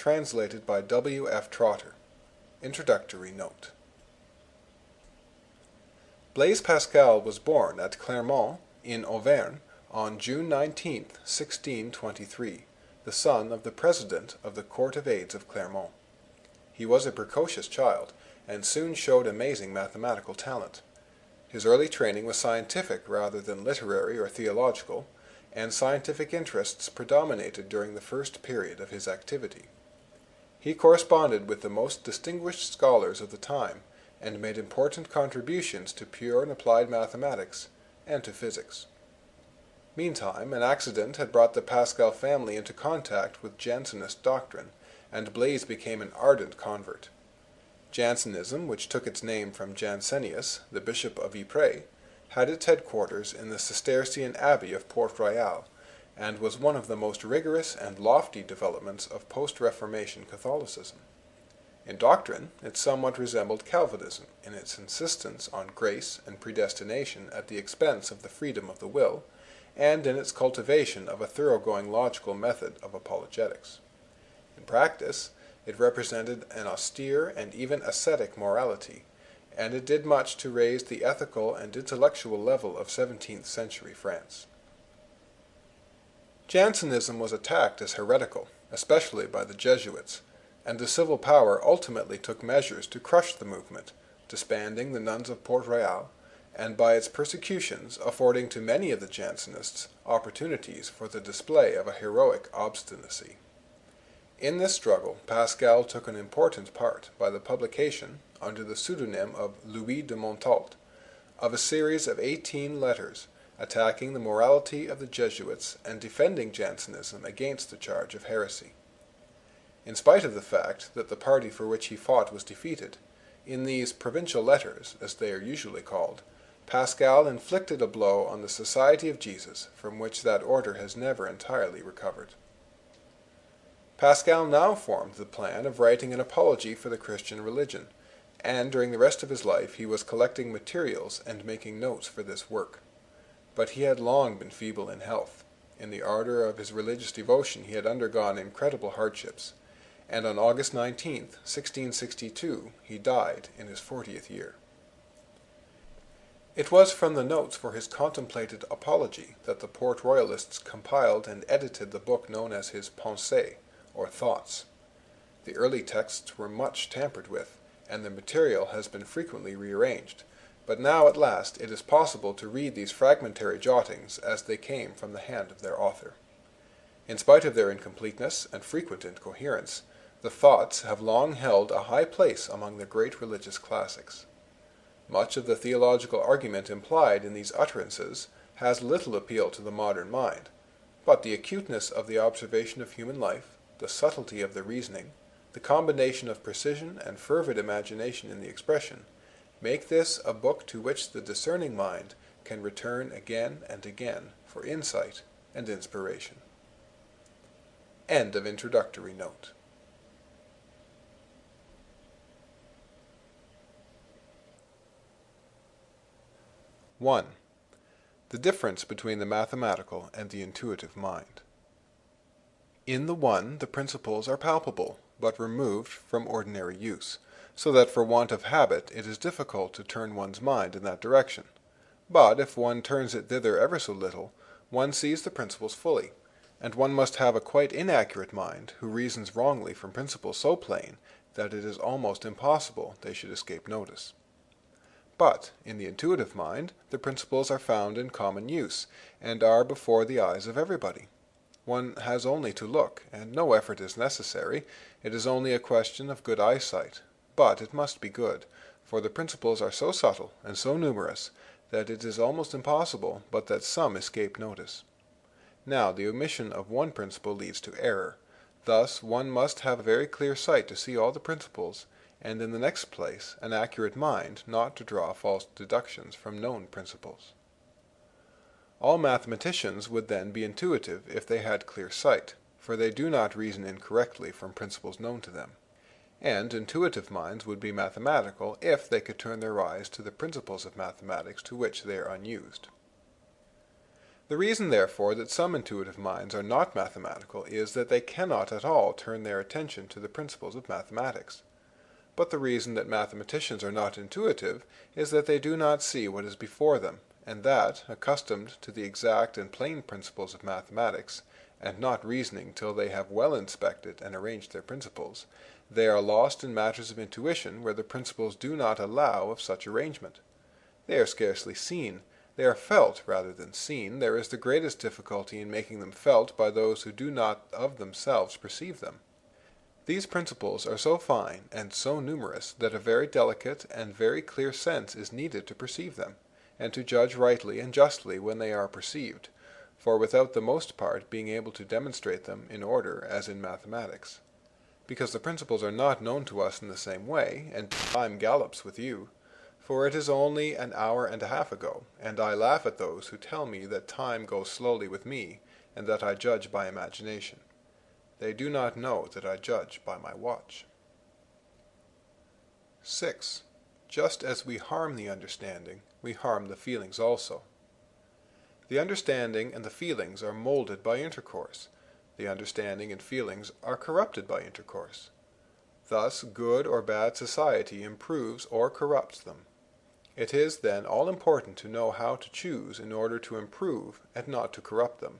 translated by W. F. Trotter. Introductory Note. Blaise Pascal was born at Clermont, in Auvergne, on June 19, 1623, the son of the president of the Court of Aids of Clermont. He was a precocious child, and soon showed amazing mathematical talent. His early training was scientific rather than literary or theological, and scientific interests predominated during the first period of his activity. He corresponded with the most distinguished scholars of the time, and made important contributions to pure and applied mathematics, and to physics. Meantime, an accident had brought the Pascal family into contact with Jansenist doctrine, and Blaise became an ardent convert. Jansenism, which took its name from Jansenius, the bishop of Ypres, had its headquarters in the Cistercian abbey of Port-Royal, and was one of the most rigorous and lofty developments of post-Reformation Catholicism. In doctrine, it somewhat resembled Calvinism in its insistence on grace and predestination at the expense of the freedom of the will, and in its cultivation of a thoroughgoing logical method of apologetics. In practice, it represented an austere and even ascetic morality, and it did much to raise the ethical and intellectual level of 17th century France. Jansenism was attacked as heretical, especially by the Jesuits, and the civil power ultimately took measures to crush the movement, disbanding the nuns of Port-Royal, and by its persecutions affording to many of the Jansenists opportunities for the display of a heroic obstinacy. In this struggle Pascal took an important part by the publication, under the pseudonym of Louis de Montault, of a series of 18 letters attacking the morality of the Jesuits and defending Jansenism against the charge of heresy. In spite of the fact that the party for which he fought was defeated, in these provincial letters, as they are usually called, Pascal inflicted a blow on the Society of Jesus from which that order has never entirely recovered. Pascal now formed the plan of writing an apology for the Christian religion, and during the rest of his life he was collecting materials and making notes for this work. But he had long been feeble in health. In the ardor of his religious devotion he had undergone incredible hardships, and on August 19, 1662, he died in his 40th year. It was from the notes for his contemplated apology that the Port-Royalists compiled and edited the book known as his Pensées, or Thoughts. The early texts were much tampered with, and the material has been frequently rearranged, but now at last it is possible to read these fragmentary jottings as they came from the hand of their author. In spite of their incompleteness and frequent incoherence, the Thoughts have long held a high place among the great religious classics. Much of the theological argument implied in these utterances has little appeal to the modern mind, but the acuteness of the observation of human life, the subtlety of the reasoning, the combination of precision and fervid imagination in the expression, make this a book to which the discerning mind can return again and again for insight and inspiration. End of introductory note. (1) The difference between the mathematical and the intuitive mind. In the one the principles are palpable, but removed from ordinary use, so that for want of habit it is difficult to turn one's mind in that direction. But if one turns it thither ever so little, one sees the principles fully, and one must have a quite inaccurate mind who reasons wrongly from principles so plain that it is almost impossible they should escape notice. But in the intuitive mind the principles are found in common use, and are before the eyes of everybody. One has only to look, and no effort is necessary. It is only a question of good eyesight. But it must be good, for the principles are so subtle and so numerous that it is almost impossible but that some escape notice. Now the omission of one principle leads to error. Thus one must have a very clear sight to see all the principles, and in the next place an accurate mind not to draw false deductions from known principles. All mathematicians would then be intuitive if they had clear sight, for they do not reason incorrectly from principles known to them. And intuitive minds would be mathematical if they could turn their eyes to the principles of mathematics to which they are unused. The reason, therefore, that some intuitive minds are not mathematical is that they cannot at all turn their attention to the principles of mathematics. But the reason that mathematicians are not intuitive is that they do not see what is before them, and that, accustomed to the exact and plain principles of mathematics, and not reasoning till they have well inspected and arranged their principles, they are lost in matters of intuition where the principles do not allow of such arrangement. They are scarcely seen. They are felt rather than seen. There is the greatest difficulty in making them felt by those who do not of themselves perceive them. These principles are so fine and so numerous that a very delicate and very clear sense is needed to perceive them, and to judge rightly and justly when they are perceived, for without the most part being able to demonstrate them in order as in mathematics. Because the principles are not known to us in the same way, and time gallops with you, for it is only an hour and a half ago, and I laugh at those who tell me that time goes slowly with me, and that I judge by imagination. They do not know that I judge by my watch. 6. Just as we harm the understanding, we harm the feelings also. The understanding and the feelings are molded by intercourse. The understanding and feelings are corrupted by intercourse. Thus, good or bad society improves or corrupts them. It is, then, all important to know how to choose in order to improve and not to corrupt them,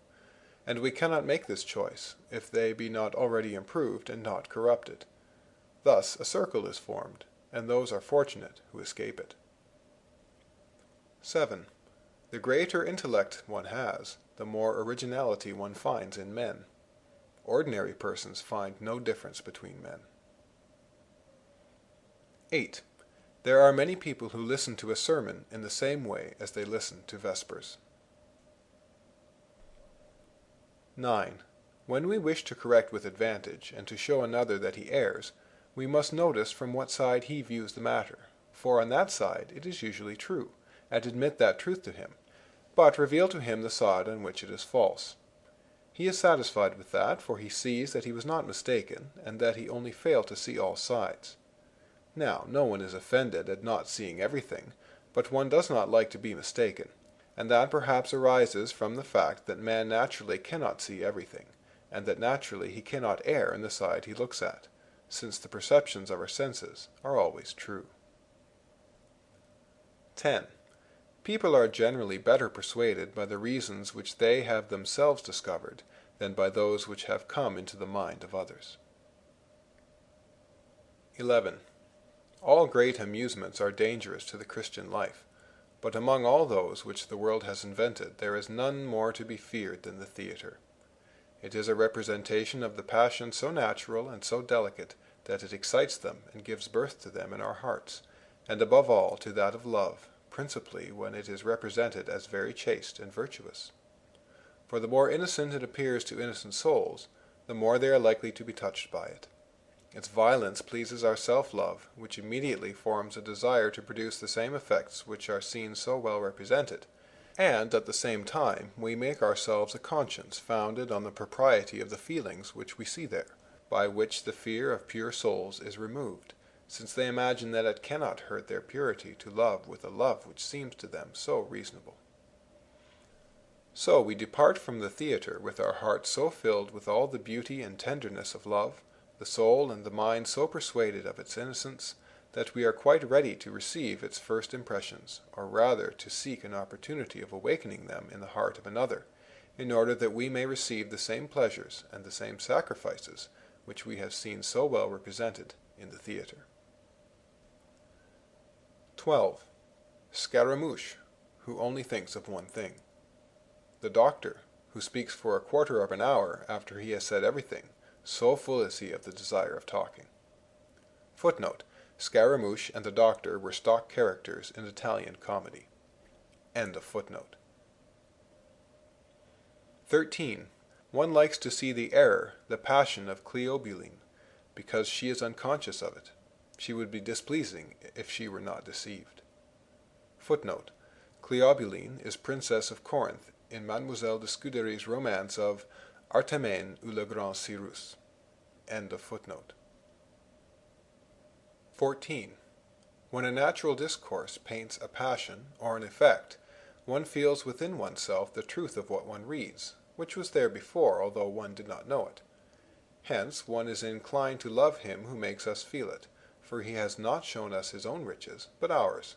and we cannot make this choice if they be not already improved and not corrupted. Thus a circle is formed, and those are fortunate who escape it. 7. The greater intellect one has, the more originality one finds in men. Ordinary persons find no difference between men. 8. There are many people who listen to a sermon in the same way as they listen to vespers. 9. When we wish to correct with advantage, and to show another that he errs, we must notice from what side he views the matter, for on that side it is usually true, and admit that truth to him, but reveal to him the side on which it is false. He is satisfied with that, for he sees that he was not mistaken, and that he only failed to see all sides. Now, no one is offended at not seeing everything, but one does not like to be mistaken, and that perhaps arises from the fact that man naturally cannot see everything, and that naturally he cannot err in the side he looks at, since the perceptions of our senses are always true. 10. People are generally better persuaded by the reasons which they have themselves discovered than by those which have come into the mind of others. 11. All great amusements are dangerous to the Christian life, but among all those which the world has invented there is none more to be feared than the theatre. It is a representation of the passions so natural and so delicate that it excites them and gives birth to them in our hearts, and above all to that of love, principally when it is represented as very chaste and virtuous. For the more innocent it appears to innocent souls, the more they are likely to be touched by it. Its violence pleases our self-love, which immediately forms a desire to produce the same effects which are seen so well represented, and at the same time we make ourselves a conscience founded on the propriety of the feelings which we see there, by which the fear of pure souls is removed, since they imagine that it cannot hurt their purity to love with a love which seems to them so reasonable. So we depart from the theatre with our hearts so filled with all the beauty and tenderness of love, the soul and the mind so persuaded of its innocence, that we are quite ready to receive its first impressions, or rather to seek an opportunity of awakening them in the heart of another, in order that we may receive the same pleasures and the same sacrifices which we have seen so well represented in the theatre. 12. Scaramouche, who only thinks of one thing. The doctor, who speaks for a quarter of an hour after he has said everything, so full is he of the desire of talking. Footnote: Scaramouche and the doctor were stock characters in Italian comedy. End of footnote. 13. One likes to see the error, the passion of Cleobuline, because she is unconscious of it. She would be displeasing if she were not deceived. Footnote: Cleobuline is Princess of Corinth in Mademoiselle de Scudéry's romance of Artemène ou le Grand Cyrus. End of footnote. 14. When a natural discourse paints a passion or an effect, One feels within oneself the truth of what one reads, which was there before, although one did not know it. Hence one is inclined to love him who makes us feel it, for he has not shown us his own riches, but ours.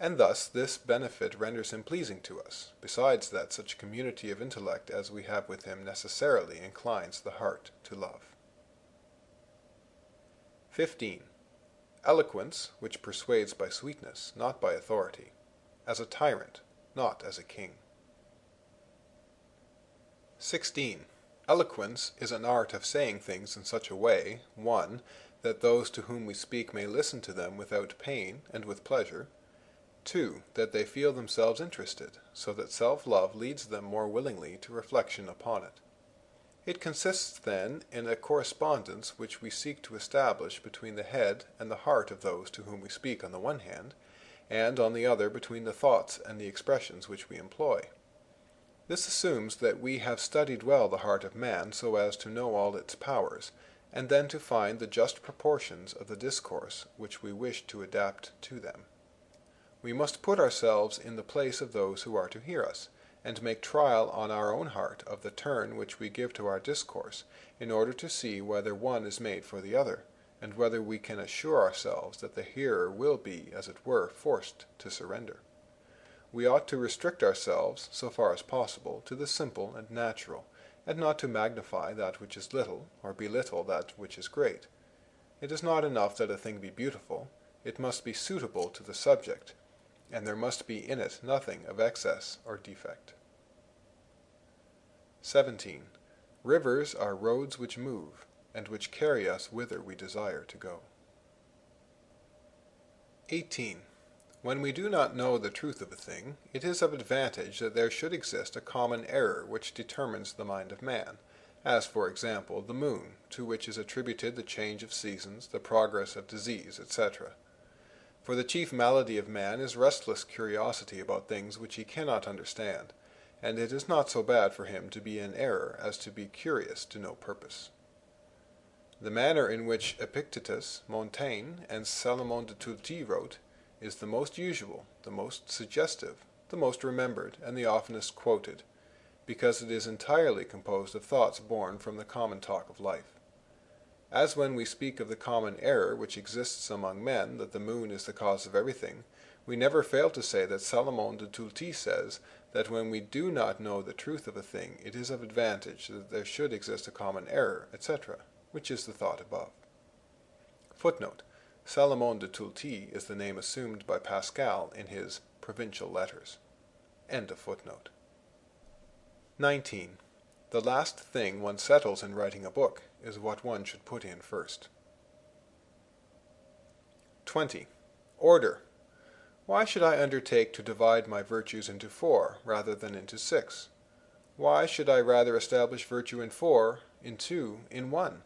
And thus this benefit renders him pleasing to us, besides that such community of intellect as we have with him necessarily inclines the heart to love. 15. Eloquence, which persuades by sweetness, not by authority, as a tyrant, not as a king. 16. Eloquence is an art of saying things in such a way, 1. That those to whom we speak may listen to them without pain and with pleasure, 2. That they feel themselves interested, so that self-love leads them more willingly to reflection upon it. It consists, then, in a correspondence which we seek to establish between the head and the heart of those to whom we speak on the one hand, and on the other between the thoughts and the expressions which we employ. This assumes that we have studied well the heart of man so as to know all its powers, and then to find the just proportions of the discourse which we wish to adapt to them. We must put ourselves in the place of those who are to hear us, and make trial on our own heart of the turn which we give to our discourse, in order to see whether one is made for the other, and whether we can assure ourselves that the hearer will be, as it were, forced to surrender. We ought to restrict ourselves, so far as possible, to the simple and natural, and not to magnify that which is little, or belittle that which is great. It is not enough that a thing be beautiful, it must be suitable to the subject, and there must be in it nothing of excess or defect. 17. Rivers are roads which move, and which carry us whither we desire to go. 18. When we do not know the truth of a thing, it is of advantage that there should exist a common error which determines the mind of man, as, for example, the moon, to which is attributed the change of seasons, the progress of disease, etc. For the chief malady of man is restless curiosity about things which he cannot understand, and it is not so bad for him to be in error as to be curious to no purpose. The manner in which Epictetus, Montaigne, and Salomon de Tulti wrote is the most usual, the most suggestive, the most remembered, and the oftenest quoted, because it is entirely composed of thoughts born from the common talk of life. As when we speak of the common error which exists among men, that the moon is the cause of everything, we never fail to say that Salomon de Tulti says that when we do not know the truth of a thing, it is of advantage that there should exist a common error, etc., which is the thought above. Footnote: Salomon de Tulti is the name assumed by Pascal in his Provincial Letters. End of footnote. 19. The last thing one settles in writing a book is what one should put in first. 20. Order. Why should I undertake to divide my virtues into 4 rather than into 6? Why should I rather establish virtue in 4, in 2, in 1?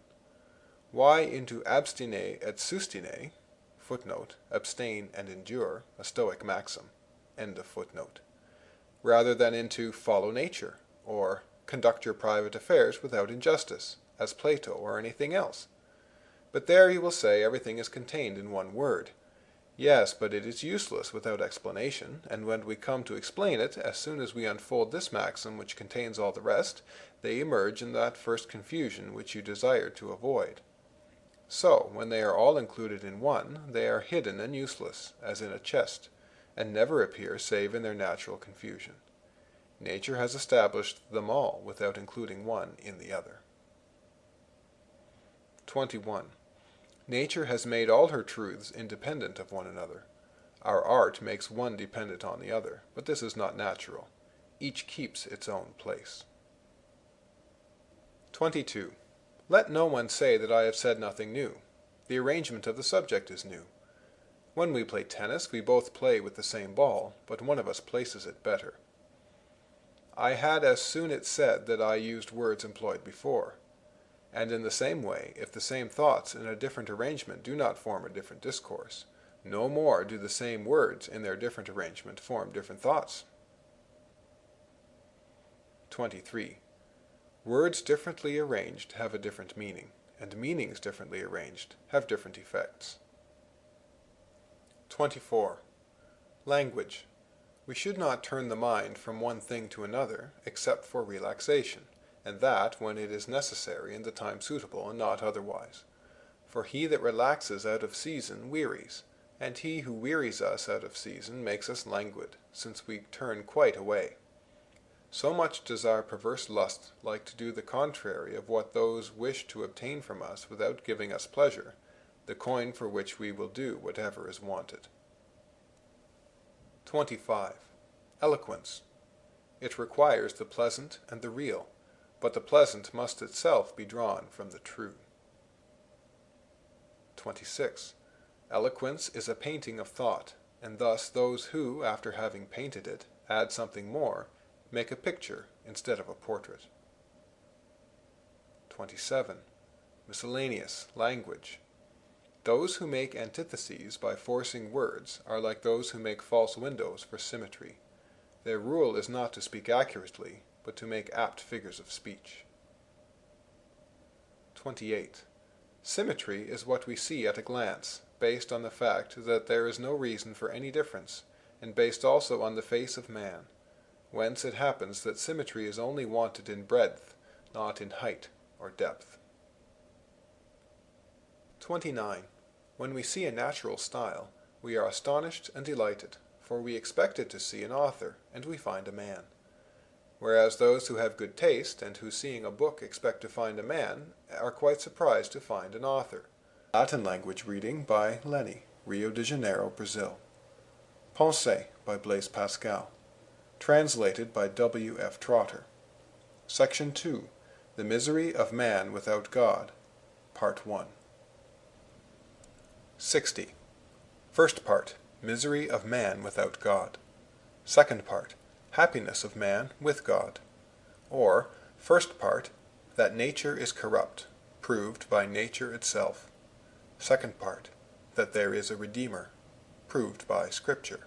Why into abstine et sustine, footnote, abstain and endure, a Stoic maxim, end of footnote, rather than into follow nature, or conduct your private affairs without injustice, as Plato or anything else? But there you will say everything is contained in one word. Yes, but it is useless without explanation, and when we come to explain it, as soon as we unfold this maxim which contains all the rest, they emerge in that first confusion which you desire to avoid. So, when they are all included in one, they are hidden and useless, as in a chest, and never appear save in their natural confusion. Nature has established them all without including one in the other. 21. Nature has made all her truths independent of one another. Our art makes one dependent on the other, but this is not natural. Each keeps its own place. 22. Let no one say that I have said nothing new. The arrangement of the subject is new. When we play tennis, we both play with the same ball, but one of us places it better. I had as soon it said that I used words employed before. And in the same way, if the same thoughts in a different arrangement do not form a different discourse, no more do the same words in their different arrangement form different thoughts. 23. Words differently arranged have a different meaning, and meanings differently arranged have different effects. 24. Language. We should not turn the mind from one thing to another, except for relaxation, and that when it is necessary and the time suitable, and not otherwise. For he that relaxes out of season wearies, and he who wearies us out of season makes us languid, since we turn quite away. So much does our perverse lust like to do the contrary of what those wish to obtain from us without giving us pleasure, the coin for which we will do whatever is wanted. 25. Eloquence. It requires the pleasant and the real, but the pleasant must itself be drawn from the true. 26. Eloquence is a painting of thought, and thus those who, after having painted it, add something more, make a picture instead of a portrait. 27. Miscellaneous language. Those who make antitheses by forcing words are like those who make false windows for symmetry. Their rule is not to speak accurately, but to make apt figures of speech. 28. Symmetry is what we see at a glance, based on the fact that there is no reason for any difference, and based also on the face of man. Whence it happens that symmetry is only wanted in breadth, not in height or depth. 29. When we see a natural style, we are astonished and delighted, for we expected to see an author, and we find a man. Whereas those who have good taste, and who seeing a book expect to find a man, are quite surprised to find an author. Latin language reading by Lenny, Rio de Janeiro, Brazil. Pensées by Blaise Pascal. Translated by W. F. Trotter. Section 2. The Misery of Man Without God. Part 1. 60. First part. Misery of man without God. Second part. Happiness of man with God. Or, first part, that nature is corrupt, proved by nature itself. Second part, that there is a Redeemer, proved by Scripture.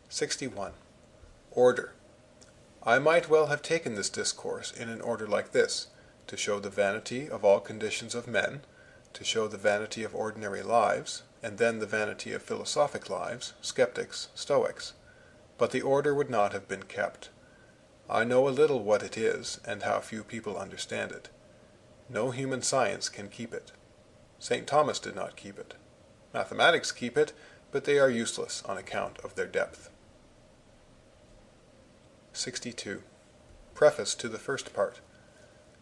61. Order. I might well have taken this discourse in an order like this, to show the vanity of all conditions of men, to show the vanity of ordinary lives, and then the vanity of philosophic lives, skeptics, stoics. But the order would not have been kept. I know a little what it is, and how few people understand it. No human science can keep it. St. Thomas did not keep it. Mathematics keep it, but they are useless on account of their depth. 62. Preface to the first part.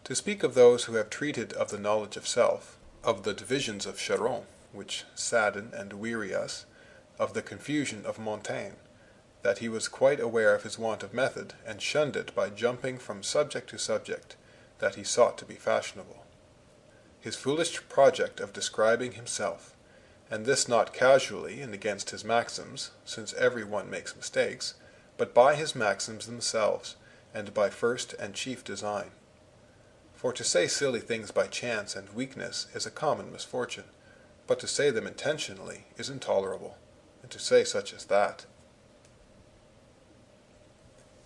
To speak of those who have treated of the knowledge of self, of the divisions of Charon, which sadden and weary us, of the confusion of Montaigne, that he was quite aware of his want of method, and shunned it by jumping from subject to subject, that he sought to be fashionable. His foolish project of describing himself, and this not casually and against his maxims, since every one makes mistakes, but by his maxims themselves, and by first and chief design. For to say silly things by chance and weakness is a common misfortune, but to say them intentionally is intolerable, and to say such as that.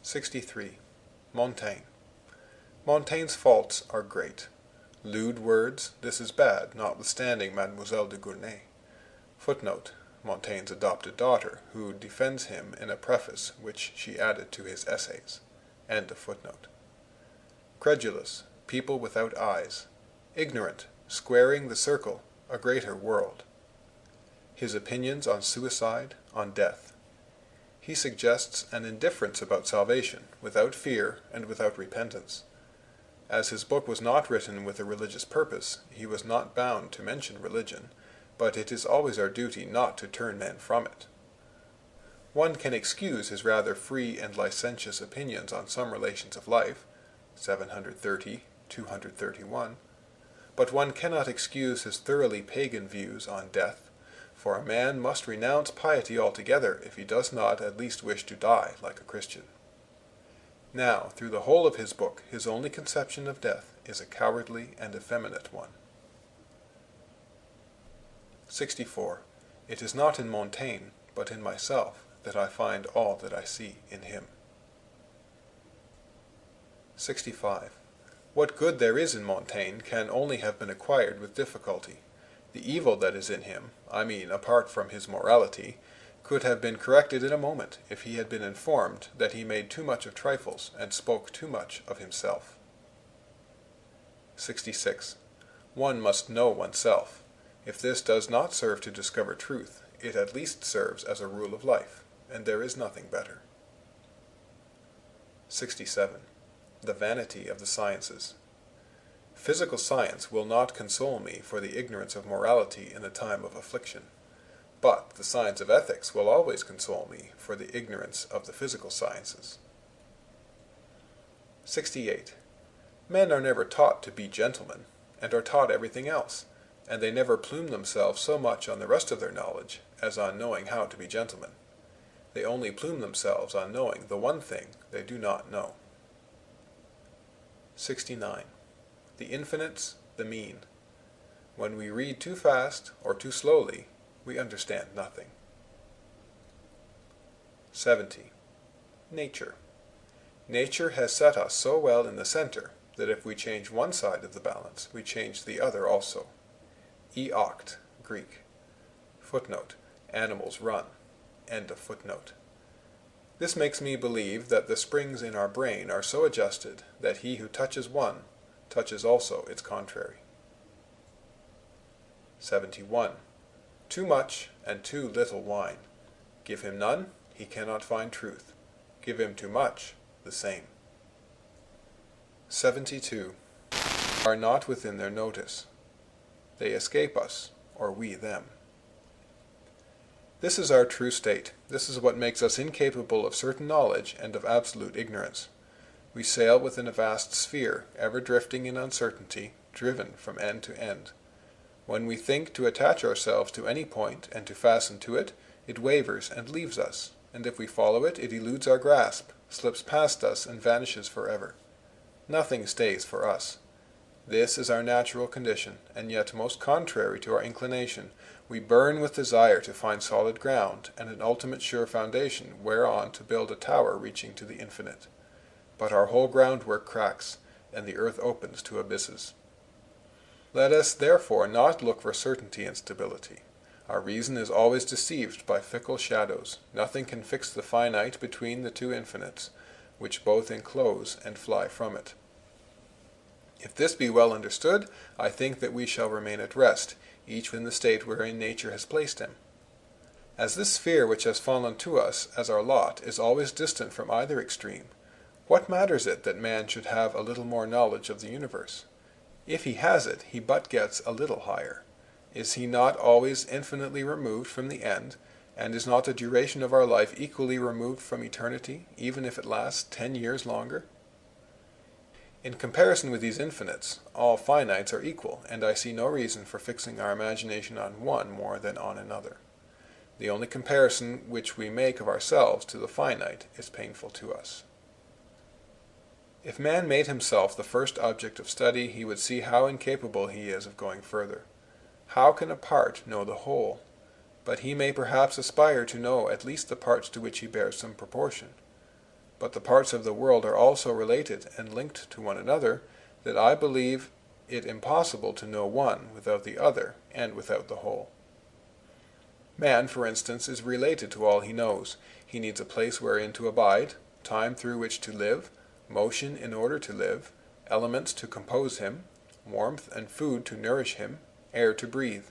63. Montaigne. Montaigne's faults are great. Lewd words, this is bad, notwithstanding Mademoiselle de Gournay. Footnote, Montaigne's adopted daughter, who defends him in a preface which she added to his essays. End of footnote. Credulous, people without eyes. Ignorant, squaring the circle, a greater world. His opinions on suicide, on death. He suggests an indifference about salvation, without fear and without repentance. As his book was not written with a religious purpose, he was not bound to mention religion, but it is always our duty not to turn men from it. One can excuse his rather free and licentious opinions on some relations of life, 730, 231, but one cannot excuse his thoroughly pagan views on death, for a man must renounce piety altogether if he does not at least wish to die like a Christian. Now, through the whole of his book, his only conception of death is a cowardly and effeminate one. 64. It is not in Montaigne, but in myself, that I find all that I see in him. 65. What good there is in Montaigne can only have been acquired with difficulty. The evil that is in him, I mean apart from his morality, could have been corrected in a moment if he had been informed that he made too much of trifles and spoke too much of himself. 66. One must know oneself. If this does not serve to discover truth, it at least serves as a rule of life, and there is nothing better. 67. The vanity of the sciences. Physical science will not console me for the ignorance of morality in the time of affliction, but the science of ethics will always console me for the ignorance of the physical sciences. 68. Men are never taught to be gentlemen, and are taught everything else, and they never plume themselves so much on the rest of their knowledge as on knowing how to be gentlemen. They only plume themselves on knowing the one thing they do not know. 69. The infinites, the mean. When we read too fast or too slowly, we understand nothing. 70. Nature. Nature has set us so well in the center that if we change one side of the balance, we change the other also. Eoct, Greek. Footnote: animals run. End of footnote. This makes me believe that the springs in our brain are so adjusted that he who touches one touches also its contrary. 71. Too much and too little wine. Give him none, he cannot find truth. Give him too much, the same. 72. Are not within their notice. They escape us, or we them. This is our true state. This is what makes us incapable of certain knowledge and of absolute ignorance. We sail within a vast sphere, ever drifting in uncertainty, driven from end to end. When we think to attach ourselves to any point and to fasten to it, it wavers and leaves us, and if we follow it, it eludes our grasp, slips past us, and vanishes forever. Nothing stays for us. This is our natural condition, and yet most contrary to our inclination. We burn with desire to find solid ground, and an ultimate sure foundation whereon to build a tower reaching to the infinite. But our whole groundwork cracks, and the earth opens to abysses. Let us therefore not look for certainty and stability. Our reason is always deceived by fickle shadows. Nothing can fix the finite between the two infinites, which both enclose and fly from it. If this be well understood, I think that we shall remain at rest, each in the state wherein nature has placed him. As this sphere which has fallen to us as our lot is always distant from either extreme, what matters it that man should have a little more knowledge of the universe? If he has it, he but gets a little higher. Is he not always infinitely removed from the end, and is not the duration of our life equally removed from eternity, even if it lasts 10 years longer? In comparison with these infinites, all finites are equal, and I see no reason for fixing our imagination on one more than on another. The only comparison which we make of ourselves to the finite is painful to us. If man made himself the first object of study, he would see how incapable he is of going further. How can a part know the whole? But he may perhaps aspire to know at least the parts to which he bears some proportion. But the parts of the world are also related and linked to one another, that I believe it impossible to know one without the other and without the whole. Man, for instance, is related to all he knows. He needs a place wherein to abide, time through which to live, motion in order to live, elements to compose him, warmth and food to nourish him, air to breathe.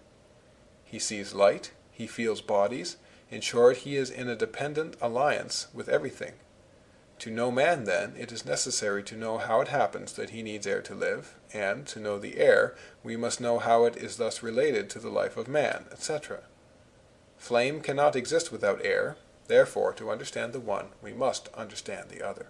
He sees light, he feels bodies, in short, he is in a dependent alliance with everything. To know man, then, it is necessary to know how it happens that he needs air to live, and, to know the air, we must know how it is thus related to the life of man, etc. Flame cannot exist without air, therefore, to understand the one, we must understand the other.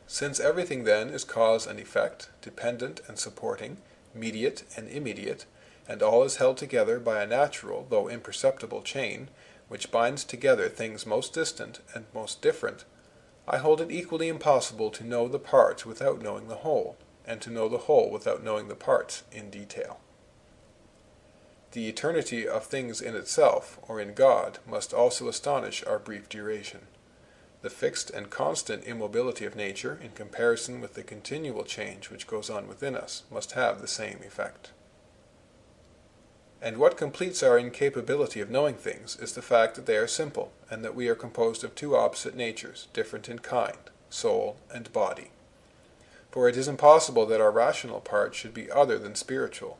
Since everything, then, is cause and effect, dependent and supporting, mediate and immediate, and all is held together by a natural, though imperceptible chain, which binds together things most distant and most different, I hold it equally impossible to know the parts without knowing the whole, and to know the whole without knowing the parts in detail. The eternity of things in itself, or in God, must also astonish our brief duration. The fixed and constant immobility of nature, in comparison with the continual change which goes on within us, must have the same effect. And what completes our incapability of knowing things is the fact that they are simple, and that we are composed of two opposite natures, different in kind, soul and body. For it is impossible that our rational part should be other than spiritual,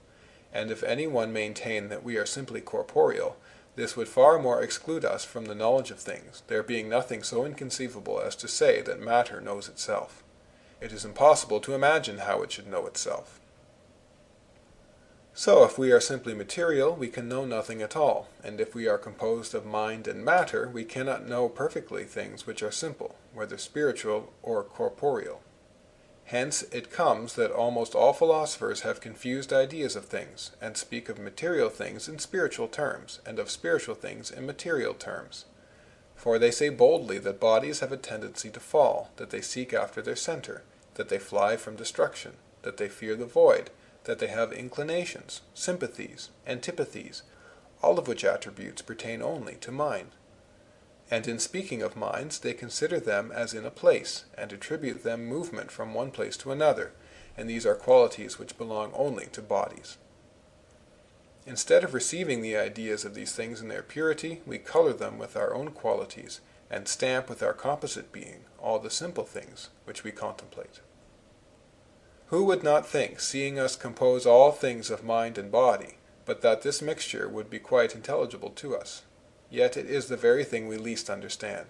and if any one maintain that we are simply corporeal, this would far more exclude us from the knowledge of things, there being nothing so inconceivable as to say that matter knows itself. It is impossible to imagine how it should know itself. So if we are simply material, we can know nothing at all, and if we are composed of mind and matter, we cannot know perfectly things which are simple, whether spiritual or corporeal. Hence it comes that almost all philosophers have confused ideas of things, and speak of material things in spiritual terms, and of spiritual things in material terms. For they say boldly that bodies have a tendency to fall, that they seek after their center, that they fly from destruction, that they fear the void, that they have inclinations, sympathies, antipathies, all of which attributes pertain only to mind. And in speaking of minds, they consider them as in a place, and attribute them movement from one place to another, and these are qualities which belong only to bodies. Instead of receiving the ideas of these things in their purity, we color them with our own qualities, and stamp with our composite being all the simple things which we contemplate. Who would not think, seeing us compose all things of mind and body, but that this mixture would be quite intelligible to us? Yet it is the very thing we least understand.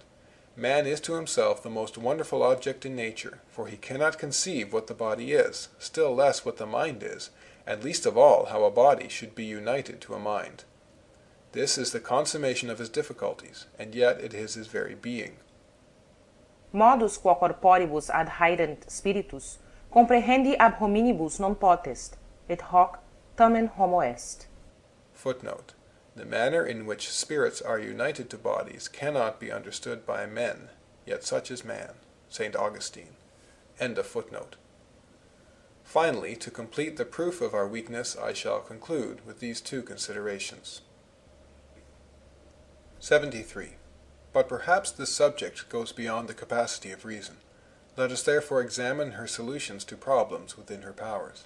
Man is to himself the most wonderful object in nature, for he cannot conceive what the body is, still less what the mind is, and least of all how a body should be united to a mind. This is the consummation of his difficulties, and yet it is his very being. Modus quo corporibus ad haerent spiritus, comprehendi ab hominibus non potest, et hoc tamen homo est. Footnote: the manner in which spirits are united to bodies cannot be understood by men, yet such is man. St. Augustine. End of footnote. Finally, to complete the proof of our weakness, I shall conclude with these two considerations. 73. But perhaps this subject goes beyond the capacity of reason. Let us therefore examine her solutions to problems within her powers.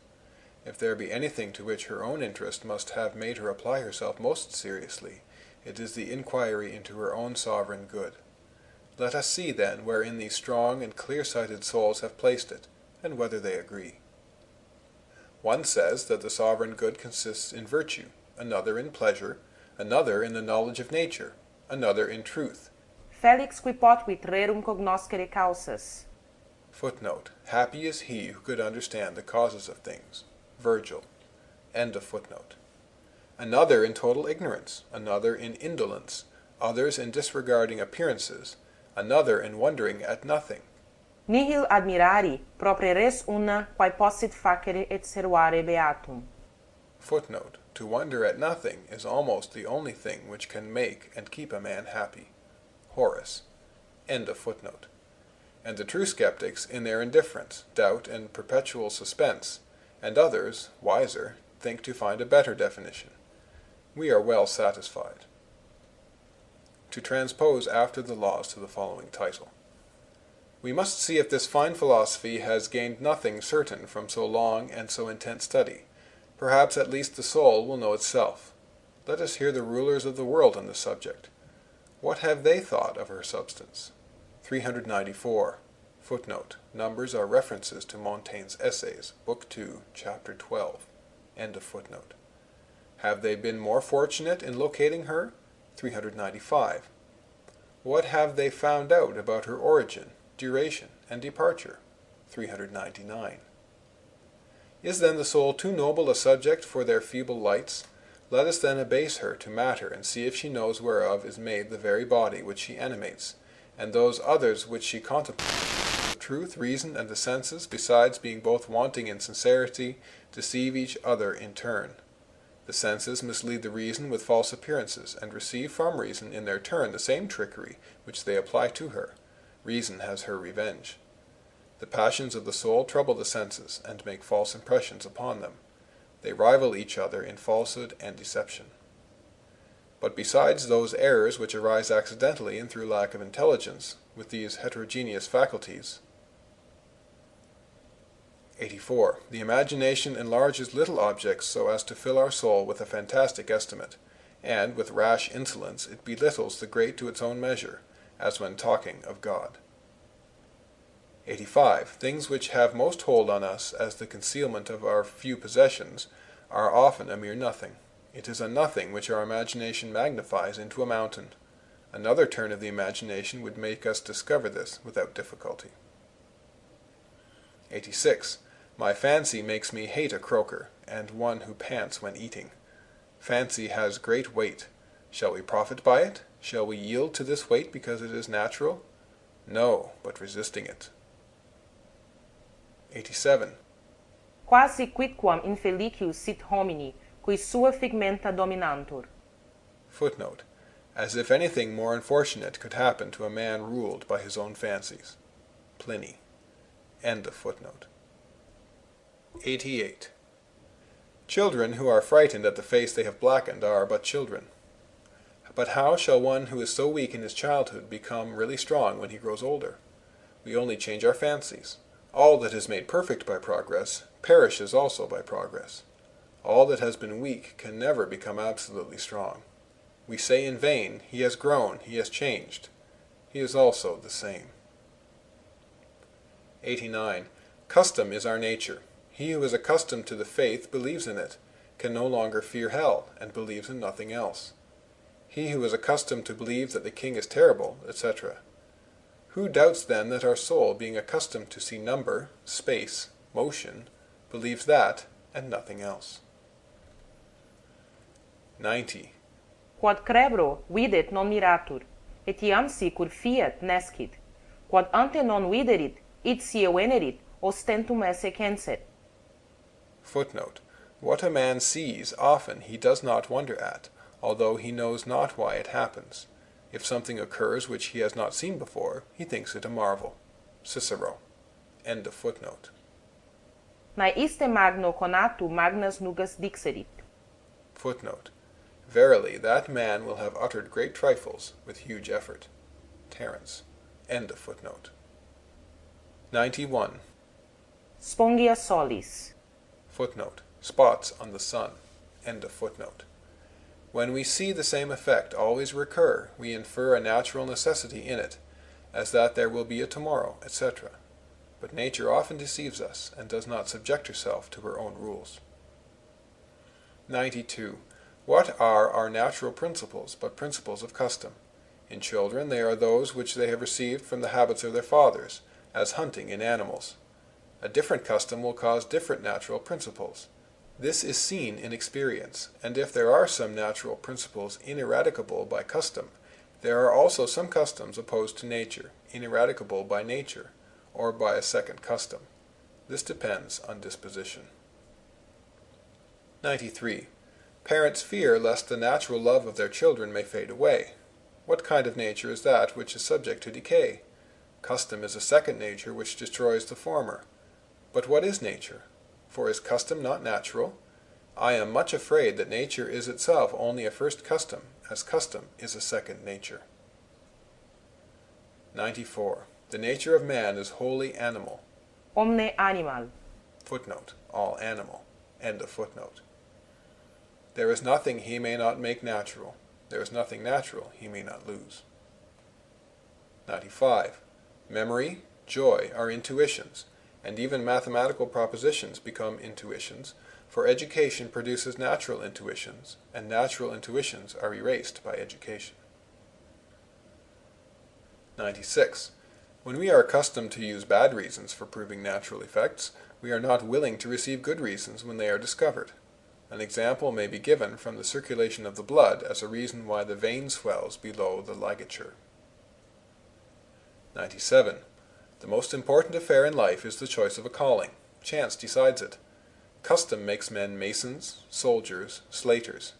If there be anything to which her own interest must have made her apply herself most seriously, it is the inquiry into her own sovereign good. Let us see, then, wherein these strong and clear-sighted souls have placed it, and whether they agree. One says that the sovereign good consists in virtue, another in pleasure, another in the knowledge of nature, another in truth. Felix qui potuit rerum cognoscere causas. Footnote: happy is he who could understand the causes of things. Virgil. End of footnote. Another in total ignorance, another in indolence, others in disregarding appearances, another in wondering at nothing. Nihil admirari propria res una quae possit facere et servare beatum. Footnote: to wonder at nothing is almost the only thing which can make and keep a man happy. Horace. End of footnote. And the true skeptics in their indifference, doubt, and perpetual suspense, and others, wiser, think to find a better definition. We are well satisfied. To transpose after the laws to the following title. We must see if this fine philosophy has gained nothing certain from so long and so intense study. Perhaps at least the soul will know itself. Let us hear the rulers of the world on this subject. What have they thought of her substance? 394. Footnote: numbers are references to Montaigne's Essays, Book 2, Chapter 12. End of footnote. Have they been more fortunate in locating her? 395. What have they found out about her origin, duration, and departure? 399. Is then the soul too noble a subject for their feeble lights? Let us then abase her to matter, and see if she knows whereof is made the very body which she animates, and those others which she contemplates. Truth, reason, and the senses, besides being both wanting in sincerity, deceive each other in turn. The senses mislead the reason with false appearances, and receive from reason in their turn the same trickery which they apply to her. Reason has her revenge. The passions of the soul trouble the senses, and make false impressions upon them. They rival each other in falsehood and deception. But besides those errors which arise accidentally and through lack of intelligence, with these heterogeneous faculties, 84. The imagination enlarges little objects so as to fill our soul with a fantastic estimate, and with rash insolence it belittles the great to its own measure, as when talking of God. 85. Things which have most hold on us as the concealment of our few possessions are often a mere nothing. It is a nothing which our imagination magnifies into a mountain. Another turn of the imagination would make us discover this without difficulty. 86. My fancy makes me hate a croaker, and one who pants when eating. Fancy has great weight. Shall we profit by it? Shall we yield to this weight because it is natural? No, but resisting it. 87. Quasi quidquam infelicius sit homini, qui sua figmenta dominantur. Footnote. As if anything more unfortunate could happen to a man ruled by his own fancies. Pliny. End of footnote. 88. Children who are frightened at the face they have blackened are but children. But how shall one who is so weak in his childhood become really strong when he grows older? We only change our fancies. All that is made perfect by progress perishes also by progress. All that has been weak can never become absolutely strong. We say in vain, he has grown, he has changed. He is also the same. 89. Custom is our nature. He who is accustomed to the faith believes in it, can no longer fear hell, and believes in nothing else. He who is accustomed to believe that the king is terrible, etc. Who doubts then that our soul, being accustomed to see number, space, motion, believes that, and nothing else? 90. Quod crebro videt non miratur, et iam sicur fiat nescit. Quod ante non viderit, ipsi venerit, ostentum esse censet. Footnote. What a man sees often he does not wonder at, although he knows not why it happens. If something occurs which he has not seen before, he thinks it a marvel. Cicero. End of footnote. Nae iste magno conatu magnas nugas dixerit. Footnote. Verily, that man will have uttered great trifles with huge effort. Terence. End of footnote. 91. Spongia solis. Footnote. Spots on the sun. End of footnote. When we see the same effect always recur, we infer a natural necessity in it, as that there will be a tomorrow, etc. But nature often deceives us, and does not subject herself to her own rules. 92. What are our natural principles but principles of custom? In children they are those which they have received from the habits of their fathers, as hunting in animals. A different custom will cause different natural principles. This is seen in experience, and if there are some natural principles ineradicable by custom, there are also some customs opposed to nature, ineradicable by nature, or by a second custom. This depends on disposition. 93. Parents fear lest the natural love of their children may fade away. What kind of nature is that which is subject to decay? Custom is a second nature which destroys the former. But what is nature? For is custom not natural? I am much afraid that nature is itself only a first custom, as custom is a second nature. 94. The nature of man is wholly animal. Omne animal. Footnote. All animal. End of footnote. There is nothing he may not make natural. There is nothing natural he may not lose. 95. Memory, joy are intuitions, and even mathematical propositions become intuitions, for education produces natural intuitions, and natural intuitions are erased by education. 96. When we are accustomed to use bad reasons for proving natural effects, we are not willing to receive good reasons when they are discovered. An example may be given from the circulation of the blood as a reason why the vein swells below the ligature. 97. The most important affair in life is the choice of a calling. Chance decides it. Custom makes men masons, soldiers, slaters.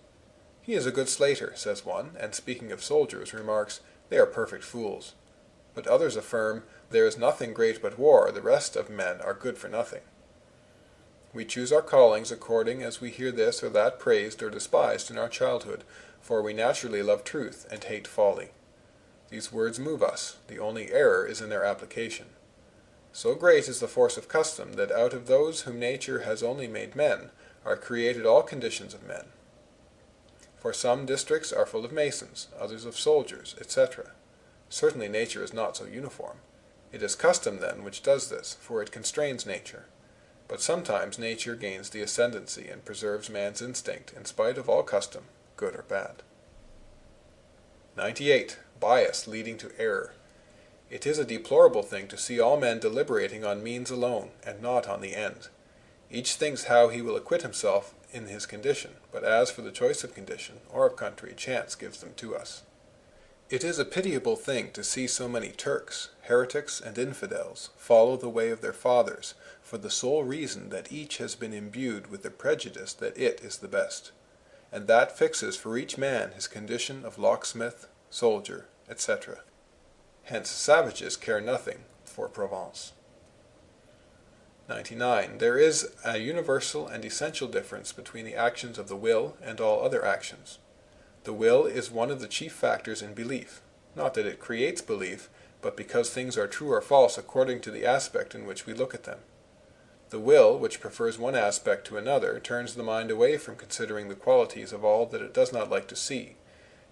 He is a good slater, says one, and speaking of soldiers, remarks, they are perfect fools. But others affirm, there is nothing great but war, the rest of men are good for nothing. We choose our callings according as we hear this or that praised or despised in our childhood, for we naturally love truth and hate folly. These words move us, the only error is in their application. So great is the force of custom that out of those whom nature has only made men are created all conditions of men. For some districts are full of masons, others of soldiers, etc. Certainly nature is not so uniform. It is custom, then, which does this, for it constrains nature. But sometimes nature gains the ascendancy and preserves man's instinct, in spite of all custom, good or bad. 98. Bias leading to error. It is a deplorable thing to see all men deliberating on means alone, and not on the end. Each thinks how he will acquit himself in his condition, but as for the choice of condition, or of country, chance gives them to us. It is a pitiable thing to see so many Turks, heretics, and infidels follow the way of their fathers, for the sole reason that each has been imbued with the prejudice that it is the best, and that fixes for each man his condition of locksmith, soldier, etc. Hence savages care nothing for Provence. 99. There is a universal and essential difference between the actions of the will and all other actions. The will is one of the chief factors in belief, not that it creates belief, but because things are true or false according to the aspect in which we look at them. The will, which prefers one aspect to another, turns the mind away from considering the qualities of all that it does not like to see,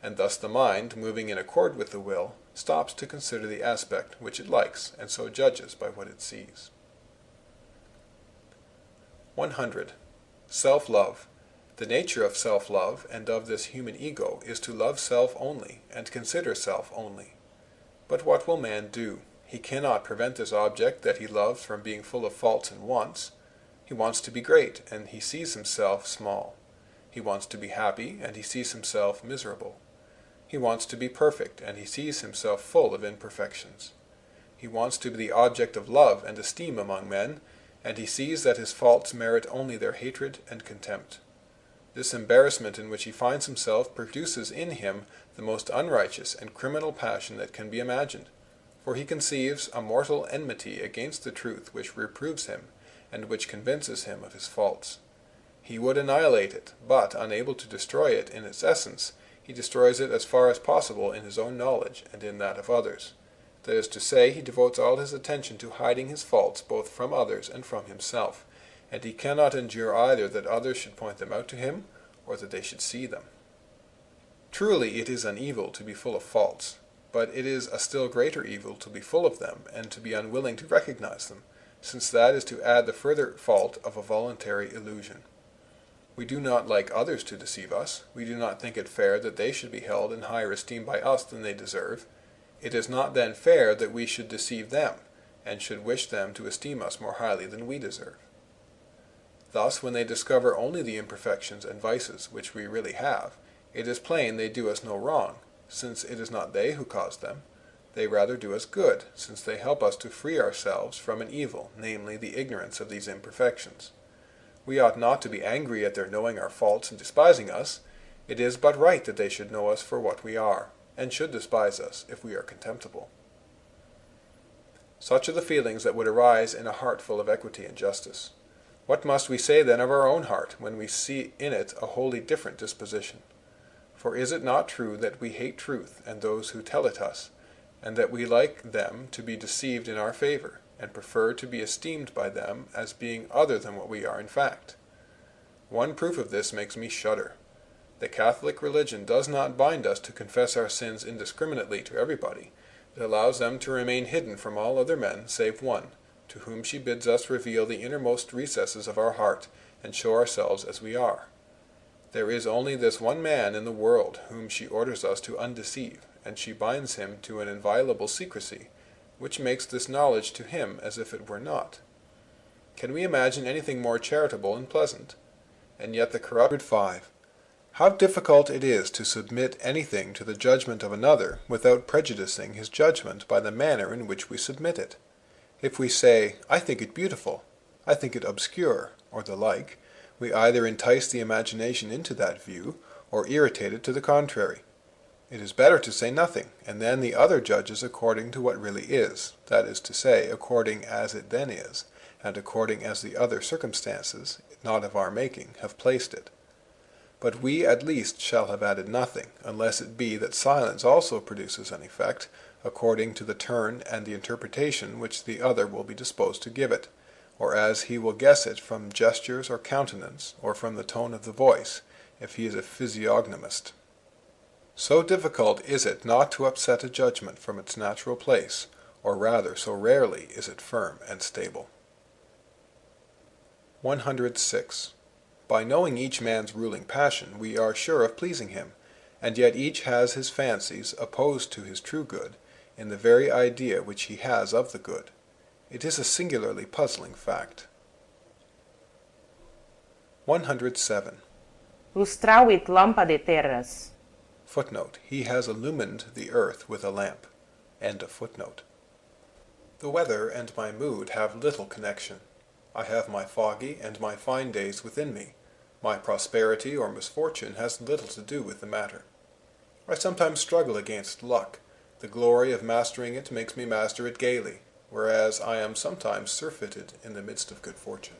and thus the mind, moving in accord with the will, stops to consider the aspect which it likes, and so judges by what it sees. 100. Self-love. The nature of self-love, and of this human ego, is to love self only, and consider self only. But what will man do? He cannot prevent this object that he loves from being full of faults and wants. He wants to be great, and he sees himself small. He wants to be happy, and he sees himself miserable. He wants to be perfect, and he sees himself full of imperfections. He wants to be the object of love and esteem among men, and he sees that his faults merit only their hatred and contempt. This embarrassment in which he finds himself produces in him the most unrighteous and criminal passion that can be imagined, for he conceives a mortal enmity against the truth which reproves him, and which convinces him of his faults. He would annihilate it, but, unable to destroy it in its essence, he destroys it as far as possible in his own knowledge and in that of others. That is to say, he devotes all his attention to hiding his faults both from others and from himself, and he cannot endure either that others should point them out to him, or that they should see them. Truly it is an evil to be full of faults, but it is a still greater evil to be full of them, and to be unwilling to recognize them, since that is to add the further fault of a voluntary illusion. We do not like others to deceive us. We do not think it fair that they should be held in higher esteem by us than they deserve. It is not then fair that we should deceive them, and should wish them to esteem us more highly than we deserve. Thus, when they discover only the imperfections and vices which we really have, it is plain they do us no wrong, since it is not they who cause them. They rather do us good, since they help us to free ourselves from an evil, namely the ignorance of these imperfections. We ought not to be angry at their knowing our faults and despising us. It is but right that they should know us for what we are, and should despise us if we are contemptible. Such are the feelings that would arise in a heart full of equity and justice. What must we say then of our own heart, when we see in it a wholly different disposition? For is it not true that we hate truth and those who tell it us, and that we like them to be deceived in our favor, and prefer to be esteemed by them as being other than what we are in fact? One proof of this makes me shudder. The Catholic religion does not bind us to confess our sins indiscriminately to everybody. It allows them to remain hidden from all other men save one, to whom she bids us reveal the innermost recesses of our heart, and show ourselves as we are. There is only this one man in the world whom she orders us to undeceive, and she binds him to an inviolable secrecy, which makes this knowledge to him as if it were not. Can we imagine anything more charitable and pleasant? And yet the corrupt 5. How difficult it is to submit anything to the judgment of another without prejudicing his judgment by the manner in which we submit it. If we say, I think it beautiful, I think it obscure, or the like, we either entice the imagination into that view, or irritate it to the contrary. It is better to say nothing, and then the other judges according to what really is, that is to say, according as it then is, and according as the other circumstances, not of our making, have placed it. But we at least shall have added nothing, unless it be that silence also produces an effect, according to the turn and the interpretation which the other will be disposed to give it, or as he will guess it from gestures or countenance, or from the tone of the voice, if he is a physiognomist. So difficult is it not to upset a judgment from its natural place, or rather so rarely is it firm and stable. 106. By knowing each man's ruling passion, we are sure of pleasing him, and yet each has his fancies opposed to his true good, in the very idea which he has of the good. It is a singularly puzzling fact. 107. Lustravit lampade terras. Footnote: he has illumined the earth with a lamp. End of footnote. The weather and my mood have little connection. I have my foggy and my fine days within me. My prosperity or misfortune has little to do with the matter. I sometimes struggle against luck. The glory of mastering it makes me master it gaily, whereas I am sometimes surfeited in the midst of good fortune.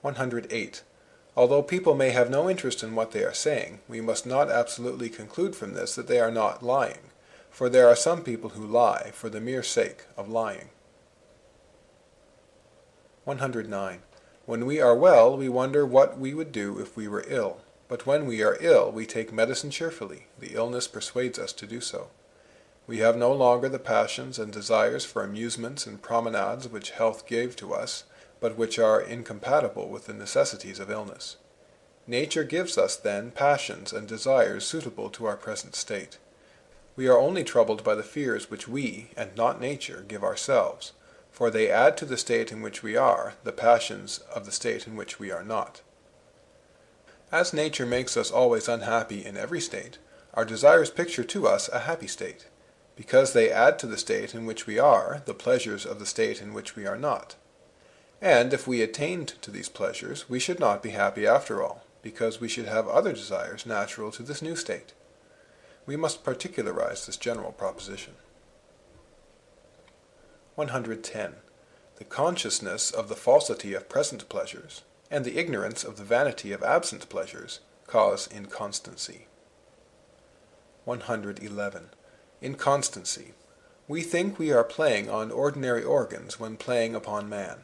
108. Although people may have no interest in what they are saying, we must not absolutely conclude from this that they are not lying, for there are some people who lie for the mere sake of lying. 109. When we are well, we wonder what we would do if we were ill. But when we are ill, we take medicine cheerfully. The illness persuades us to do so. We have no longer the passions and desires for amusements and promenades which health gave to us, but which are incompatible with the necessities of illness. Nature gives us, then, passions and desires suitable to our present state. We are only troubled by the fears which we, and not nature, give ourselves, for they add to the state in which we are the passions of the state in which we are not. As nature makes us always unhappy in every state, our desires picture to us a happy state, because they add to the state in which we are the pleasures of the state in which we are not. And if we attained to these pleasures, we should not be happy after all, because we should have other desires natural to this new state. We must particularize this general proposition. 110. The consciousness of the falsity of present pleasures, and the ignorance of the vanity of absent pleasures, cause inconstancy. 111. Inconstancy. We think we are playing on ordinary organs when playing upon man.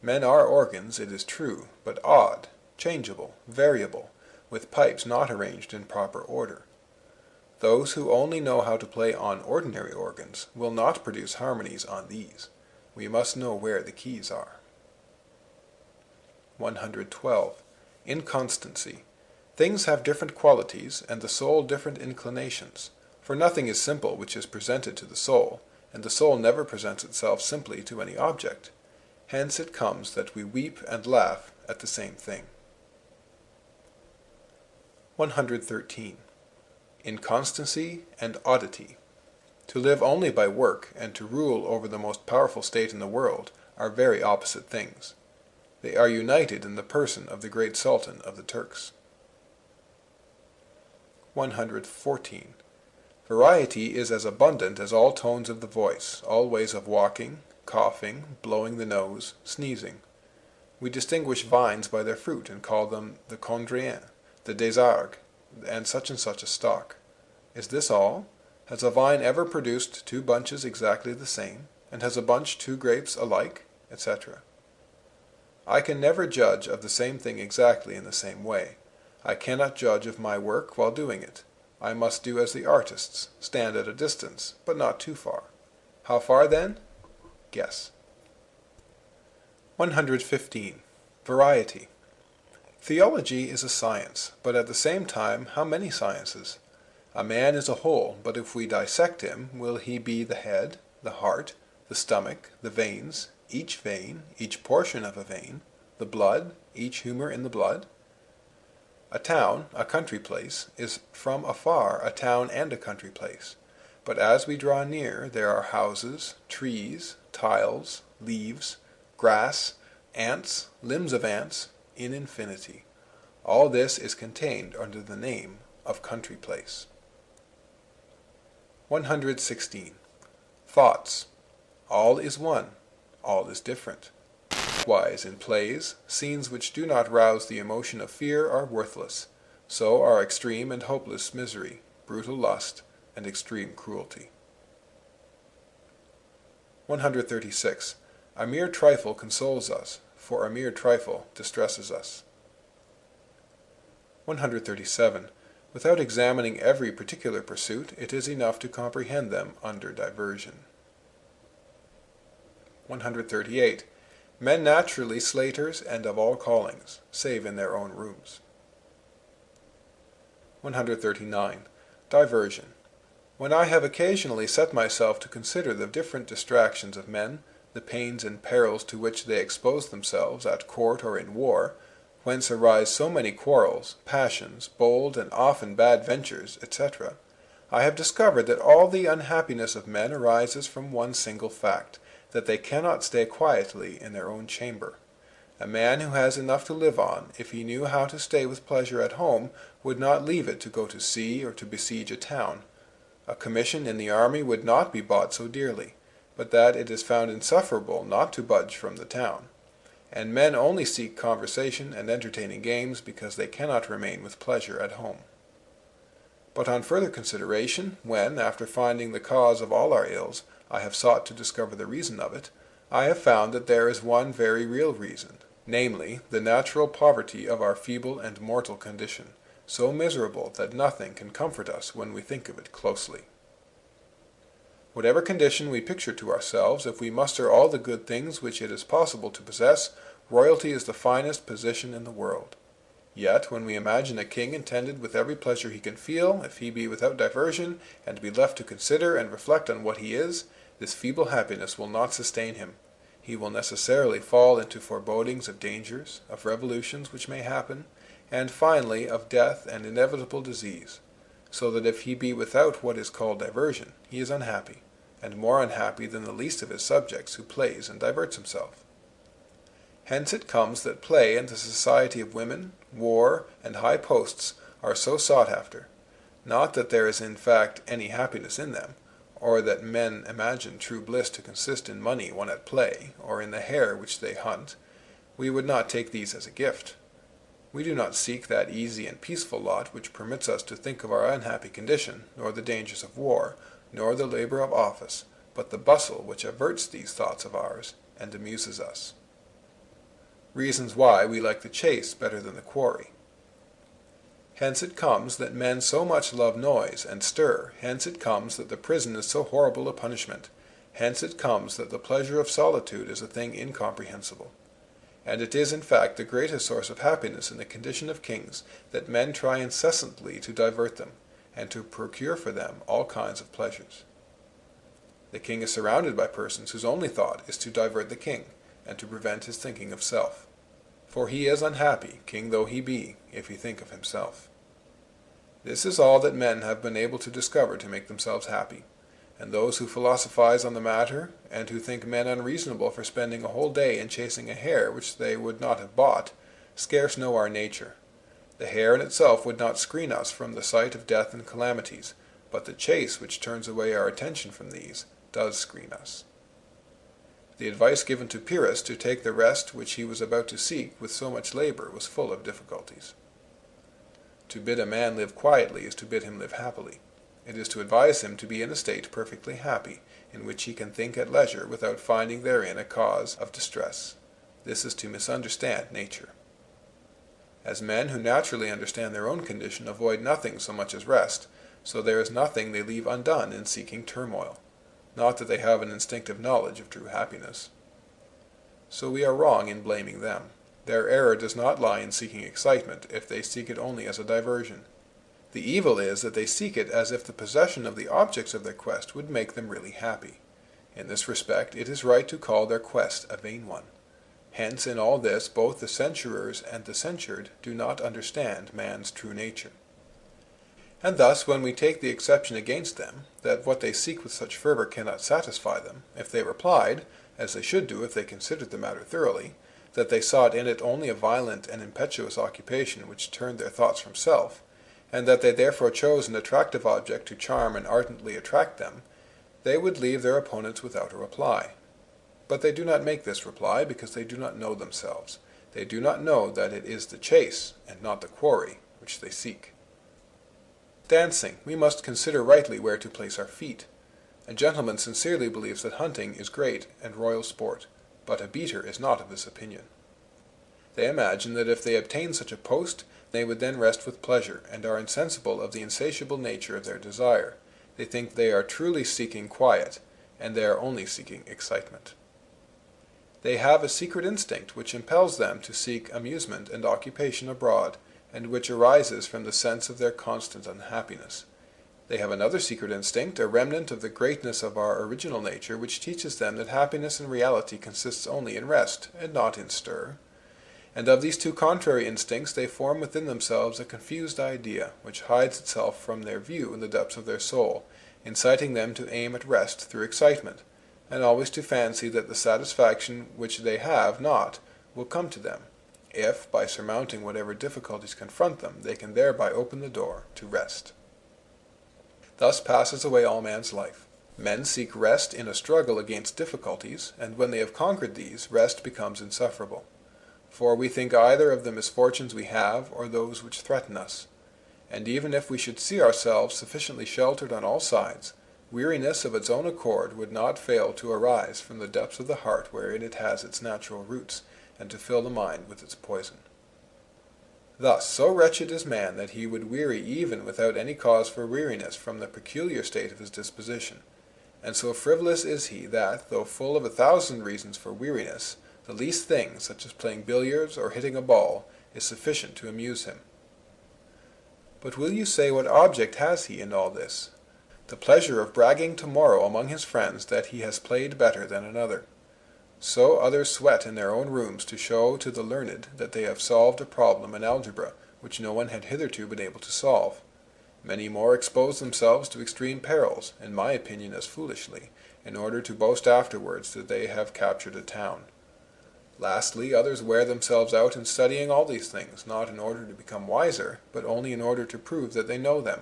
Men are organs, it is true, but odd, changeable, variable, with pipes not arranged in proper order. Those who only know how to play on ordinary organs will not produce harmonies on these. We must know where the keys are. 112. Inconstancy. Things have different qualities, and the soul different inclinations. For nothing is simple which is presented to the soul, and the soul never presents itself simply to any object. Hence it comes that we weep and laugh at the same thing. 113. Inconstancy and oddity. To live only by work, and to rule over the most powerful state in the world, are very opposite things. They are united in the person of the great Sultan of the Turks. 114. Variety is as abundant as all tones of the voice, all ways of walking, coughing, blowing the nose, sneezing. We distinguish vines by their fruit, and call them the Condrien, the Desargues, and such a stock. Is this all? Has a vine ever produced two bunches exactly the same, and has a bunch two grapes alike, etc.? I can never judge of the same thing exactly in the same way. I cannot judge of my work while doing it. I must do as the artists, stand at a distance, but not too far. How far, then? Guess. 115. Variety. Theology is a science, but at the same time how many sciences? A man is a whole, but if we dissect him, will he be the head, the heart, the stomach, the veins, each vein, each portion of a vein, the blood, each humour in the blood? A town, a country place, is from afar a town and a country place. But as we draw near, there are houses, trees, tiles, leaves, grass, ants, limbs of ants, in infinity. All this is contained under the name of country place. 116. Thoughts. All is one, all is different. Likewise, in plays, scenes which do not rouse the emotion of fear are worthless. So are extreme and hopeless misery, brutal lust, and extreme cruelty. 136. A mere trifle consoles us, for a mere trifle distresses us. 137. Without examining every particular pursuit, it is enough to comprehend them under diversion. 138. Men naturally slaters and of all callings, save in their own rooms. 139. Diversion. When I have occasionally set myself to consider the different distractions of men, the pains and perils to which they expose themselves at court or in war, whence arise so many quarrels, passions, bold and often bad ventures, etc., I have discovered that all the unhappiness of men arises from one single fact, that they cannot stay quietly in their own chamber. A man who has enough to live on, if he knew how to stay with pleasure at home, would not leave it to go to sea or to besiege a town. A commission in the army would not be bought so dearly, but that it is found insufferable not to budge from the town. And men only seek conversation and entertaining games because they cannot remain with pleasure at home. But on further consideration, when, after finding the cause of all our ills, I have sought to discover the reason of it, I have found that there is one very real reason, namely, the natural poverty of our feeble and mortal condition, so miserable that nothing can comfort us when we think of it closely. Whatever condition we picture to ourselves, if we muster all the good things which it is possible to possess, royalty is the finest position in the world. Yet, when we imagine a king intended with every pleasure he can feel, if he be without diversion, and be left to consider and reflect on what he is, this feeble happiness will not sustain him. He will necessarily fall into forebodings of dangers, of revolutions which may happen, and finally of death and inevitable disease, so that if he be without what is called diversion, he is unhappy, and more unhappy than the least of his subjects who plays and diverts himself. Hence it comes that play and the society of women, war, and high posts are so sought after, not that there is in fact any happiness in them, or that men imagine true bliss to consist in money won at play, or in the hare which they hunt. We would not take these as a gift. We do not seek that easy and peaceful lot which permits us to think of our unhappy condition, nor the dangers of war, nor the labor of office, but the bustle which averts these thoughts of ours, and amuses us. Reasons why we like the chase better than the quarry. Hence it comes that men so much love noise and stir, hence it comes that the prison is so horrible a punishment, hence it comes that the pleasure of solitude is a thing incomprehensible. And it is in fact the greatest source of happiness in the condition of kings that men try incessantly to divert them, and to procure for them all kinds of pleasures. The king is surrounded by persons whose only thought is to divert the king, and to prevent his thinking of self. For he is unhappy, king though he be, if he think of himself. This is all that men have been able to discover to make themselves happy, and those who philosophize on the matter, and who think men unreasonable for spending a whole day in chasing a hare which they would not have bought, scarce know our nature. The hare in itself would not screen us from the sight of death and calamities, but the chase which turns away our attention from these does screen us. The advice given to Pyrrhus to take the rest which he was about to seek with so much labor was full of difficulties. To bid a man live quietly is to bid him live happily. It is to advise him to be in a state perfectly happy, in which he can think at leisure without finding therein a cause of distress. This is to misunderstand nature. As men who naturally understand their own condition avoid nothing so much as rest, so there is nothing they leave undone in seeking turmoil, not that they have an instinctive knowledge of true happiness. So we are wrong in blaming them. Their error does not lie in seeking excitement, if they seek it only as a diversion. The evil is that they seek it as if the possession of the objects of their quest would make them really happy. In this respect it is right to call their quest a vain one. Hence in all this both the censurers and the censured do not understand man's true nature. And thus when we take the exception against them, that what they seek with such fervor cannot satisfy them, if they replied, as they should do if they considered the matter thoroughly, that they sought in it only a violent and impetuous occupation which turned their thoughts from self, and that they therefore chose an attractive object to charm and ardently attract them, they would leave their opponents without a reply. But they do not make this reply because they do not know themselves. They do not know that it is the chase, and not the quarry, which they seek. Dancing, we must consider rightly where to place our feet. A gentleman sincerely believes that hunting is great and royal sport, but a beater is not of this opinion. They imagine that if they obtain such a post, they would then rest with pleasure, and are insensible of the insatiable nature of their desire. They think they are truly seeking quiet, and they are only seeking excitement. They have a secret instinct which impels them to seek amusement and occupation abroad, and which arises from the sense of their constant unhappiness. They have another secret instinct, a remnant of the greatness of our original nature, which teaches them that happiness in reality consists only in rest, and not in stir. And of these two contrary instincts they form within themselves a confused idea, which hides itself from their view in the depths of their soul, inciting them to aim at rest through excitement, and always to fancy that the satisfaction which they have not will come to them, if, by surmounting whatever difficulties confront them, they can thereby open the door to rest. Thus passes away all man's life. Men seek rest in a struggle against difficulties, and when they have conquered these, rest becomes insufferable. For we think either of the misfortunes we have, or those which threaten us. And even if we should see ourselves sufficiently sheltered on all sides, weariness of its own accord would not fail to arise from the depths of the heart wherein it has its natural roots, and to fill the mind with its poison. Thus, so wretched is man that he would weary even without any cause for weariness from the peculiar state of his disposition, and so frivolous is he that, though full of 1,000 reasons for weariness, the least thing, such as playing billiards or hitting a ball, is sufficient to amuse him. But will you say what object has he in all this? The pleasure of bragging tomorrow among his friends that he has played better than another. So others sweat in their own rooms to show to the learned that they have solved a problem in algebra which no one had hitherto been able to solve. Many more expose themselves to extreme perils, in my opinion as foolishly, in order to boast afterwards that they have captured a town. Lastly, others wear themselves out in studying all these things, not in order to become wiser, but only in order to prove that they know them,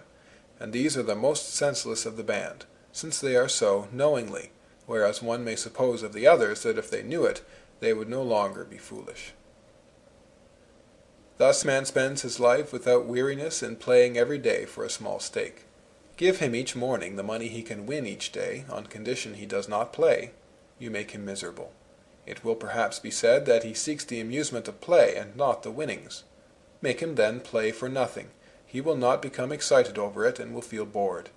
and these are the most senseless of the band, since they are so knowingly, whereas one may suppose of the others that if they knew it, they would no longer be foolish. Thus man spends his life without weariness in playing every day for a small stake. Give him each morning the money he can win each day, on condition he does not play, you make him miserable. It will perhaps be said that he seeks the amusement of play, and not the winnings. Make him then play for nothing. He will not become excited over it, and will feel bored.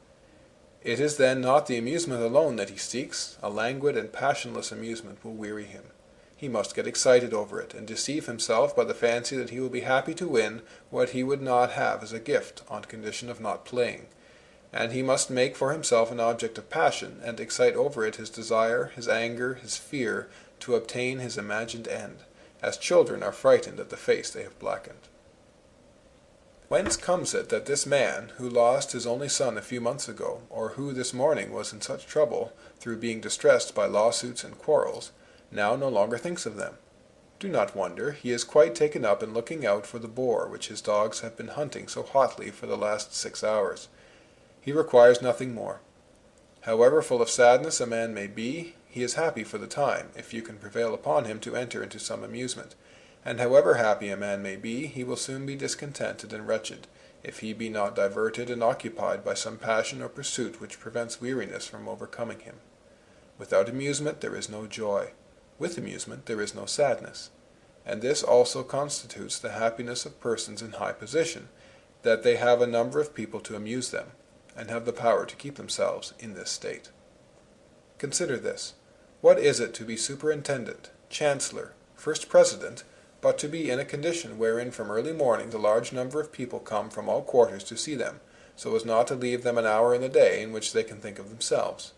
It is then not the amusement alone that he seeks. A languid and passionless amusement will weary him. He must get excited over it, and deceive himself by the fancy that he will be happy to win what he would not have as a gift, on condition of not playing. And he must make for himself an object of passion, and excite over it his desire, his anger, his fear, to obtain his imagined end, as children are frightened at the face they have blackened. Whence comes it that this man, who lost his only son a few months ago, or who this morning was in such trouble through being distressed by lawsuits and quarrels, now no longer thinks of them? Do not wonder, he is quite taken up in looking out for the boar which his dogs have been hunting so hotly for the last 6 hours. He requires nothing more. However full of sadness a man may be, he is happy for the time, if you can prevail upon him to enter into some amusement. And however happy a man may be, he will soon be discontented and wretched, if he be not diverted and occupied by some passion or pursuit which prevents weariness from overcoming him. Without amusement there is no joy. With amusement there is no sadness. And this also constitutes the happiness of persons in high position, that they have a number of people to amuse them, and have the power to keep themselves in this state. Consider this. What is it to be superintendent, chancellor, first president, but to be in a condition wherein from early morning the large number of people come from all quarters to see them, so as not to leave them an hour in the day in which they can think of themselves?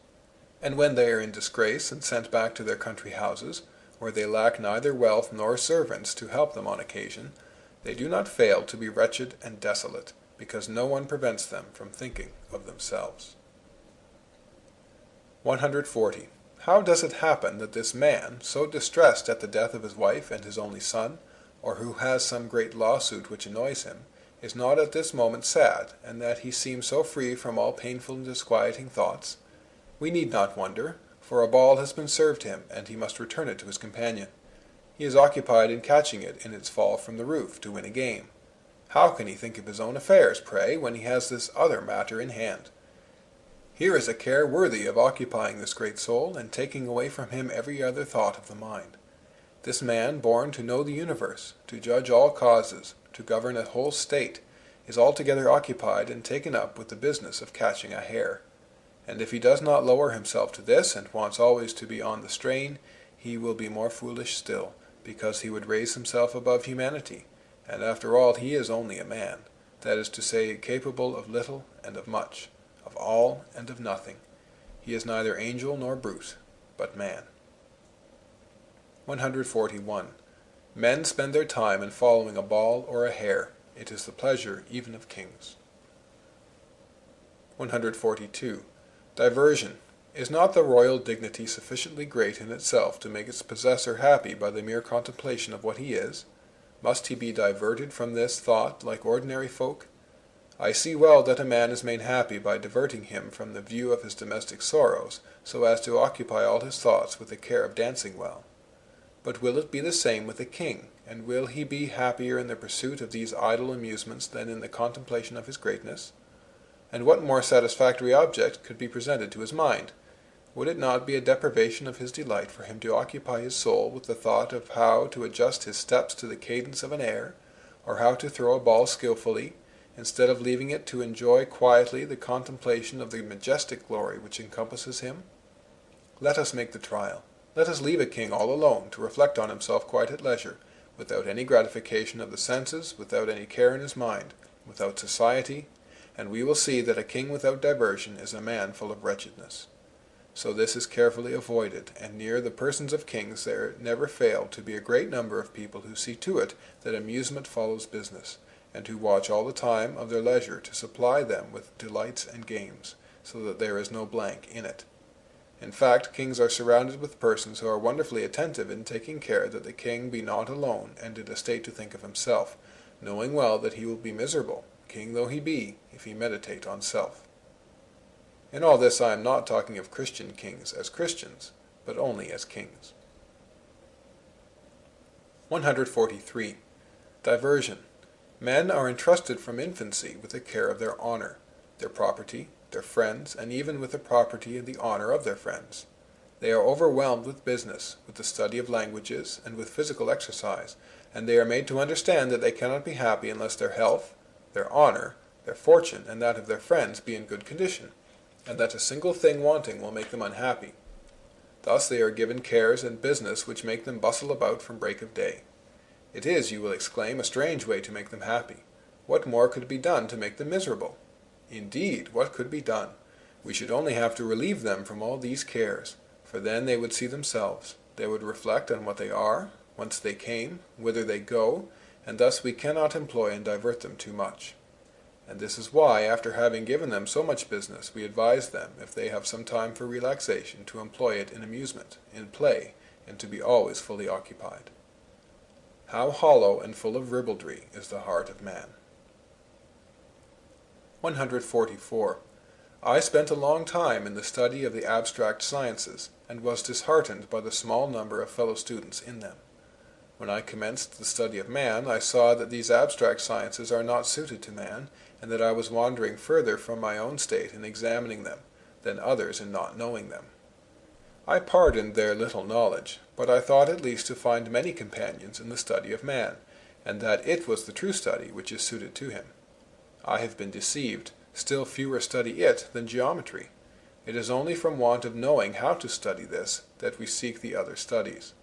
And when they are in disgrace and sent back to their country houses, where they lack neither wealth nor servants to help them on occasion, they do not fail to be wretched and desolate, because no one prevents them from thinking of themselves. 140. How does it happen that this man, so distressed at the death of his wife and his only son, or who has some great lawsuit which annoys him, is not at this moment sad, and that he seems so free from all painful and disquieting thoughts? We need not wonder, for a ball has been served him, and he must return it to his companion. He is occupied in catching it in its fall from the roof to win a game. How can he think of his own affairs, pray, when he has this other matter in hand? Here is a care worthy of occupying this great soul, and taking away from him every other thought of the mind. This man, born to know the universe, to judge all causes, to govern a whole state, is altogether occupied and taken up with the business of catching a hare. And if he does not lower himself to this, and wants always to be on the strain, he will be more foolish still, because he would raise himself above humanity, and after all he is only a man, that is to say, capable of little and of much, of all and of nothing. He is neither angel nor brute, but man. 141. Men spend their time in following a ball or a hare. It is the pleasure even of kings. 142. Diversion. Is not the royal dignity sufficiently great in itself to make its possessor happy by the mere contemplation of what he is? Must he be diverted from this thought like ordinary folk? I see well that a man is made happy by diverting him from the view of his domestic sorrows, so as to occupy all his thoughts with the care of dancing well. But will it be the same with a king, and will he be happier in the pursuit of these idle amusements than in the contemplation of his greatness? And what more satisfactory object could be presented to his mind? Would it not be a deprivation of his delight for him to occupy his soul with the thought of how to adjust his steps to the cadence of an air, or how to throw a ball skilfully, instead of leaving it to enjoy quietly the contemplation of the majestic glory which encompasses him? Let us make the trial. Let us leave a king all alone to reflect on himself quite at leisure, without any gratification of the senses, without any care in his mind, without society, and we will see that a king without diversion is a man full of wretchedness. So this is carefully avoided, and near the persons of kings there never fail to be a great number of people who see to it that amusement follows business, and who watch all the time of their leisure to supply them with delights and games, so that there is no blank in it. In fact, kings are surrounded with persons who are wonderfully attentive in taking care that the king be not alone and in a state to think of himself, knowing well that he will be miserable, king though he be, if he meditate on self. In all this I am not talking of Christian kings as Christians, but only as kings. 143. Diversion. Men are entrusted from infancy with the care of their honor, their property, their friends, and even with the property and the honor of their friends. They are overwhelmed with business, with the study of languages, and with physical exercise, and they are made to understand that they cannot be happy unless their health, their honor, their fortune, and that of their friends be in good condition, and that a single thing wanting will make them unhappy. Thus they are given cares and business which make them bustle about from break of day. It is, you will exclaim, a strange way to make them happy. What more could be done to make them miserable? Indeed, what could be done? We should only have to relieve them from all these cares, for then they would see themselves. They would reflect on what they are, whence they came, whither they go, and thus we cannot employ and divert them too much. And this is why, after having given them so much business, we advise them, if they have some time for relaxation, to employ it in amusement, in play, and to be always fully occupied. How hollow and full of ribaldry is the heart of man. 144. I spent a long time in the study of the abstract sciences, and was disheartened by the small number of fellow students in them. When I commenced the study of man, I saw that these abstract sciences are not suited to man, and that I was wandering further from my own state in examining them, than others in not knowing them. I pardoned their little knowledge, but I thought at least to find many companions in the study of man, and that it was the true study which is suited to him. I have been deceived. Still fewer study it than geometry. It is only from want of knowing how to study this that we seek the other studies.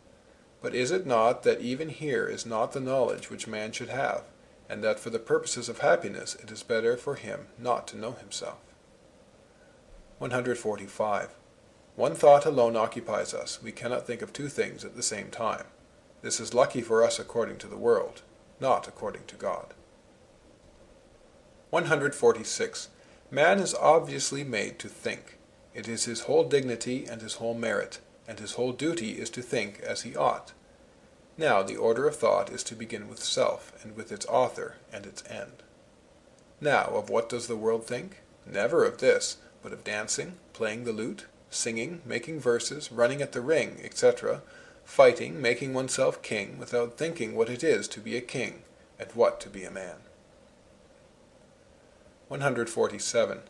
But is it not that even here is not the knowledge which man should have, and that for the purposes of happiness it is better for him not to know himself? 145. One thought alone occupies us. We cannot think of two things at the same time. This is lucky for us according to the world, not according to God. 146. Man is obviously made to think. It is his whole dignity and his whole merit, and his whole duty is to think as he ought. Now the order of thought is to begin with self, and with its author and its end. Now, of what does the world think? Never of this, but of dancing, playing the lute, singing, making verses, running at the ring, etc., fighting, making oneself king, without thinking what it is to be a king, and what to be a man. 147.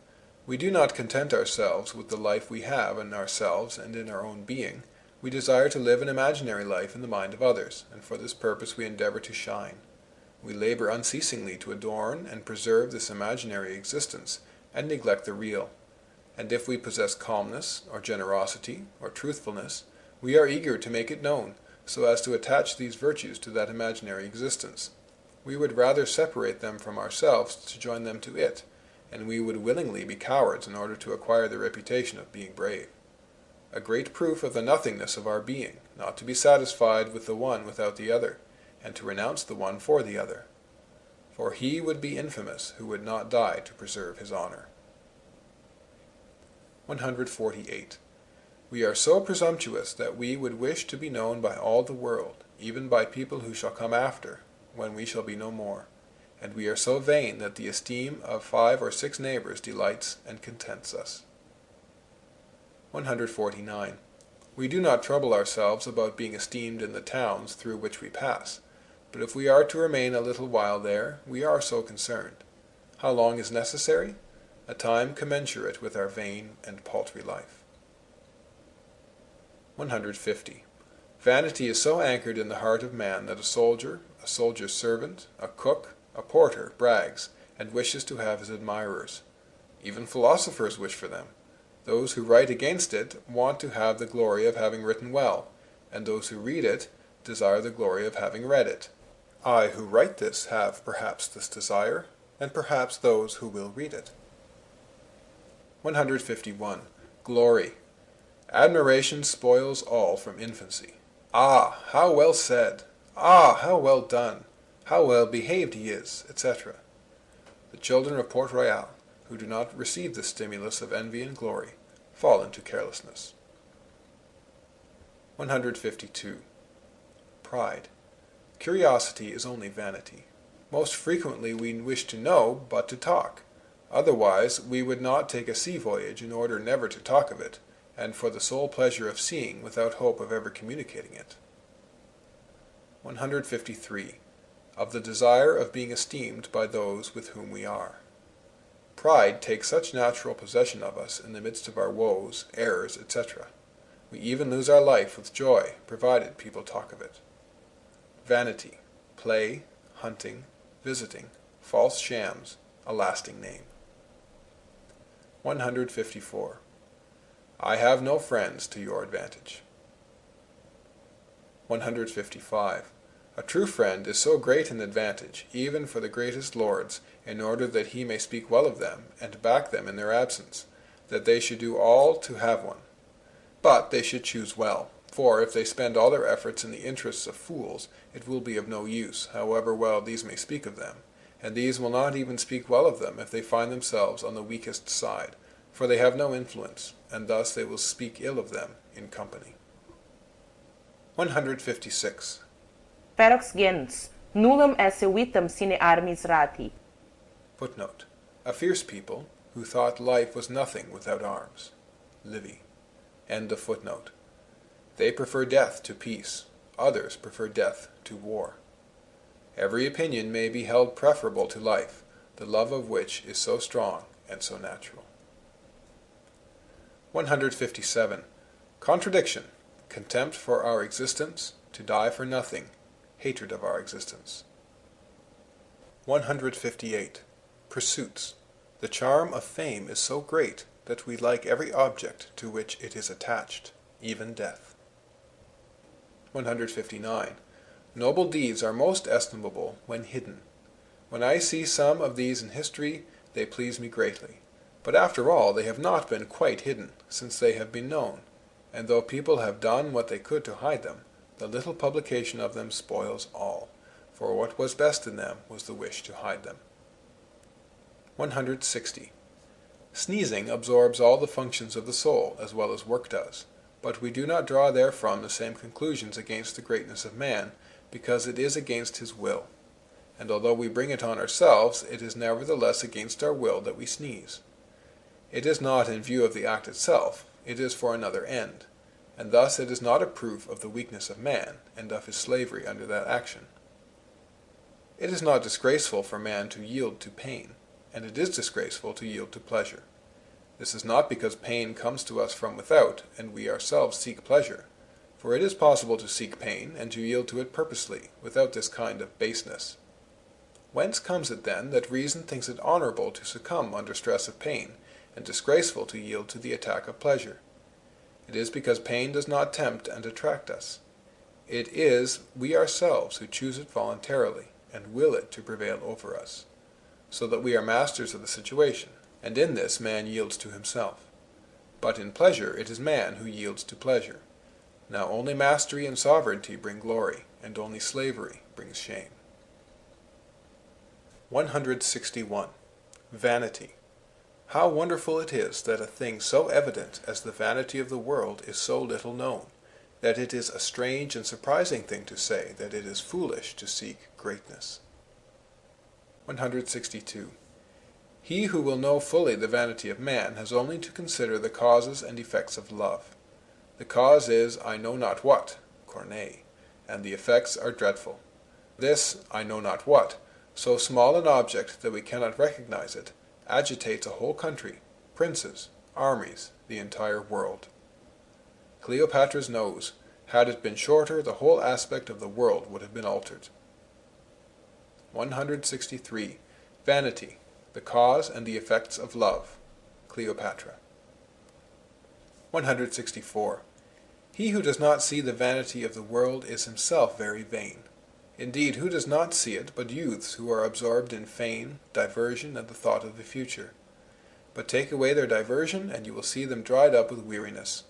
We do not content ourselves with the life we have in ourselves and in our own being. We desire to live an imaginary life in the mind of others, and for this purpose we endeavor to shine. We labor unceasingly to adorn and preserve this imaginary existence, and neglect the real. And if we possess calmness, or generosity, or truthfulness, we are eager to make it known, so as to attach these virtues to that imaginary existence. We would rather separate them from ourselves to join them to it, and we would willingly be cowards in order to acquire the reputation of being brave. A great proof of the nothingness of our being, not to be satisfied with the one without the other, and to renounce the one for the other. For he would be infamous who would not die to preserve his honor. 148. We are so presumptuous that we would wish to be known by all the world, even by people who shall come after, when we shall be no more. And we are so vain that the esteem of 5 or 6 neighbors delights and contents us. 149. We do not trouble ourselves about being esteemed in the towns through which we pass, but if we are to remain a little while there, we are so concerned. How long is necessary? A time commensurate with our vain and paltry life. 150. Vanity is so anchored in the heart of man that a soldier's servant, a cook, a porter brags, and wishes to have his admirers. Even philosophers wish for them. Those who write against it want to have the glory of having written well, and those who read it desire the glory of having read it. I who write this have perhaps this desire, and perhaps those who will read it. 151. Glory. Admiration spoils all from infancy. Ah, how well said! Ah, how well done! How well behaved he is, etc. The children of Port Royal, who do not receive the stimulus of envy and glory, fall into carelessness. 152. Pride. Curiosity is only vanity. Most frequently we wish to know, but to talk. Otherwise we would not take a sea voyage in order never to talk of it, and for the sole pleasure of seeing without hope of ever communicating it. 153. Of the desire of being esteemed by those with whom we are. Pride takes such natural possession of us in the midst of our woes, errors, etc. We even lose our life with joy, provided people talk of it. Vanity, play, hunting, visiting, false shams, a lasting name. 154. I have no friends to your advantage. 155. A true friend is so great an advantage, even for the greatest lords, in order that he may speak well of them, and back them in their absence, that they should do all to have one. But they should choose well, for if they spend all their efforts in the interests of fools, it will be of no use, however well these may speak of them, and these will not even speak well of them if they find themselves on the weakest side, for they have no influence, and thus they will speak ill of them in company. 156. Ferox gens, nullum esse vitam sine armis rati. Footnote. A fierce people, who thought life was nothing without arms. Livy. End of footnote. They prefer death to peace. Others prefer death to war. Every opinion may be held preferable to life, the love of which is so strong and so natural. 157. Contradiction. Contempt for our existence, to die for nothing, hatred of our existence. 158. Pursuits. The charm of fame is so great that we like every object to which it is attached, even death. 159. Noble deeds are most estimable when hidden. When I see some of these in history, they please me greatly. But after all, they have not been quite hidden, since they have been known, and though people have done what they could to hide them, the little publication of them spoils all, for what was best in them was the wish to hide them. 160. Sneezing absorbs all the functions of the soul, as well as work does, but we do not draw therefrom the same conclusions against the greatness of man, because it is against his will. And although we bring it on ourselves, it is nevertheless against our will that we sneeze. It is not in view of the act itself, it is for another end, and thus it is not a proof of the weakness of man, and of his slavery under that action. It is not disgraceful for man to yield to pain, and it is disgraceful to yield to pleasure. This is not because pain comes to us from without, and we ourselves seek pleasure. For it is possible to seek pain, and to yield to it purposely, without this kind of baseness. Whence comes it then that reason thinks it honorable to succumb under stress of pain, and disgraceful to yield to the attack of pleasure? It is because pain does not tempt and attract us. It is we ourselves who choose it voluntarily, and will it to prevail over us, so that we are masters of the situation, and in this man yields to himself. But in pleasure it is man who yields to pleasure. Now only mastery and sovereignty bring glory, and only slavery brings shame. 161. Vanity. How wonderful it is that a thing so evident as the vanity of the world is so little known, that it is a strange and surprising thing to say that it is foolish to seek greatness. 162. He who will know fully the vanity of man has only to consider the causes and effects of love. The cause is I know not what, Corneille, and the effects are dreadful. This I know not what, so small an object that we cannot recognize it, agitates a whole country, princes, armies, the entire world. Cleopatra's nose, had it been shorter, the whole aspect of the world would have been altered. 163. Vanity, the cause and the effects of love. Cleopatra. 164. He who does not see the vanity of the world is himself very vain. Indeed, who does not see it but youths who are absorbed in fame, diversion, and the thought of the future? But take away their diversion, and you will see them dried up with weariness.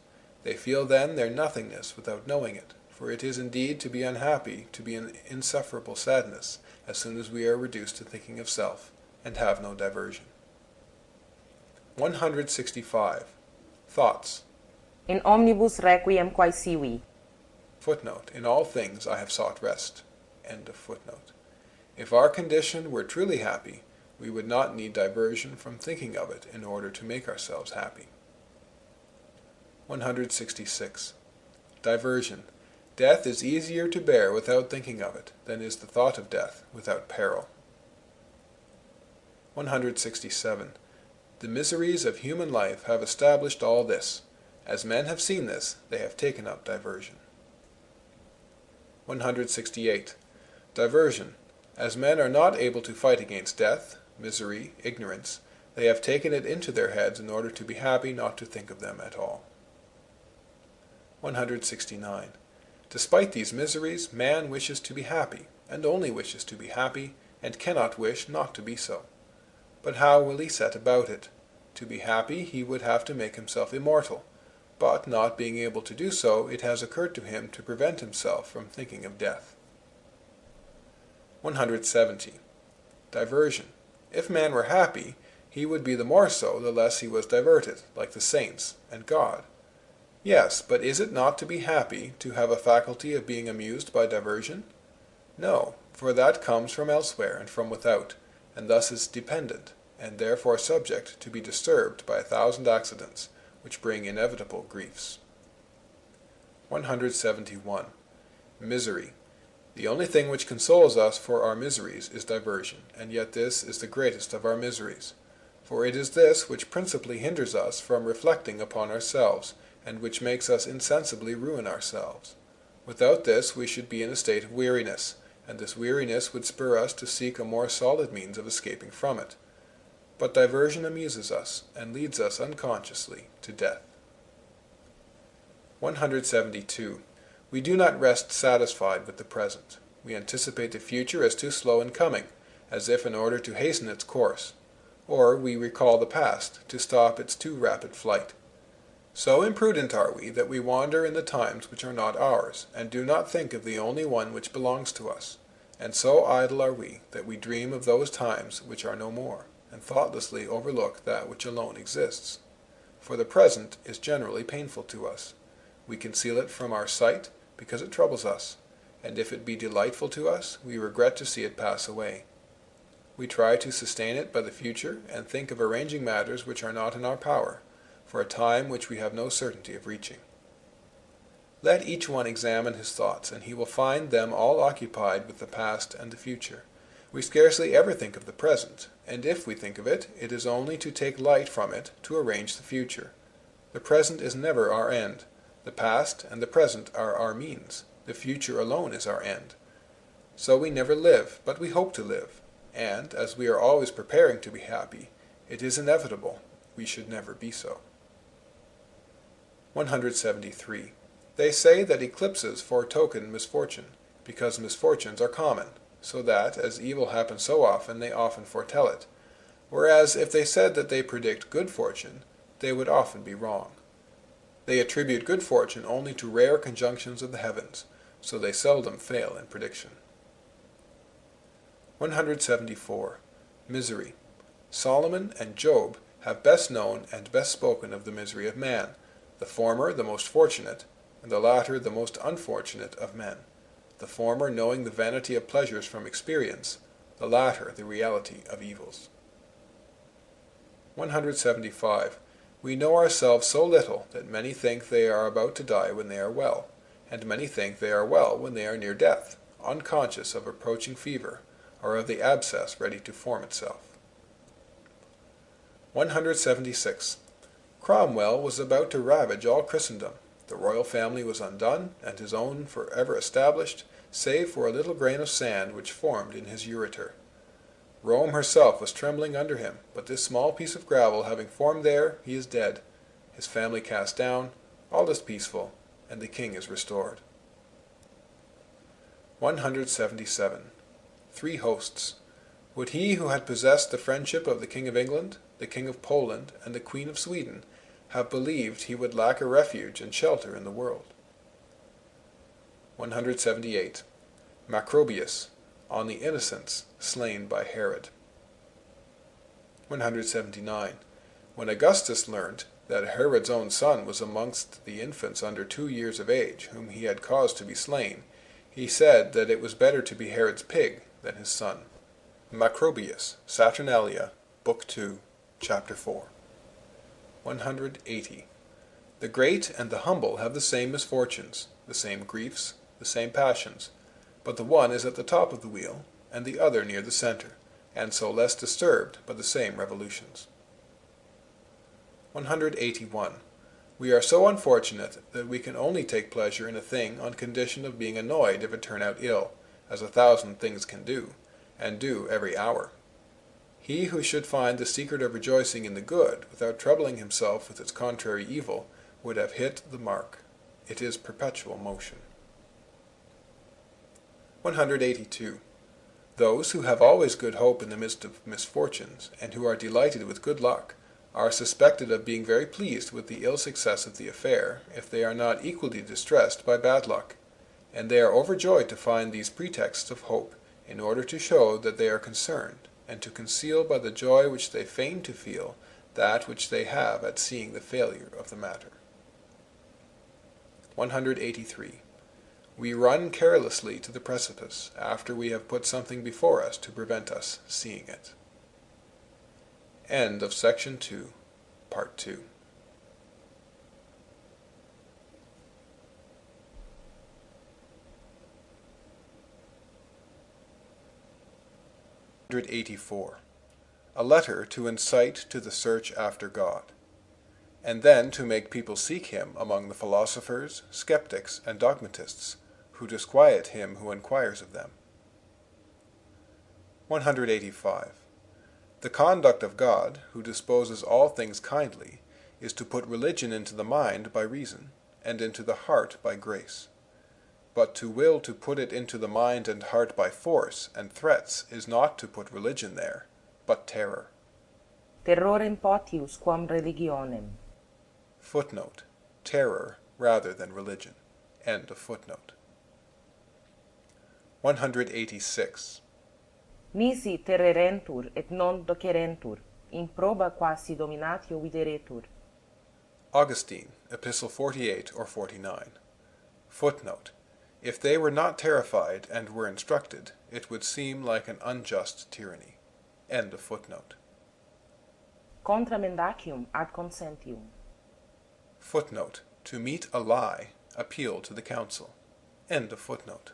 They feel then their nothingness without knowing it, for it is indeed to be unhappy, to be an insufferable sadness, as soon as we are reduced to thinking of self, and have no diversion. 165. Thoughts. In omnibus requiem quae sivi. Footnote. In all things I have sought rest. End of footnote. If our condition were truly happy, we would not need diversion from thinking of it in order to make ourselves happy. 166. Diversion. Death is easier to bear without thinking of it than is the thought of death without peril. 167. The miseries of human life have established all this. As men have seen this, they have taken up diversion. 168. Diversion. As men are not able to fight against death, misery, ignorance, they have taken it into their heads in order to be happy not to think of them at all. 169. Despite these miseries, man wishes to be happy, and only wishes to be happy, and cannot wish not to be so. But how will he set about it? To be happy, he would have to make himself immortal, but not being able to do so, it has occurred to him to prevent himself from thinking of death. 170. Diversion. If man were happy, he would be the more so the less he was diverted, like the saints and God. Yes, but is it not to be happy to have a faculty of being amused by diversion? No, for that comes from elsewhere and from without, and thus is dependent, and therefore subject to be disturbed by 1,000 accidents, which bring inevitable griefs. 171. Misery. The only thing which consoles us for our miseries is diversion, and yet this is the greatest of our miseries. For it is this which principally hinders us from reflecting upon ourselves, and which makes us insensibly ruin ourselves. Without this we should be in a state of weariness, and this weariness would spur us to seek a more solid means of escaping from it. But diversion amuses us, and leads us unconsciously to death. 172. We do not rest satisfied with the present. We anticipate the future as too slow in coming, as if in order to hasten its course, or we recall the past to stop its too rapid flight. So imprudent are we that we wander in the times which are not ours, and do not think of the only one which belongs to us, and so idle are we that we dream of those times which are no more, and thoughtlessly overlook that which alone exists. For the present is generally painful to us. We conceal it from our sight, because it troubles us, and if it be delightful to us, we regret to see it pass away. We try to sustain it by the future, and think of arranging matters which are not in our power, for a time which we have no certainty of reaching. Let each one examine his thoughts, and he will find them all occupied with the past and the future, We scarcely ever think of the present, and if we think of it, it is only to take light from it to arrange the future. The present is never our end. The past and the present are our means. The future alone is our end. So we never live, but we hope to live, and, as we are always preparing to be happy, it is inevitable we should never be so. 173. They say that eclipses foretoken misfortune, because misfortunes are common, so that, as evil happens so often, they often foretell it, whereas if they said that they predict good fortune, they would often be wrong. They attribute good fortune only to rare conjunctions of the heavens, so they seldom fail in prediction. 174. Misery. Solomon and Job have best known and best spoken of the misery of man, the former the most fortunate, and the latter the most unfortunate of men, the former knowing the vanity of pleasures from experience, the latter the reality of evils. 175. We know ourselves so little that many think they are about to die when they are well, and many think they are well when they are near death, unconscious of approaching fever, or of the abscess ready to form itself. 176. Cromwell was about to ravage all Christendom. The royal family was undone, and his own for ever established, save for a little grain of sand which formed in his ureter. Rome herself was trembling under him, but this small piece of gravel having formed there, he is dead, his family cast down, all is peaceful, and the king is restored. 177. Three hosts. Would he who had possessed the friendship of the King of England, the King of Poland, and the Queen of Sweden, have believed he would lack a refuge and shelter in the world? 178. Macrobius, on the innocents slain by Herod. 179. When Augustus learnt that Herod's own son was amongst the infants under 2 years of age, whom he had caused to be slain, he said that it was better to be Herod's pig than his son. Macrobius, Saturnalia, Book 2, Chapter 4. 180. The great and the humble have the same misfortunes, the same griefs, the same passions, but the one is at the top of the wheel, and the other near the center, and so less disturbed by the same revolutions. 181. We are so unfortunate that we can only take pleasure in a thing on condition of being annoyed if it turn out ill, as 1,000 things can do, and do every hour. He who should find the secret of rejoicing in the good, without troubling himself with its contrary evil, would have hit the mark. It is perpetual motion. 182. Those who have always good hope in the midst of misfortunes, and who are delighted with good luck, are suspected of being very pleased with the ill success of the affair, if they are not equally distressed by bad luck, and they are overjoyed to find these pretexts of hope, in order to show that they are concerned, and to conceal by the joy which they feign to feel that which they have at seeing the failure of the matter. 183. We run carelessly to the precipice, after we have put something before us to prevent us seeing it. End of Section 2, Part 2. 184. A letter to incite to the search after God, and then to make people seek him among the philosophers, skeptics, and dogmatists, who disquiet him who inquires of them. 185. The conduct of God, who disposes all things kindly, is to put religion into the mind by reason, and into the heart by grace. But to will to put it into the mind and heart by force and threats is not to put religion there, but terror. Terrorem potius quam religionem. Footnote: terror rather than religion. End of footnote. 186. Nisi terrerentur et non docerentur, improba quasi dominatio videretur. Augustine, Epistle 48 or 49. Footnote: if they were not terrified and were instructed, it would seem like an unjust tyranny. End of footnote. Contra mendacium ad consentium. Footnote: to meet a lie, appeal to the council. End of footnote.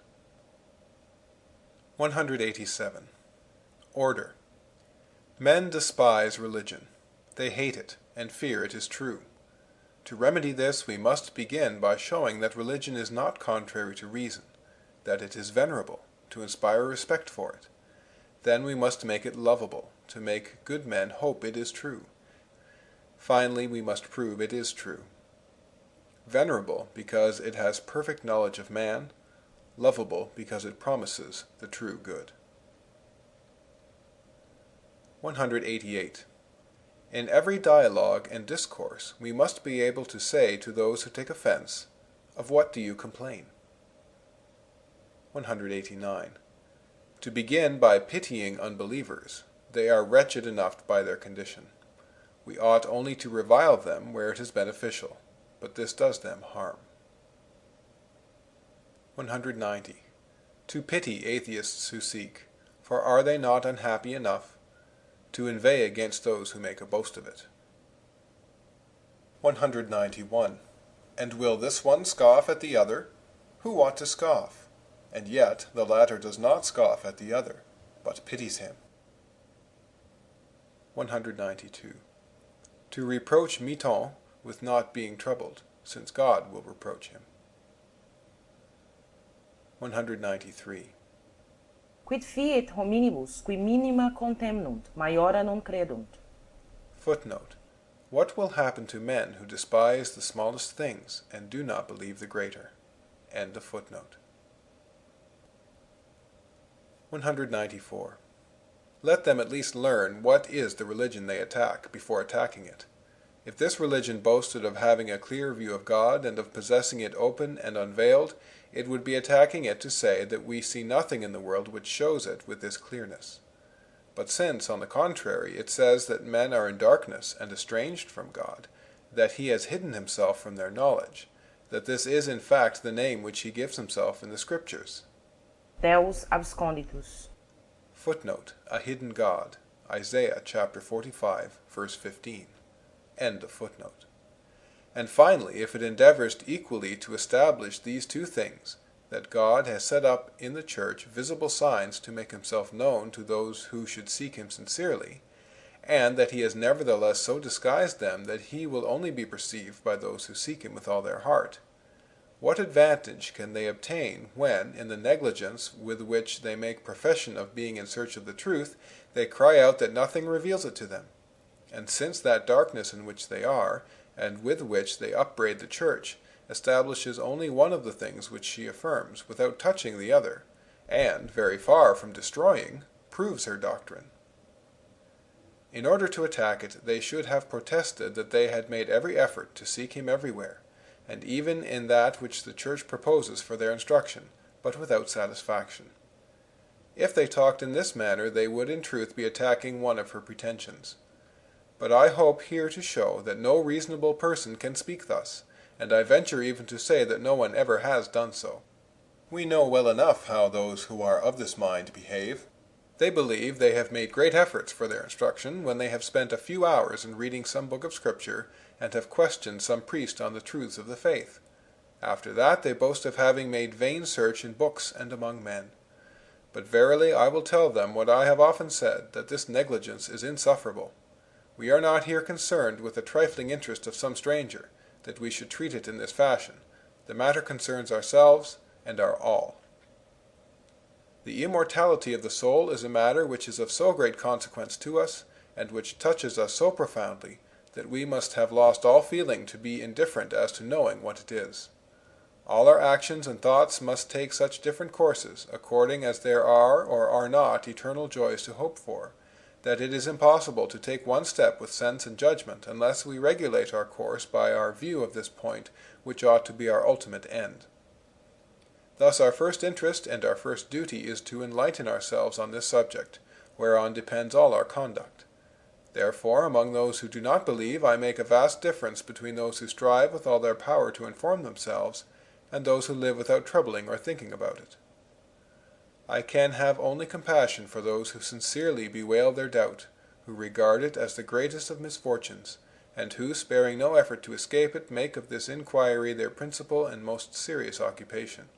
187. Order. Men despise religion. They hate it, and fear it is true. To remedy this we must begin by showing that religion is not contrary to reason, that it is venerable, to inspire respect for it. Then we must make it lovable, to make good men hope it is true. Finally, we must prove it is true. Venerable, because it has perfect knowledge of man; lovable, because it promises the true good. 188. In every dialogue and discourse we must be able to say to those who take offense, "Of what do you complain?" 189. To begin by pitying unbelievers. They are wretched enough by their condition. We ought only to revile them where it is beneficial, but this does them harm. 190. To pity atheists who seek, for are they not unhappy enough? To inveigh against those who make a boast of it. 191. And will this one scoff at the other? Who ought to scoff? And yet the latter does not scoff at the other, but pities him. 192. To reproach Miton with not being troubled, since God will reproach him. 193. Quid fiet hominibus qui minima contemnunt, maiora non credunt. Footnote. What will happen to men who despise the smallest things and do not believe the greater? End of footnote. 194. Let them at least learn what is the religion they attack before attacking it. If this religion boasted of having a clear view of God and of possessing it open and unveiled, it would be attacking it to say that we see nothing in the world which shows it with this clearness. But since, on the contrary, it says that men are in darkness and estranged from God, that he has hidden himself from their knowledge, that this is in fact the name which he gives himself in the Scriptures. Deus absconditus. Footnote, a hidden God, Isaiah chapter 45, verse 15. End of footnote. And finally, if it endeavors equally to establish these two things, that God has set up in the Church visible signs to make himself known to those who should seek him sincerely, and that he has nevertheless so disguised them that he will only be perceived by those who seek him with all their heart, what advantage can they obtain when, in the negligence with which they make profession of being in search of the truth, they cry out that nothing reveals it to them? And since that darkness in which they are, and with which they upbraid the Church, establishes only one of the things which she affirms, without touching the other, and, very far from destroying, proves her doctrine. In order to attack it, they should have protested that they had made every effort to seek him everywhere, and even in that which the Church proposes for their instruction, but without satisfaction. If they talked in this manner, they would in truth be attacking one of her pretensions. But I hope here to show that no reasonable person can speak thus, and I venture even to say that no one ever has done so. We know well enough how those who are of this mind behave. They believe they have made great efforts for their instruction when they have spent a few hours in reading some book of Scripture, and have questioned some priest on the truths of the faith. After that they boast of having made vain search in books and among men. But verily I will tell them what I have often said, that this negligence is insufferable. We are not here concerned with the trifling interest of some stranger, that we should treat it in this fashion. The matter concerns ourselves and our all. The immortality of the soul is a matter which is of so great consequence to us, and which touches us so profoundly, that we must have lost all feeling to be indifferent as to knowing what it is. All our actions and thoughts must take such different courses, according as there are or are not eternal joys to hope for, that it is impossible to take one step with sense and judgment unless we regulate our course by our view of this point, which ought to be our ultimate end. Thus our first interest and our first duty is to enlighten ourselves on this subject, whereon depends all our conduct. Therefore, among those who do not believe, I make a vast difference between those who strive with all their power to inform themselves, and those who live without troubling or thinking about it. I can have only compassion for those who sincerely bewail their doubt, who regard it as the greatest of misfortunes, and who, sparing no effort to escape it, make of this inquiry their principal and most serious occupation.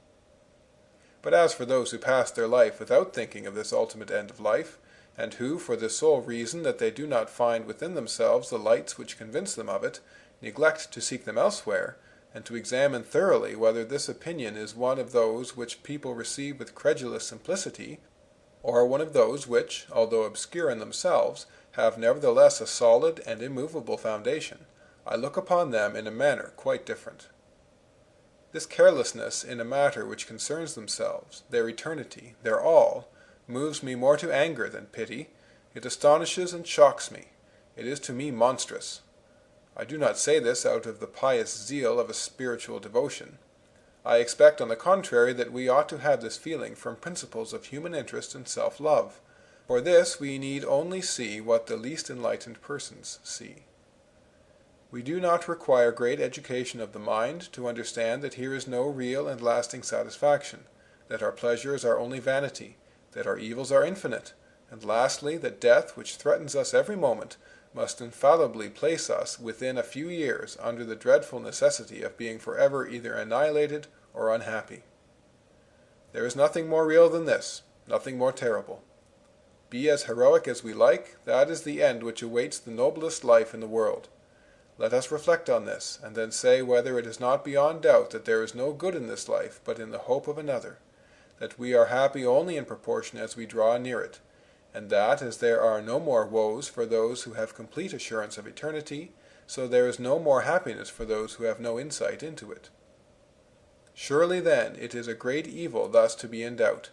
But as for those who pass their life without thinking of this ultimate end of life, and who, for the sole reason that they do not find within themselves the lights which convince them of it, neglect to seek them elsewhere, and to examine thoroughly whether this opinion is one of those which people receive with credulous simplicity, or one of those which, although obscure in themselves, have nevertheless a solid and immovable foundation, I look upon them in a manner quite different. This carelessness in a matter which concerns themselves, their eternity, their all, moves me more to anger than pity. It astonishes and shocks me. It is to me monstrous. I do not say this out of the pious zeal of a spiritual devotion. I expect, on the contrary, that we ought to have this feeling from principles of human interest and self-love. For this we need only see what the least enlightened persons see. We do not require great education of the mind to understand that here is no real and lasting satisfaction, that our pleasures are only vanity, that our evils are infinite, and lastly, that death, which threatens us every moment, must infallibly place us within a few years under the dreadful necessity of being forever either annihilated or unhappy. There is nothing more real than this, nothing more terrible. Be as heroic as we like, that is the end which awaits the noblest life in the world. Let us reflect on this, and then say whether it is not beyond doubt that there is no good in this life but in the hope of another, that we are happy only in proportion as we draw near it, and that, as there are no more woes for those who have complete assurance of eternity, so there is no more happiness for those who have no insight into it. Surely, then, it is a great evil thus to be in doubt,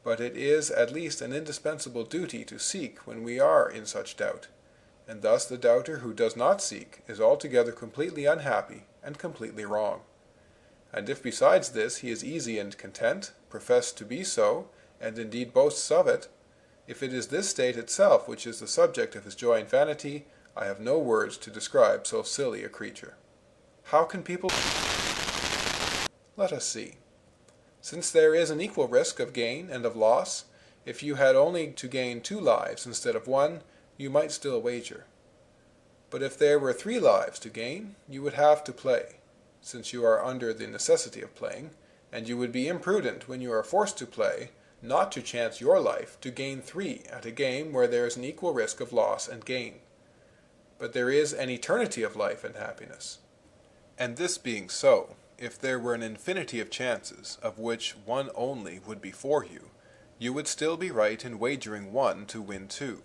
but it is at least an indispensable duty to seek when we are in such doubt, and thus the doubter who does not seek is altogether completely unhappy and completely wrong. And if besides this he is easy and content, professes to be so, and indeed boasts of it, if it is this state itself which is the subject of his joy and vanity, I have no words to describe so silly a creature. How can people... Let us see. Since there is an equal risk of gain and of loss, if you had only to gain 2 lives instead of 1, you might still wager. But if there were 3 lives to gain, you would have to play, since you are under the necessity of playing, and you would be imprudent when you are forced to play, not to chance your life to gain 3 at a game where there is an equal risk of loss and gain. But there is an eternity of life and happiness. And this being so, if there were an infinity of chances, of which 1 only would be for you, you would still be right in wagering 1 to win 2,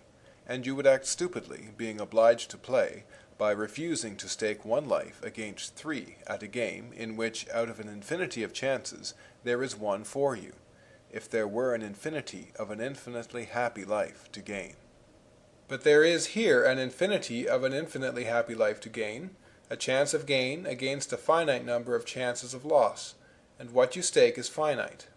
and you would act stupidly, being obliged to play, by refusing to stake 1 life against 3 at a game in which, out of an infinity of chances, there is 1 for you, if there were an infinity of an infinitely happy life to gain. But there is here an infinity of an infinitely happy life to gain, a chance of gain against a finite number of chances of loss, and what you stake is finite.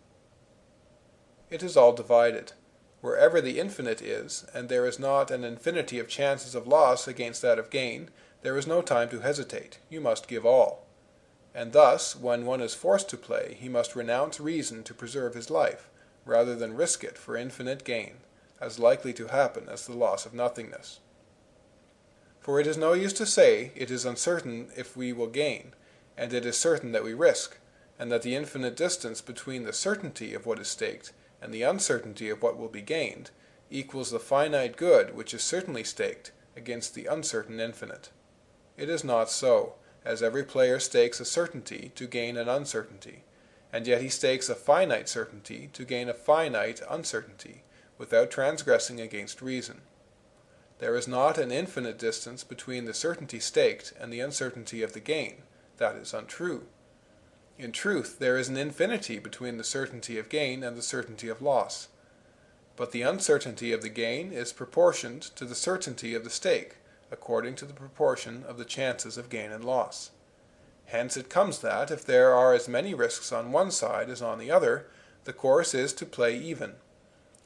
It is all divided. Wherever the infinite is, and there is not an infinity of chances of loss against that of gain, there is no time to hesitate. You must give all. And thus, when one is forced to play, he must renounce reason to preserve his life, rather than risk it for infinite gain, as likely to happen as the loss of nothingness. For it is no use to say, it is uncertain if we will gain, and it is certain that we risk, and that the infinite distance between the certainty of what is staked and the uncertainty of what will be gained equals the finite good which is certainly staked against the uncertain infinite. It is not so, as every player stakes a certainty to gain an uncertainty, and yet he stakes a finite certainty to gain a finite uncertainty, without transgressing against reason. There is not an infinite distance between the certainty staked and the uncertainty of the gain. That is untrue. In truth, there is an infinity between the certainty of gain and the certainty of loss. But the uncertainty of the gain is proportioned to the certainty of the stake, according to the proportion of the chances of gain and loss. Hence it comes that, if there are as many risks on one side as on the other, the course is to play even,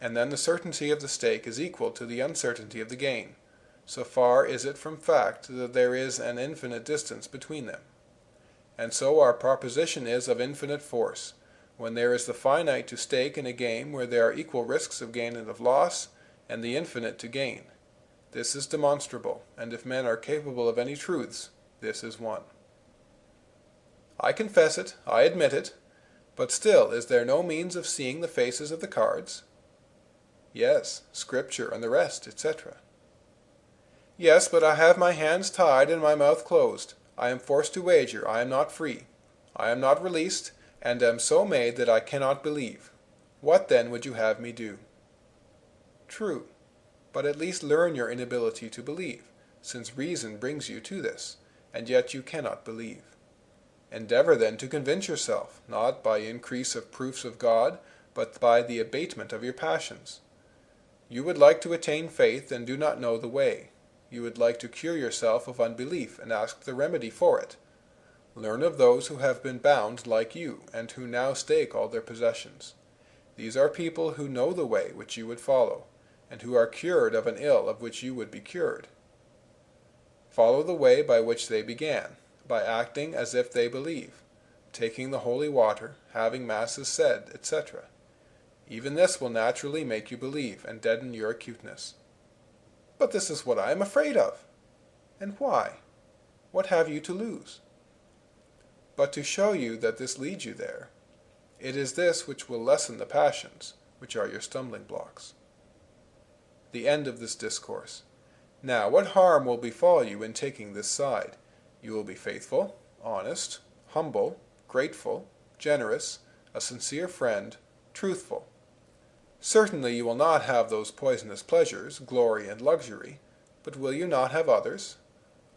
and then the certainty of the stake is equal to the uncertainty of the gain. So far is it from fact that there is an infinite distance between them. And so our proposition is of infinite force, when there is the finite to stake in a game where there are equal risks of gain and of loss, and the infinite to gain. This is demonstrable, and if men are capable of any truths, this is one. I confess it, I admit it, but still is there no means of seeing the faces of the cards? Yes, Scripture and the rest, etc. Yes, but I have my hands tied and my mouth closed. I am forced to wager. I am not free. I am not released, and am so made that I cannot believe. What then would you have me do? True, but at least learn your inability to believe, since reason brings you to this, and yet you cannot believe. Endeavor then to convince yourself, not by increase of proofs of God, but by the abatement of your passions. You would like to attain faith and do not know the way. You would like to cure yourself of unbelief and ask the remedy for it. Learn of those who have been bound like you, and who now stake all their possessions. These are people who know the way which you would follow, and who are cured of an ill of which you would be cured. Follow the way by which they began, by acting as if they believe, taking the holy water, having masses said, etc. Even this will naturally make you believe, and deaden your acuteness. But this is what I am afraid of. And why? What have you to lose? But to show you that this leads you there, it is this which will lessen the passions, which are your stumbling blocks. The end of this discourse. Now, what harm will befall you in taking this side? You will be faithful, honest, humble, grateful, generous, a sincere friend, truthful. Certainly you will not have those poisonous pleasures, glory and luxury, but will you not have others?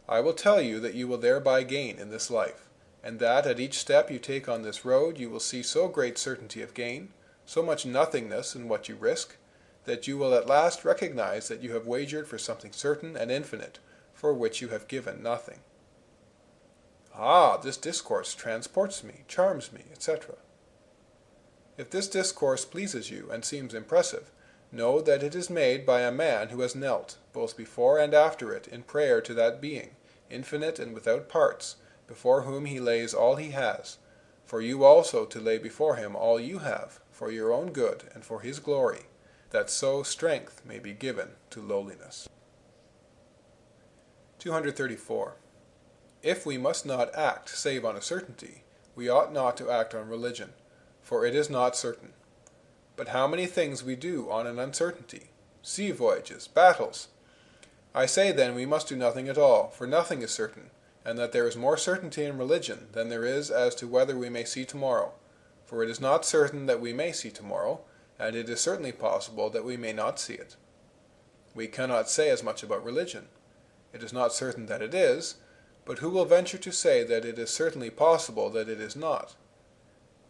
I will tell you that you will thereby gain in this life, and that at each step you take on this road you will see so great certainty of gain, so much nothingness in what you risk, that you will at last recognize that you have wagered for something certain and infinite, for which you have given nothing. Ah, this discourse transports me, charms me, etc. If this discourse pleases you and seems impressive, know that it is made by a man who has knelt, both before and after it, in prayer to that Being, infinite and without parts, before whom he lays all he has, for you also to lay before him all you have, for your own good and for his glory, that so strength may be given to lowliness. 234. If we must not act save on a certainty, we ought not to act on religion, for it is not certain. But how many things we do on an uncertainty! Sea voyages, battles! I say then we must do nothing at all, for nothing is certain, and that there is more certainty in religion than there is as to whether we may see tomorrow. For it is not certain that we may see tomorrow, and it is certainly possible that we may not see it. We cannot say as much about religion. It is not certain that it is, but who will venture to say that it is certainly possible that it is not?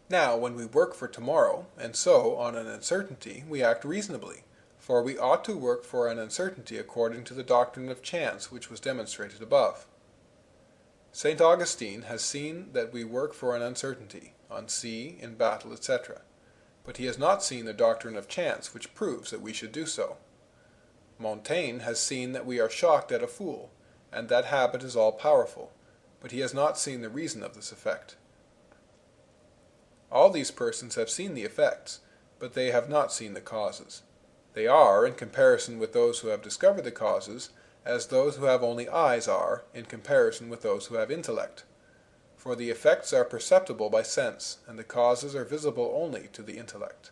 Now, when we work for tomorrow, and so on an uncertainty, we act reasonably, for we ought to work for an uncertainty according to the doctrine of chance which was demonstrated above. St. Augustine has seen that we work for an uncertainty, on sea, in battle, etc., but he has not seen the doctrine of chance which proves that we should do so. Montaigne has seen that we are shocked at a fool, and that habit is all-powerful, but he has not seen the reason of this effect. All these persons have seen the effects, but they have not seen the causes. They are, in comparison with those who have discovered the causes, as those who have only eyes are, in comparison with those who have intellect. For the effects are perceptible by sense, and the causes are visible only to the intellect.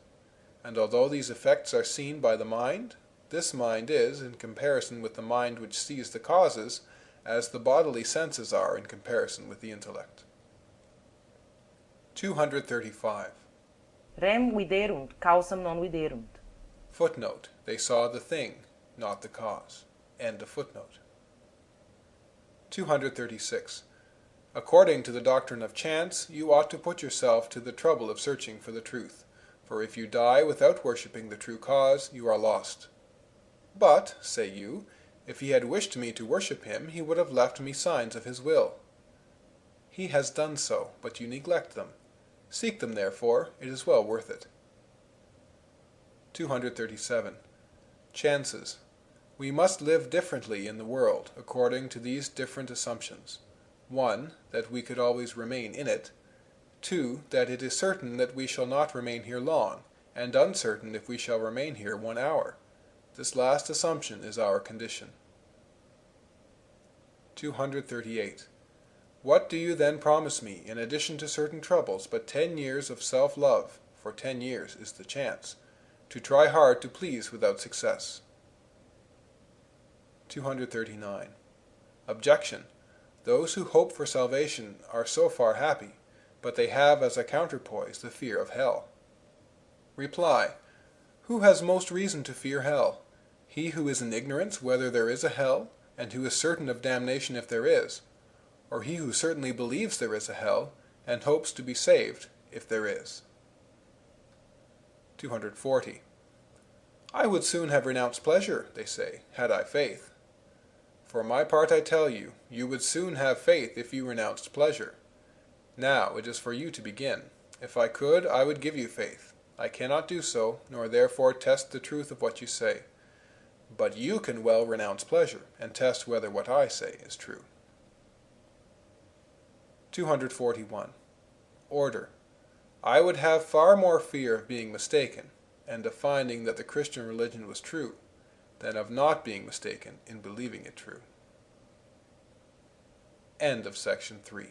And although these effects are seen by the mind, this mind is, in comparison with the mind which sees the causes, as the bodily senses are in comparison with the intellect. 235. Rem viderunt, causam non viderunt. Footnote: they saw the thing, not the cause. End of footnote. 236. According to the doctrine of chance, you ought to put yourself to the trouble of searching for the truth, for if you die without worshipping the true cause, you are lost. But, say you, if he had wished me to worship him, he would have left me signs of his will. He has done so, but you neglect them. Seek them, therefore, it is well worth it. 237. Chances. We must live differently in the world, according to these different assumptions. 1. That we could always remain in it. 2. That it is certain that we shall not remain here long, and uncertain if we shall remain here 1 hour. This last assumption is our condition. 238. What do you then promise me, in addition to certain troubles, but 10 years of self-love, for 10 years is the chance, to try hard to please without success. 239. Objection. Those who hope for salvation are so far happy, but they have as a counterpoise the fear of hell. Reply. Who has most reason to fear hell? He who is in ignorance whether there is a hell, and who is certain of damnation if there is, or he who certainly believes there is a hell, and hopes to be saved if there is. 240. I would soon have renounced pleasure, they say, had I faith. For my part I tell you, you would soon have faith if you renounced pleasure. Now it is for you to begin. If I could, I would give you faith. I cannot do so, nor therefore test the truth of what you say. But you can well renounce pleasure, and test whether what I say is true. 241. Order. I would have far more fear of being mistaken, and of finding that the Christian religion was true, than of not being mistaken in believing it true. End of section 3.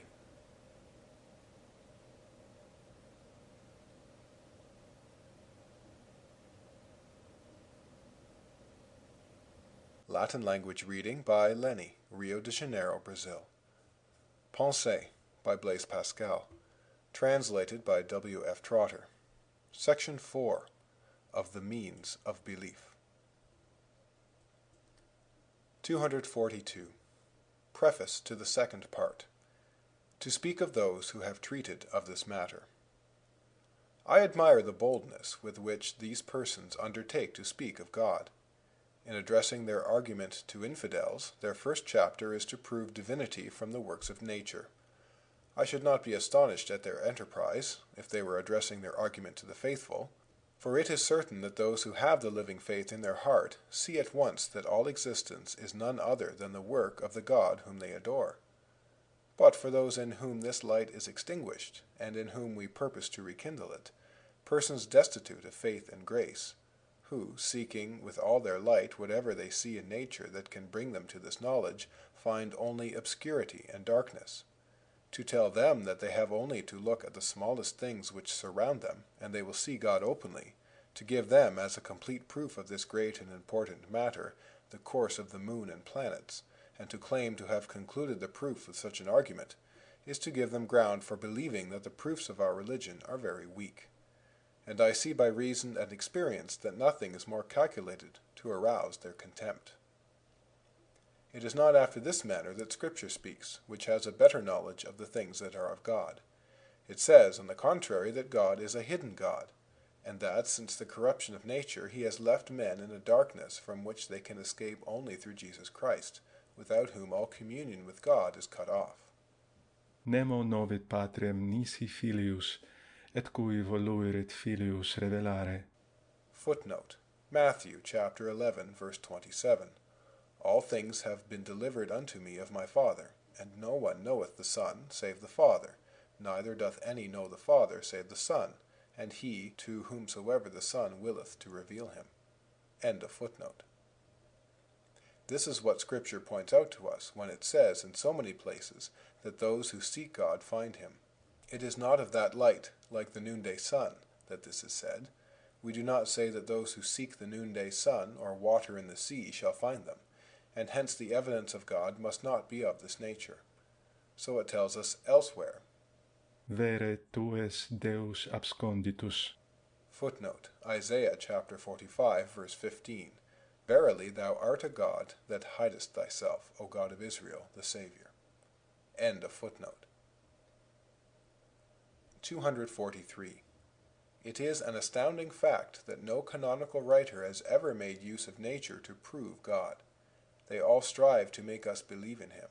Latin language reading by Lenny, Rio de Janeiro, Brazil. Pensées by Blaise Pascal. Translated by W. F. Trotter. Section 4. Of the Means of Belief. 242. Preface to the second part. To speak of those who have treated of this matter. I admire the boldness with which these persons undertake to speak of God. In addressing their argument to infidels, their first chapter is to prove divinity from the works of nature. I should not be astonished at their enterprise, if they were addressing their argument to the faithful, for it is certain that those who have the living faith in their heart see at once that all existence is none other than the work of the God whom they adore. But for those in whom this light is extinguished, and in whom we purpose to rekindle it, persons destitute of faith and grace, who, seeking with all their light whatever they see in nature that can bring them to this knowledge, find only obscurity and darkness. To tell them that they have only to look at the smallest things which surround them, and they will see God openly, to give them as a complete proof of this great and important matter the course of the moon and planets, and to claim to have concluded the proof with such an argument, is to give them ground for believing that the proofs of our religion are very weak. And I see by reason and experience that nothing is more calculated to arouse their contempt. It is not after this manner that Scripture speaks, which has a better knowledge of the things that are of God. It says, on the contrary, that God is a hidden God, and that, since the corruption of nature, he has left men in a darkness from which they can escape only through Jesus Christ, without whom all communion with God is cut off. Nemo novit patrem nisi filius, et cui voluerit filius revelare. Footnote. Matthew chapter 11, verse 27. All things have been delivered unto me of my Father, and no one knoweth the Son, save the Father, neither doth any know the Father, save the Son, and he to whomsoever the Son willeth to reveal him. End of footnote. This is what Scripture points out to us when it says in so many places that those who seek God find him. It is not of that light, like the noonday sun, that this is said. We do not say that those who seek the noonday sun or water in the sea shall find them, and hence the evidence of God must not be of this nature. So it tells us elsewhere. Vere tu es Deus absconditus. Footnote. Isaiah chapter 45, verse 15. Verily thou art a God that hidest thyself, O God of Israel, the Saviour. End of footnote. 243. It is an astounding fact that no canonical writer has ever made use of nature to prove God. They all strive to make us believe in him.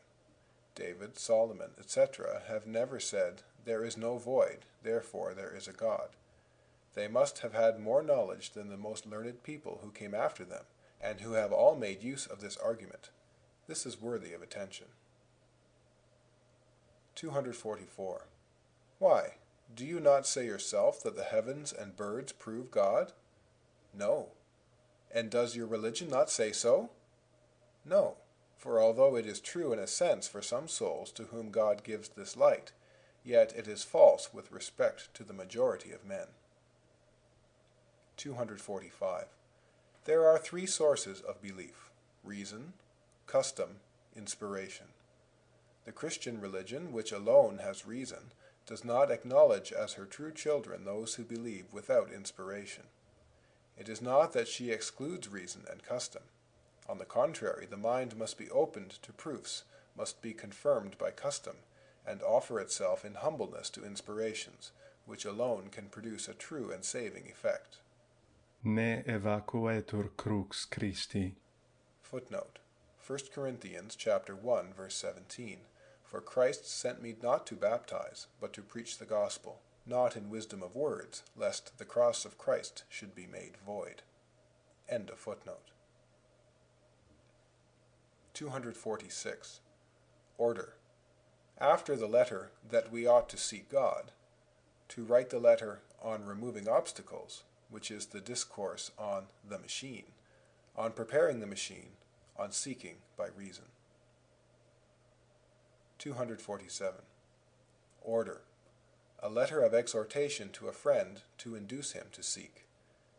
David, Solomon, etc. have never said, "There is no void, therefore there is a God." They must have had more knowledge than the most learned people who came after them, and who have all made use of this argument. This is worthy of attention. 244. Why, do you not say yourself that the heavens and birds prove God? No. And does your religion not say so? No, for although it is true in a sense for some souls to whom God gives this light, yet it is false with respect to the majority of men. 245. There are three sources of belief: reason, custom, inspiration. The Christian religion, which alone has reason, does not acknowledge as her true children those who believe without inspiration. It is not that she excludes reason and custom. On the contrary, the mind must be opened to proofs, must be confirmed by custom, and offer itself in humbleness to inspirations, which alone can produce a true and saving effect. Ne evacuetur crux Christi. Footnote: 1 Corinthians chapter 1, verse 17. For Christ sent me not to baptize, but to preach the gospel, not in wisdom of words, lest the cross of Christ should be made void. End of footnote. 246. Order. After the letter that we ought to seek God, to write the letter on removing obstacles, which is the discourse on the machine, on preparing the machine, on seeking by reason. 247. Order. A letter of exhortation to a friend to induce him to seek.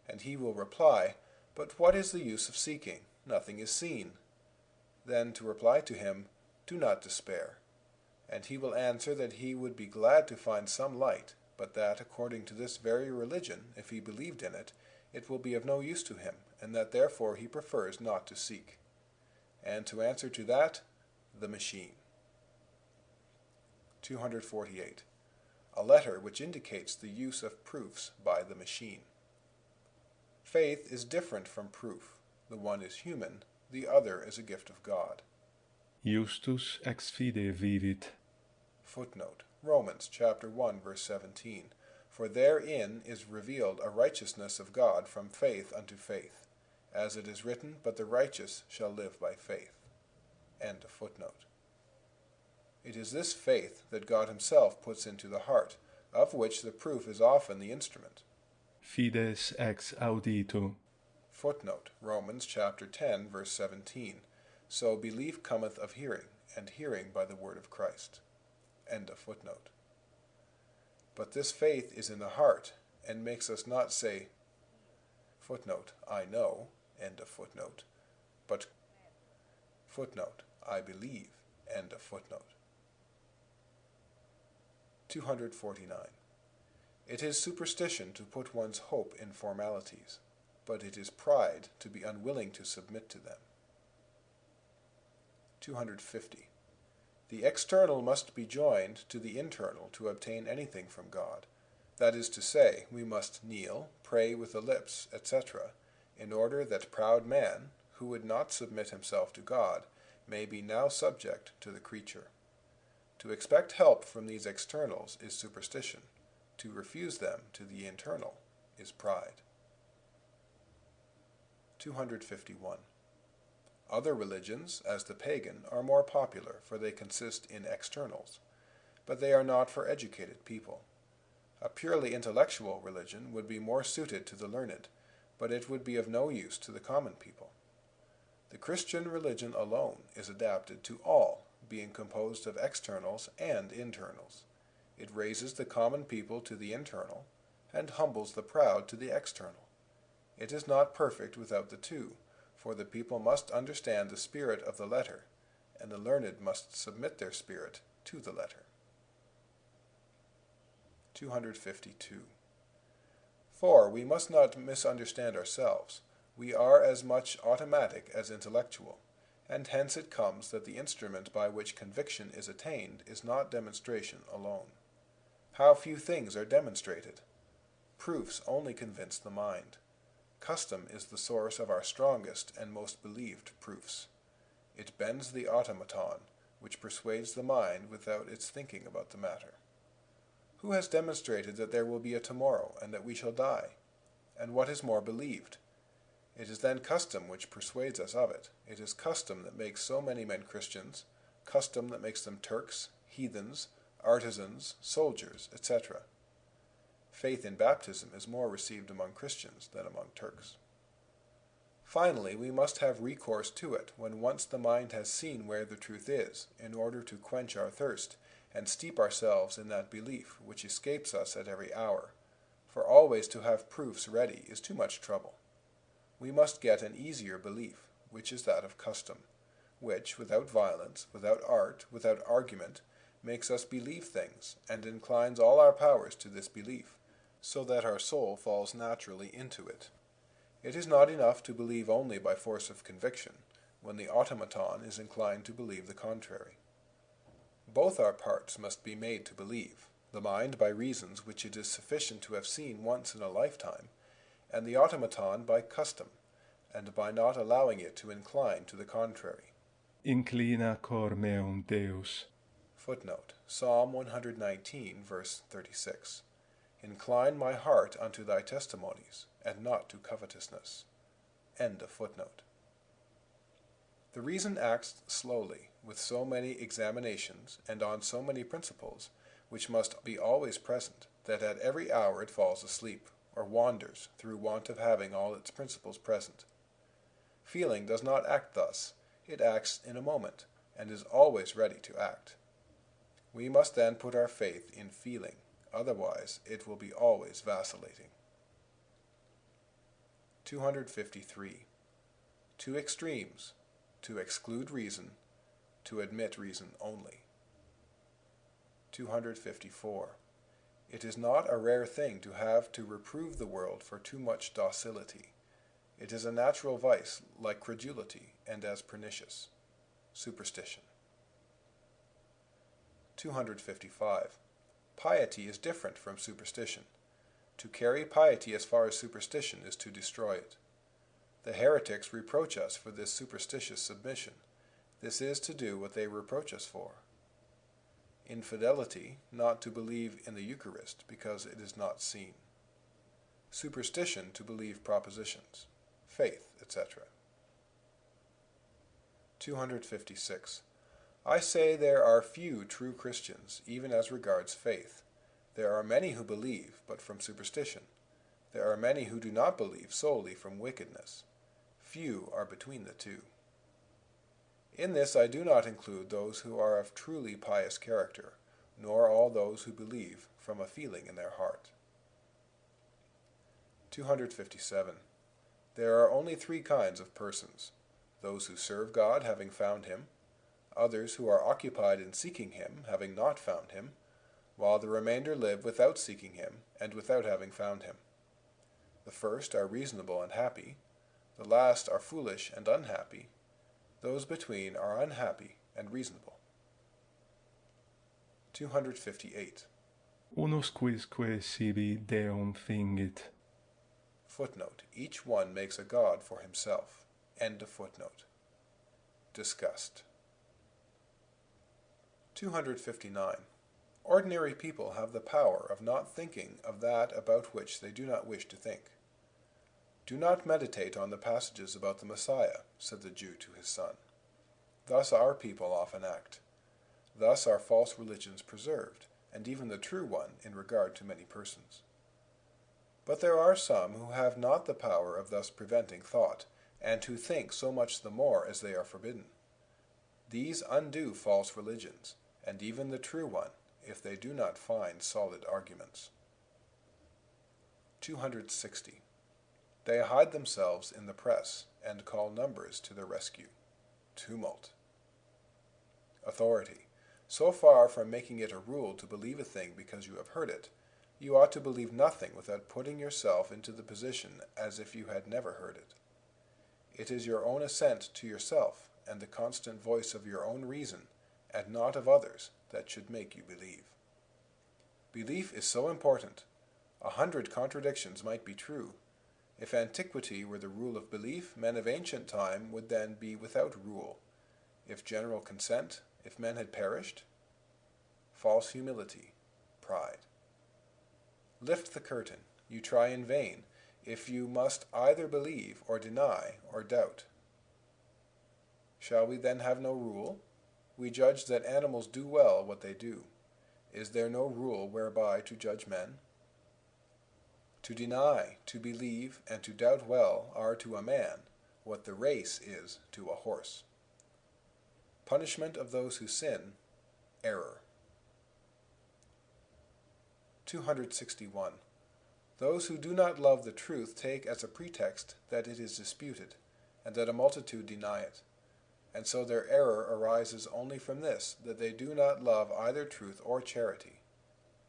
And he will reply, "But what is the use of seeking? Nothing is seen." Then to reply to him, "Do not despair." And he will answer that he would be glad to find some light, but that, according to this very religion, if he believed in it, it will be of no use to him, and that therefore he prefers not to seek. And to answer to that, the machine. 248. A letter which indicates the use of proofs by the machine. Faith is different from proof. The one is human, the other is a gift of God. Justus ex fide vivit. Footnote: Romans chapter 1, verse 17. For therein is revealed a righteousness of God from faith unto faith, as it is written, "But the righteous shall live by faith." End of footnote. It is this faith that God himself puts into the heart, of which the proof is often the instrument. Fides ex auditu. Footnote: Romans chapter 10, verse 17. So belief cometh of hearing, and hearing by the word of Christ. End of footnote. But this faith is in the heart, and makes us not say, footnote, "I know," end of footnote, but, footnote, "I believe," end of footnote. 249. It is superstition to put one's hope in formalities, but it is pride to be unwilling to submit to them. 250. The external must be joined to the internal to obtain anything from God. That is to say, we must kneel, pray with the lips, etc., in order that proud man, who would not submit himself to God, may be now subject to the creature. To expect help from these externals is superstition. To refuse them to the internal is pride. 251. Other religions, as the pagan, are more popular, for they consist in externals, but they are not for educated people. A purely intellectual religion would be more suited to the learned, but it would be of no use to the common people. The Christian religion alone is adapted to all, being composed of externals and internals. It raises the common people to the internal, and humbles the proud to the external. It is not perfect without the two, for the people must understand the spirit of the letter, and the learned must submit their spirit to the letter. 252. For we must not misunderstand ourselves. We are as much automatic as intellectual, and hence it comes that the instrument by which conviction is attained is not demonstration alone. How few things are demonstrated! Proofs only convince the mind. Custom is the source of our strongest and most believed proofs. It bends the automaton, which persuades the mind without its thinking about the matter. Who has demonstrated that there will be a tomorrow, and that we shall die? And what is more believed? It is then custom which persuades us of it. It is custom that makes so many men Christians, custom that makes them Turks, heathens, artisans, soldiers, etc. Faith in baptism is more received among Christians than among Turks. Finally, we must have recourse to it when once the mind has seen where the truth is, in order to quench our thirst, and steep ourselves in that belief which escapes us at every hour. for always to have proofs ready is too much trouble. We must get an easier belief, which is that of custom, which, without violence, without art, without argument, makes us believe things, and inclines all our powers to this belief, so that our soul falls naturally into it. It is not enough to believe only by force of conviction, when the automaton is inclined to believe the contrary. Both our parts must be made to believe, the mind by reasons which it is sufficient to have seen once in a lifetime, and the automaton by custom, and by not allowing it to incline to the contrary. Inclina cor meum, Deus. Footnote: Psalm 119, verse 36. Incline my heart unto thy testimonies, and not to covetousness. End of footnote. The reason acts slowly, with so many examinations, and on so many principles, which must be always present, that at every hour it falls asleep, or wanders, through want of having all its principles present. Feeling does not act thus, it acts in a moment, and is always ready to act. We must then put our faith in feeling, otherwise it will be always vacillating. 253. Two extremes: to exclude reason, to admit reason only. 254. It is not a rare thing to have to reprove the world for too much docility. It is a natural vice, like credulity, and as pernicious. Superstition. 255. Piety is different from superstition. To carry piety as far as superstition is to destroy it. The heretics reproach us for this superstitious submission. This is to do what they reproach us for. Infidelity, not to believe in the Eucharist because it is not seen. Superstition, to believe propositions, faith, etc. 256. I say there are few true Christians, even as regards faith. There are many who believe, but from superstition. There are many who do not believe solely from wickedness. Few are between the two. In this I do not include those who are of truly pious character, nor all those who believe from a feeling in their heart. 257. There are only three kinds of persons: those who serve God, having found him; others who are occupied in seeking him, having not found him; while the remainder live without seeking him, and without having found him. The first are reasonable and happy; the last are foolish and unhappy; those between are unhappy and reasonable. 258. Unus quisque sibi Deum fingit. Footnote: Each one makes a god for himself. End of footnote. Disgust. 259. Ordinary people have the power of not thinking of that about which they do not wish to think. Do not meditate on the passages about the Messiah, said the Jew to his son. Thus our people often act. Thus are false religions preserved, and even the true one in regard to many persons. But there are some who have not the power of thus preventing thought, and who think so much the more as they are forbidden. These undo false religions, and even the true one, if they do not find solid arguments. 260. They hide themselves in the press, and call numbers to their rescue. Tumult. Authority. So far from making it a rule to believe a thing because you have heard it, you ought to believe nothing without putting yourself into the position as if you had never heard it. It is your own assent to yourself, and the constant voice of your own reason, and not of others, that should make you believe. Belief is so important. 100 contradictions might be true. If antiquity were the rule of belief, men of ancient time would then be without rule. If general consent, if men had perished? False humility, pride. Lift the curtain. You try in vain, if you must either believe or deny or doubt. Shall we then have no rule? We judge that animals do well what they do. Is there no rule whereby to judge men? To deny, to believe, and to doubt well are to a man what the race is to a horse. Punishment of those who sin, error. 261. Those who do not love the truth take as a pretext that it is disputed, and that a multitude deny it. And so their error arises only from this, that they do not love either truth or charity.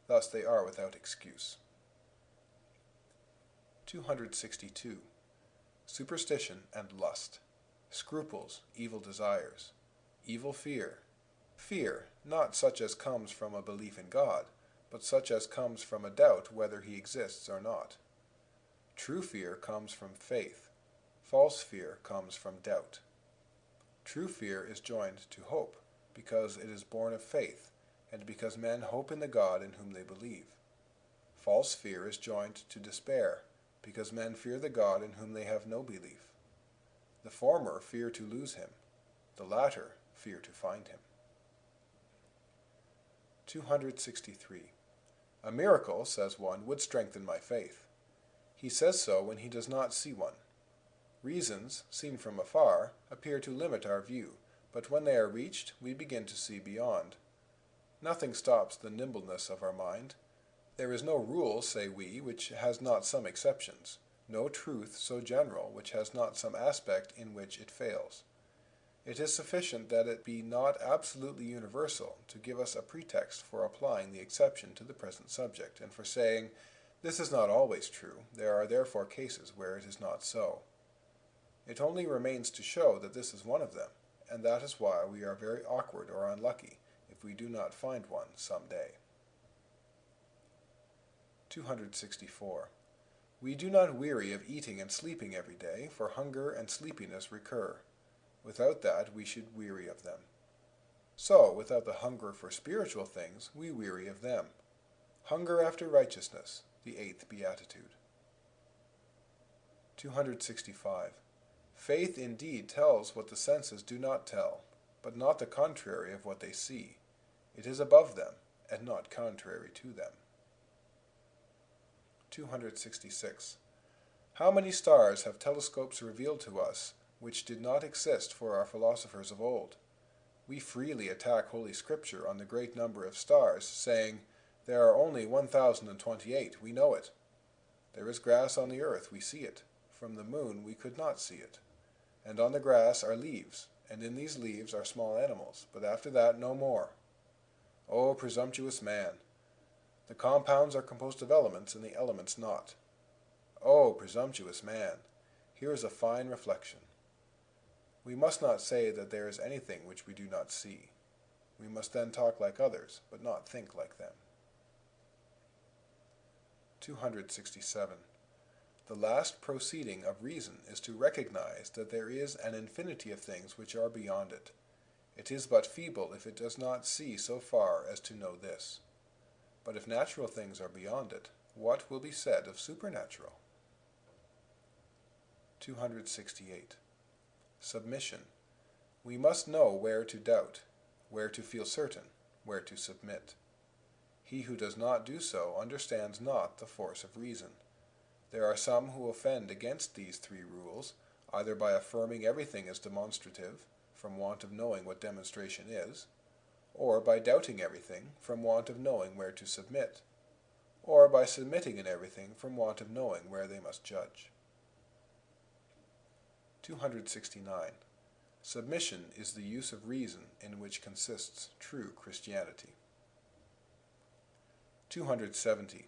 Thus they are without excuse. 262. Superstition and lust. Scruples, evil desires. Evil fear. Fear, not such as comes from a belief in God, but such as comes from a doubt whether he exists or not. True fear comes from faith. False fear comes from doubt. True fear is joined to hope, because it is born of faith, and because men hope in the God in whom they believe. False fear is joined to despair, because men fear the God in whom they have no belief. The former fear to lose him, the latter fear to find him. 263. A miracle, says one, would strengthen my faith. He says so when he does not see one. Reasons, seen from afar, appear to limit our view, but when they are reached, we begin to see beyond. Nothing stops the nimbleness of our mind. There is no rule, say we, which has not some exceptions, no truth so general which has not some aspect in which it fails. It is sufficient that it be not absolutely universal to give us a pretext for applying the exception to the present subject, and for saying, this is not always true, there are therefore cases where it is not so. It only remains to show that this is one of them, and that is why we are very awkward or unlucky if we do not find one some day. 264. We do not weary of eating and sleeping every day, for hunger and sleepiness recur. Without that we should weary of them. So, without the hunger for spiritual things, we weary of them. Hunger after righteousness, the eighth beatitude. 265. Faith indeed tells what the senses do not tell, but not the contrary of what they see. It is above them, and not contrary to them. 266. How many stars have telescopes revealed to us, which did not exist for our philosophers of old? We freely attack Holy Scripture on the great number of stars, saying, there are only 1,028, we know it. There is grass on the earth, we see it. From the moon we could not see it. And on the grass are leaves, and in these leaves are small animals, but after that no more. O presumptuous man! The compounds are composed of elements, and the elements not. O presumptuous man! Here is a fine reflection. We must not say that there is anything which we do not see. We must then talk like others, but not think like them. 267. The last proceeding of reason is to recognize that there is an infinity of things which are beyond it. It is but feeble if it does not see so far as to know this. But if natural things are beyond it, what will be said of supernatural? 268. Submission. We must know where to doubt, where to feel certain, where to submit. He who does not do so understands not the force of reason. There are some who offend against these three rules, either by affirming everything as demonstrative, from want of knowing what demonstration is, or by doubting everything, from want of knowing where to submit, or by submitting in everything from want of knowing where they must judge. 269. Submission is the use of reason in which consists true Christianity. 270.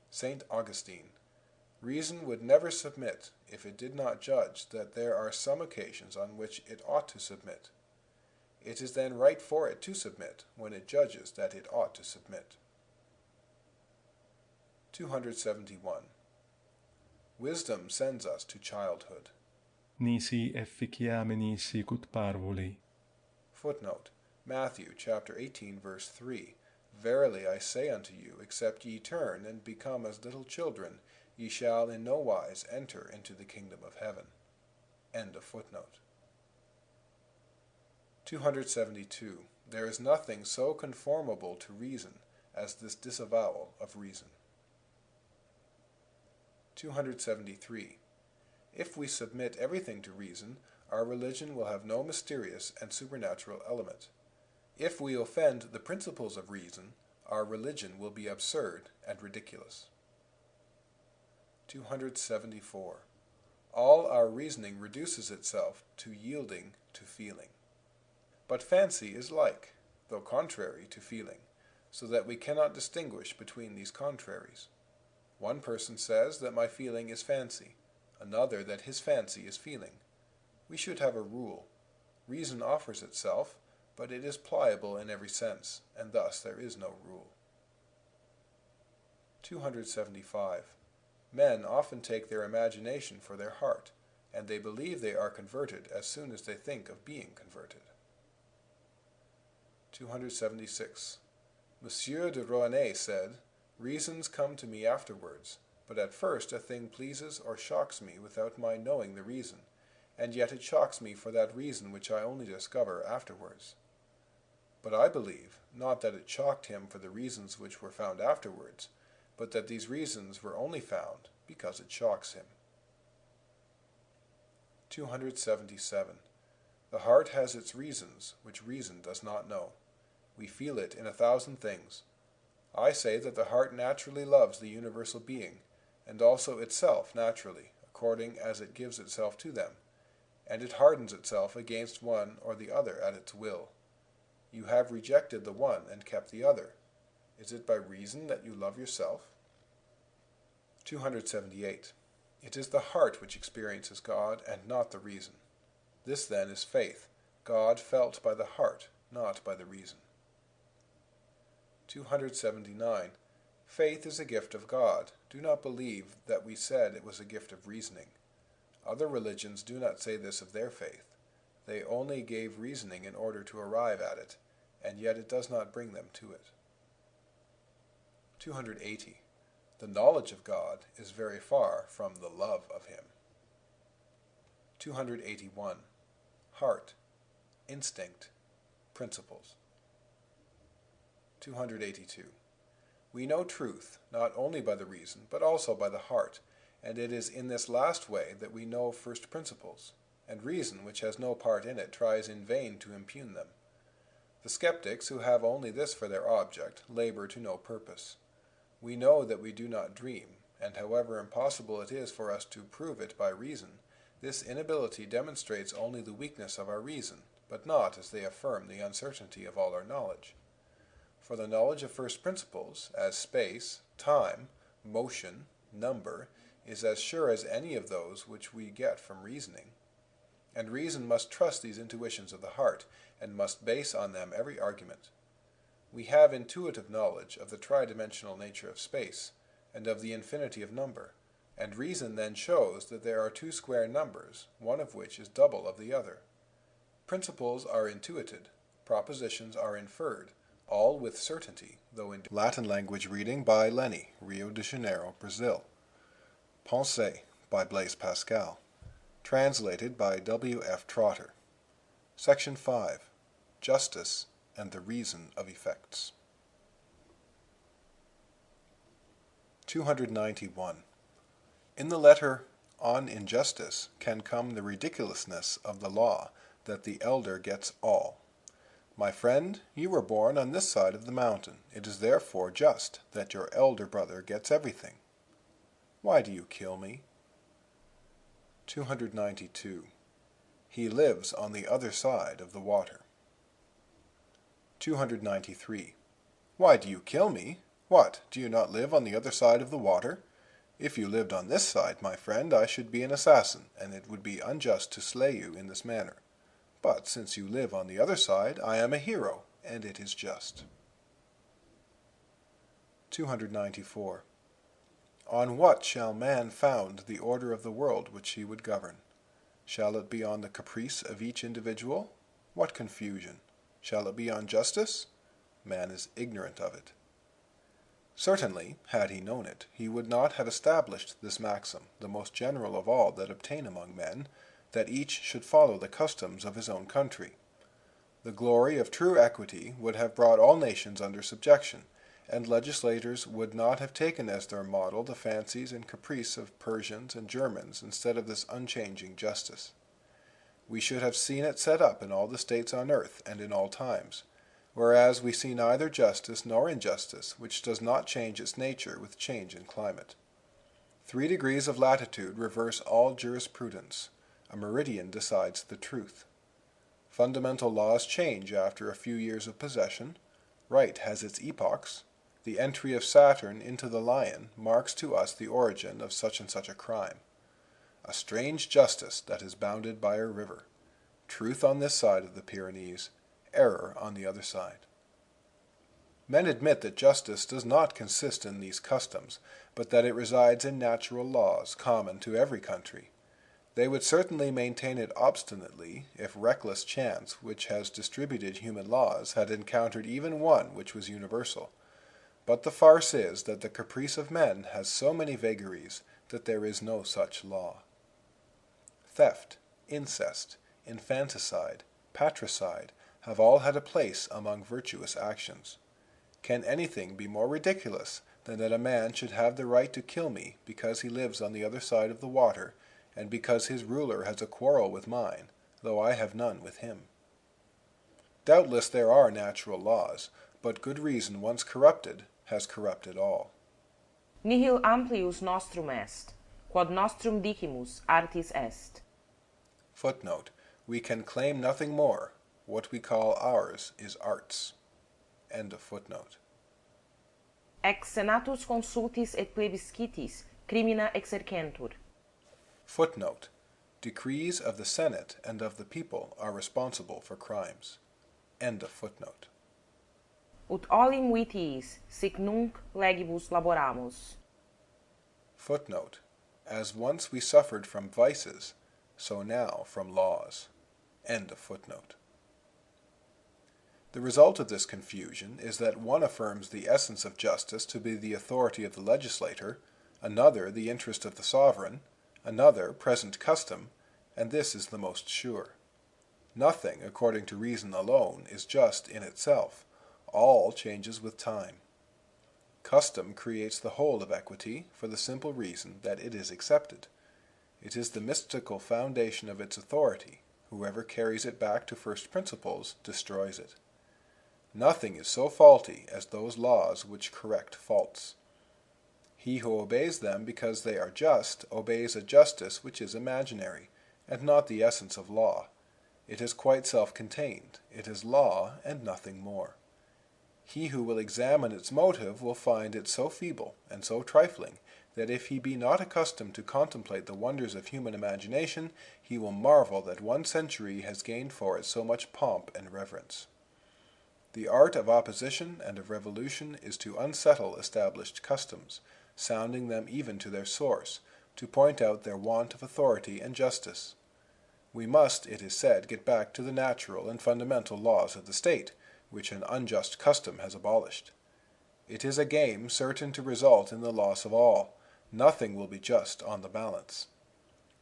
St. Augustine. Reason would never submit if it did not judge that there are some occasions on which it ought to submit. It is then right for it to submit when it judges that it ought to submit. 271. Wisdom sends us to childhood. Nisi efficiamini sicut parvuli. Footnote: Matthew chapter 18, verse 3. Verily I say unto you, except ye turn and become as little children, ye shall in no wise enter into the kingdom of heaven. End of footnote. 272. There is nothing so conformable to reason as this disavowal of reason. 273. If we submit everything to reason, our religion will have no mysterious and supernatural element. If we offend the principles of reason, our religion will be absurd and ridiculous. 274. All our reasoning reduces itself to yielding to feeling. But fancy is like, though contrary to feeling, so that we cannot distinguish between these contraries. One person says that my feeling is fancy, another that his fancy is feeling. We should have a rule. Reason offers itself, but it is pliable in every sense, and thus there is no rule. 275. Men often take their imagination for their heart, and they believe they are converted as soon as they think of being converted. 276. Monsieur de Rohanay said, "Reasons come to me afterwards, but at first a thing pleases or shocks me without my knowing the reason, and yet it shocks me for that reason which I only discover afterwards." But I believe, not that it shocked him for the reasons which were found afterwards, but that these reasons were only found because it shocks him. 277. The heart has its reasons, which reason does not know. We feel it in 1,000 things. I say that the heart naturally loves the universal being, and also itself naturally, according as it gives itself to them, and it hardens itself against one or the other at its will. You have rejected the one and kept the other. Is it by reason that you love yourself? 278. It is the heart which experiences God, and not the reason. This then is faith, God felt by the heart, not by the reason. 279. Faith is a gift of God. Do not believe that we said it was a gift of reasoning. Other religions do not say this of their faith. They only gave reasoning in order to arrive at it, and yet it does not bring them to it. 280. The knowledge of God is very far from the love of him. 281. Heart, instinct, principles. 282. We know truth not only by the reason, but also by the heart, and it is in this last way that we know first principles, and reason, which has no part in it, tries in vain to impugn them. The skeptics, who have only this for their object, labor to no purpose. We know that we do not dream, and however impossible it is for us to prove it by reason, this inability demonstrates only the weakness of our reason, but not, as they affirm, the uncertainty of all our knowledge. For the knowledge of first principles, as space, time, motion, number, is as sure as any of those which we get from reasoning. And reason must trust these intuitions of the heart, and must base on them every argument. We have intuitive knowledge of the tridimensional nature of space, and of the infinity of number, and reason then shows that there are two square numbers, one of which is double of the other. Principles are intuited, propositions are inferred, all with certainty, though in Latin language reading by Lenny, Rio de Janeiro, Brazil. Pensées by Blaise Pascal. Translated by W. F. Trotter. Section 5. Justice and the Reason of Effects. 291. In the letter On Injustice can come the ridiculousness of the law that the elder gets all. My friend, you were born on this side of the mountain. It is therefore just that your elder brother gets everything. Why do you kill me? 292. He lives on the other side of the water. 293. Why do you kill me? What, do you not live on the other side of the water? If you lived on this side, my friend, I should be an assassin, and it would be unjust to slay you in this manner. But since you live on the other side, I am a hero, and it is just. 294. On what shall man found the order of the world which he would govern? Shall it be on the caprice of each individual? What confusion! Shall it be on justice? Man is ignorant of it. Certainly, had he known it, he would not have established this maxim, the most general of all that obtain among men, that each should follow the customs of his own country. The glory of true equity would have brought all nations under subjection, and legislators would not have taken as their model the fancies and caprice of Persians and Germans instead of this unchanging justice. We should have seen it set up in all the states on earth and in all times, whereas we see neither justice nor injustice which does not change its nature with change in climate. 3 degrees of latitude reverse all jurisprudence. A meridian decides the truth. Fundamental laws change after a few years of possession. Right has its epochs. The entry of Saturn into the lion marks to us the origin of such and such a crime. A strange justice that is bounded by a river. Truth on this side of the Pyrenees, error on the other side. Men admit that justice does not consist in these customs, but that it resides in natural laws common to every country. They would certainly maintain it obstinately if reckless chance, which has distributed human laws, had encountered even one which was universal. But the farce is that the caprice of men has so many vagaries that there is no such law. Theft, incest, infanticide, patricide have all had a place among virtuous actions. Can anything be more ridiculous than that a man should have the right to kill me because he lives on the other side of the water, and because his ruler has a quarrel with mine, though I have none with him? Doubtless there are natural laws, but good reason once corrupted has corrupted all. Nihil amplius nostrum est, quod nostrum dicimus artis est. Footnote: we can claim nothing more. What we call ours is arts. End of footnote. Ex senatus consultis et plebiscitis crimina exercentur. Footnote: decrees of the Senate and of the people are responsible for crimes. End of footnote. Ut olim vitiis sic nunc legibus laboramus. Footnote: as once we suffered from vices, so now from laws. End of footnote. The result of this confusion is that one affirms the essence of justice to be the authority of the legislator, another the interest of the sovereign, another present custom, and this is the most sure. Nothing, according to reason alone, is just in itself. All changes with time. Custom creates the whole of equity for the simple reason that it is accepted. It is the mystical foundation of its authority. Whoever carries it back to first principles destroys it. Nothing is so faulty as those laws which correct faults. He who obeys them because they are just obeys a justice which is imaginary, and not the essence of law. It is quite self-contained. It is law and nothing more. He who will examine its motive will find it so feeble and so trifling that if he be not accustomed to contemplate the wonders of human imagination, he will marvel that 1 century has gained for it so much pomp and reverence. The art of opposition and of revolution is to unsettle established customs, sounding them even to their source, to point out their want of authority and justice. We must, it is said, get back to the natural and fundamental laws of the state, which an unjust custom has abolished. It is a game certain to result in the loss of all. Nothing will be just on the balance.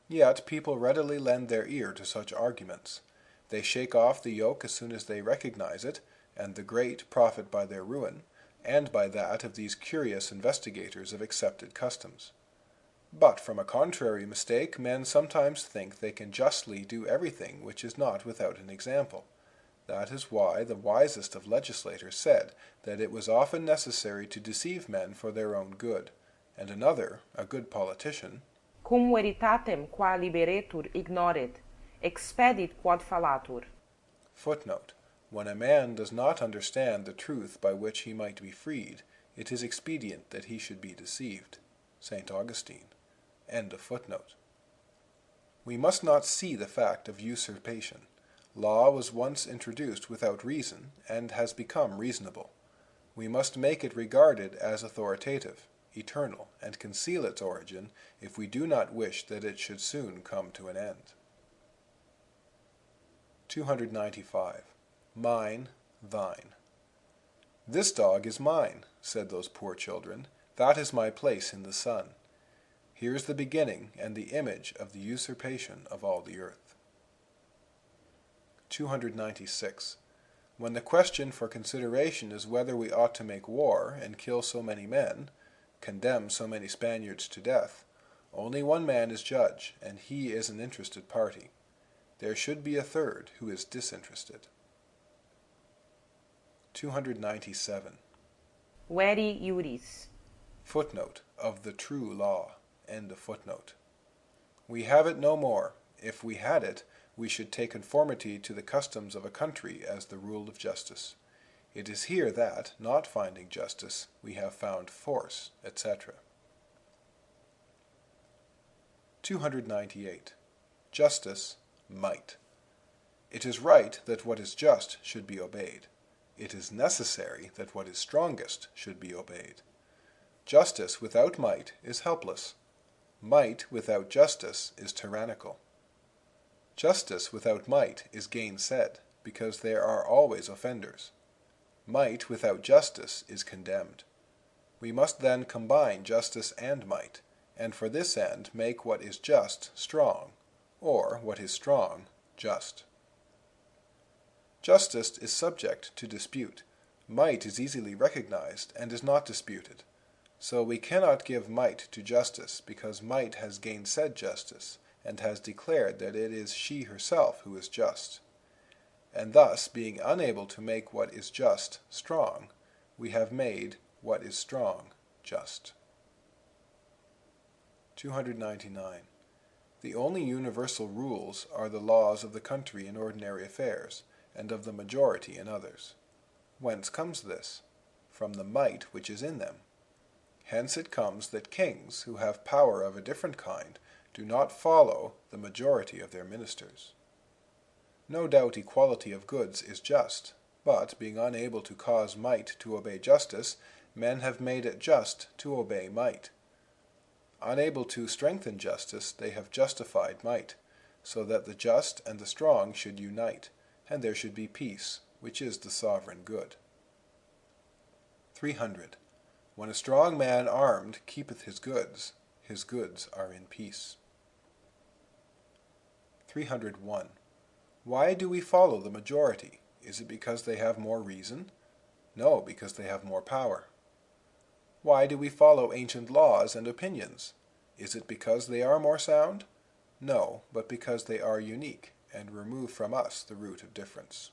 Yet people readily lend their ear to such arguments. They shake off the yoke as soon as they recognize it, and the great profit by their ruin, and by that of these curious investigators of accepted customs. But from a contrary mistake men sometimes think they can justly do everything which is not without an example. That is why the wisest of legislators said that it was often necessary to deceive men for their own good, and another, a good politician, Cum veritatem qua liberetur ignoret, expedit quod fallatur. Footnote: when a man does not understand the truth by which he might be freed, it is expedient that he should be deceived. St. Augustine. End of footnote. We must not see the fact of usurpation. Law was once introduced without reason, and has become reasonable. We must make it regarded as authoritative, eternal, and conceal its origin if we do not wish that it should soon come to an end. 295. Mine, thine. This dog is mine, said those poor children. That is my place in the sun. Here is the beginning and the image of the usurpation of all the earth. 296. When the question for consideration is whether we ought to make war and kill so many men, condemn so many Spaniards to death, only one man is judge, and he is an interested party. There should be a third who is disinterested. 297. Veri iuris. Footnote: of the true law. End of footnote. We have it no more. If we had it, we should take conformity to the customs of a country as the rule of justice. It is here that, not finding justice, we have found force, etc. 298. Justice, might. It is right that what is just should be obeyed. It is necessary that what is strongest should be obeyed. Justice without might is helpless. Might without justice is tyrannical. Justice without might is gainsaid, because there are always offenders. Might without justice is condemned. We must then combine justice and might, and for this end make what is just strong, or what is strong just. Justice is subject to dispute. Might is easily recognized and is not disputed. So we cannot give might to justice, because might has gainsaid justice, and has declared that it is she herself who is just. And thus, being unable to make what is just strong, we have made what is strong just. 299. The only universal rules are the laws of the country in ordinary affairs, and of the majority in others. Whence comes this? From the might which is in them. Hence it comes that kings, who have power of a different kind, do not follow the majority of their ministers. No doubt equality of goods is just, but, being unable to cause might to obey justice, men have made it just to obey might. Unable to strengthen justice, they have justified might, so that the just and the strong should unite, and there should be peace, which is the sovereign good. 300. When a strong man armed keepeth his goods are in peace. 301. Why do we follow the majority? Is it because they have more reason? No, because they have more power. Why do we follow ancient laws and opinions? Is it because they are more sound? No, but because they are unique, and remove from us the root of difference.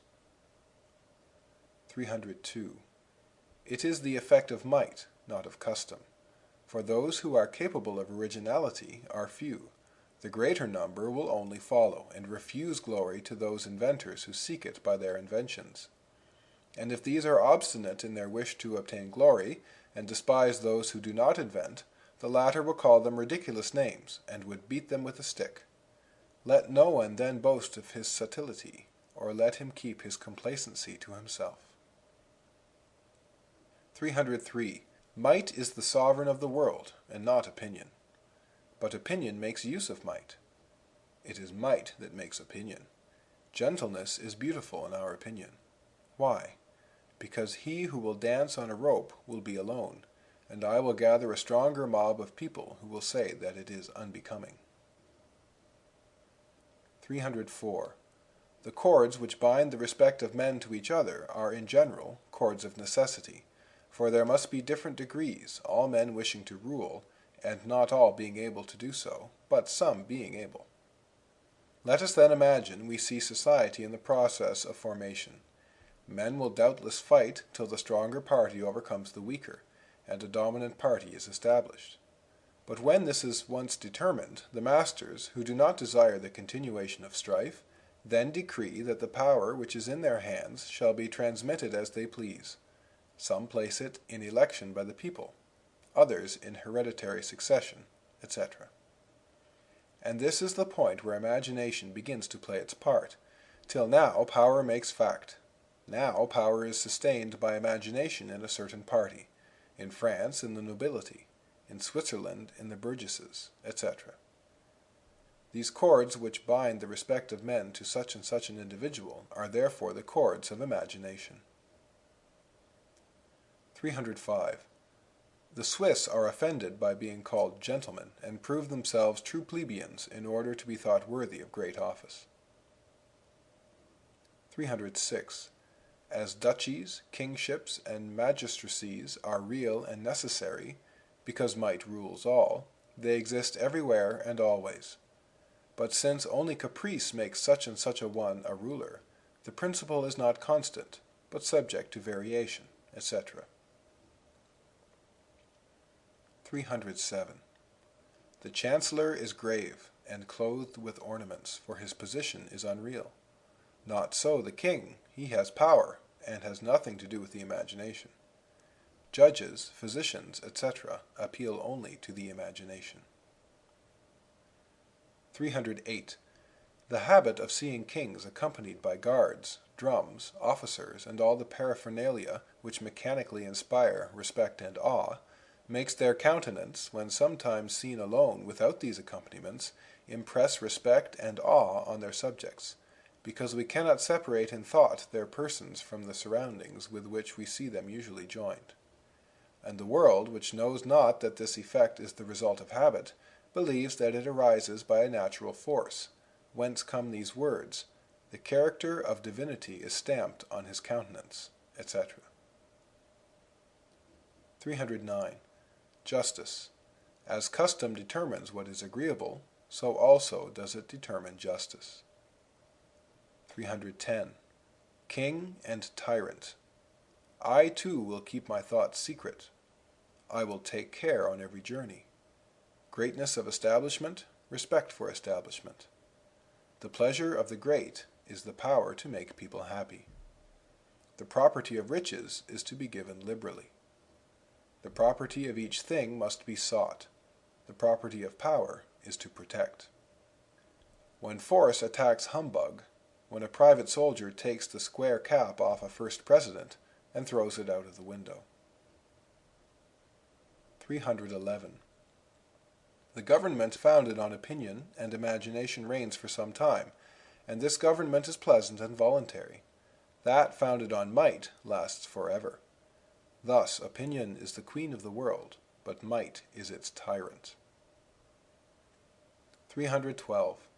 302. It is the effect of might, not of custom. For those who are capable of originality are few. The greater number will only follow, and refuse glory to those inventors who seek it by their inventions. And if these are obstinate in their wish to obtain glory, and despise those who do not invent, the latter will call them ridiculous names, and would beat them with a stick. Let no one then boast of his subtlety, or let him keep his complacency to himself. 303. Might is the sovereign of the world, and not opinion. But opinion makes use of might. It is might that makes opinion. Gentleness is beautiful in our opinion. Why? Because he who will dance on a rope will be alone, and I will gather a stronger mob of people who will say that it is unbecoming. 304. The cords which bind the respect of men to each other are in general cords of necessity, for there must be different degrees, all men wishing to rule, and not all being able to do so, but some being able. Let us then imagine we see society in the process of formation. Men will doubtless fight till the stronger party overcomes the weaker, and a dominant party is established. But when this is once determined, the masters, who do not desire the continuation of strife, then decree that the power which is in their hands shall be transmitted as they please. Some place it in election by the people, others in hereditary succession, etc. And this is the point where imagination begins to play its part. Till now power makes fact. Now power is sustained by imagination in a certain party, in France in the nobility, in Switzerland in the burgesses, etc. These cords which bind the respect of men to such and such an individual are therefore the cords of imagination. 305. The Swiss are offended by being called gentlemen, and prove themselves true plebeians in order to be thought worthy of great office. 306. As duchies, kingships, and magistracies are real and necessary, because might rules all, they exist everywhere and always. But since only caprice makes such and such a one a ruler, the principle is not constant, but subject to variation, etc. 307. The chancellor is grave, and clothed with ornaments, for his position is unreal. Not so the king, he has power, and has nothing to do with the imagination. Judges, physicians, etc. appeal only to the imagination. 308. The habit of seeing kings accompanied by guards, drums, officers, and all the paraphernalia which mechanically inspire respect and awe, makes their countenance, when sometimes seen alone without these accompaniments, impress respect and awe on their subjects, because we cannot separate in thought their persons from the surroundings with which we see them usually joined. And the world, which knows not that this effect is the result of habit, believes that it arises by a natural force, whence come these words, "The character of divinity is stamped on his countenance," etc. 309. Justice. As custom determines what is agreeable, so also does it determine justice. 310. King and tyrant. I too will keep my thoughts secret. I will take care on every journey. Greatness of establishment, respect for establishment. The pleasure of the great is the power to make people happy. The property of riches is to be given liberally. The property of each thing must be sought. The property of power is to protect. When force attacks humbug, when a private soldier takes the square cap off a first president and throws it out of the window. 311. The government founded on opinion and imagination reigns for some time, and this government is pleasant and voluntary. That founded on might lasts forever. Thus opinion is the queen of the world, but might is its tyrant. 312.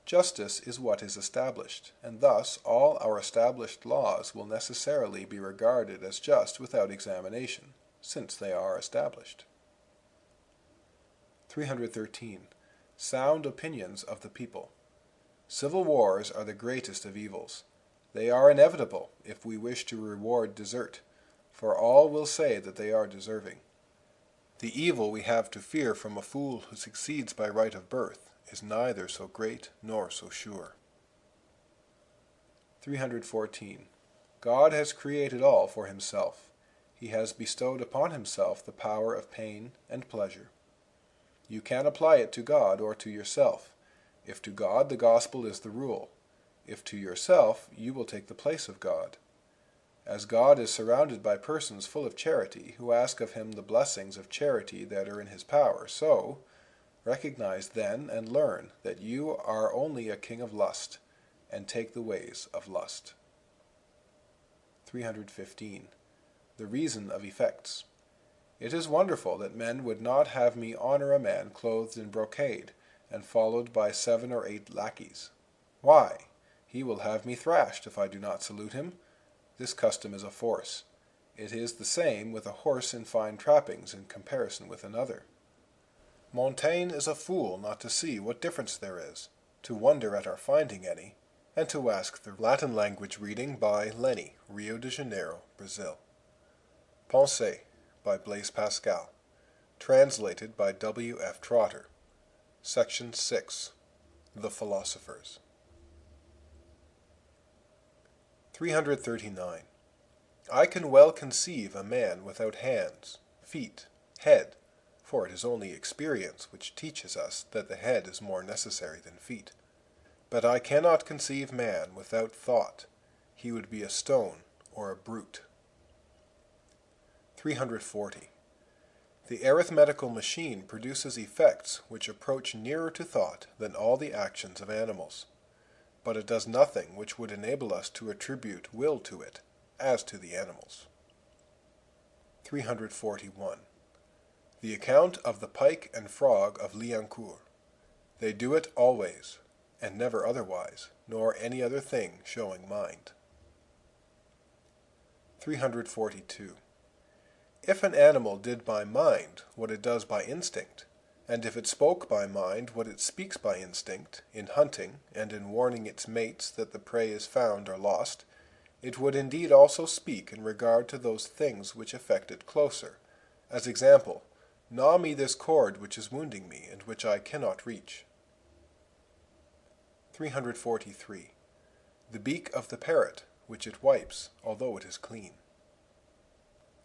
Justice is what is established, and thus all our established laws will necessarily be regarded as just without examination, since they are established. 313. Sound opinions of the people. Civil wars are the greatest of evils. They are inevitable if we wish to reward desert, for all will say that they are deserving. The evil we have to fear from a fool who succeeds by right of birth is neither so great nor so sure. 314. God has created all for himself. He has bestowed upon himself the power of pain and pleasure. You can apply it to God or to yourself. If to God, the gospel is the rule. If to yourself, you will take the place of God. As God is surrounded by persons full of charity, who ask of him the blessings of charity that are in his power, so recognize then and learn that you are only a king of lust, and take the ways of lust. 315. The reason of effects. It is wonderful that men would not have me honor a man clothed in brocade, and followed by 7 or 8 lackeys. Why? He will have me thrashed if I do not salute him. This custom is a force. It is the same with a horse in fine trappings in comparison with another. Montaigne is a fool not to see what difference there is, to wonder at our finding any, and to ask the Latin language reading by Lenny, Rio de Janeiro, Brazil. Pensées by Blaise Pascal. Translated by W. F. Trotter. Section 6. The Philosophers. 339. I can well conceive a man without hands, feet, head, for it is only experience which teaches us that the head is more necessary than feet. But I cannot conceive man without thought. He would be a stone or a brute. 340. The arithmetical machine produces effects which approach nearer to thought than all the actions of animals. But it does nothing which would enable us to attribute will to it, as to the animals. 341. The account of the pike and frog of Liancourt. They do it always, and never otherwise, nor any other thing showing mind. 342. If an animal did by mind what it does by instinct, and if it spoke by mind what it speaks by instinct, in hunting, and in warning its mates that the prey is found or lost, it would indeed also speak in regard to those things which affect it closer, as example, Gnaw me this cord which is wounding me, and which I cannot reach. 343. The beak of the parrot, which it wipes, although it is clean.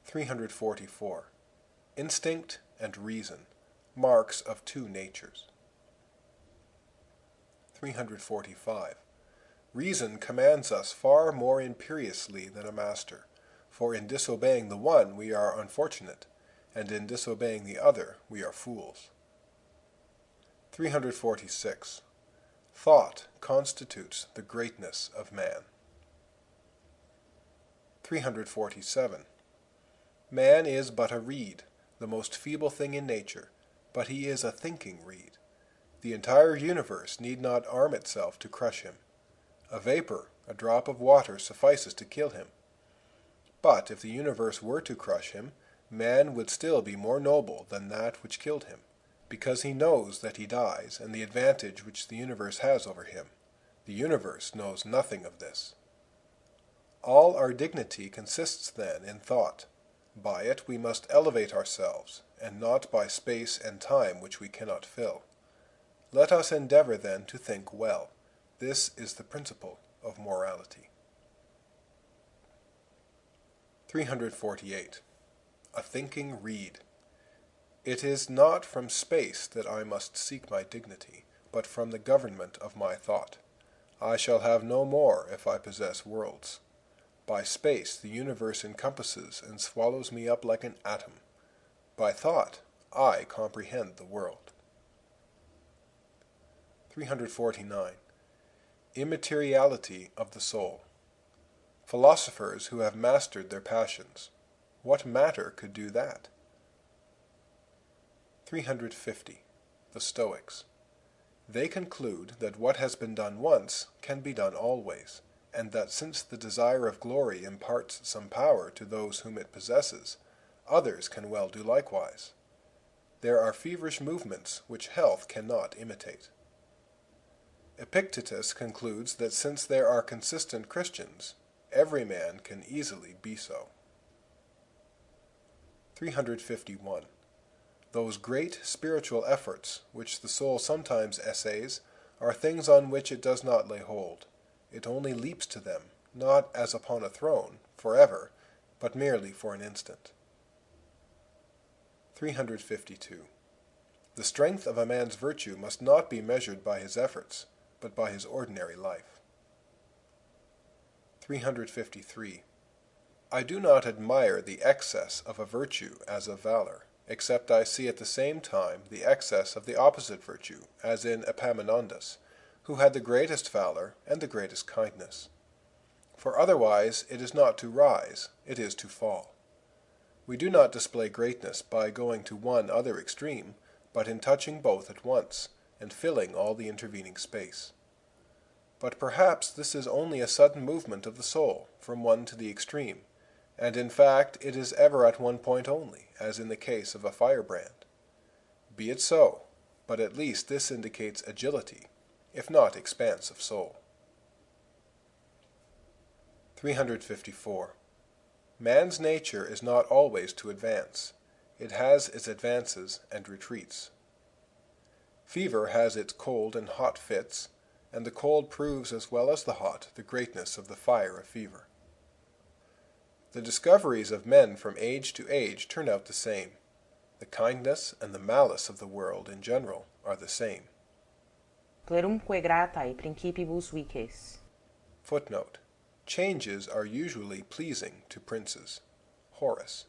344. Instinct and reason, marks of two natures. 345. Reason commands us far more imperiously than a master, for in disobeying the one we are unfortunate, and in disobeying the other we are fools. 346. Thought constitutes the greatness of man. 347. Man is but a reed, the most feeble thing in nature, but he is a thinking reed. The entire universe need not arm itself to crush him. A vapor, a drop of water, suffices to kill him. But if the universe were to crush him, man would still be more noble than that which killed him, because he knows that he dies, and the advantage which the universe has over him. The universe knows nothing of this. All our dignity consists then in thought. By it we must elevate ourselves, and not by space and time which we cannot fill. Let us endeavor then to think well. This is the principle of morality. 348. A thinking reed. It is not from space that I must seek my dignity, but from the government of my thought. I shall have no more if I possess worlds. By space the universe encompasses and swallows me up like an atom. By thought I comprehend the world. 349. Immateriality of the soul. Philosophers who have mastered their passions. What matter could do that? 350. The Stoics. They conclude that what has been done once can be done always, and that since the desire of glory imparts some power to those whom it possesses, others can well do likewise. There are feverish movements which health cannot imitate. Epictetus concludes that since there are consistent Christians, every man can easily be so. 351. Those great spiritual efforts which the soul sometimes essays are things on which it does not lay hold. It only leaps to them, not as upon a throne, forever, but merely for an instant. 352. The strength of a man's virtue must not be measured by his efforts, but by his ordinary life. 353. I do not admire the excess of a virtue as of valor, except I see at the same time the excess of the opposite virtue, as in Epaminondas, who had the greatest valor and the greatest kindness. For otherwise it is not to rise, it is to fall. We do not display greatness by going to one other extreme, but in touching both at once, and filling all the intervening space. But perhaps this is only a sudden movement of the soul, from one to the extreme, and in fact it is ever at one point only, as in the case of a firebrand. Be it so, but at least this indicates agility, if not expanse of soul. 354. Man's nature is not always to advance. It has its advances and retreats. Fever has its cold and hot fits, and the cold proves as well as the hot the greatness of the fire of fever. The discoveries of men from age to age turn out the same. The kindness and the malice of the world in general are the same. Plerumque gratae principibus vices. Footnote. Changes are usually pleasing to princes. Horace.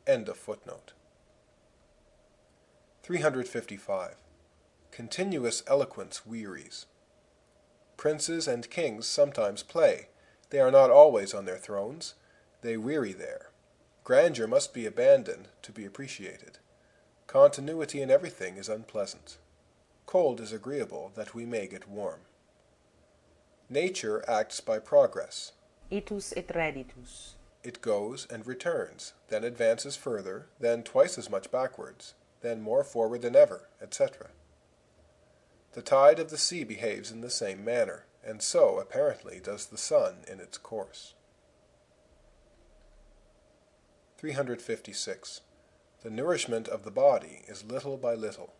End of footnote. 355. Continuous eloquence wearies. Princes and kings sometimes play. They are not always on their thrones. They weary there. Grandeur must be abandoned to be appreciated. Continuity in everything is unpleasant. Cold is agreeable that we may get warm. Nature acts by progress. Itus et reditus. It goes and returns, then advances further, then twice as much backwards, then more forward than ever, etc. The tide of the sea behaves in the same manner, and so, apparently, does the sun in its course. 356. The nourishment of the body is little by little,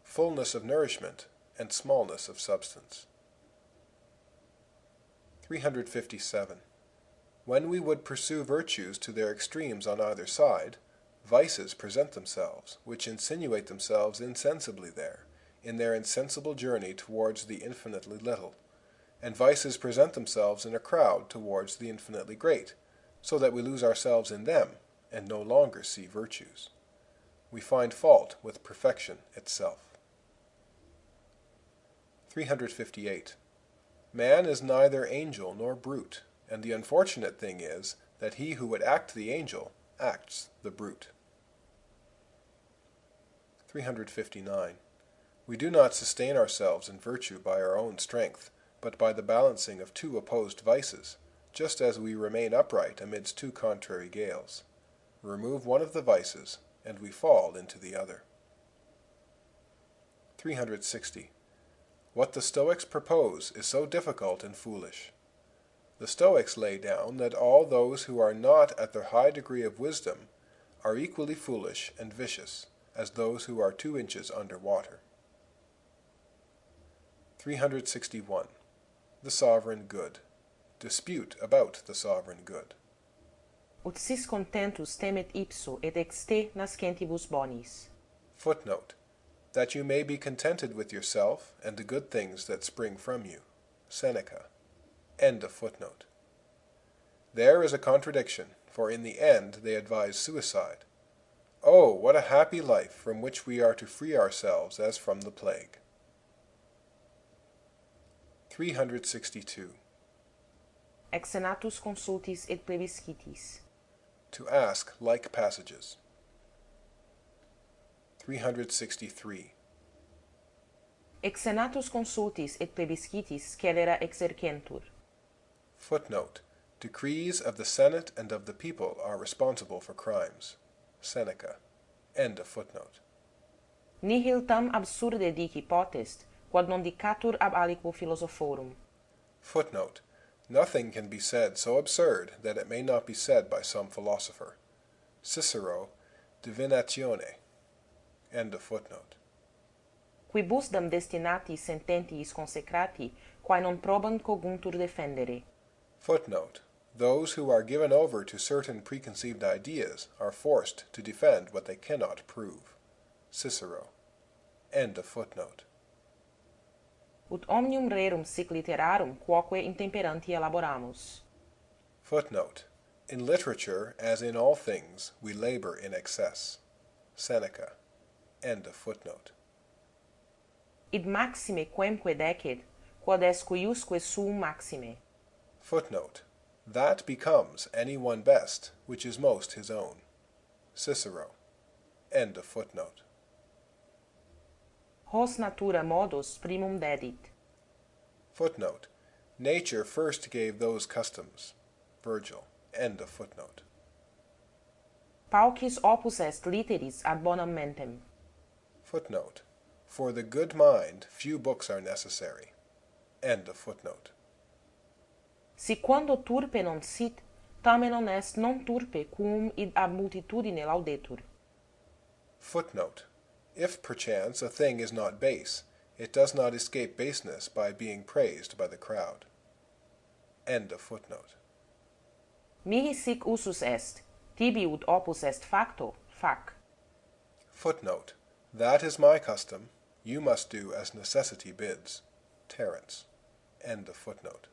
fullness of nourishment and smallness of substance. 357. When we would pursue virtues to their extremes on either side, vices present themselves, which insinuate themselves insensibly there, in their insensible journey towards the infinitely little, and vices present themselves in a crowd towards the infinitely great, so that we lose ourselves in them, and no longer see virtues. We find fault with perfection itself. 358. Man is neither angel nor brute, and the unfortunate thing is that he who would act the angel acts the brute. 359. We do not sustain ourselves in virtue by our own strength, but by the balancing of two opposed vices, just as we remain upright amidst two contrary gales. Remove one of the vices, and we fall into the other. 360. What the Stoics propose is so difficult and foolish. The Stoics lay down that all those who are not at their high degree of wisdom are equally foolish and vicious as those who are 2 inches under water. 361. The sovereign good. Dispute about the sovereign good. Ut sis contentus temet ipso et exte nascentibus bonis. Footnote. That you may be contented with yourself and the good things that spring from you. Seneca. End of footnote. There is a contradiction, for in the end they advise suicide. Oh, what a happy life from which we are to free ourselves as from the plague. 362. Exenatus consultis et plebiscitis. To ask like passages. 363. Exenatus consultis et plebiscitis scelera exercentur. Footnote. Decrees of the Senate and of the people are responsible for crimes. Seneca. End of footnote. Nihil tam absurde dici potest, quod non dicatur ab aliquo philosophorum. Footnote. Nothing can be said so absurd that it may not be said by some philosopher. Cicero, Divinatione. End of footnote. Quibusdam destinati sententiis consecrati, quae non probam coguntur defendere. Footnote. Those who are given over to certain preconceived ideas are forced to defend what they cannot prove. Cicero. End of footnote. Ut omnium rerum sic literarum quoque intemperanti elaboramus. Footnote. In literature, as in all things, we labor in excess. Seneca. End of footnote. Id maxime quemque decet, quod est cuiusque suum maxime. Footnote. That becomes any one best, which is most his own. Cicero. End of footnote. Hos natura modus primum dedit. Footnote. Nature first gave those customs. Virgil. End of footnote. Paucis opus est literis ad bonam mentem. Footnote. For the good mind few books are necessary. End of footnote. Si quando turpe non sit, tamen non est non turpe quum id ab multitudine laudetur. Footnote. If perchance a thing is not base, it does not escape baseness by being praised by the crowd. End of footnote. Mihi sic usus est, tibi ut opus est facto, fac. Footnote. That is my custom, you must do as necessity bids. Terence. End of footnote.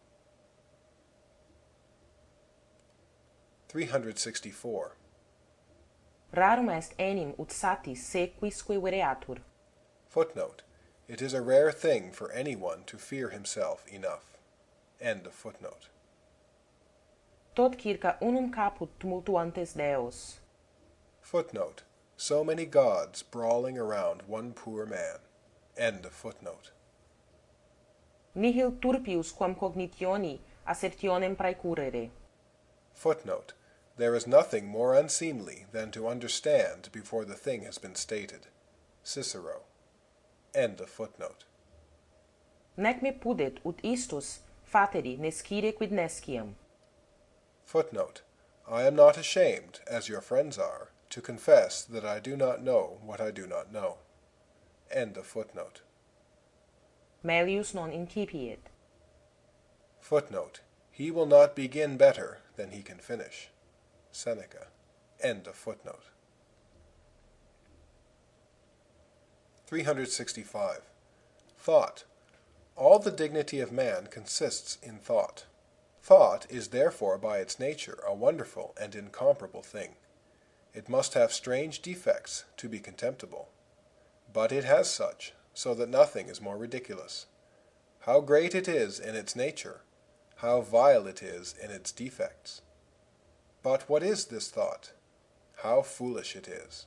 364. Rarum est enim ut satis se quisque vereatur. Footnote. It is a rare thing for anyone to fear himself enough. End of footnote. Tot circa unum caput tumultuantes deos. Footnote. So many gods brawling around one poor man. End of footnote. Nihil turpius quam cognitioni assertionem praecurrere. Footnote. There is nothing more unseemly than to understand before the thing has been stated. Cicero. End of footnote. Nec me pudet ut istus fateri nescire quid nesciam. Footnote. I am not ashamed, as your friends are, to confess that I do not know what I do not know. End of footnote. Melius non incipiet. Footnote. He will not begin better than he can finish. Seneca. End of footnote. 365. Thought. All the dignity of man consists in thought. Thought is therefore by its nature a wonderful and incomparable thing. It must have strange defects to be contemptible. But it has such, so that nothing is more ridiculous. How great it is in its nature! How vile it is in its defects! But what is this thought? How foolish it is!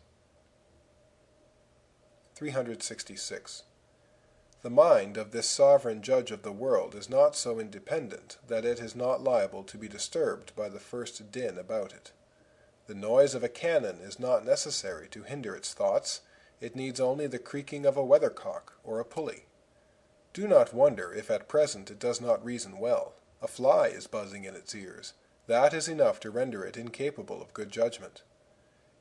366. The mind of this sovereign judge of the world is not so independent that it is not liable to be disturbed by the first din about it. The noise of a cannon is not necessary to hinder its thoughts. It needs only the creaking of a weathercock or a pulley. Do not wonder if at present it does not reason well. A fly is buzzing in its ears. That is enough to render it incapable of good judgment.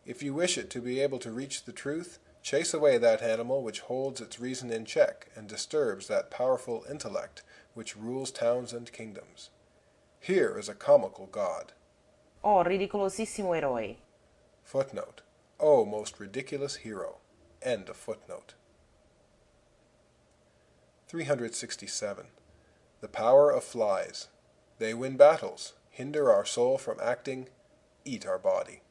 If you wish it to be able to reach the truth, chase away that animal which holds its reason in check and disturbs that powerful intellect which rules towns and kingdoms. Here is a comical god. O ridiculosissimo eroe. Footnote. O most ridiculous hero. End of footnote. 367. The power of flies. They win battles, hinder our soul from acting, eat our body.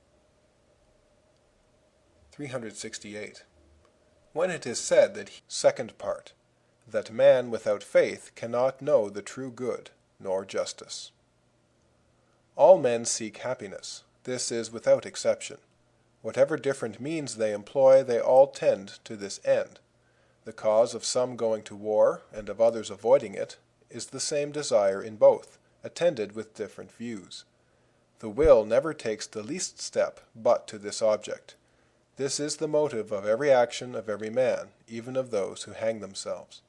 368. When it is said that second part, that man without faith cannot know the true good, nor justice. All men seek happiness. This is without exception. Whatever different means they employ, they all tend to this end. The cause of some going to war, and of others avoiding it, is the same desire in both, attended with different views. The will never takes the least step but to this object. This is the motive of every action of every man, even of those who hang themselves.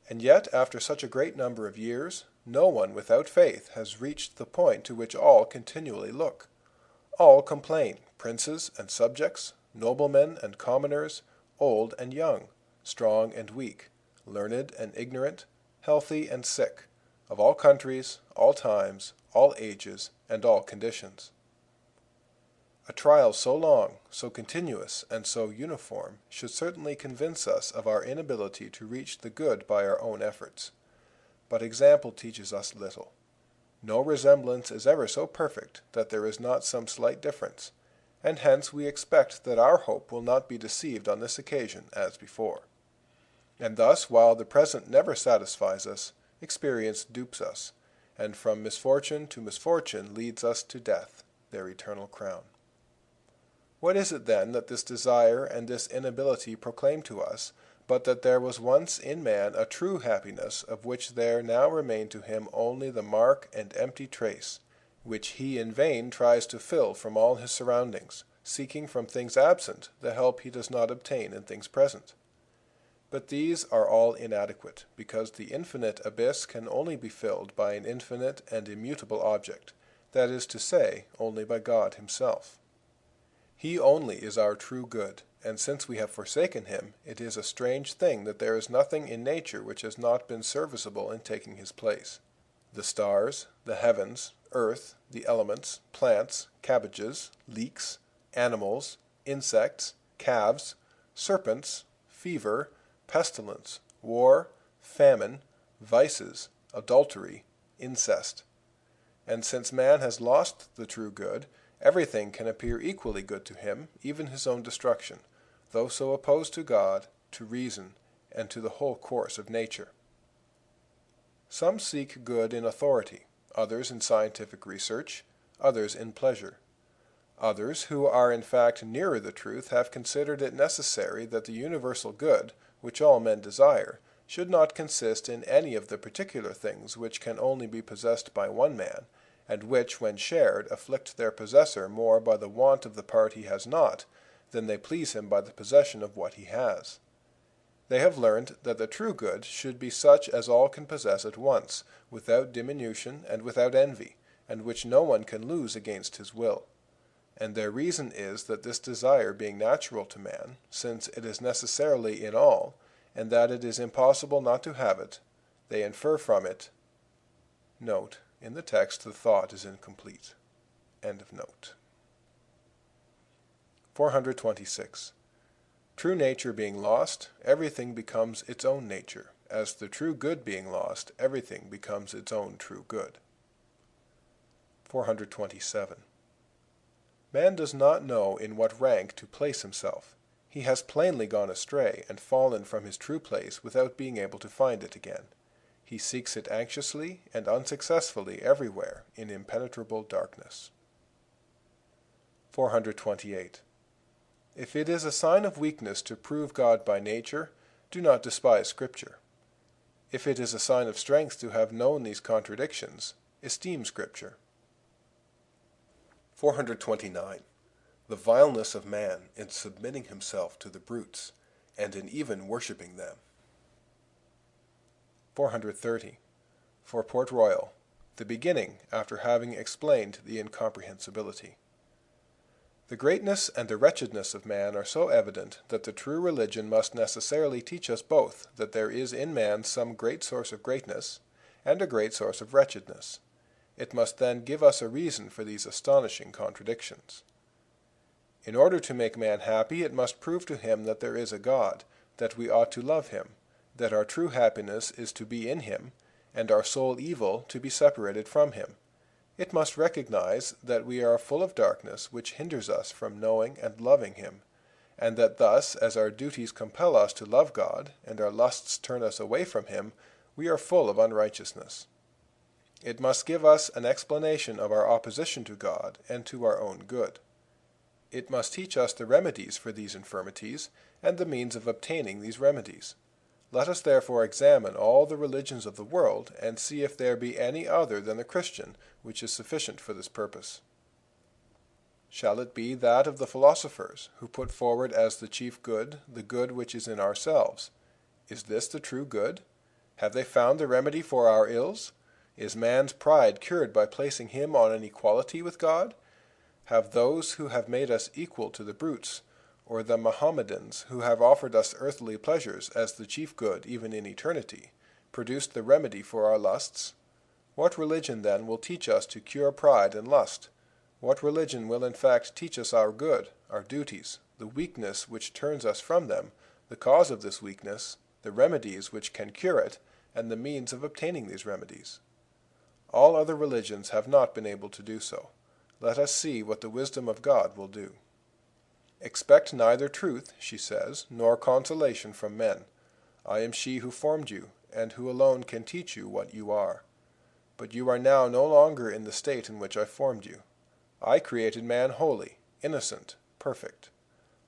And yet, after such a great number of years, no one without faith has reached the point to which all continually look. All complain, princes and subjects, noblemen and commoners, old and young, strong and weak, learned and ignorant, healthy and sick, of all countries, all times, all ages, and all conditions. A trial so long, so continuous, and so uniform should certainly convince us of our inability to reach the good by our own efforts. But example teaches us little. No resemblance is ever so perfect that there is not some slight difference, and hence we expect that our hope will not be deceived on this occasion as before. And thus, while the present never satisfies us, experience dupes us, and from misfortune to misfortune leads us to death, their eternal crown. What is it then that this desire and this inability proclaim to us, but that there was once in man a true happiness, of which there now remain to him only the mark and empty trace, which he in vain tries to fill from all his surroundings, seeking from things absent the help he does not obtain in things present? But these are all inadequate, because the infinite abyss can only be filled by an infinite and immutable object, that is to say, only by God himself. He only is our true good, and since we have forsaken him, it is a strange thing that there is nothing in nature which has not been serviceable in taking his place. The stars, the heavens, earth, the elements, plants, cabbages, leeks, animals, insects, calves, serpents, fever, pestilence, war, famine, vices, adultery, incest. And since man has lost the true good, everything can appear equally good to him, even his own destruction, though so opposed to God, to reason, and to the whole course of nature. Some seek good in authority, others in scientific research, others in pleasure. Others, who are in fact nearer the truth, have considered it necessary that the universal good, which all men desire, should not consist in any of the particular things which can only be possessed by one man, and which, when shared, afflict their possessor more by the want of the part he has not, than they please him by the possession of what he has. They have learned that the true good should be such as all can possess at once, without diminution and without envy, and which no one can lose against his will. and their reason is that this desire being natural to man, since it is necessarily in all, and that it is impossible not to have it, they infer from it. Note: in the text the thought is incomplete. End of note. 426. True nature being lost, everything becomes its own nature. As the true good being lost, everything becomes its own true good. 427. Man does not know in what rank to place himself. He has plainly gone astray and fallen from his true place without being able to find it again. He seeks it anxiously and unsuccessfully everywhere in impenetrable darkness. 428. If it is a sign of weakness to prove God by nature, do not despise Scripture. If it is a sign of strength to have known these contradictions, esteem Scripture. 429. The vileness of man in submitting himself to the brutes, and in even worshipping them. 430. For Port Royal, the beginning after having explained the incomprehensibility. The greatness and the wretchedness of man are so evident that the true religion must necessarily teach us both that there is in man some great source of greatness, and a great source of wretchedness. It must then give us a reason for these astonishing contradictions. In order to make man happy, it must prove to him that there is a God, that we ought to love him, that our true happiness is to be in him, and our sole evil to be separated from him. It must recognize that we are full of darkness which hinders us from knowing and loving him, and that thus, as our duties compel us to love God, and our lusts turn us away from him, we are full of unrighteousness. It must give us an explanation of our opposition to God and to our own good. It must teach us the remedies for these infirmities, and the means of obtaining these remedies. Let us therefore examine all the religions of the world, and see if there be any other than the Christian which is sufficient for this purpose. Shall it be that of the philosophers, who put forward as the chief good the good which is in ourselves? Is this the true good? Have they found the remedy for our ills? Is man's pride cured by placing him on an equality with God? Have those who have made us equal to the brutes, or the Mohammedans, who have offered us earthly pleasures as the chief good even in eternity, produced the remedy for our lusts? What religion then will teach us to cure pride and lust? What religion will in fact teach us our good, our duties, the weakness which turns us from them, the cause of this weakness, the remedies which can cure it, and the means of obtaining these remedies? All other religions have not been able to do so. Let us see what the wisdom of God will do. Expect neither truth, she says, nor consolation from men. I am she who formed you, and who alone can teach you what you are. But you are now no longer in the state in which I formed you. I created man holy, innocent, perfect.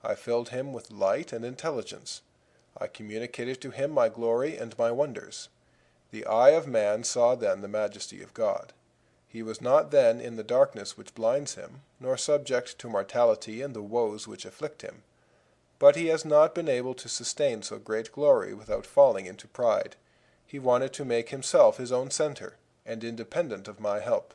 I filled him with light and intelligence. I communicated to him my glory and my wonders. The eye of man saw then the majesty of God. He was not then in the darkness which blinds him, nor subject to mortality and the woes which afflict him. But he has not been able to sustain so great glory without falling into pride. He wanted to make himself his own center, and independent of my help.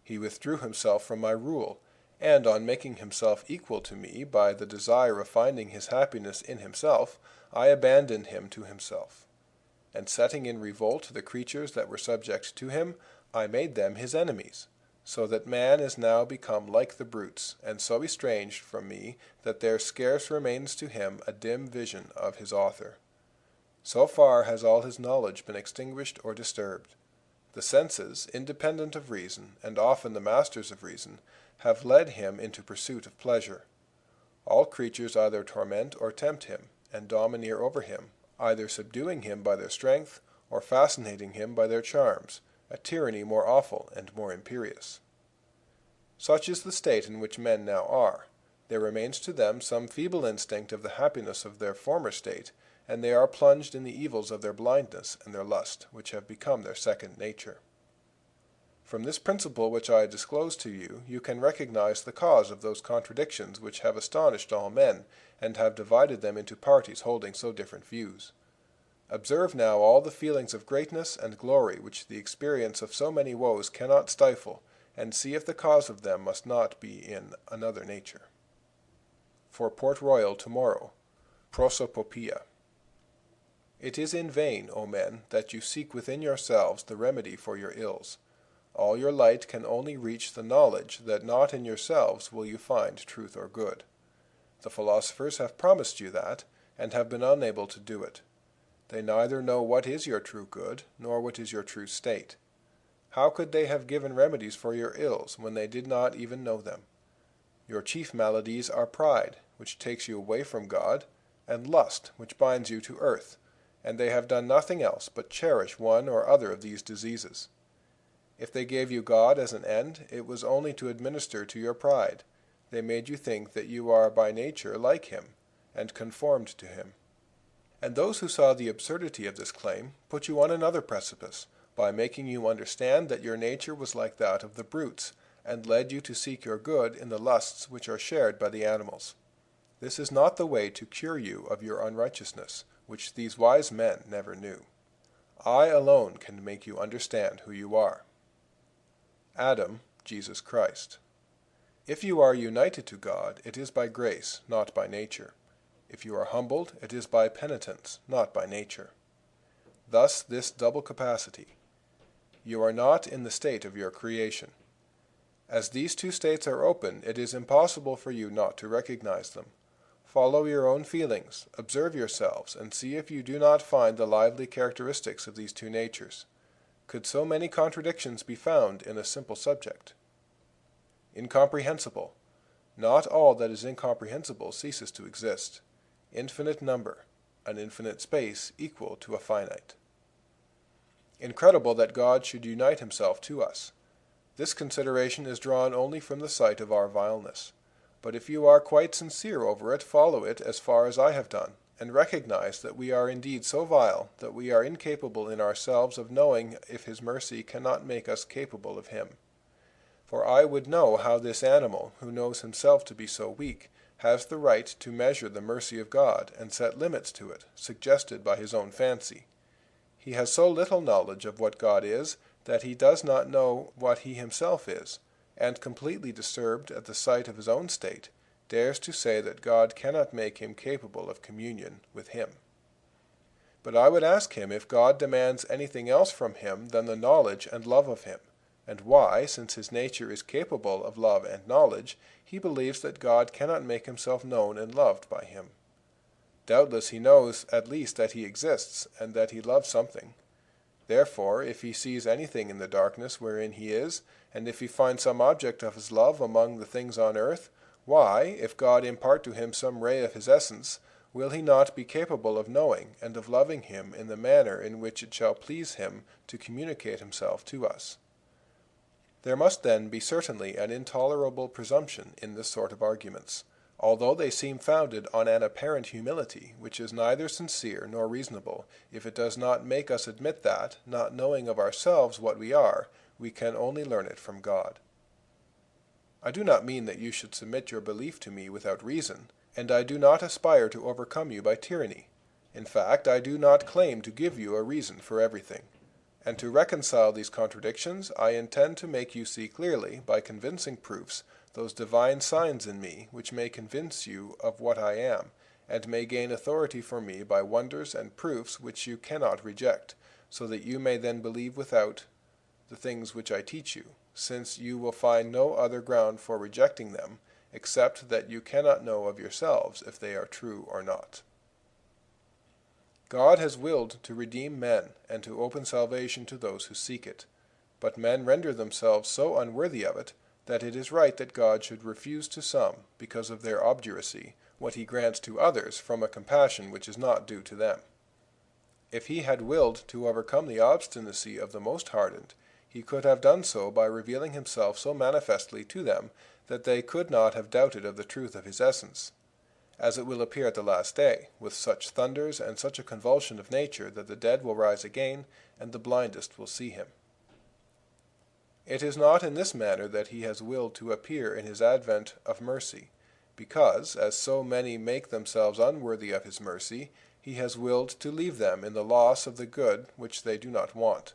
He withdrew himself from my rule, and on making himself equal to me by the desire of finding his happiness in himself, I abandoned him to himself. And setting in revolt the creatures that were subject to him, I made them his enemies, so that man is now become like the brutes, and so estranged from me that there scarce remains to him a dim vision of his author. So far has all his knowledge been extinguished or disturbed. The senses, independent of reason, and often the masters of reason, have led him into pursuit of pleasure. All creatures either torment or tempt him, and domineer over him, either subduing him by their strength, or fascinating him by their charms, a tyranny more awful and more imperious. Such is the state in which men now are. There remains to them some feeble instinct of the happiness of their former state, and they are plunged in the evils of their blindness and their lust, which have become their second nature. From this principle which I disclose to you, you can recognize the cause of those contradictions which have astonished all men, and have divided them into parties holding so different views. Observe now all the feelings of greatness and glory which the experience of so many woes cannot stifle, and see if the cause of them must not be in another nature. For Port Royal tomorrow. Prosopopoeia. It is in vain, O men, that you seek within yourselves the remedy for your ills. All your light can only reach the knowledge that not in yourselves will you find truth or good. The philosophers have promised you that, and have been unable to do it. They neither know what is your true good, nor what is your true state. How could they have given remedies for your ills, when they did not even know them? Your chief maladies are pride, which takes you away from God, and lust, which binds you to earth, and they have done nothing else but cherish one or other of these diseases. If they gave you God as an end, it was only to administer to your pride. They made you think that you are by nature like him, and conformed to him. And those who saw the absurdity of this claim put you on another precipice, by making you understand that your nature was like that of the brutes, and led you to seek your good in the lusts which are shared by the animals. This is not the way to cure you of your unrighteousness, which these wise men never knew. I alone can make you understand who you are. Adam, Jesus Christ. If you are united to God, it is by grace, not by nature. If you are humbled, it is by penitence, not by nature. Thus this double capacity. You are not in the state of your creation. As these two states are open, it is impossible for you not to recognize them. Follow your own feelings, observe yourselves, and see if you do not find the lively characteristics of these two natures. Could so many contradictions be found in a simple subject? Incomprehensible. Not all that is incomprehensible ceases to exist. Infinite number, an infinite space equal to a finite. Incredible that God should unite himself to us. This consideration is drawn only from the sight of our vileness. But if you are quite sincere over it, follow it as far as I have done, and recognize that we are indeed so vile that we are incapable in ourselves of knowing if his mercy cannot make us capable of him. For I would know how this animal, who knows himself to be so weak, has the right to measure the mercy of God and set limits to it, suggested by his own fancy. He has so little knowledge of what God is that he does not know what he himself is, and completely disturbed at the sight of his own state, dares to say that God cannot make him capable of communion with him. But I would ask him if God demands anything else from him than the knowledge and love of him, and why, since his nature is capable of love and knowledge, he believes that God cannot make himself known and loved by him. Doubtless he knows at least that he exists, and that he loves something. Therefore, if he sees anything in the darkness wherein he is, and if he finds some object of his love among the things on earth, why, if God impart to him some ray of his essence, will he not be capable of knowing and of loving him in the manner in which it shall please him to communicate himself to us? There must then be certainly an intolerable presumption in this sort of arguments, although they seem founded on an apparent humility, which is neither sincere nor reasonable, if it does not make us admit that, not knowing of ourselves what we are, we can only learn it from God. I do not mean that you should submit your belief to me without reason, and I do not aspire to overcome you by tyranny. In fact, I do not claim to give you a reason for everything. And to reconcile these contradictions, I intend to make you see clearly, by convincing proofs, those divine signs in me which may convince you of what I am, and may gain authority for me by wonders and proofs which you cannot reject, so that you may then believe without the things which I teach you, since you will find no other ground for rejecting them, except that you cannot know of yourselves if they are true or not. God has willed to redeem men and to open salvation to those who seek it, but men render themselves so unworthy of it that it is right that God should refuse to some, because of their obduracy, what he grants to others from a compassion which is not due to them. If he had willed to overcome the obstinacy of the most hardened, he could have done so by revealing himself so manifestly to them that they could not have doubted of the truth of his essence, as it will appear at the last day, with such thunders and such a convulsion of nature that the dead will rise again, and the blindest will see him. It is not in this manner that he has willed to appear in his advent of mercy, because, as so many make themselves unworthy of his mercy, he has willed to leave them in the loss of the good which they do not want.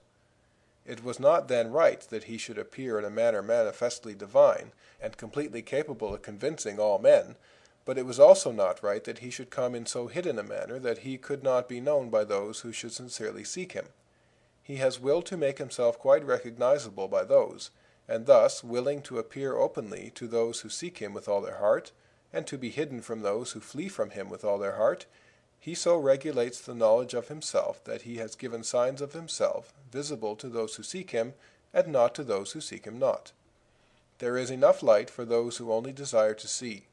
It was not then right that he should appear in a manner manifestly divine, and completely capable of convincing all men, but it was also not right that he should come in so hidden a manner that he could not be known by those who should sincerely seek him. He has willed to make himself quite recognizable by those, and thus, willing to appear openly to those who seek him with all their heart, and to be hidden from those who flee from him with all their heart, he so regulates the knowledge of himself that he has given signs of himself, visible to those who seek him, and not to those who seek him not. There is enough light for those who only desire to see,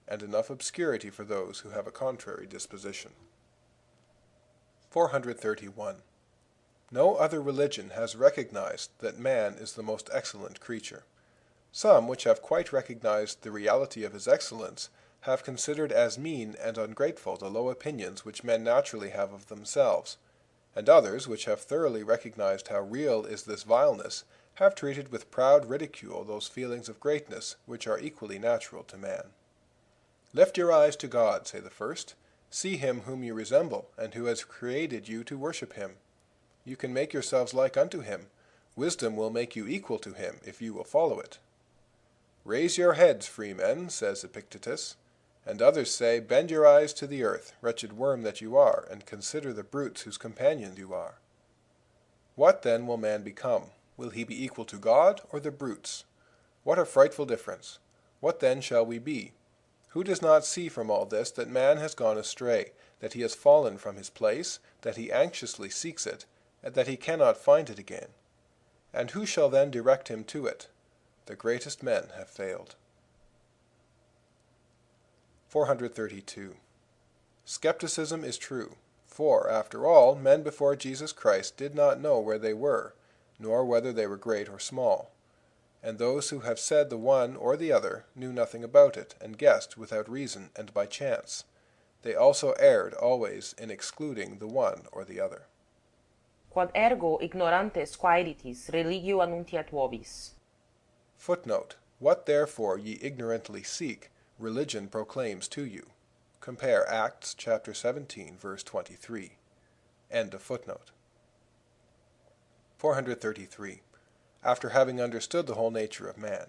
and enough obscurity for those who have a contrary disposition. 431. No other religion has recognized that man is the most excellent creature. Some, which have quite recognized the reality of his excellence, have considered as mean and ungrateful the low opinions which men naturally have of themselves, and others, which have thoroughly recognized how real is this vileness, have treated with proud ridicule those feelings of greatness which are equally natural to man. Lift your eyes to God, say the first. See him whom you resemble, and who has created you to worship him. You can make yourselves like unto him. Wisdom will make you equal to him, if you will follow it. Raise your heads, free men, says Epictetus. And others say, bend your eyes to the earth, wretched worm that you are, and consider the brutes whose companions you are. What then will man become? Will he be equal to God, or the brutes? What a frightful difference! What then shall we be? Who does not see from all this that man has gone astray, that he has fallen from his place, that he anxiously seeks it, and that he cannot find it again? And who shall then direct him to it? The greatest men have failed. 432. Skepticism is true, for, after all, men before Jesus Christ did not know where they were, nor whether they were great or small. And those who have said the one or the other knew nothing about it, and guessed without reason and by chance. They also erred always in excluding the one or the other. Quod ergo ignorantes quaeritis religio annuntiat vobis. Footnote. What therefore ye ignorantly seek, religion proclaims to you. Compare Acts chapter 17, verse 23. End of footnote. 433. After having understood the whole nature of man.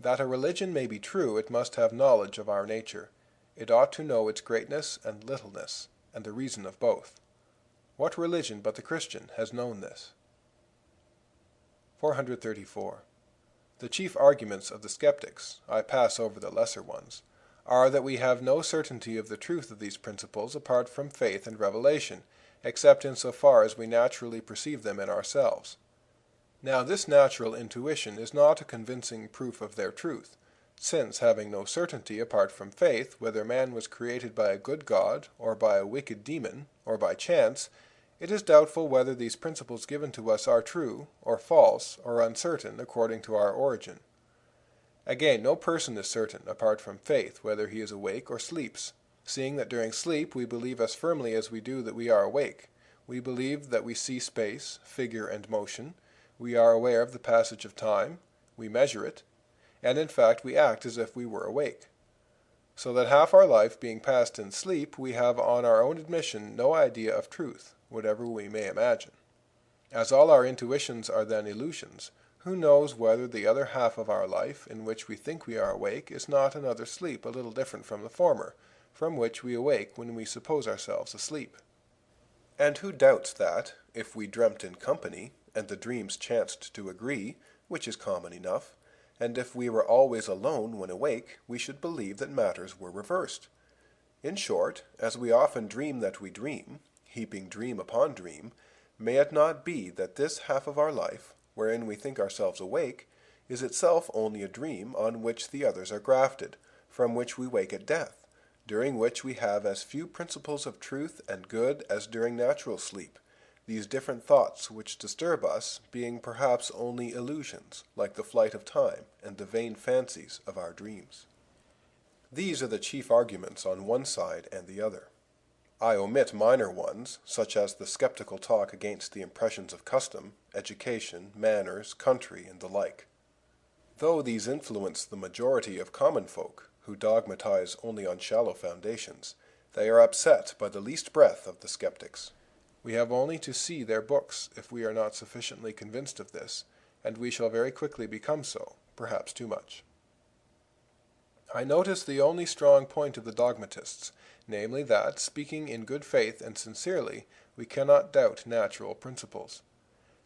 That a religion may be true, it must have knowledge of our nature. It ought to know its greatness and littleness, and the reason of both. What religion but the Christian has known this? 434. The chief arguments of the skeptics, I pass over the lesser ones, are that we have no certainty of the truth of these principles apart from faith and revelation, except in so far as we naturally perceive them in ourselves. Now this natural intuition is not a convincing proof of their truth, since, having no certainty apart from faith whether man was created by a good God, or by a wicked demon, or by chance, it is doubtful whether these principles given to us are true, or false, or uncertain according to our origin. Again, no person is certain, apart from faith, whether he is awake or sleeps, seeing that during sleep we believe as firmly as we do that we are awake. We believe that we see space, figure, and motion. We are aware of the passage of time, we measure it, and in fact we act as if we were awake. So that half our life being passed in sleep, we have on our own admission no idea of truth, whatever we may imagine. As all our intuitions are then illusions, who knows whether the other half of our life, in which we think we are awake, is not another sleep a little different from the former, from which we awake when we suppose ourselves asleep? And who doubts that, if we dreamt in company, and the dreams chanced to agree, which is common enough, and if we were always alone when awake, we should believe that matters were reversed? In short, as we often dream that we dream, heaping dream upon dream, may it not be that this half of our life, wherein we think ourselves awake, is itself only a dream on which the others are grafted, from which we wake at death, during which we have as few principles of truth and good as during natural sleep, these different thoughts which disturb us being perhaps only illusions, like the flight of time and the vain fancies of our dreams. These are the chief arguments on one side and the other. I omit minor ones, such as the skeptical talk against the impressions of custom, education, manners, country, and the like. Though these influence the majority of common folk, who dogmatize only on shallow foundations, they are upset by the least breath of the skeptics. We have only to see their books if we are not sufficiently convinced of this, and we shall very quickly become so, perhaps too much. I notice the only strong point of the dogmatists, namely that, speaking in good faith and sincerely, we cannot doubt natural principles.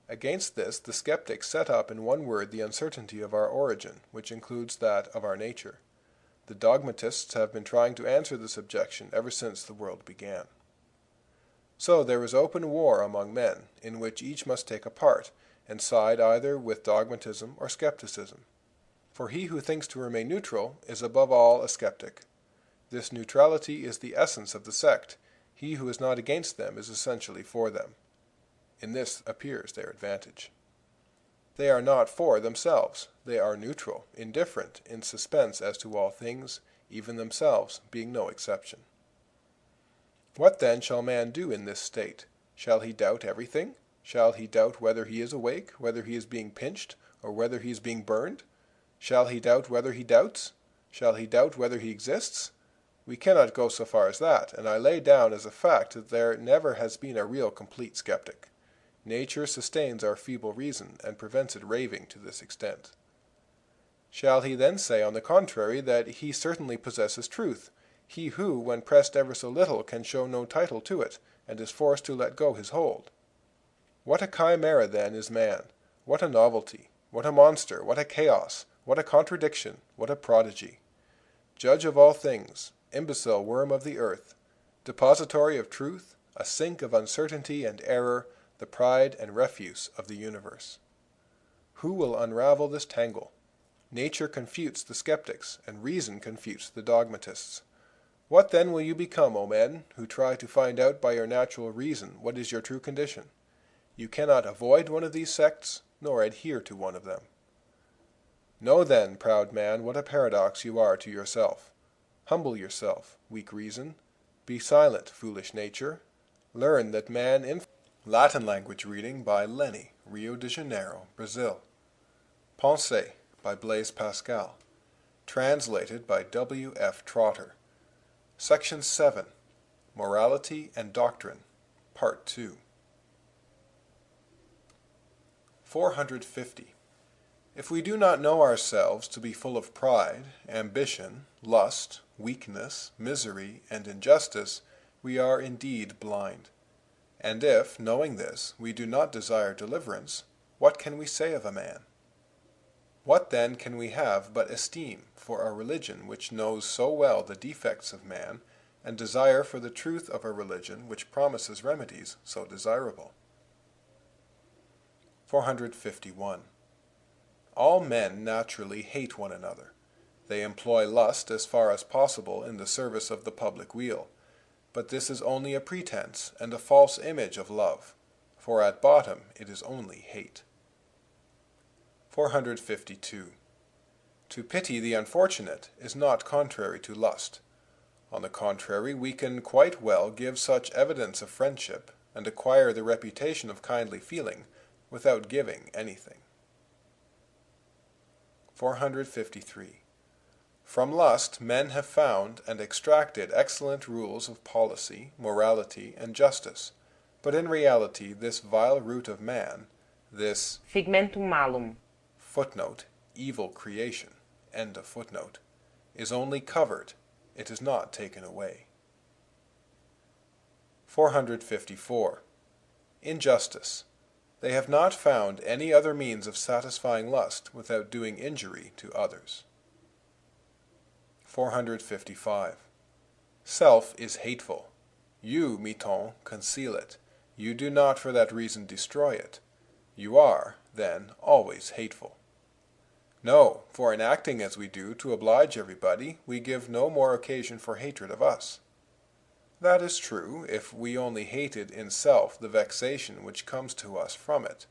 Against this the skeptics set up in one word the uncertainty of our origin, which includes that of our nature. The dogmatists have been trying to answer this objection ever since the world began. So there is open war among men, in which each must take a part, and side either with dogmatism or skepticism. For he who thinks to remain neutral is above all a skeptic. This neutrality is the essence of the sect. He who is not against them is essentially for them. In this appears their advantage. They are not for themselves. They are neutral, indifferent, in suspense as to all things, even themselves being no exception. What then shall man do in this state? Shall he doubt everything? Shall he doubt whether he is awake, whether he is being pinched, or whether he is being burned? Shall he doubt whether he doubts? Shall he doubt whether he exists? We cannot go so far as that, and I lay down as a fact that there never has been a real complete skeptic. Nature sustains our feeble reason, and prevents it raving to this extent. Shall he then say, on the contrary, that he certainly possesses truth, he who, when pressed ever so little, can show no title to it, and is forced to let go his hold? What a chimera, then, is man! What a novelty! What a monster! What a chaos! What a contradiction! What a prodigy! Judge of all things, imbecile worm of the earth, depository of truth, a sink of uncertainty and error, the pride and refuse of the universe. Who will unravel this tangle? Nature confutes the skeptics, and reason confutes the dogmatists. What then will you become, O men, who try to find out by your natural reason what is your true condition? You cannot avoid one of these sects, nor adhere to one of them. Know then, proud man, what a paradox you are to yourself. Humble yourself, weak reason. Be silent, foolish nature. Learn that man in Latin language reading by Lenny, Rio de Janeiro, Brazil. Pensées by Blaise Pascal. Translated by W. F. Trotter. Section 7. Morality and Doctrine. Part 2. 450. If we do not know ourselves to be full of pride, ambition, lust, weakness, misery, and injustice, we are indeed blind. And if, knowing this, we do not desire deliverance, what can we say of a man? What then can we have but esteem for a religion which knows so well the defects of man, and desire for the truth of a religion which promises remedies so desirable? 451. All men naturally hate one another. They employ lust as far as possible in the service of the public weal. But this is only a pretense and a false image of love, for at bottom it is only hate. 452. To pity the unfortunate is not contrary to lust. On the contrary, we can quite well give such evidence of friendship, and acquire the reputation of kindly feeling, without giving anything. 453. From lust men have found and extracted excellent rules of policy, morality, and justice, but in reality this vile root of man, this Figmentum malum, footnote, evil creation, end of footnote, is only covered, it is not taken away. 454. Injustice. They have not found any other means of satisfying lust without doing injury to others. 455. Self is hateful. You, Miton, conceal it. You do not for that reason destroy it. You are, then, always hateful. No, for in acting as we do to oblige everybody, we give no more occasion for hatred of us. That is true, if we only hated in self the vexation which comes to us from it.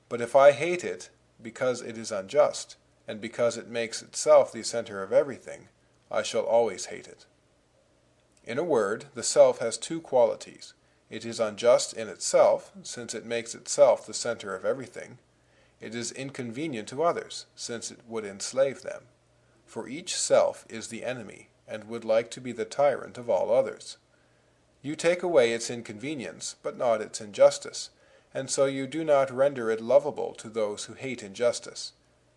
But if I hate it because it is unjust, and because it makes itself the center of everything, I shall always hate it. In a word, the self has two qualities. It is unjust in itself, since it makes itself the center of everything. It is inconvenient to others, since it would enslave them. For each self is the enemy, and would like to be the tyrant of all others. You take away its inconvenience, but not its injustice, and so you do not render it lovable to those who hate injustice.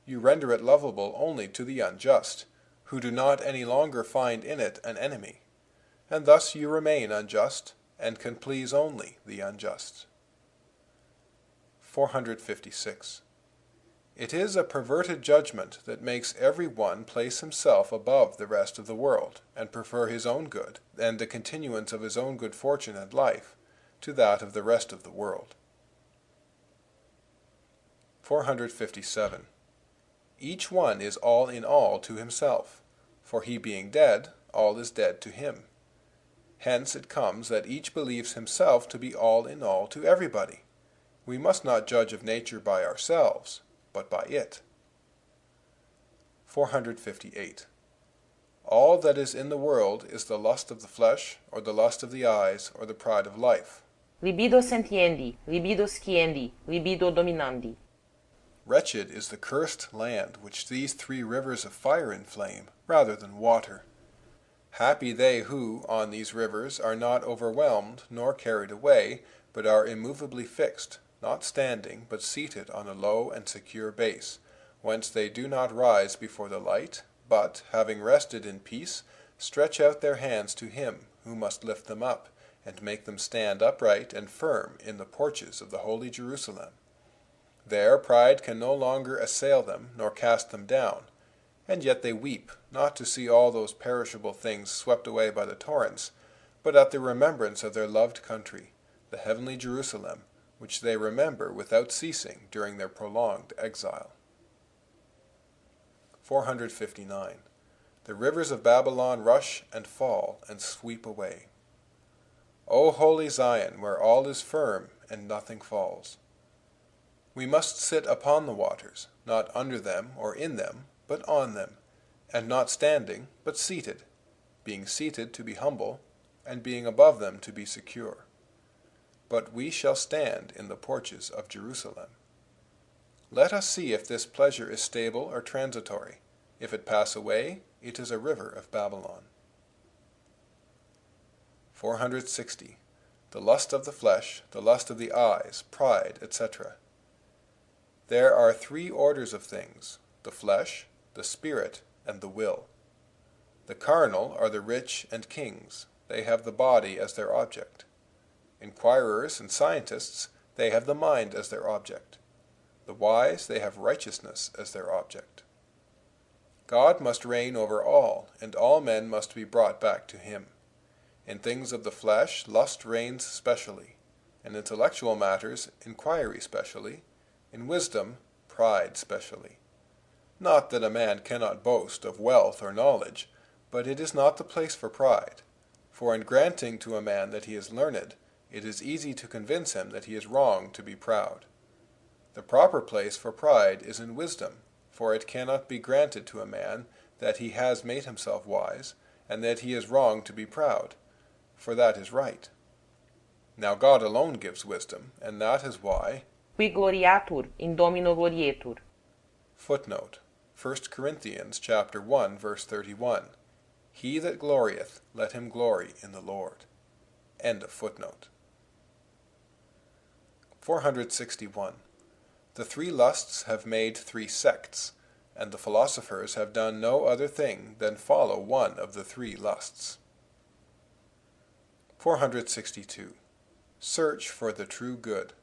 You render it lovable only to the unjust, who do not any longer find in it an enemy, and thus you remain unjust, and can please only the unjust. 456. It is a perverted judgment that makes every one place himself above the rest of the world, and prefer his own good, and the continuance of his own good fortune and life, to that of the rest of the world. 457. Each one is all in all to himself, for he being dead, all is dead to him. Hence it comes that each believes himself to be all in all to everybody. We must not judge of nature by ourselves, but by it. 458. All that is in the world is the lust of the flesh, or the lust of the eyes, or the pride of life. Libido sentiendi, libido sciendi, libido dominandi. Wretched is the cursed land which these three rivers of fire inflame, rather than water. Happy they who, on these rivers, are not overwhelmed, nor carried away, but are immovably fixed, not standing, but seated on a low and secure base, whence they do not rise before the light, but, having rested in peace, stretch out their hands to him who must lift them up, and make them stand upright and firm in the porches of the holy Jerusalem. There pride can no longer assail them, nor cast them down, and yet they weep, not to see all those perishable things swept away by the torrents, but at the remembrance of their loved country, the heavenly Jerusalem, which they remember without ceasing during their prolonged exile. 459. The rivers of Babylon rush and fall and sweep away. O holy Zion, where all is firm and nothing falls. We must sit upon the waters, not under them or in them, but on them, and not standing, but seated, being seated to be humble, and being above them to be secure. But we shall stand in the porches of Jerusalem. Let us see if this pleasure is stable or transitory. If it pass away, it is a river of Babylon. 460. The lust of the flesh, the lust of the eyes, pride, etc. There are three orders of things: the flesh, the spirit, and the will. The carnal are the rich and kings. They have the body as their object. Inquirers and scientists, they have the mind as their object. The wise, they have righteousness as their object. God must reign over all, and all men must be brought back to him. In things of the flesh, lust reigns specially. In intellectual matters, inquiry specially. In wisdom, pride specially. Not that a man cannot boast of wealth or knowledge, but it is not the place for pride. For in granting to a man that he is learned, it is easy to convince him that he is wrong to be proud. The proper place for pride is in wisdom, for it cannot be granted to a man that he has made himself wise, and that he is wrong to be proud, for that is right. Now God alone gives wisdom, and that is why, Qui gloriatur in Domino glorietur. Footnote: 1 Corinthians chapter 1, verse 31. He that glorieth, let him glory in the Lord. End of footnote. 461. The three lusts have made three sects, and the philosophers have done no other thing than follow one of the three lusts. 462. Search for the true good.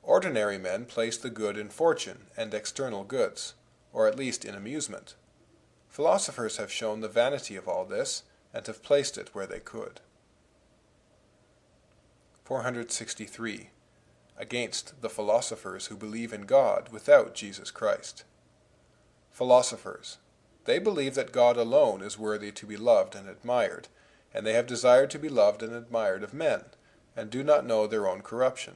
Ordinary men place the good in fortune and external goods, or at least in amusement. Philosophers have shown the vanity of all this, and have placed it where they could. 463. Against the philosophers who believe in God without Jesus Christ. Philosophers. They believe that God alone is worthy to be loved and admired, and they have desired to be loved and admired of men, and do not know their own corruption.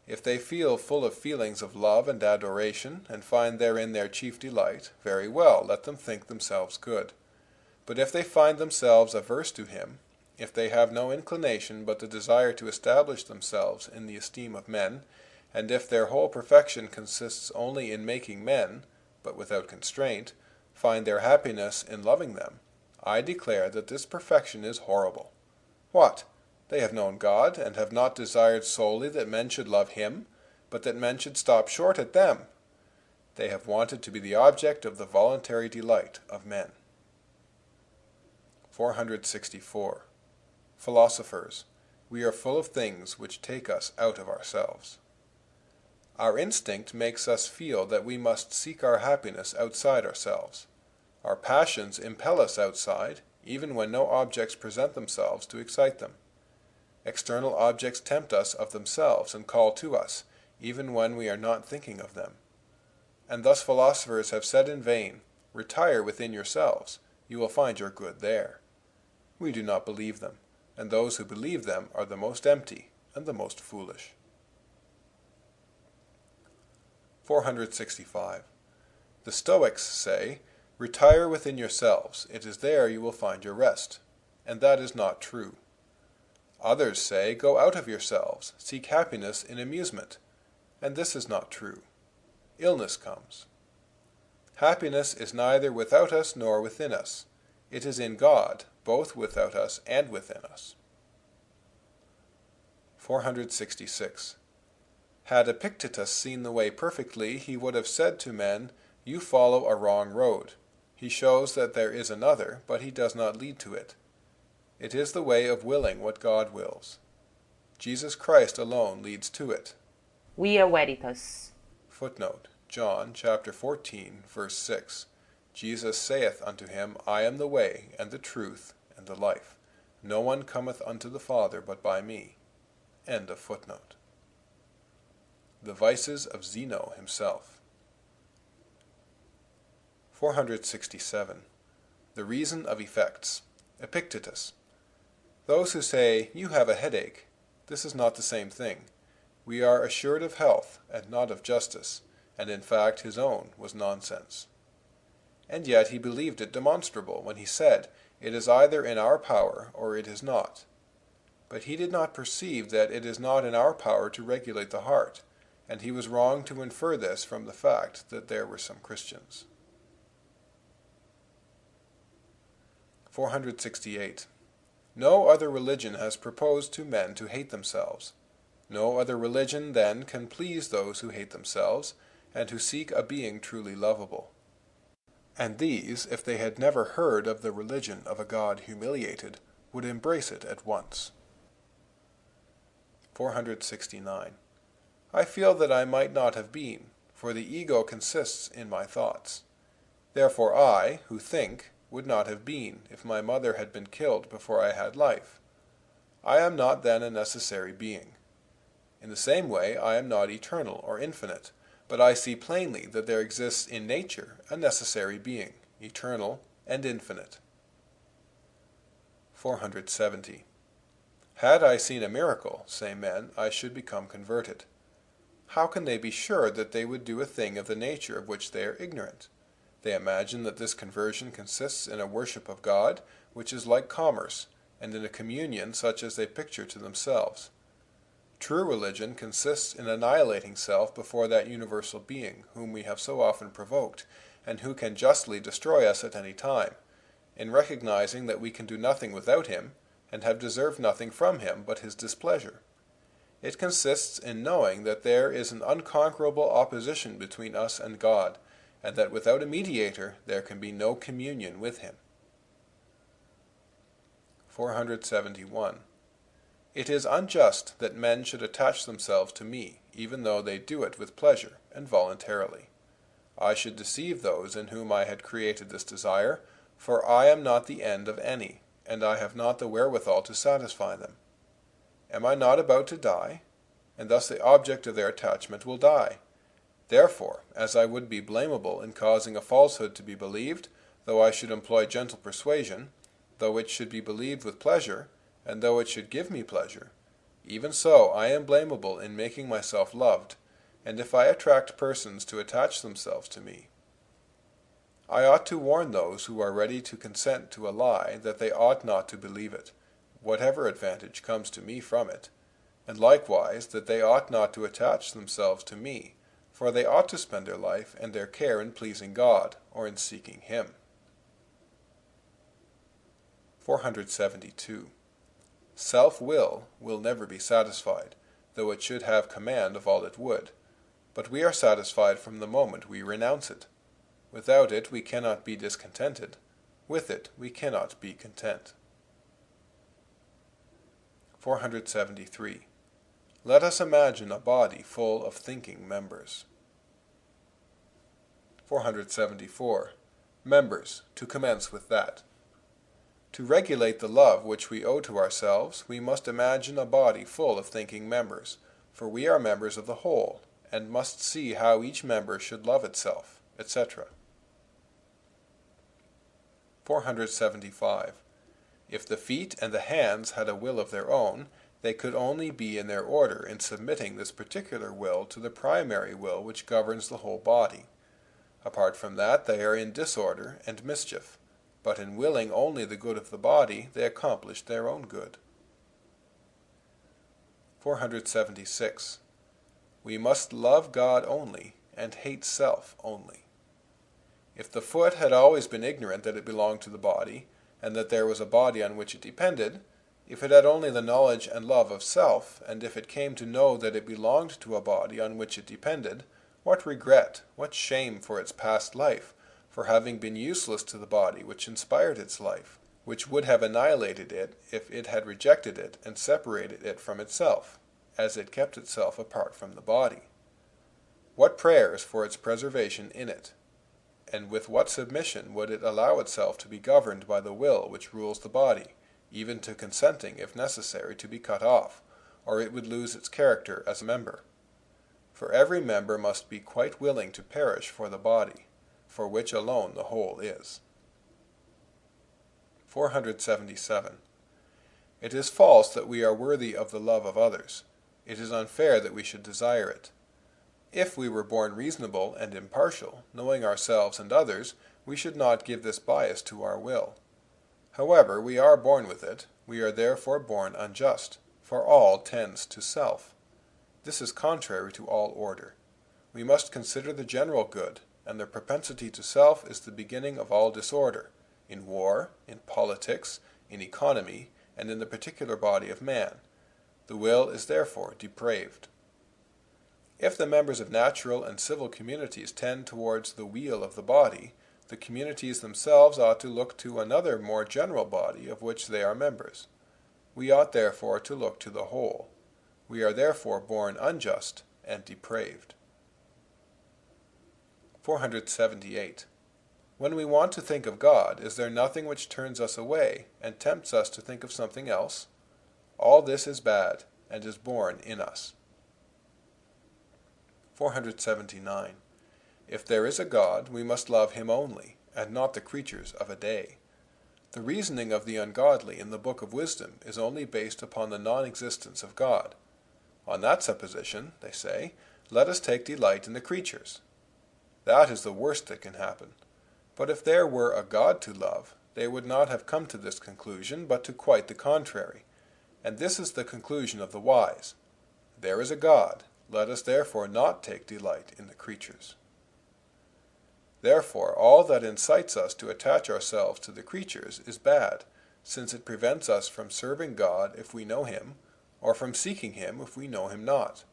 If they feel full of feelings of love and adoration, and find therein their chief delight, very well, let them think themselves good. But if they find themselves averse to him, if they have no inclination but the desire to establish themselves in the esteem of men, and if their whole perfection consists only in making men, but without constraint, find their happiness in loving them, I declare that this perfection is horrible. What? They have known God, and have not desired solely that men should love him, but that men should stop short at them. They have wanted to be the object of the voluntary delight of men. 464. Philosophers, we are full of things which take us out of ourselves. Our instinct makes us feel that we must seek our happiness outside ourselves. Our passions impel us outside, even when no objects present themselves to excite them. External objects tempt us of themselves and call to us, even when we are not thinking of them. And thus philosophers have said in vain, "Retire within yourselves, you will find your good there." We do not believe them, and those who believe them are the most empty and the most foolish. 465. The Stoics say, "Retire within yourselves, it is there you will find your rest," and that is not true. Others say, "Go out of yourselves, seek happiness in amusement," and this is not true. Illness comes. Happiness is neither without us nor within us. It is in God, both without us and within us. 466. Had Epictetus seen the way perfectly, he would have said to men, "You follow a wrong road." He shows that there is another, but he does not lead to it. It is the way of willing what God wills. Jesus Christ alone leads to it. Via Veritas. Footnote: John chapter 14, verse 6. Jesus saith unto him, I am the way, and the truth, and the life. No one cometh unto the Father but by me. End of footnote. The vices of Zeno himself. 467. The reason of effects. Epictetus. Those who say, "You have a headache," this is not the same thing. We are assured of health, and not of justice, and in fact his own was nonsense. And yet he believed it demonstrable when he said, "It is either in our power, or it is not." But he did not perceive that it is not in our power to regulate the heart, and he was wrong to infer this from the fact that there were some Christians. 468. No other religion has proposed to men to hate themselves. No other religion, then, can please those who hate themselves, and who seek a being truly lovable. And these, if they had never heard of the religion of a God humiliated, would embrace it at once. 469. I feel that I might not have been, for the ego consists in my thoughts. Therefore I, who think, would not have been, if my mother had been killed before I had life. I am not then a necessary being. In the same way I am not eternal or infinite, but I see plainly that there exists in nature a necessary being, eternal and infinite. 470. Had I seen a miracle, say men, I should become converted. How can they be sure that they would do a thing of the nature of which they are ignorant? They imagine that this conversion consists in a worship of God, which is like commerce, and in a communion such as they picture to themselves. True religion consists in annihilating self before that universal being, whom we have so often provoked, and who can justly destroy us at any time, in recognizing that we can do nothing without him, and have deserved nothing from him but his displeasure. It consists in knowing that there is an unconquerable opposition between us and God, and that without a mediator there can be no communion with him. 471. It is unjust that men should attach themselves to me, even though they do it with pleasure and voluntarily. I should deceive those in whom I had created this desire, for I am not the end of any, and I have not the wherewithal to satisfy them. Am I not about to die? And thus the object of their attachment will die. Therefore, as I would be blamable in causing a falsehood to be believed, though I should employ gentle persuasion, though it should be believed with pleasure, and though it should give me pleasure, even so I am blamable in making myself loved, and if I attract persons to attach themselves to me. I ought to warn those who are ready to consent to a lie that they ought not to believe it, whatever advantage comes to me from it, and likewise that they ought not to attach themselves to me, for they ought to spend their life and their care in pleasing God, or in seeking him. 472. Self-will will never be satisfied, though it should have command of all it would. But we are satisfied from the moment we renounce it. Without it we cannot be discontented. With it we cannot be content. 473. Let us imagine a body full of thinking members. 474. Members, to commence with that. To regulate the love which we owe to ourselves, we must imagine a body full of thinking members, for we are members of the whole, and must see how each member should love itself, etc. 475. If the feet and the hands had a will of their own, they could only be in their order in submitting this particular will to the primary will which governs the whole body. Apart from that, they are in disorder and mischief, but in willing only the good of the body, they accomplish their own good. 476. We must love God only, and hate self only. If the foot had always been ignorant that it belonged to the body, and that there was a body on which it depended, if it had only the knowledge and love of self, and if it came to know that it belonged to a body on which it depended, what regret, what shame for its past life, for having been useless to the body which inspired its life, which would have annihilated it if it had rejected it and separated it from itself, as it kept itself apart from the body. What prayers for its preservation in it, and with what submission would it allow itself to be governed by the will which rules the body, even to consenting, if necessary, to be cut off, or it would lose its character as a member. For every member must be quite willing to perish for the body, for which alone the whole is. 477. It is false that we are worthy of the love of others. It is unfair that we should desire it. If we were born reasonable and impartial, knowing ourselves and others, we should not give this bias to our will. However, we are born with it, we are therefore born unjust, for all tends to self. This is contrary to all order. We must consider the general good, and the propensity to self is the beginning of all disorder, in war, in politics, in economy, and in the particular body of man. The will is therefore depraved. If the members of natural and civil communities tend towards the weal of the body, the communities themselves ought to look to another more general body of which they are members. We ought therefore to look to the whole. We are therefore born unjust and depraved. 478. When we want to think of God, is there nothing which turns us away and tempts us to think of something else? All this is bad, and is born in us. 479. If there is a God, we must love him only, and not the creatures of a day. The reasoning of the ungodly in the Book of Wisdom is only based upon the non-existence of God. On that supposition, they say, let us take delight in the creatures. That is the worst that can happen. But if there were a God to love, they would not have come to this conclusion, but to quite the contrary. And this is the conclusion of the wise. There is a God, let us therefore not take delight in the creatures. Therefore, all that incites us to attach ourselves to the creatures is bad, since it prevents us from serving God if we know him, or from seeking him if we know him not.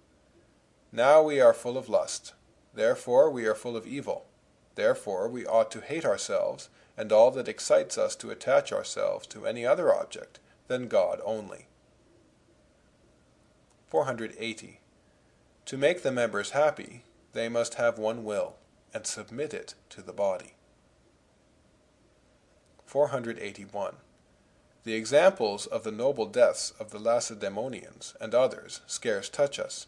Now we are full of lust, therefore we are full of evil. Therefore we ought to hate ourselves, and all that excites us to attach ourselves to any other object than God only. 480. To make the members happy, they must have one will, and submit it to the body. 481. The examples of the noble deaths of the Lacedaemonians and others scarce touch us,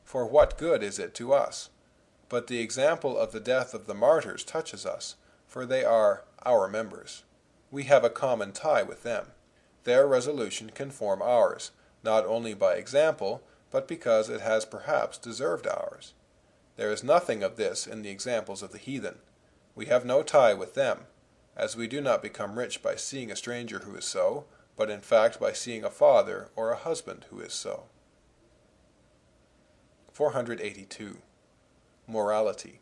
for what good is it to us? But the example of the death of the martyrs touches us, for they are our members. We have a common tie with them. Their resolution can form ours, not only by example, but because it has perhaps deserved ours. There is nothing of this in the examples of the heathen. We have no tie with them, as we do not become rich by seeing a stranger who is so, but in fact by seeing a father or a husband who is so. 482. Morality.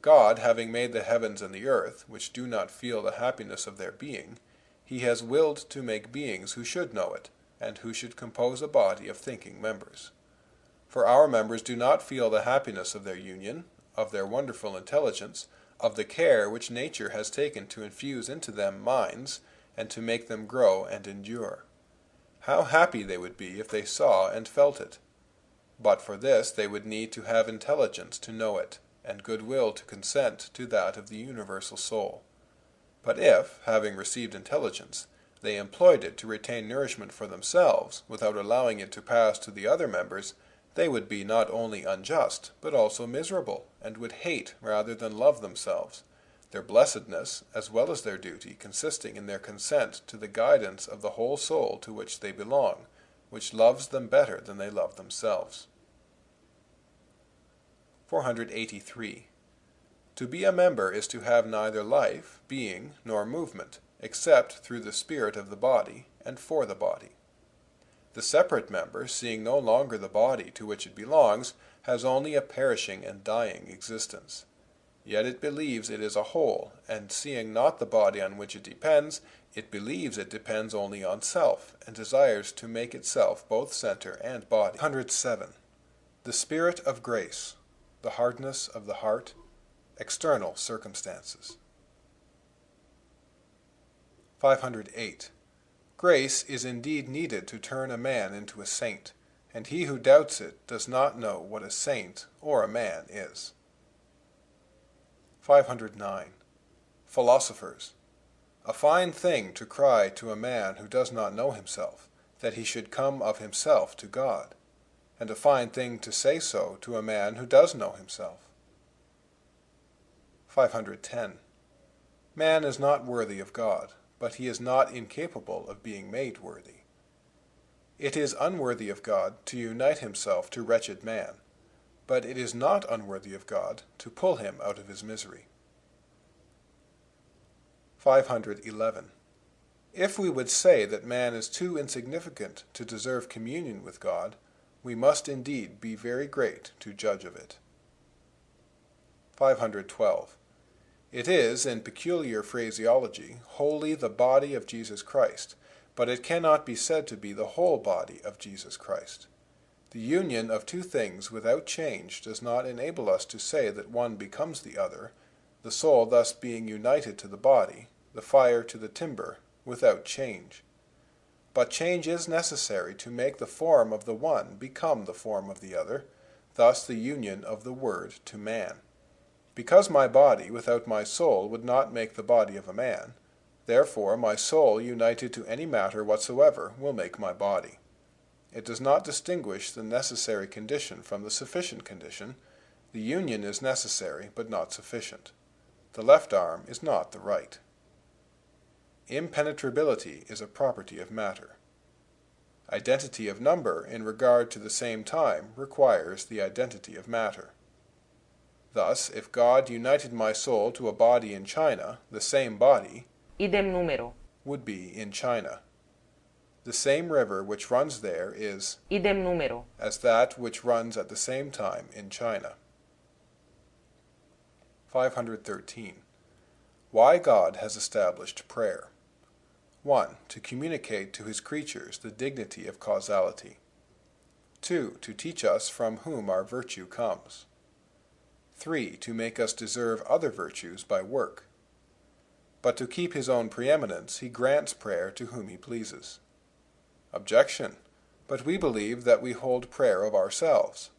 God, having made the heavens and the earth, which do not feel the happiness of their being, he has willed to make beings who should know it, and who should compose a body of thinking members. For our members do not feel the happiness of their union, of their wonderful intelligence, of the care which nature has taken to infuse into them minds, and to make them grow and endure. How happy they would be if they saw and felt it! But for this they would need to have intelligence to know it, and goodwill to consent to that of the universal soul. But if, having received intelligence, they employed it to retain nourishment for themselves, without allowing it to pass to the other members, they would be not only unjust, but also miserable, and would hate rather than love themselves, their blessedness, as well as their duty, consisting in their consent to the guidance of the whole soul to which they belong, which loves them better than they love themselves. 483. To be a member is to have neither life, being, nor movement, except through the spirit of the body, and for the body. The separate member, seeing no longer the body to which it belongs, has only a perishing and dying existence. Yet it believes it is a whole, and seeing not the body on which it depends, it believes it depends only on self, and desires to make itself both center and body. 107. The spirit of grace, the hardness of the heart, external circumstances. 508. Grace is indeed needed to turn a man into a saint, and he who doubts it does not know what a saint or a man is. 509. Philosophers. A fine thing to cry to a man who does not know himself, that he should come of himself to God, and a fine thing to say so to a man who does know himself. 510. Man is not worthy of God, but he is not incapable of being made worthy. It is unworthy of God to unite himself to wretched man, but it is not unworthy of God to pull him out of his misery. 511. If we would say that man is too insignificant to deserve communion with God, we must indeed be very great to judge of it. 512. It is, in peculiar phraseology, wholly the body of Jesus Christ, but it cannot be said to be the whole body of Jesus Christ. The union of two things without change does not enable us to say that one becomes the other, the soul thus being united to the body, the fire to the timber, without change. But change is necessary to make the form of the one become the form of the other, thus the union of the Word to man. Because my body without my soul would not make the body of a man, therefore my soul united to any matter whatsoever will make my body. It does not distinguish the necessary condition from the sufficient condition. The union is necessary, but not sufficient. The left arm is not the right. Impenetrability is a property of matter. Identity of number in regard to the same time requires the identity of matter. Thus, if God united my soul to a body in China, the same body Idem numero. would be in China. The same river which runs there is Idem numero. as that which runs at the same time in China. 513. Why God has established prayer. 1. To communicate to his creatures the dignity of causality. 2. To teach us from whom our virtue comes. 3. To make us deserve other virtues by work. But to keep his own preeminence, he grants prayer to whom he pleases. Objection. But we believe that we hold prayer of ourselves.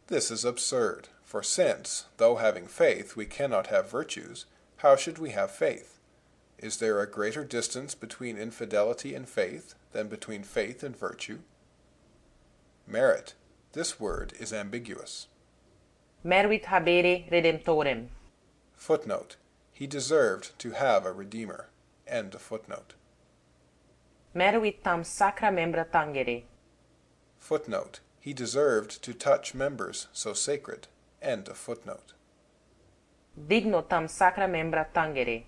This is absurd, for since, though having faith, we cannot have virtues, how should we have faith? Is there a greater distance between infidelity and faith than between faith and virtue? Merit. This word is ambiguous. Meruit habere redemptorem. Footnote. He deserved to have a redeemer. End of footnote. Meruit tam sacra membra tangere. Footnote. He deserved to touch members so sacred. End of footnote. Digno tam sacra membra tangere.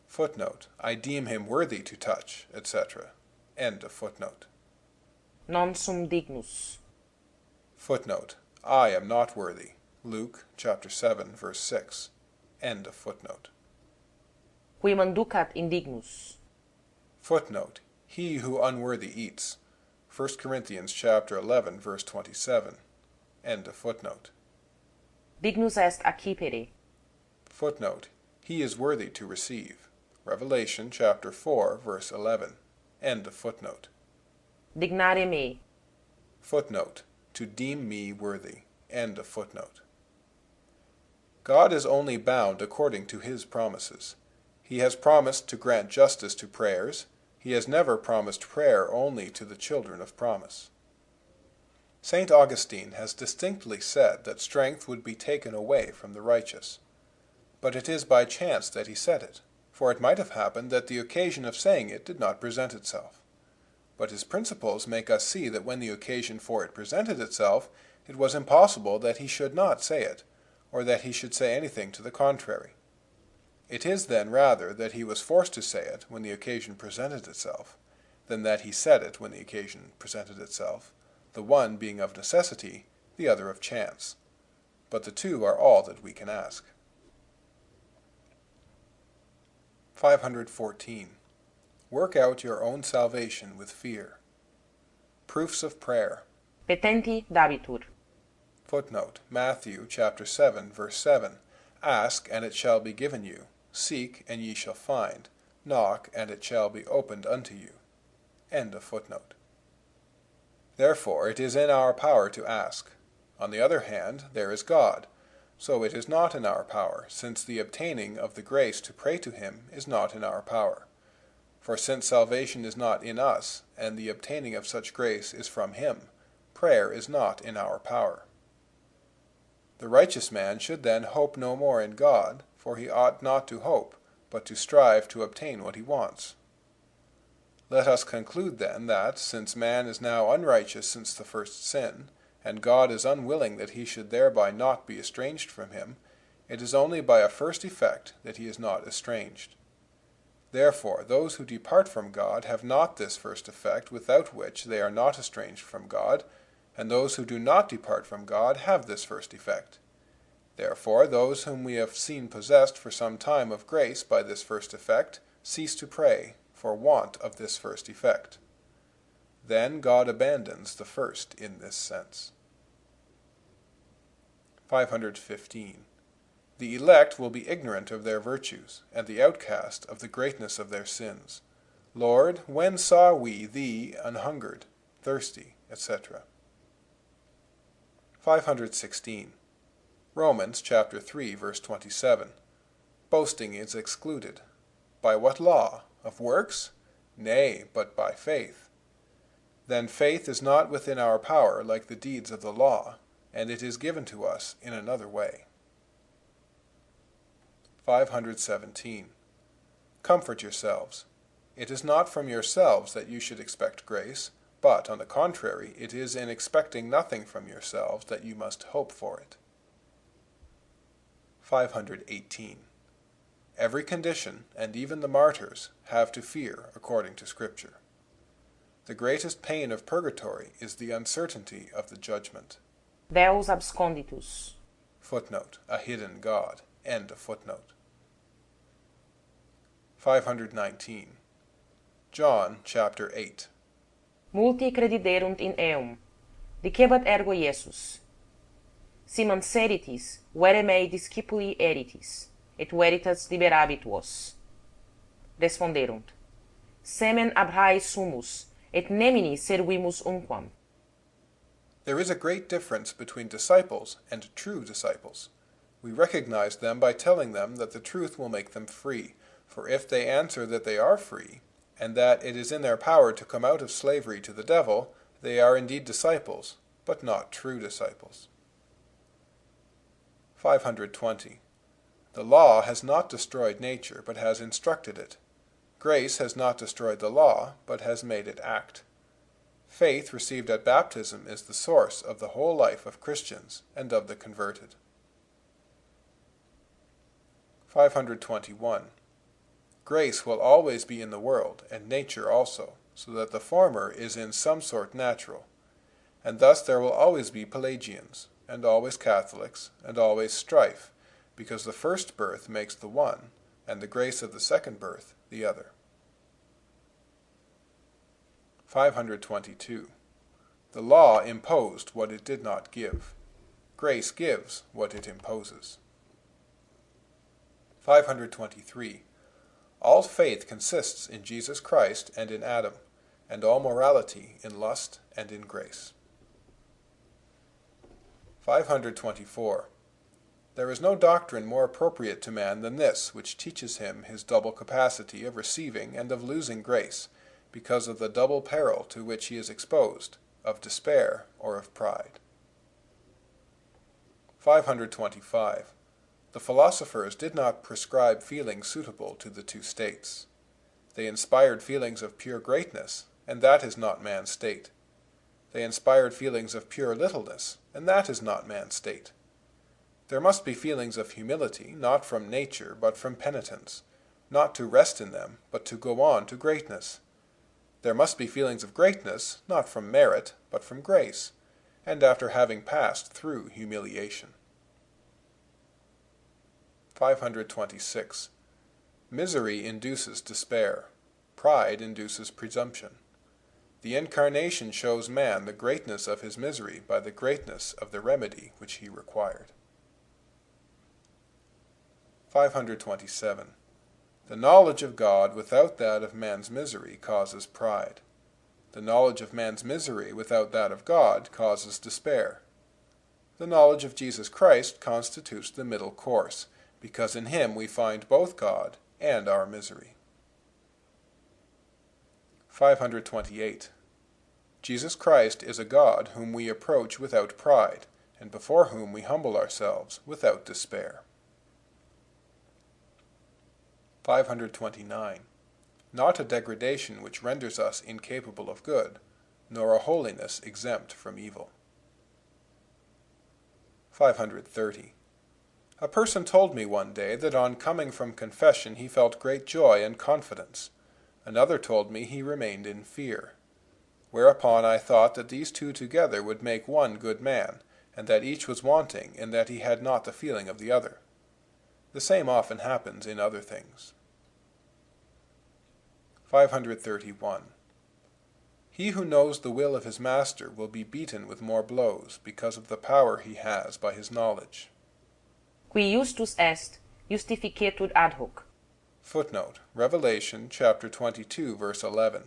Footnote. I deem him worthy to touch, etc. End of footnote. Non sum dignus. Footnote. I am not worthy. Luke chapter 7, verse 6. End of footnote. Qui manducat indignus. Footnote. He who unworthy eats. 1 Corinthians chapter 11, verse 27. End of footnote. Dignus est accipere. Footnote. He is worthy to receive. Revelation chapter 4, verse 11. End of footnote. Dignare me. Footnote. To deem me worthy. End of footnote. God is only bound according to his promises. He has promised to grant justice to prayers. He has never promised prayer only to the children of promise. St. Augustine has distinctly said that strength would be taken away from the righteous. But it is by chance that he said it, for it might have happened that the occasion of saying it did not present itself. But his principles make us see that when the occasion for it presented itself, it was impossible that he should not say it, or that he should say anything to the contrary. It is then rather that he was forced to say it when the occasion presented itself, than that he said it when the occasion presented itself, the one being of necessity, the other of chance. But the two are all that we can ask. 514. Work out your own salvation with fear. Proofs of prayer. Petenti dabitur. Footnote. Matthew chapter 7, verse 7. Ask, and it shall be given you. Seek, and ye shall find. Knock, and it shall be opened unto you. End of footnote. Therefore it is in our power to ask. On the other hand, there is God. So it is not in our power, since the obtaining of the grace to pray to him is not in our power. For since salvation is not in us, and the obtaining of such grace is from him, prayer is not in our power. The righteous man should then hope no more in God, for he ought not to hope, but to strive to obtain what he wants. Let us conclude then that, since man is now unrighteous since the first sin, and God is unwilling that he should thereby not be estranged from him, it is only by a first effect that he is not estranged. Therefore those who depart from God have not this first effect, without which they are not estranged from God, and those who do not depart from God have this first effect. Therefore those whom we have seen possessed for some time of grace by this first effect cease to pray, for want of this first effect. Then God abandons the first in this sense. 515. The elect will be ignorant of their virtues, and the outcast of the greatness of their sins. Lord, when saw we thee an hungered, thirsty, etc.? 516. Romans chapter 3, verse 27. Boasting is excluded. By what law? Of works? Nay, but by faith. Then faith is not within our power like the deeds of the law, and it is given to us in another way. 517. Comfort yourselves. It is not from yourselves that you should expect grace, but, on the contrary, it is in expecting nothing from yourselves that you must hope for it. 518. Every condition, and even the martyrs, have to fear according to Scripture. The greatest pain of purgatory is the uncertainty of the judgment. Deus absconditus. Footnote. A hidden God. End of footnote. 519. John chapter 8. Multi crediderunt in eum. Dicebat ergo Iesus. Simam seritis, vere mei discipuli eritis, et veritas liberabit vos. Responderunt. Semen Abrae sumus, et nemini servimus unquam. There is a great difference between disciples and true disciples. We recognize them by telling them that the truth will make them free, for if they answer that they are free, and that it is in their power to come out of slavery to the devil, they are indeed disciples, but not true disciples. 520. The law has not destroyed nature, but has instructed it. Grace has not destroyed the law, but has made it act. Faith received at baptism is the source of the whole life of Christians and of the converted. 521. Grace will always be in the world, and nature also, so that the former is in some sort natural, and thus there will always be Pelagians, and always Catholics, and always strife, because the first birth makes the one, and the grace of the second birth the other. 522. The law imposed what it did not give. Grace gives what it imposes. 523. All faith consists in Jesus Christ and in Adam, and all morality in lust and in grace. 524. There is no doctrine more appropriate to man than this, which teaches him his double capacity of receiving and of losing grace, because of the double peril to which he is exposed, of despair or of pride. 525. The philosophers did not prescribe feelings suitable to the two states. They inspired feelings of pure greatness, and that is not man's state. They inspired feelings of pure littleness, and that is not man's state. There must be feelings of humility, not from nature, but from penitence, not to rest in them, but to go on to greatness. There must be feelings of greatness, not from merit, but from grace, and after having passed through humiliation. 526. Misery induces despair. Pride induces presumption. The Incarnation shows man the greatness of his misery by the greatness of the remedy which he required. 527. The knowledge of God without that of man's misery causes pride. The knowledge of man's misery without that of God causes despair. The knowledge of Jesus Christ constitutes the middle course, because in him we find both God and our misery. 528. Jesus Christ is a God whom we approach without pride, and before whom we humble ourselves without despair. 529. Not a degradation which renders us incapable of good, nor a holiness exempt from evil. 530. A person told me one day that on coming from confession he felt great joy and confidence. Another told me he remained in fear. Whereupon I thought that these two together would make one good man, and that each was wanting in that he had not the feeling of the other. The same often happens in other things. 531. He who knows the will of his master will be beaten with more blows, because of the power he has by his knowledge. Qui justus est, justificetur ad hoc. Footnote: Revelation chapter 22, verse 11.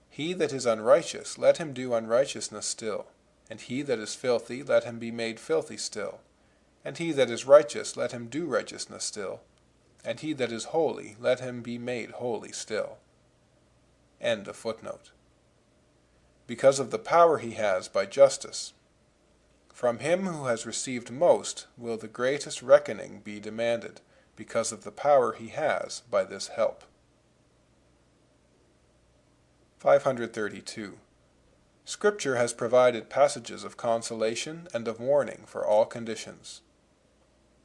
He that is unrighteous, let him do unrighteousness still. And he that is filthy, let him be made filthy still. And he that is righteous, let him do righteousness still. And he that is holy, let him be made holy still. End of footnote. Because of the power he has by justice. From him who has received most will the greatest reckoning be demanded, because of the power he has by this help. 532. Scripture has provided passages of consolation and of warning for all conditions.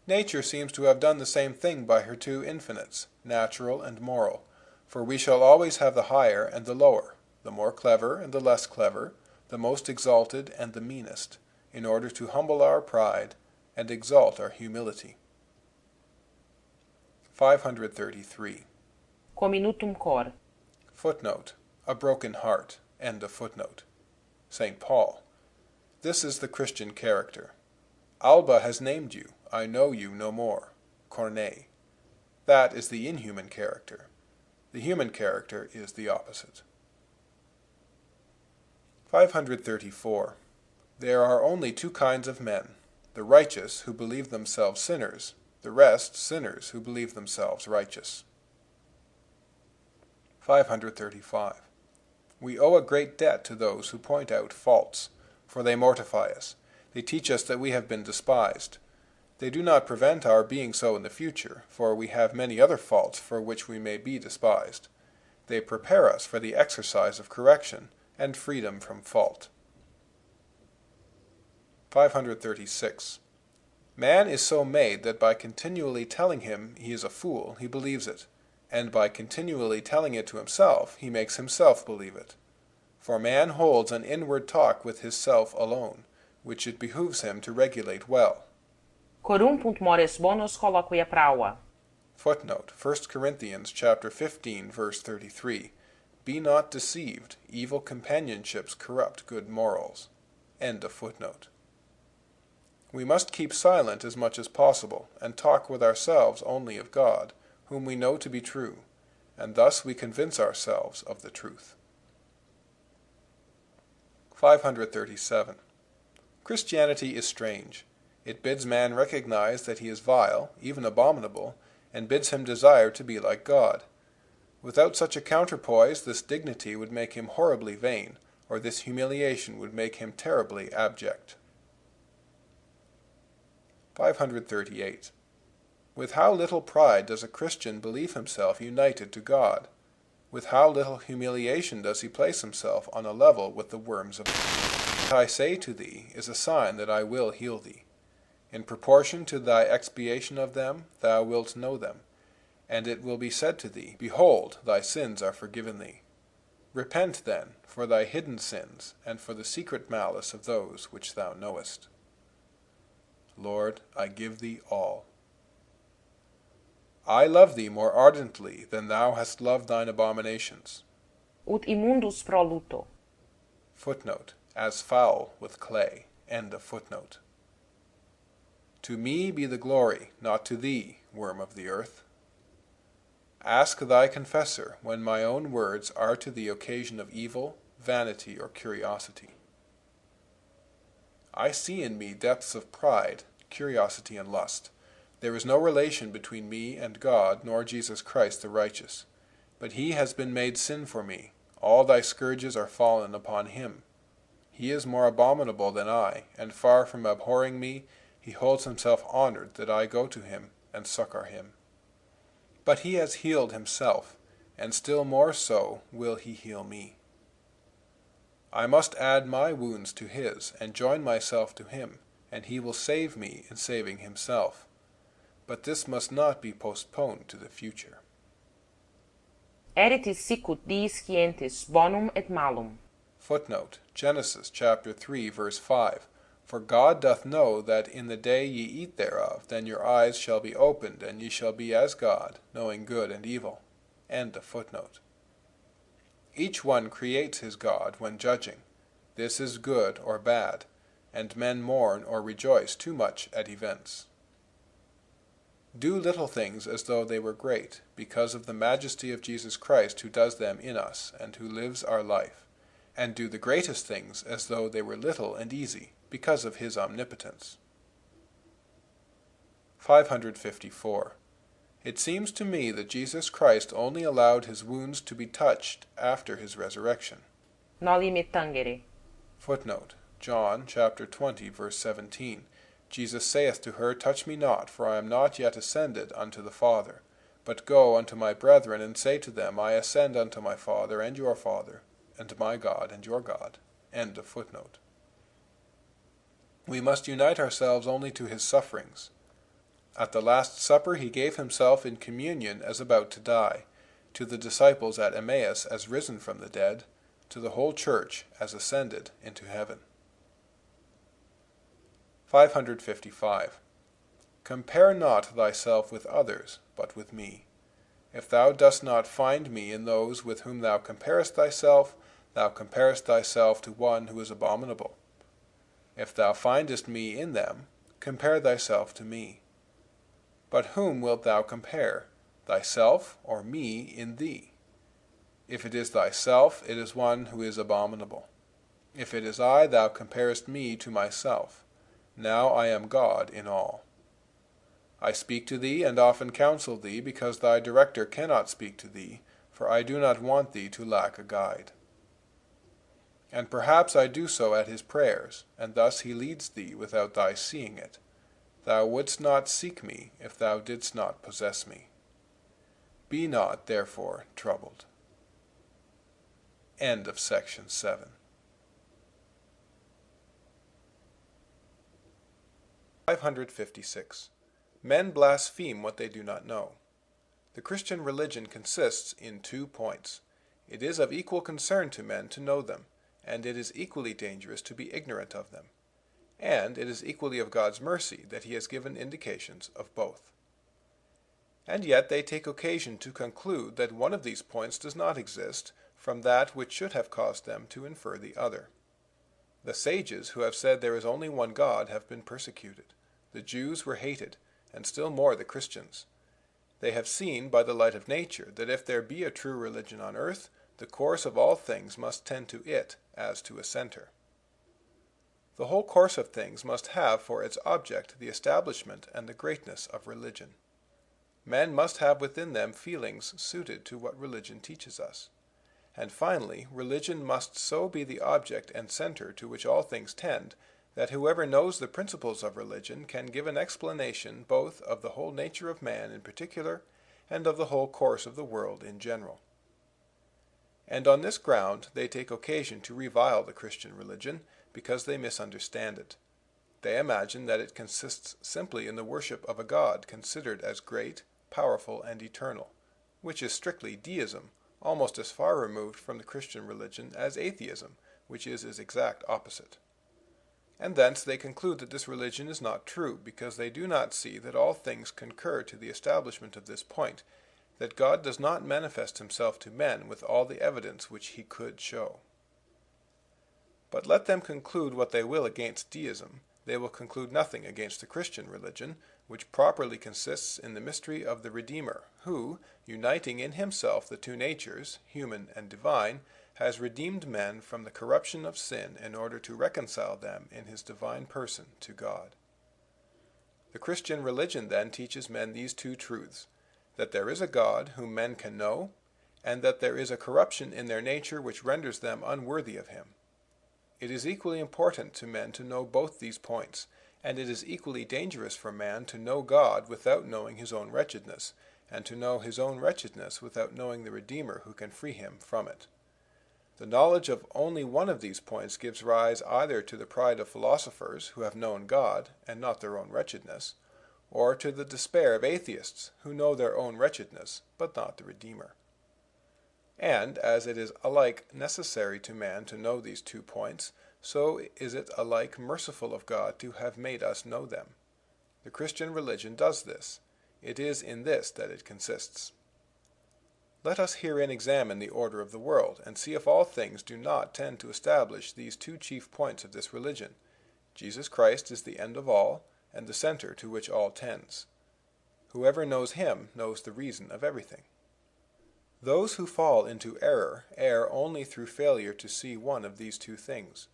Nature seems to have done the same thing by her two infinites, natural and moral, for we shall always have the higher and the lower, the more clever and the less clever, the most exalted and the meanest, in order to humble our pride and exalt our humility. 533. Comminutum cor. Footnote: A broken heart. End of footnote. St. Paul. This is the Christian character. Alba has named you, I know you no more. Corneille. That is the inhuman character. The human character is the opposite. 534. There are only two kinds of men, the righteous who believe themselves sinners, the rest sinners who believe themselves righteous. 535. We owe a great debt to those who point out faults, for they mortify us. They teach us that we have been despised. They do not prevent our being so in the future, for we have many other faults for which we may be despised. They prepare us for the exercise of correction and freedom from fault. 536. Man is so made that by continually telling him he is a fool, he believes it, and by continually telling it to himself, he makes himself believe it. For man holds an inward talk with his self alone, which it behooves him to regulate well. Corrumpunt mores bonos colloquia praua. Footnote: 1 Corinthians chapter 15, verse 33. Be not deceived, evil companionships corrupt good morals. End of footnote. We must keep silent as much as possible, and talk with ourselves only of God, whom we know to be true, and thus we convince ourselves of the truth. 537. Christianity is strange. It bids man recognize that he is vile, even abominable, and bids him desire to be like God. Without such a counterpoise, this dignity would make him horribly vain, or this humiliation would make him terribly abject. 538. With how little pride does a Christian believe himself united to God? With how little humiliation does he place himself on a level with the worms of What I say to thee is a sign that I will heal thee. In proportion to thy expiation of them, thou wilt know them. And it will be said to thee, Behold, thy sins are forgiven thee. Repent then for thy hidden sins, and for the secret malice of those which thou knowest. Lord, I give thee all. I love thee more ardently than thou hast loved thine abominations. Ut immundus pro luto. Footnote, as foul with clay. End of footnote. To me be the glory, not to thee, worm of the earth. Ask thy confessor when my own words are to the occasion of evil, vanity, or curiosity. I see in me depths of pride, curiosity, and lust. There is no relation between me and God, nor Jesus Christ the righteous. But he has been made sin for me. All thy scourges are fallen upon him. He is more abominable than I, and far from abhorring me, he holds himself honored that I go to him and succor him. But he has healed himself, and still more so will he heal me. I must add my wounds to his, and join myself to him, and he will save me in saving himself. But this must not be postponed to the future. Erit sicut diis scientis bonum et malum. Footnote, Genesis chapter 3, verse 5. For God doth know that in the day ye eat thereof, then your eyes shall be opened, and ye shall be as God, knowing good and evil. End of footnote. Each one creates his God when judging. This is good or bad, and men mourn or rejoice too much at events. Do little things as though they were great, because of the majesty of Jesus Christ who does them in us, and who lives our life. And do the greatest things as though they were little and easy, because of his omnipotence. 554. It seems to me that Jesus Christ only allowed his wounds to be touched after his resurrection. Noli me tangere. Footnote, John chapter 20, verse 17. Jesus saith to her, Touch me not, for I am not yet ascended unto the Father. But go unto my brethren, and say to them, I ascend unto my Father and your Father, and to my God and your God. End of footnote. We must unite ourselves only to his sufferings. At the Last Supper he gave himself in communion as about to die, to the disciples at Emmaus as risen from the dead, to the whole church as ascended into heaven. 555. Compare not thyself with others, but with me. If thou dost not find me in those with whom thou comparest thyself to one who is abominable. If thou findest me in them, compare thyself to me. But whom wilt thou compare, thyself or me in thee? If it is thyself, it is one who is abominable. If it is I, thou comparest me to myself. Now I am God in all. I speak to thee, and often counsel thee, because thy director cannot speak to thee, for I do not want thee to lack a guide. And perhaps I do so at his prayers, and thus he leads thee without thy seeing it. Thou wouldst not seek me, if thou didst not possess me. Be not, therefore, troubled. End of section 7. 556. Men blaspheme what they do not know. The Christian religion consists in 2 points. It is of equal concern to men to know them, and it is equally dangerous to be ignorant of them. And it is equally of God's mercy that he has given indications of both. And yet they take occasion to conclude that one of these points does not exist from that which should have caused them to infer the other. The sages who have said there is only one God have been persecuted. The Jews were hated, and still more the Christians. They have seen by the light of nature that if there be a true religion on earth, the course of all things must tend to it as to a center. The whole course of things must have for its object the establishment and the greatness of religion. Men must have within them feelings suited to what religion teaches us. And finally, religion must so be the object and center to which all things tend, that whoever knows the principles of religion can give an explanation both of the whole nature of man in particular, and of the whole course of the world in general. And on this ground they take occasion to revile the Christian religion, because they misunderstand it. They imagine that it consists simply in the worship of a God considered as great, powerful, and eternal, which is strictly deism, almost as far removed from the Christian religion as atheism, which is its exact opposite. And thence they conclude that this religion is not true, because they do not see that all things concur to the establishment of this point, that God does not manifest himself to men with all the evidence which he could show. But let them conclude what they will against deism, they will conclude nothing against the Christian religion, which properly consists in the mystery of the Redeemer, who, uniting in himself the two natures, human and divine, has redeemed men from the corruption of sin in order to reconcile them in his divine person to God. The Christian religion then teaches men these two truths, that there is a God whom men can know, and that there is a corruption in their nature which renders them unworthy of him. It is equally important to men to know both these points, and it is equally dangerous for man to know God without knowing his own wretchedness, and to know his own wretchedness without knowing the Redeemer who can free him from it. The knowledge of only one of these points gives rise either to the pride of philosophers who have known God, and not their own wretchedness, or to the despair of atheists who know their own wretchedness, but not the Redeemer. And, as it is alike necessary to man to know these 2 points, so is it alike merciful of God to have made us know them. The Christian religion does this. It is in this that it consists. Let us herein examine the order of the world, and see if all things do not tend to establish these 2 chief points of this religion. Jesus Christ is the end of all, and the center to which all tends. Whoever knows him knows the reason of everything. Those who fall into error err only through failure to see one of these 2 things.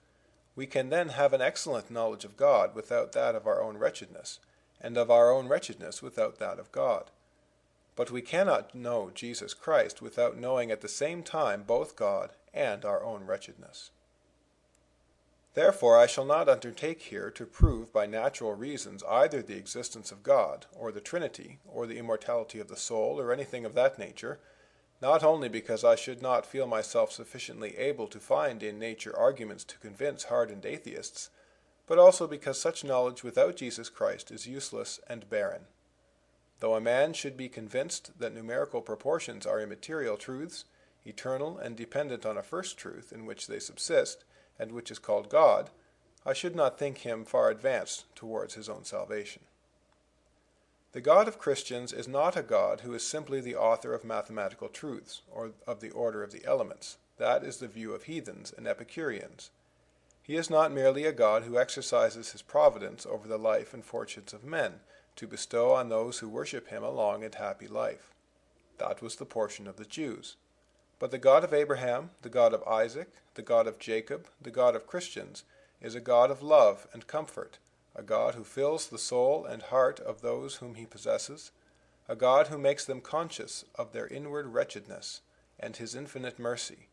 We can then have an excellent knowledge of God without that of our own wretchedness, and of our own wretchedness without that of God. But we cannot know Jesus Christ without knowing at the same time both God and our own wretchedness. Therefore I shall not undertake here to prove by natural reasons either the existence of God, or the Trinity, or the immortality of the soul, or anything of that nature, not only because I should not feel myself sufficiently able to find in nature arguments to convince hardened atheists, but also because such knowledge without Jesus Christ is useless and barren. Though a man should be convinced that numerical proportions are immaterial truths, eternal and dependent on a first truth in which they subsist, and which is called God, I should not think him far advanced towards his own salvation. The God of Christians is not a God who is simply the author of mathematical truths, or of the order of the elements. That is the view of heathens and Epicureans. He is not merely a God who exercises his providence over the life and fortunes of men, to bestow on those who worship him a long and happy life. That was the portion of the Jews. But the God of Abraham, the God of Isaac, the God of Jacob, the God of Christians, is a God of love and comfort, a God who fills the soul and heart of those whom he possesses, a God who makes them conscious of their inward wretchedness and his infinite mercy,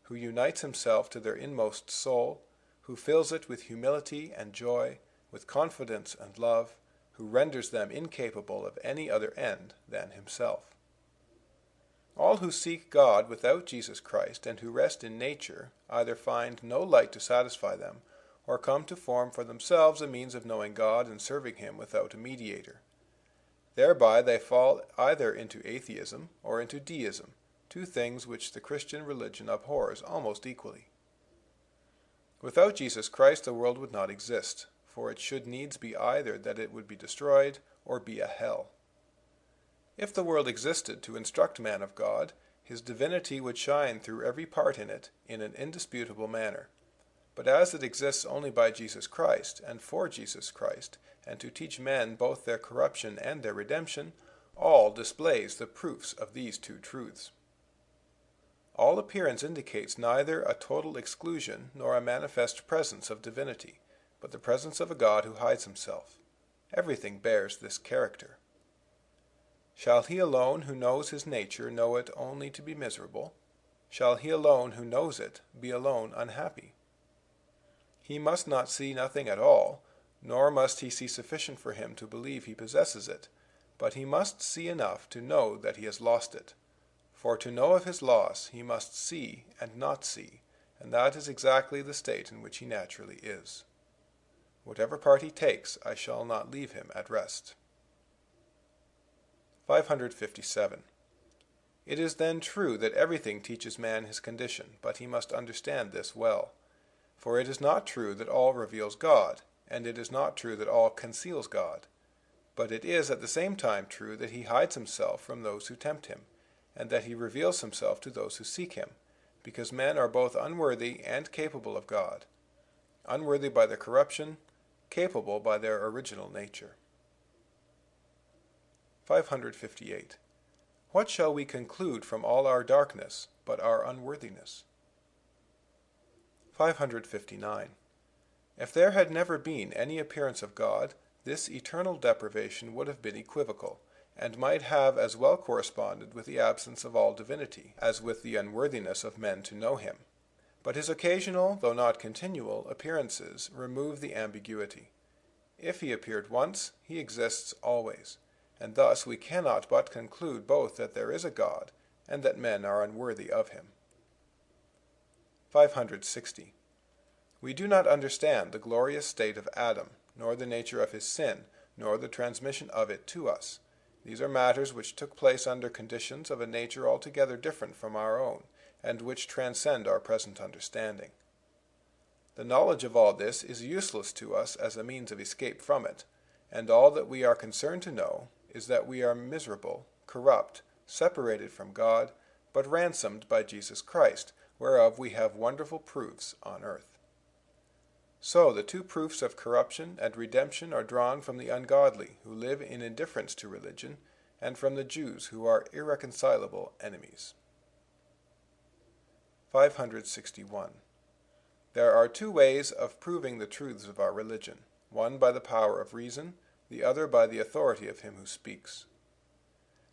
who unites himself to their inmost soul, who fills it with humility and joy, with confidence and love, who renders them incapable of any other end than himself. All who seek God without Jesus Christ and who rest in nature either find no light to satisfy them, or come to form for themselves a means of knowing God and serving him without a mediator. Thereby they fall either into atheism or into deism, 2 things which the Christian religion abhors almost equally. Without Jesus Christ the world would not exist, for it should needs be either that it would be destroyed or be a hell. If the world existed to instruct man of God, his divinity would shine through every part in it in an indisputable manner. But as it exists only by Jesus Christ and for Jesus Christ, and to teach men both their corruption and their redemption, all displays the proofs of these two truths. All appearance indicates neither a total exclusion nor a manifest presence of divinity, but the presence of a God who hides himself. Everything bears this character. Shall he alone who knows his nature know it only to be miserable? Shall he alone who knows it be alone unhappy? He must not see nothing at all, nor must he see sufficient for him to believe he possesses it, but he must see enough to know that he has lost it. For to know of his loss he must see and not see, and that is exactly the state in which he naturally is. Whatever part he takes, I shall not leave him at rest. 557. It is then true that everything teaches man his condition, but he must understand this well. For it is not true that all reveals God, and it is not true that all conceals God. But it is at the same time true that he hides himself from those who tempt him, and that he reveals himself to those who seek him, because men are both unworthy and capable of God, unworthy by their corruption, capable by their original nature. 558. What shall we conclude from all our darkness but our unworthiness? 559. If there had never been any appearance of God, this eternal deprivation would have been equivocal, and might have as well corresponded with the absence of all divinity, as with the unworthiness of men to know him. But his occasional, though not continual, appearances remove the ambiguity. If he appeared once, he exists always, and thus we cannot but conclude both that there is a God, and that men are unworthy of him. 560. We do not understand the glorious state of Adam, nor the nature of his sin, nor the transmission of it to us. These are matters which took place under conditions of a nature altogether different from our own, and which transcend our present understanding. The knowledge of all this is useless to us as a means of escape from it, and all that we are concerned to know is that we are miserable, corrupt, separated from God, but ransomed by Jesus Christ, whereof we have wonderful proofs on earth. So the two proofs of corruption and redemption are drawn from the ungodly, who live in indifference to religion, and from the Jews, who are irreconcilable enemies. 561. There are two ways of proving the truths of our religion, one by the power of reason, the other by the authority of him who speaks.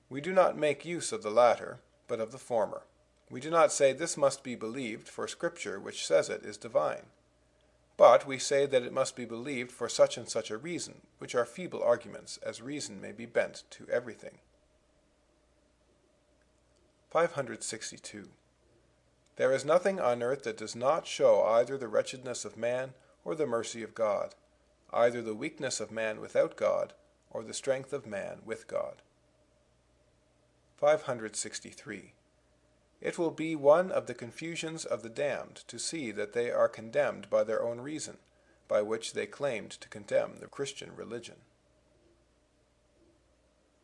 We do not make use of the latter, but of the former. We do not say this must be believed, for Scripture, which says it, is divine. But we say that it must be believed for such and such a reason, which are feeble arguments, as reason may be bent to everything. 562. There is nothing on earth that does not show either the wretchedness of man or the mercy of God, either the weakness of man without God or the strength of man with God. 563. It will be one of the confusions of the damned to see that they are condemned by their own reason, by which they claimed to condemn the Christian religion.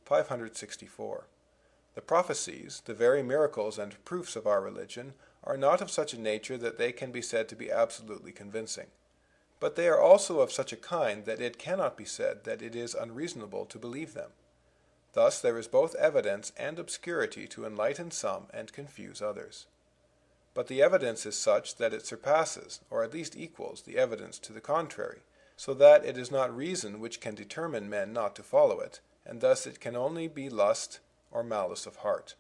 564. The prophecies, the very miracles and proofs of our religion, are not of such a nature that they can be said to be absolutely convincing. But they are also of such a kind that it cannot be said that it is unreasonable to believe them. Thus there is both evidence and obscurity to enlighten some and confuse others. But the evidence is such that it surpasses, or at least equals, the evidence to the contrary, so that it is not reason which can determine men not to follow it, and thus it can only be lust or malice of heart.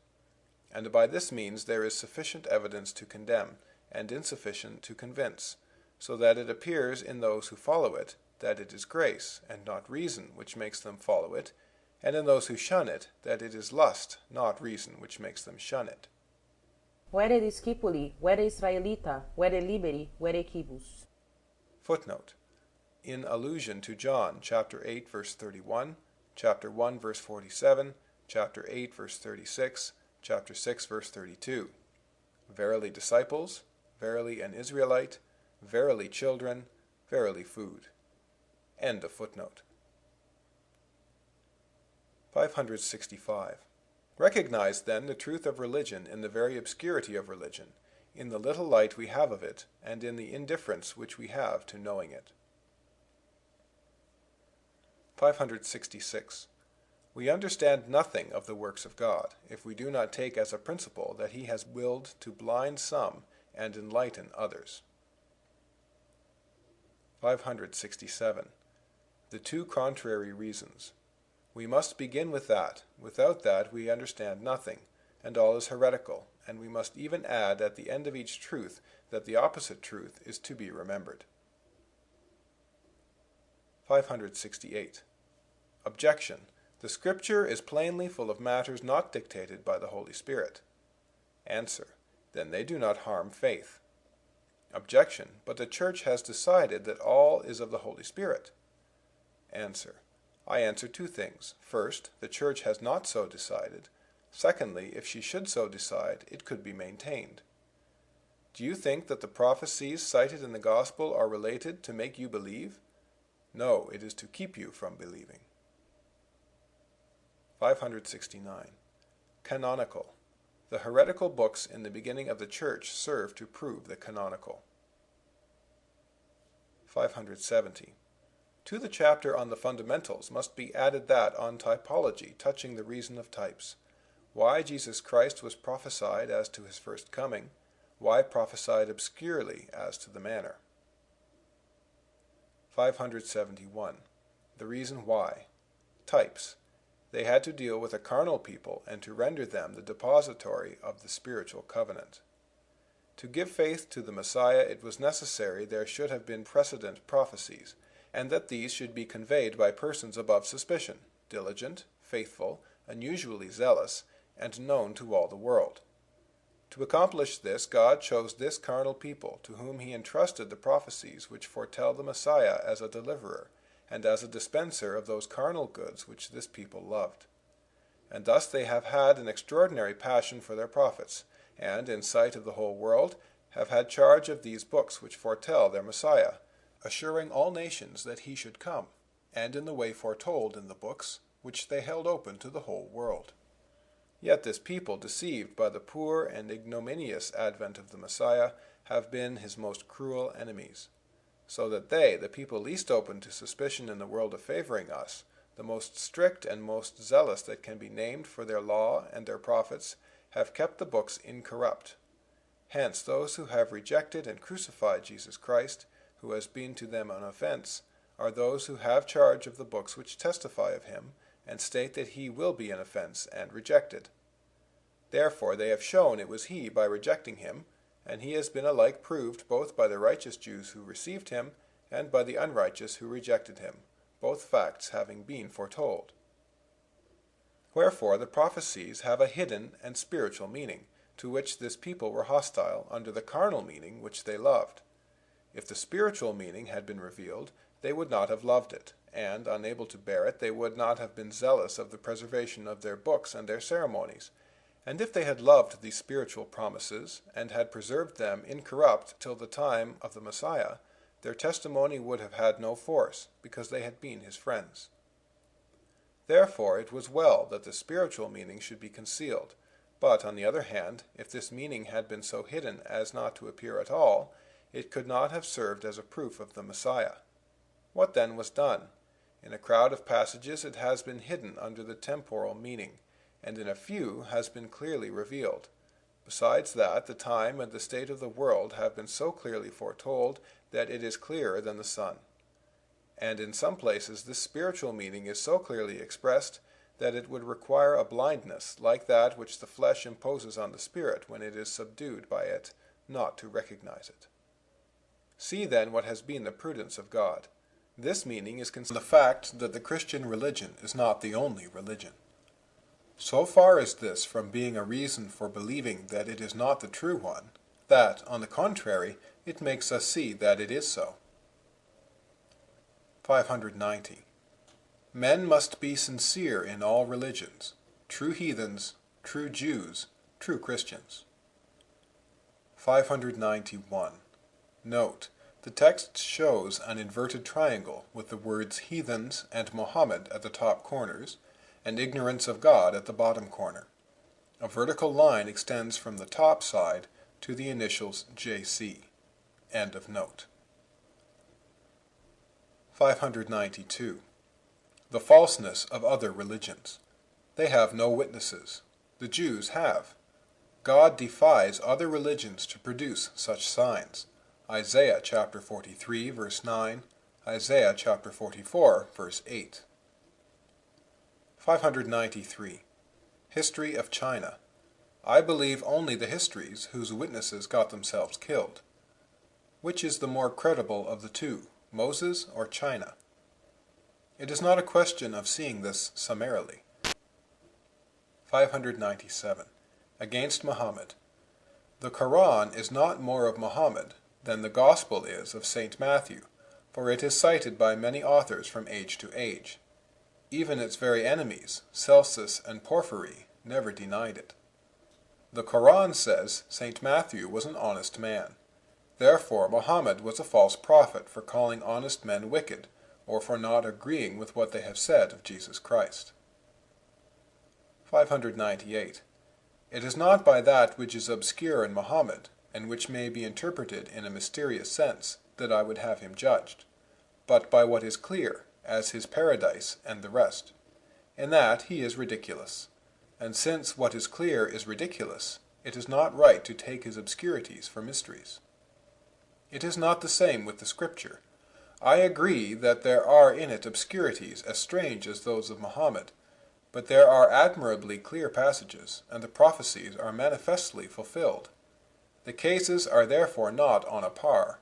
And by this means there is sufficient evidence to condemn, and insufficient to convince, so that it appears in those who follow it that it is grace, and not reason, which makes them follow it, and in those who shun it, that it is lust, not reason, which makes them shun it. Vere discipuli, vere Israelita, vere liberi, vere quibus. Footnote. In allusion to John chapter 8 verse 31, chapter 1 verse 47, chapter 8 verse 36, chapter 6 verse 32. Verily disciples, verily an Israelite, verily children, verily food. End of footnote. 565. Recognize then the truth of religion in the very obscurity of religion, in the little light we have of it, and in the indifference which we have to knowing it. 566. We understand nothing of the works of God, if we do not take as a principle that he has willed to blind some and enlighten others. 567. The two contrary reasons. We must begin with that. Without that we understand nothing, and all is heretical, and we must even add at the end of each truth that the opposite truth is to be remembered. 568. Objection. The Scripture is plainly full of matters not dictated by the Holy Spirit. Answer. Then they do not harm faith. Objection. But the Church has decided that all is of the Holy Spirit. Answer. I answer two things. First, the Church has not so decided. Secondly, if she should so decide, it could be maintained. Do you think that the prophecies cited in the Gospel are related to make you believe? No, it is to keep you from believing. 569. Canonical. The heretical books in the beginning of the Church serve to prove the canonical. 570. To the chapter on the fundamentals must be added that on typology, touching the reason of types. Why Jesus Christ was prophesied as to his first coming, why prophesied obscurely as to the manner. 571. The reason why. Types. They had to deal with a carnal people and to render them the depository of the spiritual covenant. To give faith to the Messiah it was necessary there should have been precedent prophecies, and that these should be conveyed by persons above suspicion, diligent, faithful, unusually zealous, and known to all the world. To accomplish this God chose this carnal people, to whom he entrusted the prophecies which foretell the Messiah as a deliverer, and as a dispenser of those carnal goods which this people loved. And thus they have had an extraordinary passion for their prophets, and, in sight of the whole world, have had charge of these books which foretell their Messiah, assuring all nations that he should come, and in the way foretold in the books, which they held open to the whole world. Yet this people, deceived by the poor and ignominious advent of the Messiah, have been his most cruel enemies. So that they, the people least open to suspicion in the world of favoring us, the most strict and most zealous that can be named for their law and their prophets, have kept the books incorrupt. Hence those who have rejected and crucified Jesus Christ, who has been to them an offense, are those who have charge of the books which testify of him, and state that he will be an offense and rejected. Therefore they have shown it was he by rejecting him, and he has been alike proved both by the righteous Jews who received him, and by the unrighteous who rejected him, both facts having been foretold. Wherefore the prophecies have a hidden and spiritual meaning, to which this people were hostile under the carnal meaning which they loved. If the spiritual meaning had been revealed, they would not have loved it, and, unable to bear it, they would not have been zealous of the preservation of their books and their ceremonies. And if they had loved these spiritual promises, and had preserved them incorrupt till the time of the Messiah, their testimony would have had no force, because they had been his friends. Therefore it was well that the spiritual meaning should be concealed. But, on the other hand, if this meaning had been so hidden as not to appear at all, it could not have served as a proof of the Messiah. What then was done? In a crowd of passages it has been hidden under the temporal meaning, and in a few has been clearly revealed. Besides that, the time and the state of the world have been so clearly foretold that it is clearer than the sun. And in some places this spiritual meaning is so clearly expressed that it would require a blindness like that which the flesh imposes on the spirit when it is subdued by it, not to recognize it. See then what has been the prudence of God. This meaning is concealed in the fact that the Christian religion is not the only religion. So far is this from being a reason for believing that it is not the true one, that, on the contrary, it makes us see that it is so. 590. Men must be sincere in all religions, true heathens, true Jews, true Christians. 591. Note: the text shows an inverted triangle with the words heathens and Mohammed at the top corners, and ignorance of God at the bottom corner. A vertical line extends from the top side to the initials J.C. End of note. 592. The falseness of other religions. They have no witnesses. The Jews have. God defies other religions to produce such signs. Isaiah chapter 43, verse 9, Isaiah chapter 44, verse 8. 593. History of China. I believe only the histories whose witnesses got themselves killed. Which is the more credible of the two, Moses or China? It is not a question of seeing this summarily. 597. Against Muhammad. The Quran is not more of Muhammad than the Gospel is of St. Matthew, for it is cited by many authors from age to age. Even its very enemies, Celsus and Porphyry, never denied it. The Quran says St. Matthew was an honest man. Therefore Muhammad was a false prophet for calling honest men wicked, or for not agreeing with what they have said of Jesus Christ. 598. It is not by that which is obscure in Muhammad, and which may be interpreted in a mysterious sense, that I would have him judged, but by what is clear, as his paradise and the rest. In that he is ridiculous. And since what is clear is ridiculous, it is not right to take his obscurities for mysteries. It is not the same with the Scripture. I agree that there are in it obscurities as strange as those of Muhammad, but there are admirably clear passages, and the prophecies are manifestly fulfilled. The cases are therefore not on a par.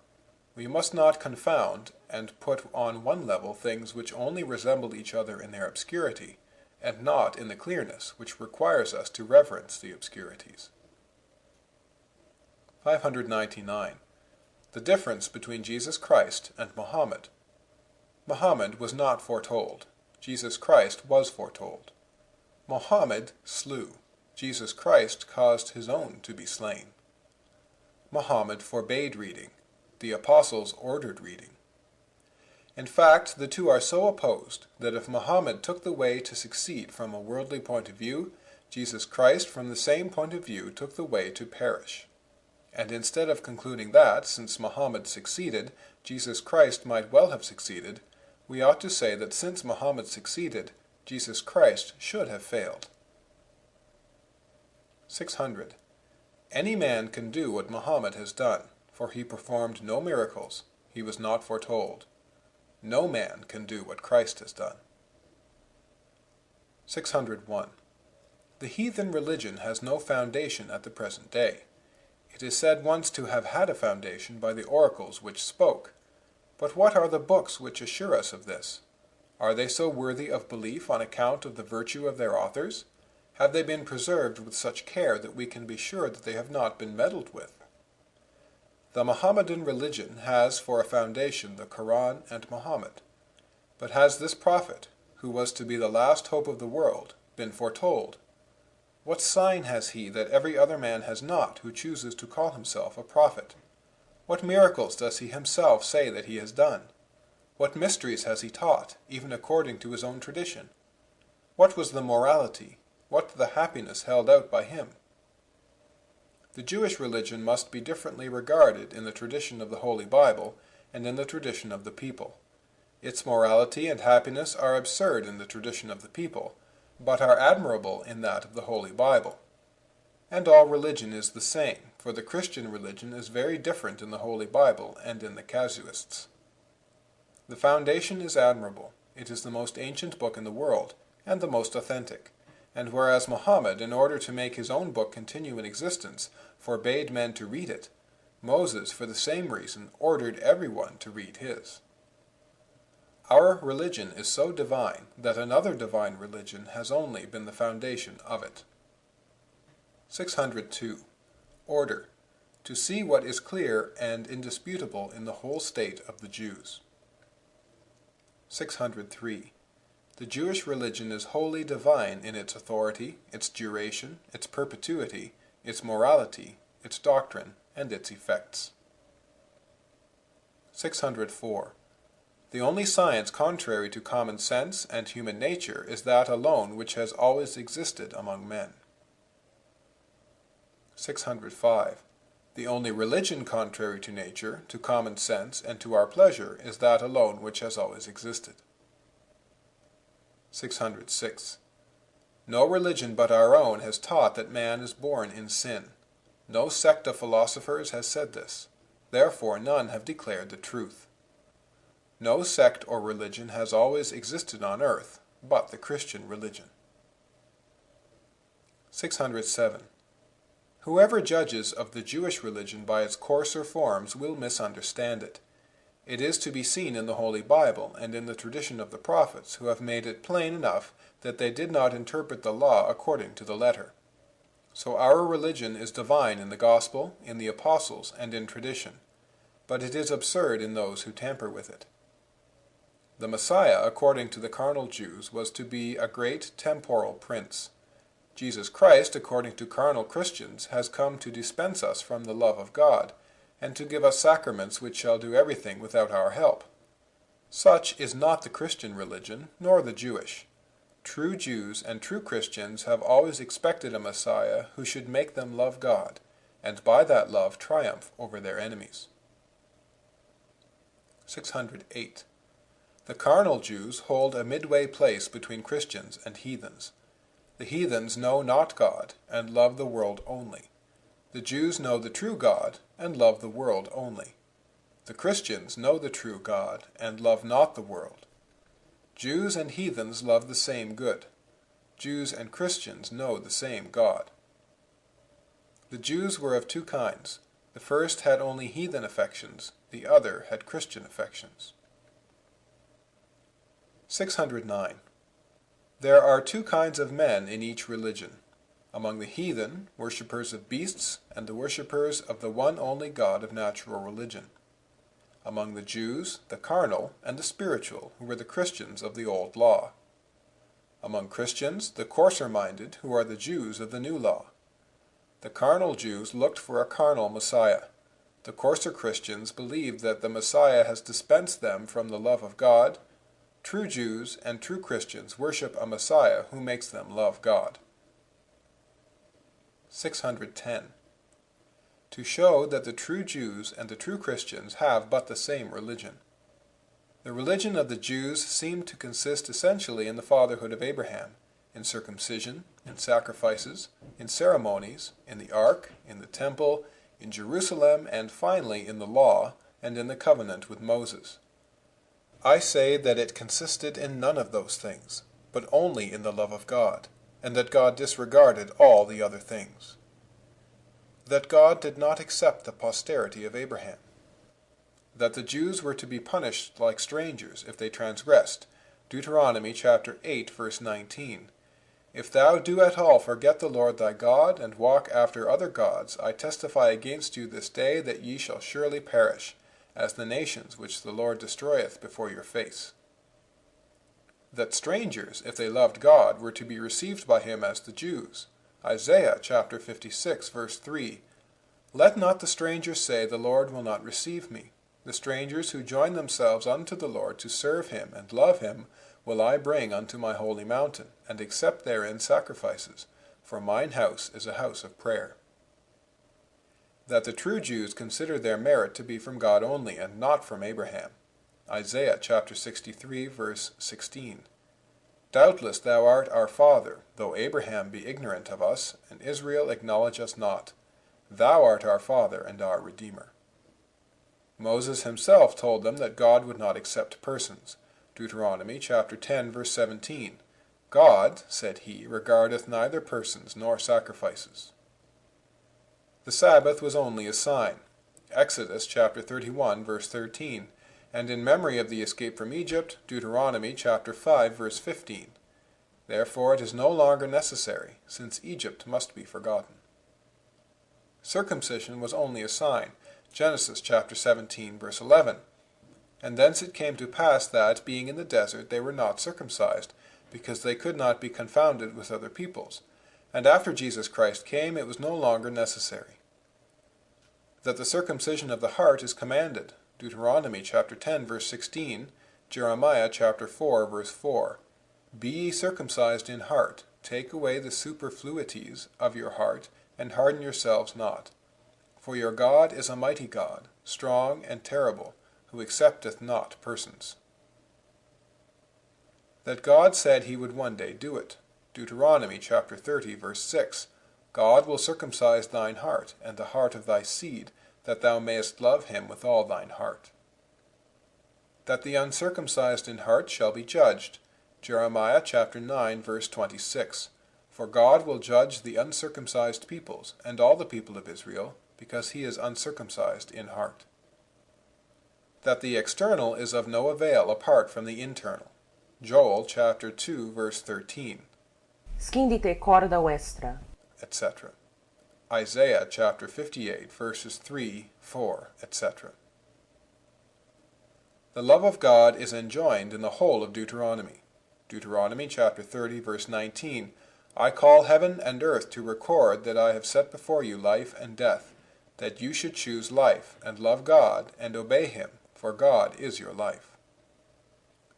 We must not confound and put on one level things which only resemble each other in their obscurity, and not in the clearness which requires us to reverence the obscurities. 599. The difference between Jesus Christ and Muhammad. Muhammad was not foretold. Jesus Christ was foretold. Muhammad slew. Jesus Christ caused his own to be slain. Muhammad forbade reading. The apostles ordered reading. In fact, the two are so opposed that if Muhammad took the way to succeed from a worldly point of view, Jesus Christ from the same point of view took the way to perish. And instead of concluding that, since Muhammad succeeded, Jesus Christ might well have succeeded, we ought to say that since Muhammad succeeded, Jesus Christ should have failed. 600. Any man can do what Muhammad has done, for he performed no miracles, he was not foretold. No man can do what Christ has done. 601. The heathen religion has no foundation at the present day. It is said once to have had a foundation by the oracles which spoke. But what are the books which assure us of this? Are they so worthy of belief on account of the virtue of their authors? Have they been preserved with such care that we can be sure that they have not been meddled with? The Mohammedan religion has for a foundation the Quran and Muhammad. But has this prophet, who was to be the last hope of the world, been foretold? What sign has he that every other man has not who chooses to call himself a prophet? What miracles does he himself say that he has done? What mysteries has he taught, even according to his own tradition? What was the morality, what the happiness held out by him? The Jewish religion must be differently regarded in the tradition of the Holy Bible and in the tradition of the people. Its morality and happiness are absurd in the tradition of the people, but are admirable in that of the Holy Bible. And all religion is the same, for the Christian religion is very different in the Holy Bible and in the casuists. The foundation is admirable. It is the most ancient book in the world, and the most authentic. And whereas Muhammad, in order to make his own book continue in existence, forbade men to read it, Moses, for the same reason, ordered everyone to read his. Our religion is so divine that another divine religion has only been the foundation of it. 602. Order. To see what is clear and indisputable in the whole state of the Jews. 603. The Jewish religion is wholly divine in its authority, its duration, its perpetuity, its morality, its doctrine, and its effects. 604. The only science contrary to common sense and human nature is that alone which has always existed among men. 605. The only religion contrary to nature, to common sense, and to our pleasure is that alone which has always existed. 606. No religion but our own has taught that man is born in sin. No sect of philosophers has said this. Therefore none have declared the truth. No sect or religion has always existed on earth but the Christian religion. 607. Whoever judges of the Jewish religion by its coarser forms will misunderstand it. It is to be seen in the Holy Bible and in the tradition of the prophets, who have made it plain enough that they did not interpret the law according to the letter. So our religion is divine in the gospel, in the apostles, and in tradition, but it is absurd in those who tamper with it. The Messiah, according to the carnal Jews, was to be a great temporal prince. Jesus Christ, according to carnal Christians, has come to dispense us from the love of God, and to give us sacraments which shall do everything without our help. Such is not the Christian religion, nor the Jewish. True Jews and true Christians have always expected a Messiah who should make them love God, and by that love triumph over their enemies. 608. The carnal Jews hold a midway place between Christians and heathens. The heathens know not God, and love the world only. The Jews know the true God, and love the world only. The Christians know the true God, and love not the world. Jews and heathens love the same good. Jews and Christians know the same God. The Jews were of two kinds. The first had only heathen affections, the other had Christian affections. 609. There are two kinds of men in each religion. Among the heathen, worshippers of beasts, and the worshippers of the one only God of natural religion. Among the Jews, the carnal, and the spiritual, who were the Christians of the old law. Among Christians, the coarser-minded, who are the Jews of the new law. The carnal Jews looked for a carnal Messiah. The coarser Christians believed that the Messiah has dispensed them from the love of God. True Jews and true Christians worship a Messiah who makes them love God. 610. To show that the true Jews and the true Christians have but the same religion. The religion of the Jews seemed to consist essentially in the fatherhood of Abraham, in circumcision, in sacrifices, in ceremonies, in the ark, in the temple, in Jerusalem, and finally in the law, and in the covenant with Moses. I say that it consisted in none of those things, but only in the love of God, and that God disregarded all the other things. That God did not accept the posterity of Abraham. That the Jews were to be punished like strangers if they transgressed. Deuteronomy chapter 8, verse 19. If thou do at all forget the Lord thy God, and walk after other gods, I testify against you this day that ye shall surely perish, as the nations which the Lord destroyeth before your face. That strangers, if they loved God, were to be received by him as the Jews. Isaiah chapter 56, verse 3. Let not the strangers say, the Lord will not receive me. The strangers who join themselves unto the Lord to serve him and love him will I bring unto my holy mountain, and accept therein sacrifices, for mine house is a house of prayer. That the true Jews consider their merit to be from God only, and not from Abraham. Isaiah chapter 63, verse 16. Doubtless thou art our father, though Abraham be ignorant of us, and Israel acknowledge us not. Thou art our father and our Redeemer. Moses himself told them that God would not accept persons. Deuteronomy chapter 10, verse 17. God, said he, regardeth neither persons nor sacrifices. The Sabbath was only a sign. Exodus chapter 31, verse 13. And in memory of the escape from Egypt, Deuteronomy chapter 5, verse 15. Therefore it is no longer necessary, since Egypt must be forgotten. Circumcision was only a sign. Genesis chapter 17, verse 11. And thence it came to pass that, being in the desert, they were not circumcised, because they could not be confounded with other peoples. And after Jesus Christ came, it was no longer necessary. That the circumcision of the heart is commanded. Deuteronomy chapter 10, verse 16, Jeremiah chapter 4, verse 4. Be ye circumcised in heart, take away the superfluities of your heart, and harden yourselves not. For your God is a mighty God, strong and terrible, who accepteth not persons. That God said he would one day do it. Deuteronomy chapter 30, verse 6. God will circumcise thine heart, and the heart of thy seed, that thou mayest love him with all thine heart. That the uncircumcised in heart shall be judged. Jeremiah chapter 9, verse 26. For God will judge the uncircumcised peoples, and all the people of Israel, because he is uncircumcised in heart. That the external is of no avail apart from the internal. Joel chapter 2, verse 13. Scindite corda vestra, etc. Isaiah chapter 58, verses 3, 4, etc. The love of God is enjoined in the whole of Deuteronomy. Deuteronomy chapter 30, verse 19. I call heaven and earth to record that I have set before you life and death, that you should choose life, and love God, and obey him, for God is your life.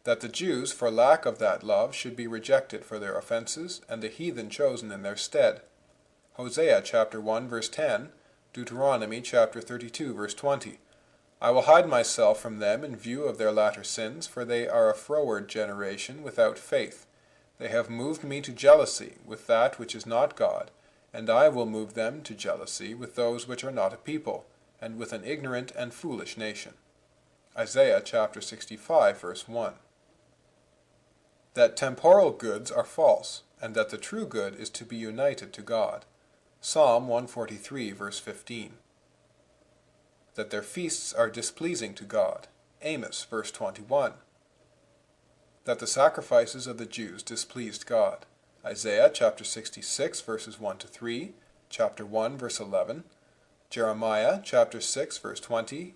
That the Jews, for lack of that love, should be rejected for their offenses, and the heathen chosen in their stead. Hosea chapter 1, verse 10, Deuteronomy chapter 32, verse 20. I will hide myself from them in view of their latter sins, for they are a froward generation without faith. They have moved me to jealousy with that which is not God, and I will move them to jealousy with those which are not a people, and with an ignorant and foolish nation. Isaiah chapter 65, verse 1. That temporal goods are false, and that the true good is to be united to God. Psalm 143, verse 15. That their feasts are displeasing to God. Amos, verse 21. That the sacrifices of the Jews displeased God. Isaiah chapter 66, verses 1 to 3, chapter 1, verse 11, Jeremiah chapter 6, verse 20,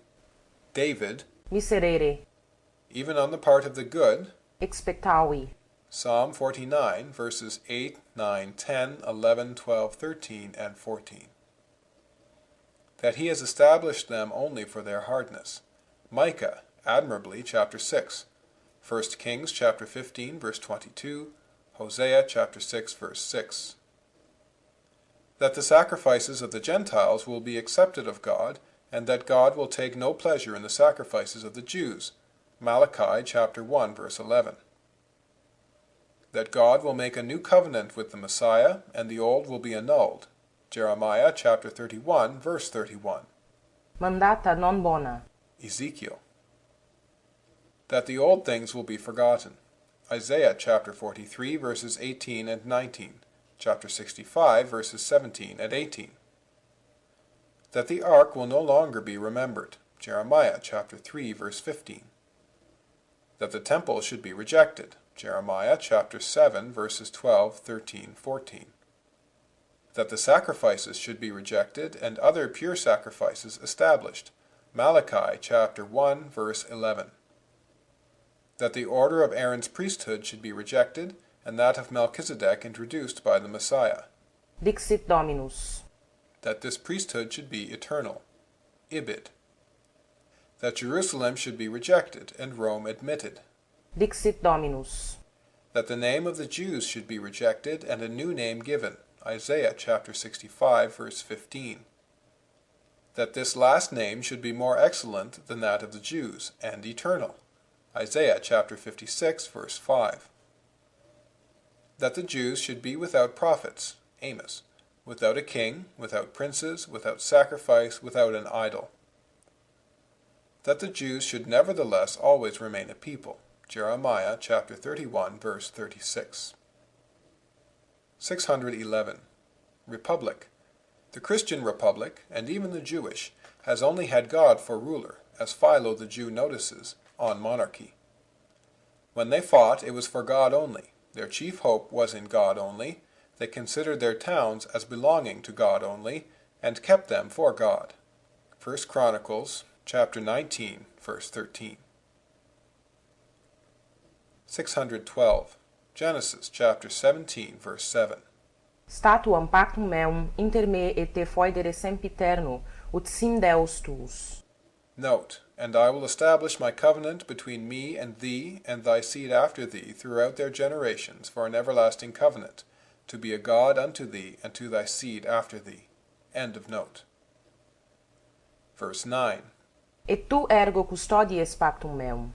David, miserere, even on the part of the good, expectavi, Psalm 49, verses 8, 9, 10, 11, 12, 13, and 14. That he has established them only for their hardness. Micah, admirably, chapter 6, 1 Kings chapter 15, verse 22, Hosea chapter 6, verse 6. That the sacrifices of the Gentiles will be accepted of God, and that God will take no pleasure in the sacrifices of the Jews. Malachi chapter 1, verse 11. That God will make a new covenant with the Messiah, and the old will be annulled. Jeremiah chapter 31, verse 31. mandata non bona, Ezekiel. That the old things will be forgotten. Isaiah chapter 43, verses 18 and 19. Chapter 65, verses 17 and 18. That the ark will no longer be remembered. Jeremiah chapter 3, verse 15. That the temple should be rejected. Jeremiah chapter 7, verses 12, 13, 14. That the sacrifices should be rejected and other pure sacrifices established. Malachi chapter 1, verse 11. That the order of Aaron's priesthood should be rejected, and that of Melchizedek introduced by the Messiah. dixit Dominus, That this priesthood should be eternal. Ibid. That Jerusalem should be rejected, and Rome admitted. dixit Dominus, That the name of the Jews should be rejected, and a new name given. Isaiah chapter 65, verse 15. That this last name should be more excellent than that of the Jews, and eternal. Isaiah chapter 56, verse 5. That the Jews should be without prophets. Amos. Without a king, without princes, without sacrifice, without an idol. That the Jews should nevertheless always remain a people. Jeremiah chapter 31, verse 36. 611. Republic. The Christian republic, and even the Jewish, has only had God for ruler, as Philo the Jew notices, on monarchy. When they fought, it was for God only. Their chief hope was in God only. They considered their towns as belonging to God only, and kept them for God. 1 Chronicles chapter 19, verse 13. 612. Genesis chapter 17, verse 7. statuam pactum meum inter me et te foedere sempiterno, ut sim Deus tuus. Note, and I will establish my covenant between me and thee and thy seed after thee throughout their generations for an everlasting covenant, to be a God unto thee and to thy seed after thee. End of note. Verse 9. Et tu ergo custodies pactum meum.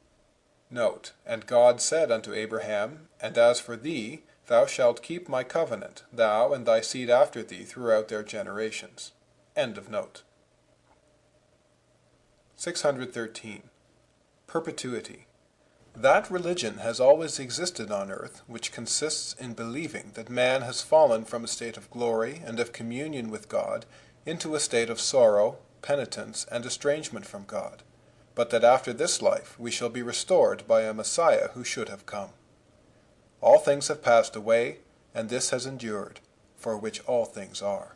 Note, and God said unto Abraham, And as for thee, thou shalt keep my covenant, thou and thy seed after thee throughout their generations. End of note. 613. Perpetuity. That religion has always existed on earth which consists in believing that man has fallen from a state of glory and of communion with God into a state of sorrow, penitence, and estrangement from God, but that after this life we shall be restored by a Messiah who should have come. All things have passed away, and this has endured, for which all things are.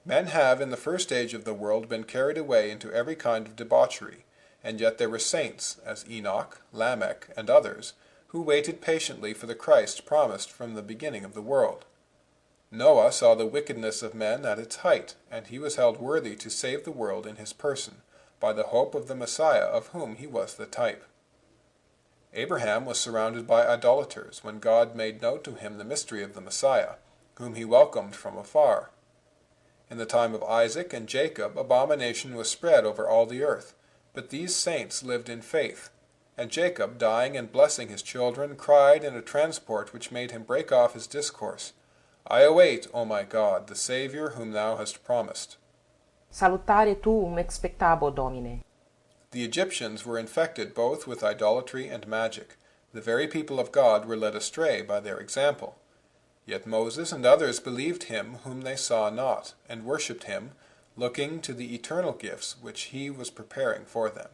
Men have in the first age of the world been carried away into every kind of debauchery, and yet there were saints, as Enoch, Lamech, and others, who waited patiently for the Christ promised from the beginning of the world. Noah saw the wickedness of men at its height, and he was held worthy to save the world in his person, by the hope of the Messiah of whom he was the type. Abraham was surrounded by idolaters when God made known to him the mystery of the Messiah, whom he welcomed from afar. In the time of Isaac and Jacob abomination was spread over all the earth, but these saints lived in faith, and Jacob, dying and blessing his children, cried in a transport which made him break off his discourse, I await, O my God, the Saviour whom thou hast promised. Salutare tuum expectabo, Domine. The Egyptians were infected both with idolatry and magic. The very people of God were led astray by their example. Yet Moses and others believed him whom they saw not, and worshipped him, looking to the eternal gifts which he was preparing for them.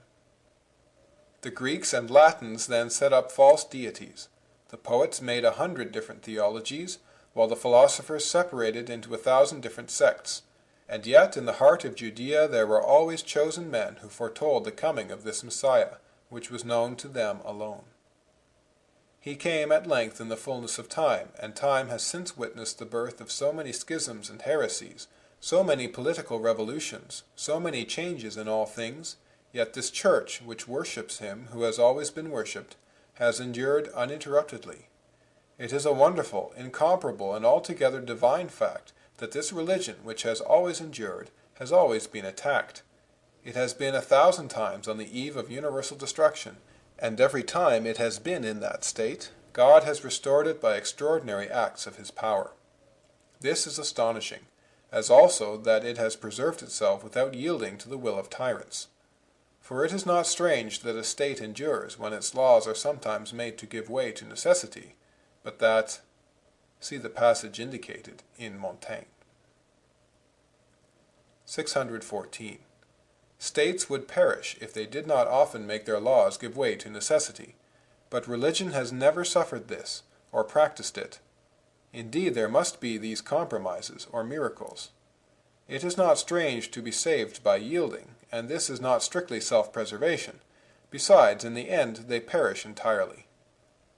The Greeks and Latins then set up false deities. The poets made 100 different theologies, while the philosophers separated into 1,000 different sects. And yet in the heart of Judea there were always chosen men who foretold the coming of this Messiah, which was known to them alone. He came at length in the fullness of time, and time has since witnessed the birth of so many schisms and heresies, so many political revolutions, so many changes in all things, yet this church, which worships him who has always been worshipped, has endured uninterruptedly. It is a wonderful, incomparable, and altogether divine fact that this religion, which has always endured, has always been attacked. It has been 1,000 times on the eve of universal destruction, and every time it has been in that state, God has restored it by extraordinary acts of his power. This is astonishing, as also that it has preserved itself without yielding to the will of tyrants. For it is not strange that a state endures when its laws are sometimes made to give way to necessity, but that, see the passage indicated in Montaigne. 614. States would perish if they did not often make their laws give way to necessity, but religion has never suffered this, or practiced it. Indeed, there must be these compromises, or miracles. It is not strange to be saved by yielding, and this is not strictly self-preservation. Besides, in the end they perish entirely.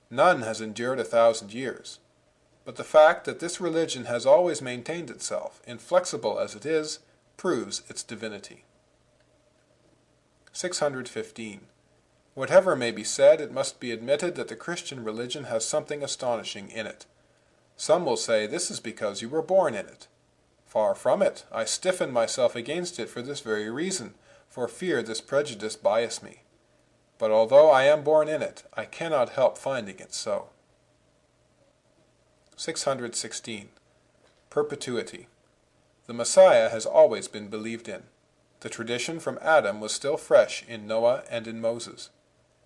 None has endured 1,000 years. But the fact that this religion has always maintained itself, inflexible as it is, proves its divinity. 615. Whatever may be said, it must be admitted that the Christian religion has something astonishing in it. Some will say, this is because you were born in it. Far from it. I stiffen myself against it for this very reason, for fear this prejudice bias me. But although I am born in it, I cannot help finding it so. 616. Perpetuity. The Messiah has always been believed in. The tradition from Adam was still fresh in Noah and in Moses.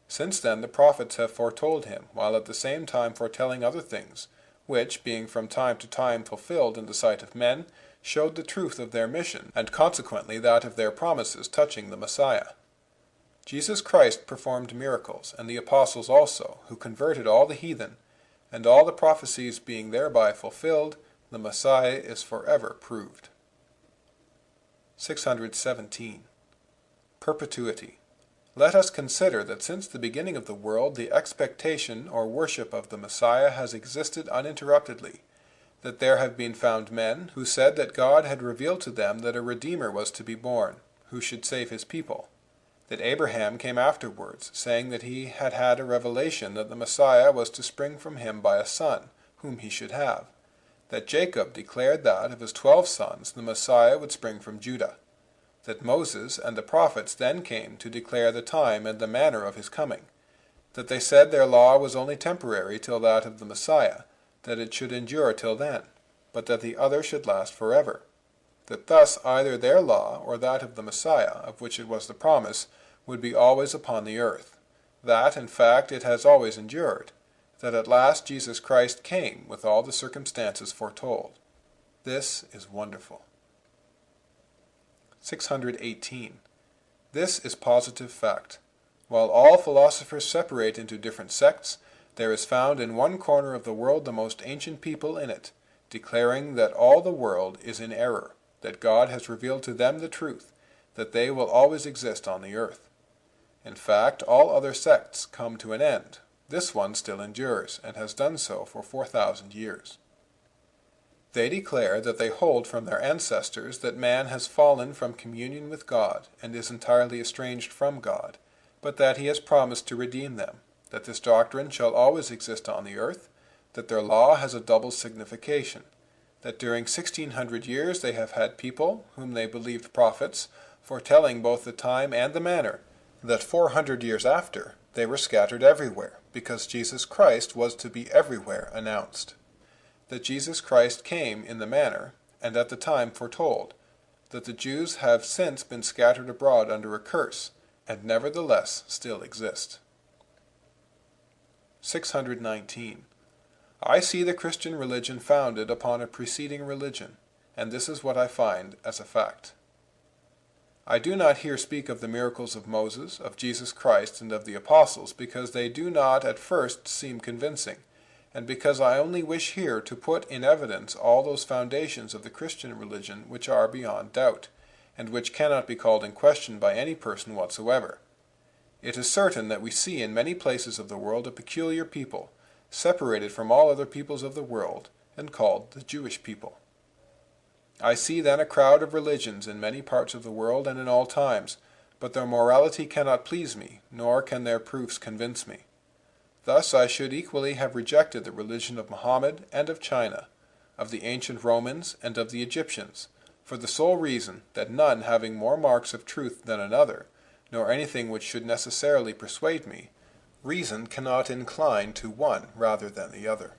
Since then the prophets have foretold him, while at the same time foretelling other things, which, being from time to time fulfilled in the sight of men, showed the truth of their mission, and consequently that of their promises touching the Messiah. Jesus Christ performed miracles, and the apostles also, who converted all the heathen, and all the prophecies being thereby fulfilled, the Messiah is forever proved. 617. Perpetuity. Let us consider that since the beginning of the world the expectation or worship of the Messiah has existed uninterruptedly, that there have been found men who said that God had revealed to them that a Redeemer was to be born, who should save his people, that Abraham came afterwards, saying that he had had a revelation that the Messiah was to spring from him by a son, whom he should have, that Jacob declared that of his 12 sons the Messiah would spring from Judah. that Moses and the prophets then came to declare the time and the manner of his coming, that they said their law was only temporary till that of the Messiah, that it should endure till then, but that the other should last forever, that thus either their law or that of the Messiah, of which it was the promise, would be always upon the earth, that, in fact, it has always endured, that at last Jesus Christ came with all the circumstances foretold. This is wonderful. 618. This is positive fact. While all philosophers separate into different sects, there is found in one corner of the world the most ancient people in it, declaring that all the world is in error, that God has revealed to them the truth, that they will always exist on the earth. In fact, all other sects come to an end. This one still endures, and has done so for 4,000 years. They declare that they hold from their ancestors that man has fallen from communion with God, and is entirely estranged from God, but that he has promised to redeem them, that this doctrine shall always exist on the earth, that their law has a double signification, that during 1,600 years they have had people, whom they believed prophets, foretelling both the time and the manner, that 400 years after they were scattered everywhere, because Jesus Christ was to be everywhere announced, that Jesus Christ came in the manner, and at the time foretold, that the Jews have since been scattered abroad under a curse, and nevertheless still exist. 619. I see the Christian religion founded upon a preceding religion, and this is what I find as a fact. I do not here speak of the miracles of Moses, of Jesus Christ, and of the apostles, because they do not at first seem convincing, and because I only wish here to put in evidence all those foundations of the Christian religion which are beyond doubt, and which cannot be called in question by any person whatsoever. It is certain that we see in many places of the world a peculiar people, separated from all other peoples of the world, and called the Jewish people. I see then a crowd of religions in many parts of the world and in all times, but their morality cannot please me, nor can their proofs convince me. Thus I should equally have rejected the religion of Mohammed and of China, of the ancient Romans and of the Egyptians, for the sole reason that none having more marks of truth than another, nor anything which should necessarily persuade me, reason cannot incline to one rather than the other.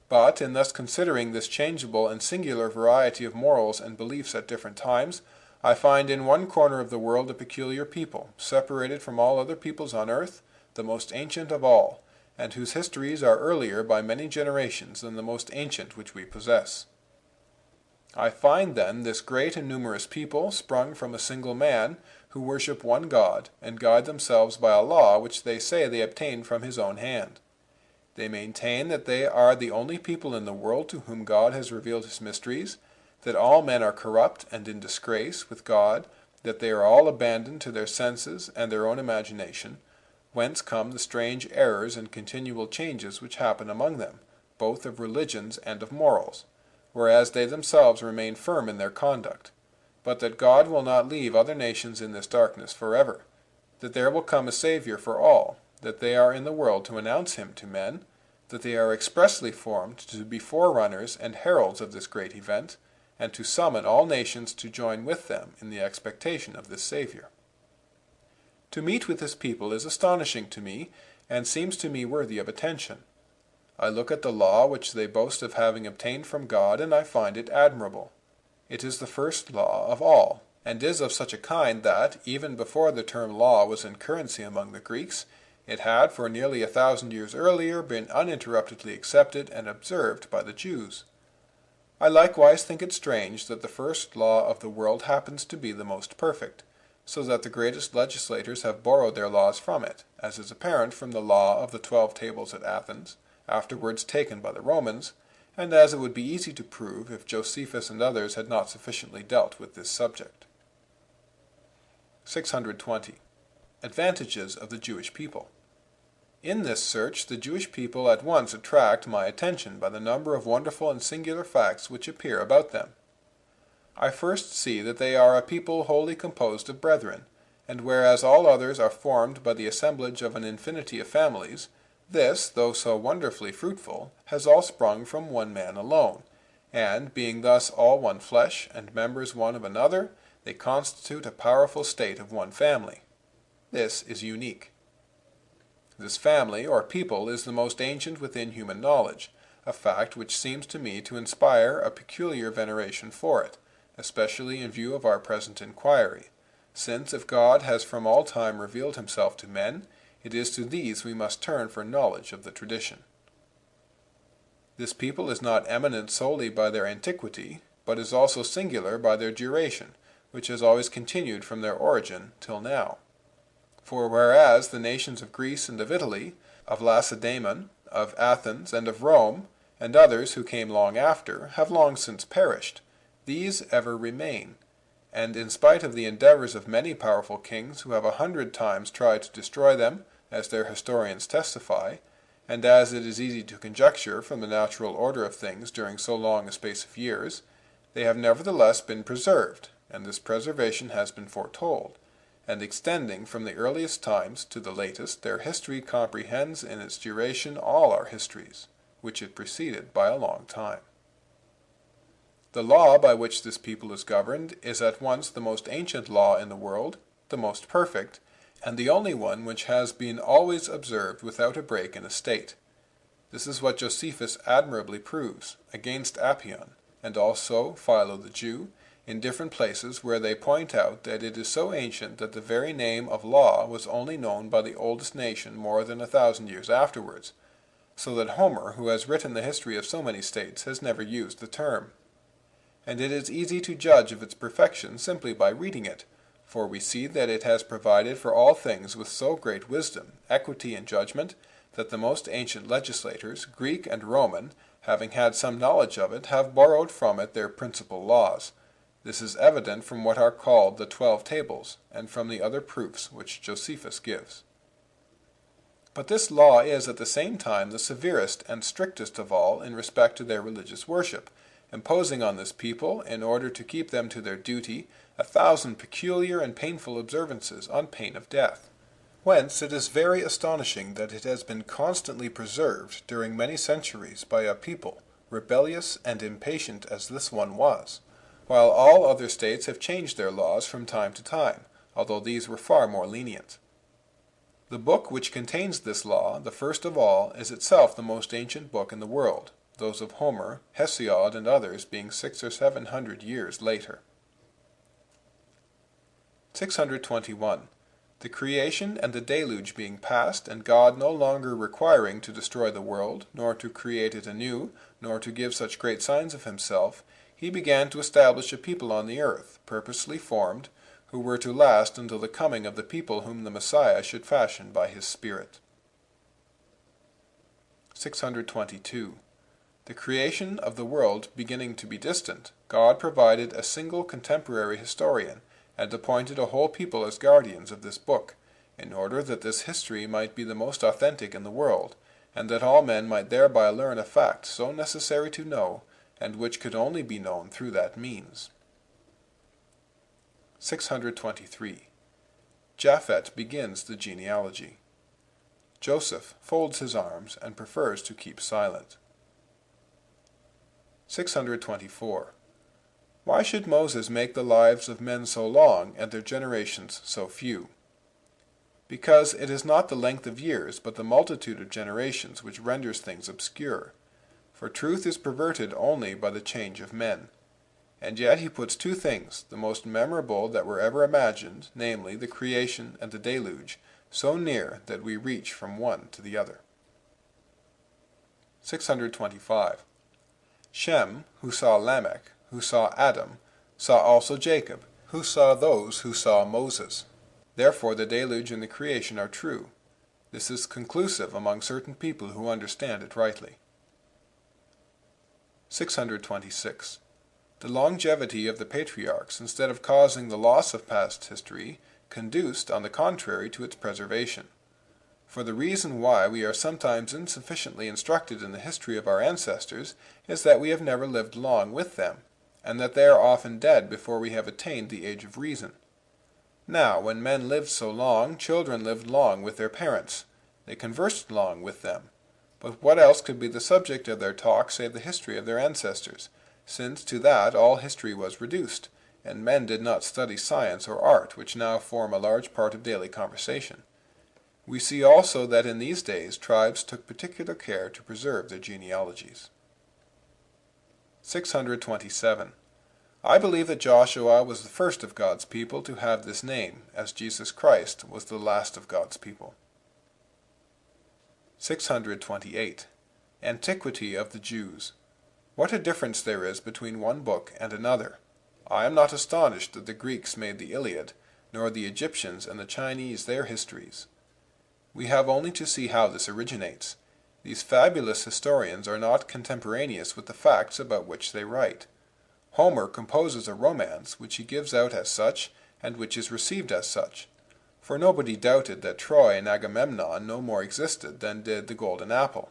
But in thus considering this changeable and singular variety of morals and beliefs at different times, I find in one corner of the world a peculiar people, separated from all other peoples on earth, the most ancient of all, and whose histories are earlier by many generations than the most ancient which we possess. I find then this great and numerous people, sprung from a single man, who worship one God, and guide themselves by a law which they say they obtained from his own hand. They maintain that they are the only people in the world to whom God has revealed his mysteries, that all men are corrupt and in disgrace with God, that they are all abandoned to their senses and their own imagination, whence come the strange errors and continual changes which happen among them, both of religions and of morals, whereas they themselves remain firm in their conduct, but that God will not leave other nations in this darkness forever, that there will come a Savior for all, that they are in the world to announce him to men, that they are expressly formed to be forerunners and heralds of this great event, and to summon all nations to join with them in the expectation of this Savior. To meet with this people is astonishing to me, and seems to me worthy of attention. I look at the law which they boast of having obtained from God, and I find it admirable. It is the first law of all, and is of such a kind that, even before the term law was in currency among the Greeks, it had for nearly 1,000 years earlier been uninterruptedly accepted and observed by the Jews. I likewise think it strange that the first law of the world happens to be the most perfect, so that the greatest legislators have borrowed their laws from it, as is apparent from the law of the 12 tables at Athens, afterwards taken by the Romans, and as it would be easy to prove if Josephus and others had not sufficiently dealt with this subject. 620. Advantages of the Jewish people. In this search the Jewish people at once attract my attention by the number of wonderful and singular facts which appear about them. I first see that they are a people wholly composed of brethren, and whereas all others are formed by the assemblage of an infinity of families, this, though so wonderfully fruitful, has all sprung from one man alone, and, being thus all one flesh, and members one of another, They constitute a powerful state of one family. This is unique. This family, or people, is the most ancient within human knowledge, a fact which seems to me to inspire a peculiar veneration for it, especially in view of our present inquiry, since if God has from all time revealed himself to men, it is to these we must turn for knowledge of the tradition. This people is not eminent solely by their antiquity, but is also singular by their duration, which has always continued from their origin till now. For whereas the nations of Greece and of Italy, of Lacedaemon, of Athens, and of Rome, and others who came long after, have long since perished, these ever remain, and in spite of the endeavors of many powerful kings who have 100 times tried to destroy them, as their historians testify, and as it is easy to conjecture from the natural order of things during so long a space of years, they have nevertheless been preserved, and this preservation has been foretold, and extending from the earliest times to the latest, their history comprehends in its duration all our histories, which it preceded by a long time. The law by which this people is governed is at once the most ancient law in the world, the most perfect, and the only one which has been always observed without a break in a state. This is what Josephus admirably proves, against Appian, and also Philo the Jew, in different places where they point out that it is so ancient that the very name of law was only known by the oldest nation more than 1,000 years afterwards, so that Homer, who has written the history of so many states, has never used the term. And it is easy to judge of its perfection simply by reading it, for we see that it has provided for all things with so great wisdom, equity, and judgment, that the most ancient legislators, Greek and Roman, having had some knowledge of it, have borrowed from it their principal laws. This is evident from what are called the 12 Tables, and from the other proofs which Josephus gives. But this law is at the same time the severest and strictest of all in respect to their religious worship, imposing on this people, in order to keep them to their duty, 1,000 peculiar and painful observances on pain of death. Whence it is very astonishing that it has been constantly preserved during many centuries by a people, rebellious and impatient as this one was, while all other states have changed their laws from time to time, although these were far more lenient. The book which contains this law, the first of all, is itself the most ancient book in the world, those of Homer, Hesiod, and others being 600 or 700 years later. 621. The creation and the deluge being past, and God no longer requiring to destroy the world, nor to create it anew, nor to give such great signs of himself, he began to establish a people on the earth, purposely formed, who were to last until the coming of the people whom the Messiah should fashion by his Spirit. 622. The creation of the world beginning to be distant, God provided a single contemporary historian, and appointed a whole people as guardians of this book, in order that this history might be the most authentic in the world, and that all men might thereby learn a fact so necessary to know, and which could only be known through that means. 623. Japhet begins the genealogy. Joseph folds his arms and prefers to keep silent. 624. Why should Moses make the lives of men so long and their generations so few? Because it is not the length of years, but the multitude of generations which renders things obscure. For truth is perverted only by the change of men. And yet he puts two things, the most memorable that were ever imagined, namely, the creation and the deluge, so near that we reach from one to the other. 625. Shem, who saw Lamech, who saw Adam, saw also Jacob, who saw those who saw Moses. Therefore the deluge and the creation are true. This is conclusive among certain people who understand it rightly. 626. The longevity of the patriarchs, instead of causing the loss of past history, conduced, on the contrary, to its preservation. For the reason why we are sometimes insufficiently instructed in the history of our ancestors is that we have never lived long with them, and that they are often dead before we have attained the age of reason. Now, when men lived so long, children lived long with their parents. They conversed long with them. But what else could be the subject of their talk save the history of their ancestors, since to that all history was reduced, and men did not study science or art, which now form a large part of daily conversation. We see also that in these days tribes took particular care to preserve their genealogies. 627. I believe that Joshua was the first of God's people to have this name, as Jesus Christ was the last of God's people. 628. Antiquity of the Jews. What a difference there is between one book and another! I am not astonished that the Greeks made the Iliad, nor the Egyptians and the Chinese their histories. We have only to see how this originates. These fabulous historians are not contemporaneous with the facts about which they write. Homer composes a romance which he gives out as such, and which is received as such. For nobody doubted that Troy and Agamemnon no more existed than did the golden apple.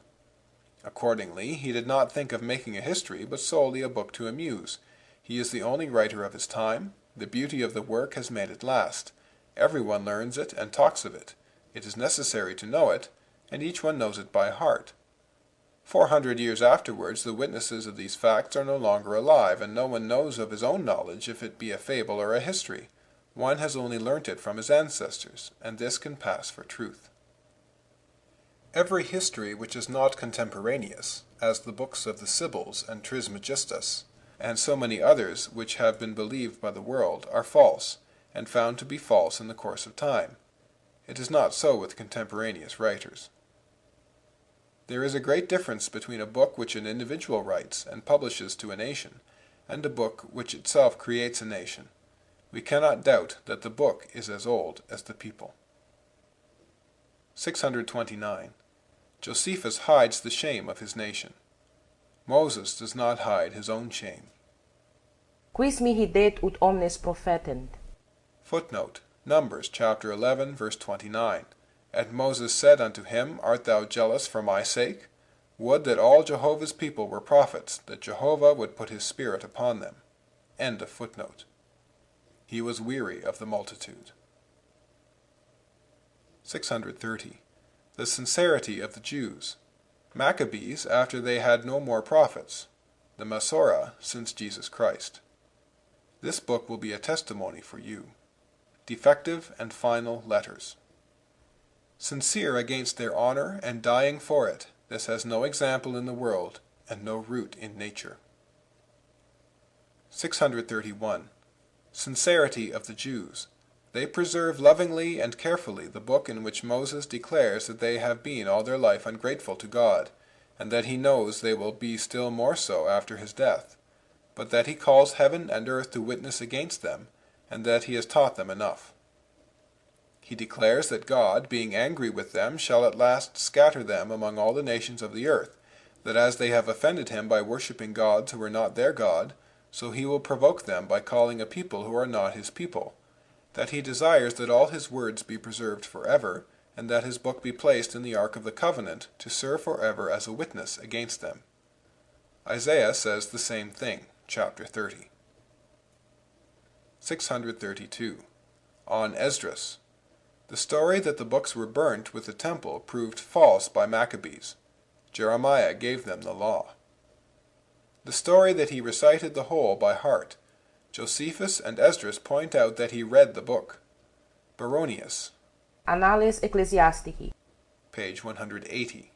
Accordingly, he did not think of making a history, but solely a book to amuse. He is the only writer of his time. The beauty of the work has made it last. Everyone learns it and talks of it. It is necessary to know it, and each one knows it by heart. 400 years afterwards, the witnesses of these facts are no longer alive, and no one knows of his own knowledge if it be a fable or a history. One has only learnt it from his ancestors, and this can pass for truth. Every history which is not contemporaneous, as the books of the Sibyls and Trismegistus, and so many others which have been believed by the world, are false, and found to be false in the course of time. It is not so with contemporaneous writers. There is a great difference between a book which an individual writes and publishes to a nation, and a book which itself creates a nation. We cannot doubt that the book is as old as the people. 629. Josephus hides the shame of his nation. Moses does not hide his own shame. Quis mihi det ut omnes profetent. Footnote: Numbers chapter 11, verse 29. And Moses said unto him, Art thou jealous for my sake? Would that all Jehovah's people were prophets, that Jehovah would put his spirit upon them. End of footnote. He was weary of the multitude. 630. The sincerity of the Jews. Maccabees, after they had no more prophets. The Masorah, since Jesus Christ. This book will be a testimony for you. Defective and final letters. Sincere against their honor and dying for it, this has no example in the world, and no root in nature. 631. Sincerity of the Jews. They preserve lovingly and carefully the book in which Moses declares that they have been all their life ungrateful to God, and that he knows they will be still more so after his death, but that he calls heaven and earth to witness against them, and that he has taught them enough. He declares that God, being angry with them, shall at last scatter them among all the nations of the earth, that as they have offended him by worshipping gods who are not their God, so he will provoke them by calling a people who are not his people, that he desires that all his words be preserved forever, and that his book be placed in the ark of the covenant, to serve forever as a witness against them. Isaiah says the same thing, chapter 30. 632. On Esdras. The story that the books were burnt with the temple proved false by Maccabees. Jeremiah gave them the law. The story that he recited the whole by heart. Josephus and Esdras point out that he read the book. Baronius. Annales Ecclesiastici. Page 180.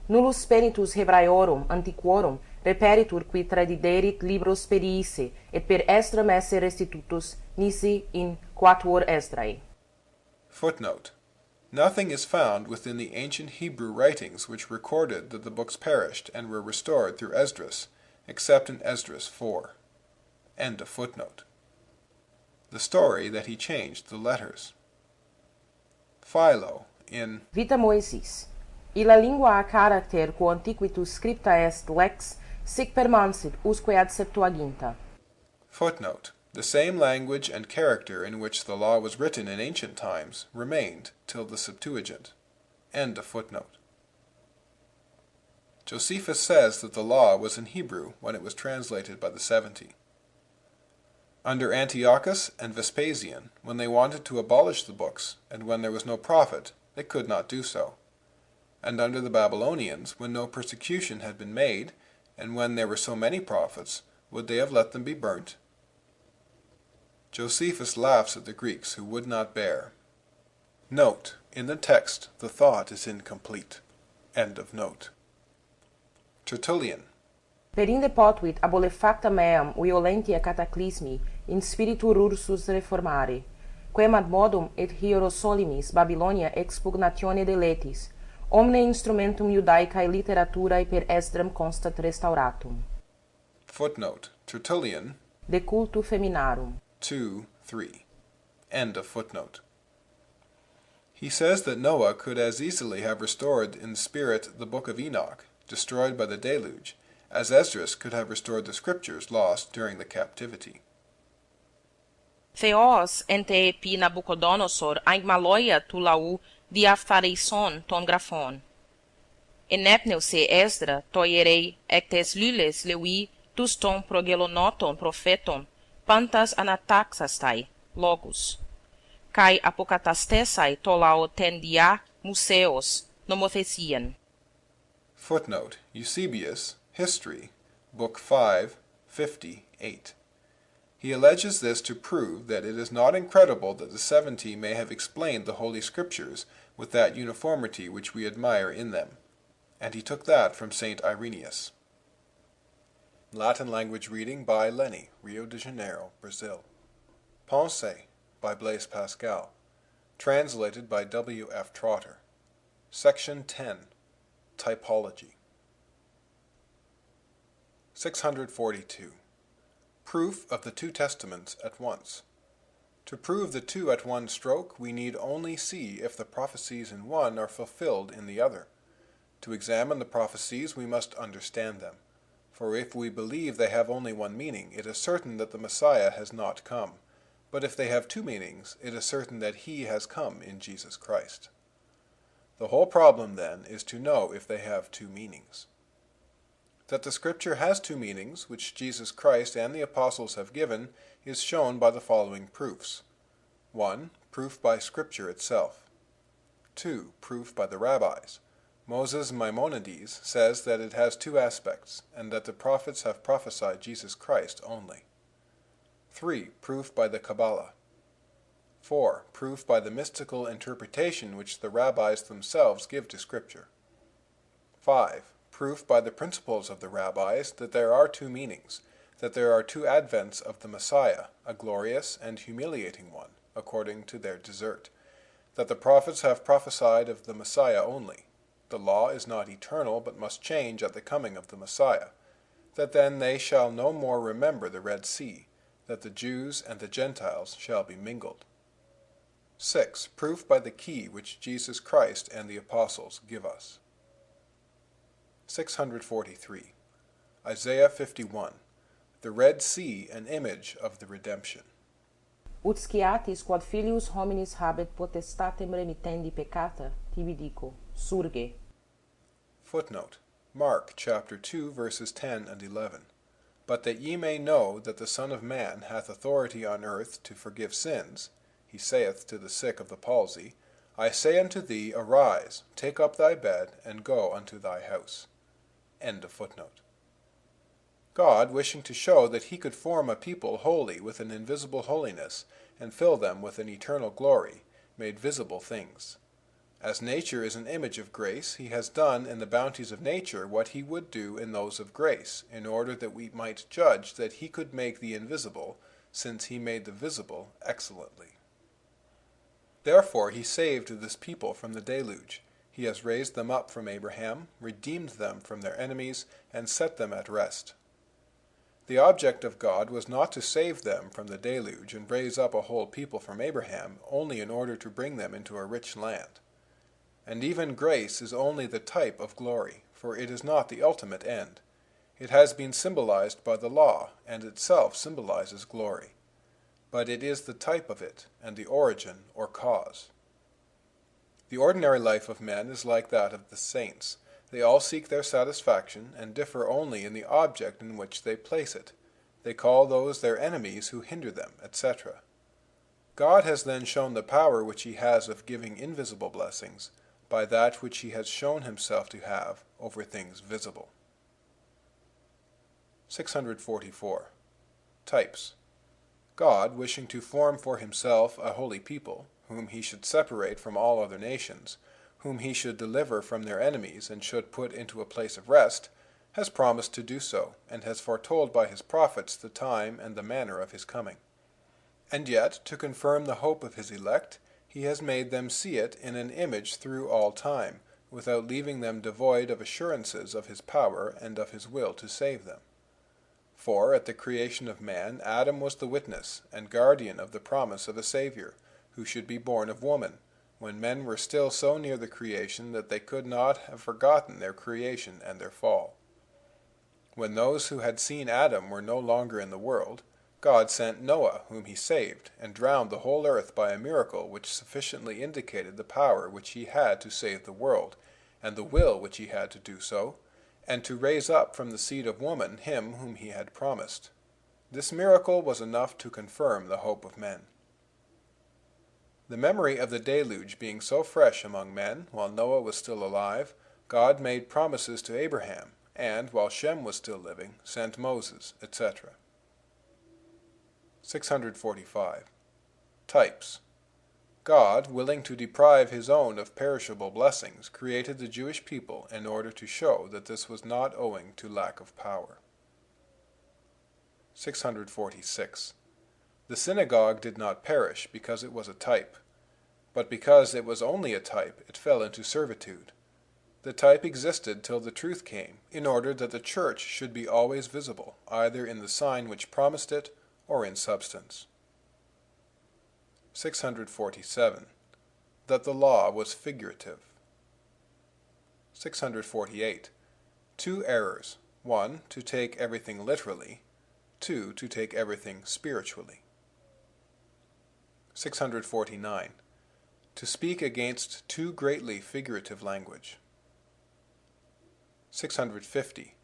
Nullus penitus Hebraeorum antiquorum reperitur qui tradiderit libros periisse, et per Estram esse restitutus nisi in quatuor Esdrae. Footnote: Nothing is found within the ancient Hebrew writings which recorded that the books perished and were restored through Esdras, except in Esdras 4. End of footnote. The story that he changed the letters. Philo, in Vita Moesis. Illa lingua a character quo antiquitus scripta est lex, sic permansit usque ad Septuaginta. Footnote: The same language and character in which the law was written in ancient times remained till the Septuagint. End of footnote. Josephus says that the law was in Hebrew when it was translated by the 70. Under Antiochus and Vespasian, when they wanted to abolish the books, and when there was no prophet, they could not do so. And under the Babylonians, when no persecution had been made, and when there were so many prophets, would they have let them be burnt? Josephus laughs at the Greeks who would not bear. Note: in the text the thought is incomplete. End of note. Tertullian. Perinde potuit abolefacta meam violentiae cataclysmi in spiritu rursus reformare, quem ad modum et Hierosolimis Babylonia expugnatione deletis, omne instrumentum Iudaicae literaturae per Esdram constat restauratum. Footnote: Tertullian, De cultu feminarum. 2:3. End of footnote. He says that Noah could as easily have restored in spirit the book of Enoch, destroyed by the deluge, as Esdras could have restored the scriptures lost during the captivity. Theos ente epi Nabucodonosor aigmaloia tu lau diaphthareison ton graphon. Enepneuse Esdra toierei ectes lules levi tus ton progelonoton propheton pantas anataxastai logos. Kai apokatastesai tolao tendia museos nomothesian. Footnote: Eusebius, History, Book 5, 58. He alleges this to prove that it is not incredible that the 70 may have explained the Holy Scriptures with that uniformity which we admire in them, and he took that from St. Irenaeus. Latin language reading by Lenny, Rio de Janeiro, Brazil. Pensées by Blaise Pascal, translated by W. F. Trotter. Section 10. Typology. 642. Proof of the two Testaments at once. To prove the two at one stroke, we need only see if the prophecies in one are fulfilled in the other. To examine the prophecies, we must understand them. For if we believe they have only one meaning, it is certain that the Messiah has not come. But if they have two meanings, it is certain that he has come in Jesus Christ. The whole problem, then, is to know if they have two meanings. That the Scripture has two meanings, which Jesus Christ and the Apostles have given, is shown by the following proofs. 1. Proof by Scripture itself. 2. Proof by the rabbis. Moses Maimonides says that it has two aspects, and that the prophets have prophesied Jesus Christ only. 3. Proof by the Kabbalah. 4. Proof by the mystical interpretation which the rabbis themselves give to Scripture. 5. Proof by the principles of the rabbis that there are two meanings, that there are two advents of the Messiah, a glorious and humiliating one, according to their desert, that the prophets have prophesied of the Messiah only. The law is not eternal, but must change at the coming of the Messiah, that then they shall no more remember the Red Sea, that the Jews and the Gentiles shall be mingled. 6. Proof by the key which Jesus Christ and the Apostles give us. 643. Isaiah 51. The Red Sea an image of the redemption. Ut sciatis quod filius hominis habet potestatem remittendi peccata, tibi dico, surge. Footnote: Mark chapter 2 verses 10 and 11. But that ye may know that the Son of Man hath authority on earth to forgive sins, he saith to the sick of the palsy, I say unto thee, arise, take up thy bed, and go unto thy house. End of footnote. God, wishing to show that he could form a people holy with an invisible holiness, and fill them with an eternal glory, made visible things. As nature is an image of grace, he has done in the bounties of nature what he would do in those of grace, in order that we might judge that he could make the invisible, since he made the visible excellently. Therefore he saved this people from the deluge. He has raised them up from Abraham, redeemed them from their enemies, and set them at rest. The object of God was not to save them from the deluge and raise up a whole people from Abraham, only in order to bring them into a rich land. And even grace is only the type of glory, for it is not the ultimate end. It has been symbolized by the law, and itself symbolizes glory. But it is the type of it, and the origin or cause. The ordinary life of men is like that of the saints. They all seek their satisfaction, and differ only in the object in which they place it. They call those their enemies who hinder them, etc. God has then shown the power which he has of giving invisible blessings, by that which he has shown himself to have over things visible. 644. Types. God, wishing to form for himself a holy people, whom he should separate from all other nations, whom he should deliver from their enemies and should put into a place of rest, has promised to do so, and has foretold by his prophets the time and the manner of his coming. And yet, to confirm the hope of his elect, he has made them see it in an image through all time, without leaving them devoid of assurances of his power and of his will to save them. For at the creation of man, Adam was the witness and guardian of the promise of a Savior, who should be born of woman, when men were still so near the creation that they could not have forgotten their creation and their fall. When those who had seen Adam were no longer in the world, God sent Noah, whom he saved, and drowned the whole earth by a miracle which sufficiently indicated the power which he had to save the world, and the will which he had to do so, and to raise up from the seed of woman him whom he had promised. This miracle was enough to confirm the hope of men. The memory of the deluge being so fresh among men, while Noah was still alive, God made promises to Abraham, and, while Shem was still living, sent Moses, etc. 645. Types. God, willing to deprive his own of perishable blessings, created the Jewish people in order to show that this was not owing to lack of power. 646. The synagogue did not perish because it was a type, but because it was only a type it fell into servitude. The type existed till the truth came, in order that the church should be always visible, either in the sign which promised it or in substance. 647. That the law was figurative. 648. Two errors: 1, to take everything literally; 2, to take everything spiritually. 649. To speak against too greatly figurative language. 650.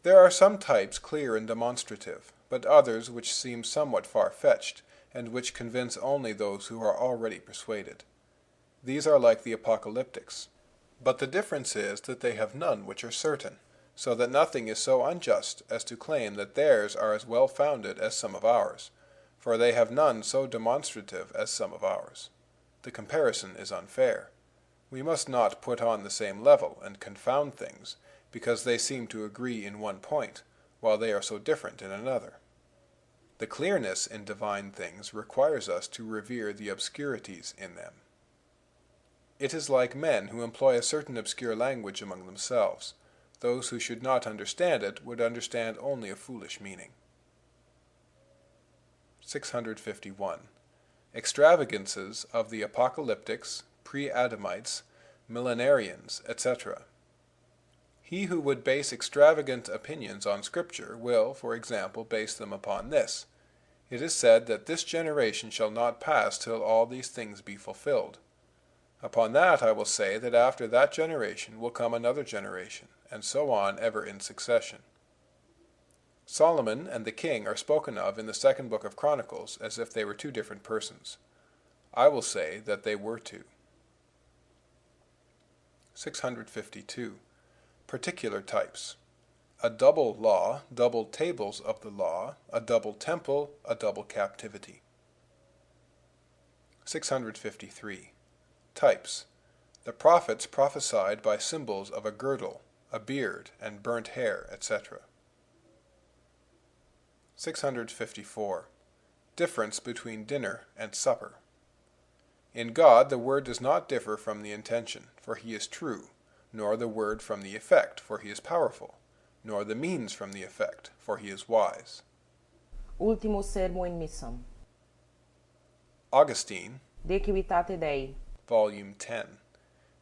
There are some types clear and demonstrative, but others which seem somewhat far-fetched, and which convince only those who are already persuaded. These are like the apocalyptics. But the difference is that they have none which are certain, so that nothing is so unjust as to claim that theirs are as well founded as some of ours, for they have none so demonstrative as some of ours. The comparison is unfair. We must not put on the same level and confound things, because they seem to agree in one point, while they are so different in another. The clearness in divine things requires us to revere the obscurities in them. It is like men who employ a certain obscure language among themselves. Those who should not understand it would understand only a foolish meaning. 651. Extravagances of the apocalyptics, pre-Adamites, millenarians, etc. He who would base extravagant opinions on Scripture will, for example, base them upon this: it is said that this generation shall not pass till all these things be fulfilled. Upon that I will say that after that generation will come another generation, and so on ever in succession. Solomon and the king are spoken of in the second book of Chronicles as if they were two different persons. I will say that they were two. 652. Particular types: a double law, double tables of the law, a double temple, a double captivity. 653. Types: the prophets prophesied by symbols of a girdle, a beard, and burnt hair, etc. 654. Difference between dinner and supper. In God the word does not differ from the intention, for he is true, nor the word from the effect, for he is powerful, nor the means from the effect, for he is wise. Ultimo sermo in missam. Augustine, De Civitate Dei. Volume 10.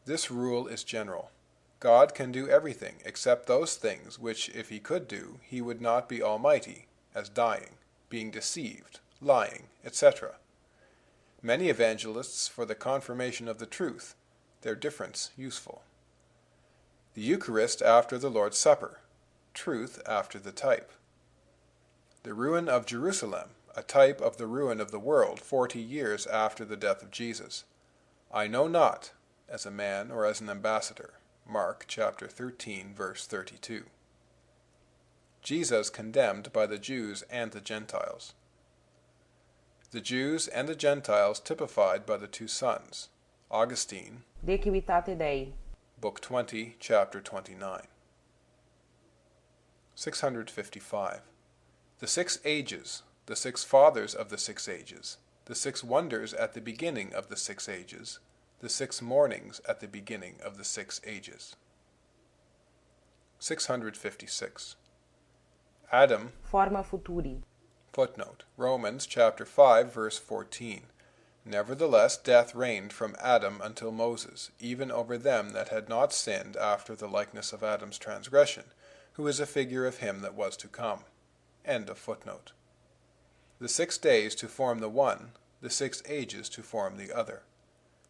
This rule is general. God can do everything except those things which, if he could do, he would not be almighty, as dying, being deceived, lying, etc. Many evangelists for the confirmation of the truth, their difference useful. The Eucharist after the Lord's Supper, truth after the type. The ruin of Jerusalem, a type of the ruin of the world 40 years after the death of Jesus. I know not, as a man or as an ambassador. Mark chapter 13, verse 32. Jesus condemned by the Jews and the Gentiles. The Jews and the Gentiles typified by the two sons. Augustine, De Civitate Dei. Book 20, Chapter 29. 655. The 6 ages, the 6 fathers of the 6 ages, the 6 wonders at the beginning of the 6 ages, the 6 mornings at the beginning of the 6 ages. 656. Adam, Forma Futuri. footnote, Romans chapter 5, verse 14. Nevertheless death reigned from Adam until Moses, even over them that had not sinned after the likeness of Adam's transgression, who is a figure of him that was to come. End of footnote. The 6 days to form the one, the 6 ages to form the other.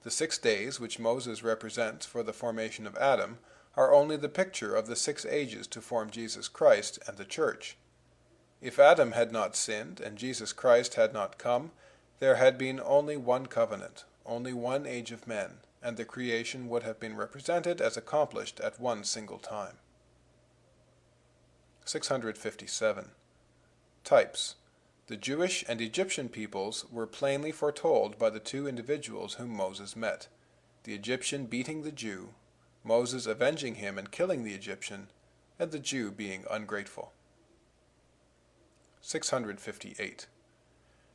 The 6 days which Moses represents for the formation of Adam are only the picture of the 6 ages to form Jesus Christ and the Church. If Adam had not sinned and Jesus Christ had not come, there had been only one covenant, only one age of men, and the creation would have been represented as accomplished at one single time. 657. Types. The Jewish and Egyptian peoples were plainly foretold by the 2 individuals whom Moses met, the Egyptian beating the Jew, Moses avenging him and killing the Egyptian, and the Jew being ungrateful. 658.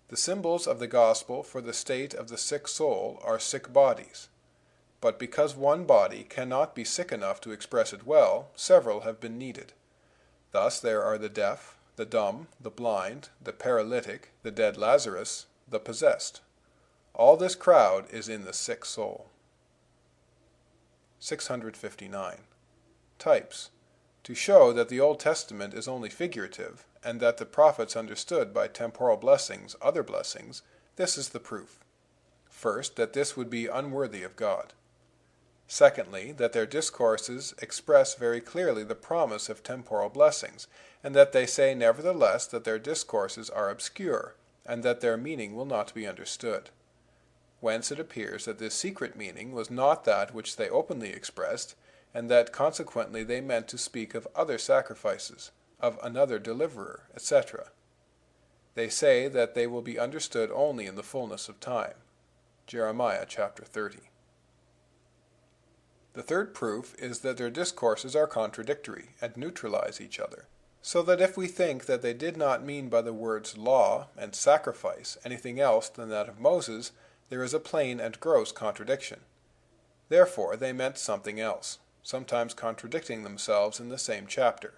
The symbols of the gospel for the state of the sick soul are sick bodies. But because one body cannot be sick enough to express it well, several have been needed. Thus there are the deaf, the dumb, the blind, the paralytic, the dead Lazarus, the possessed. All this crowd is in the sick soul. 659. Types. To show that the Old Testament is only figurative, and that the prophets understood by temporal blessings other blessings, this is the proof. First, that this would be unworthy of God. Secondly, that their discourses express very clearly the promise of temporal blessings, and that they say nevertheless that their discourses are obscure, and that their meaning will not be understood. Whence it appears that this secret meaning was not that which they openly expressed, and that consequently they meant to speak of other sacrifices, of another deliverer, etc. They say that they will be understood only in the fullness of time. Jeremiah chapter 30. The third proof is that their discourses are contradictory and neutralize each other, so that if we think that they did not mean by the words law and sacrifice anything else than that of Moses, there is a plain and gross contradiction. Therefore they meant something else, sometimes contradicting themselves in the same chapter.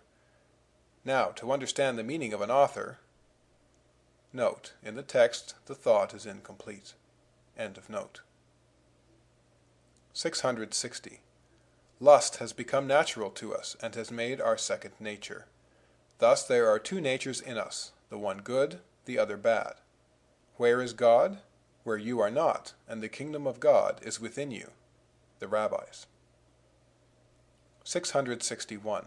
Now, to understand the meaning of an author, note, in the text the thought is incomplete. End of note. 660. Lust has become natural to us and has made our second nature. Thus there are 2 natures in us, the one good, the other bad. Where is God? Where you are not, and the kingdom of God is within you. The Rabbis. 661.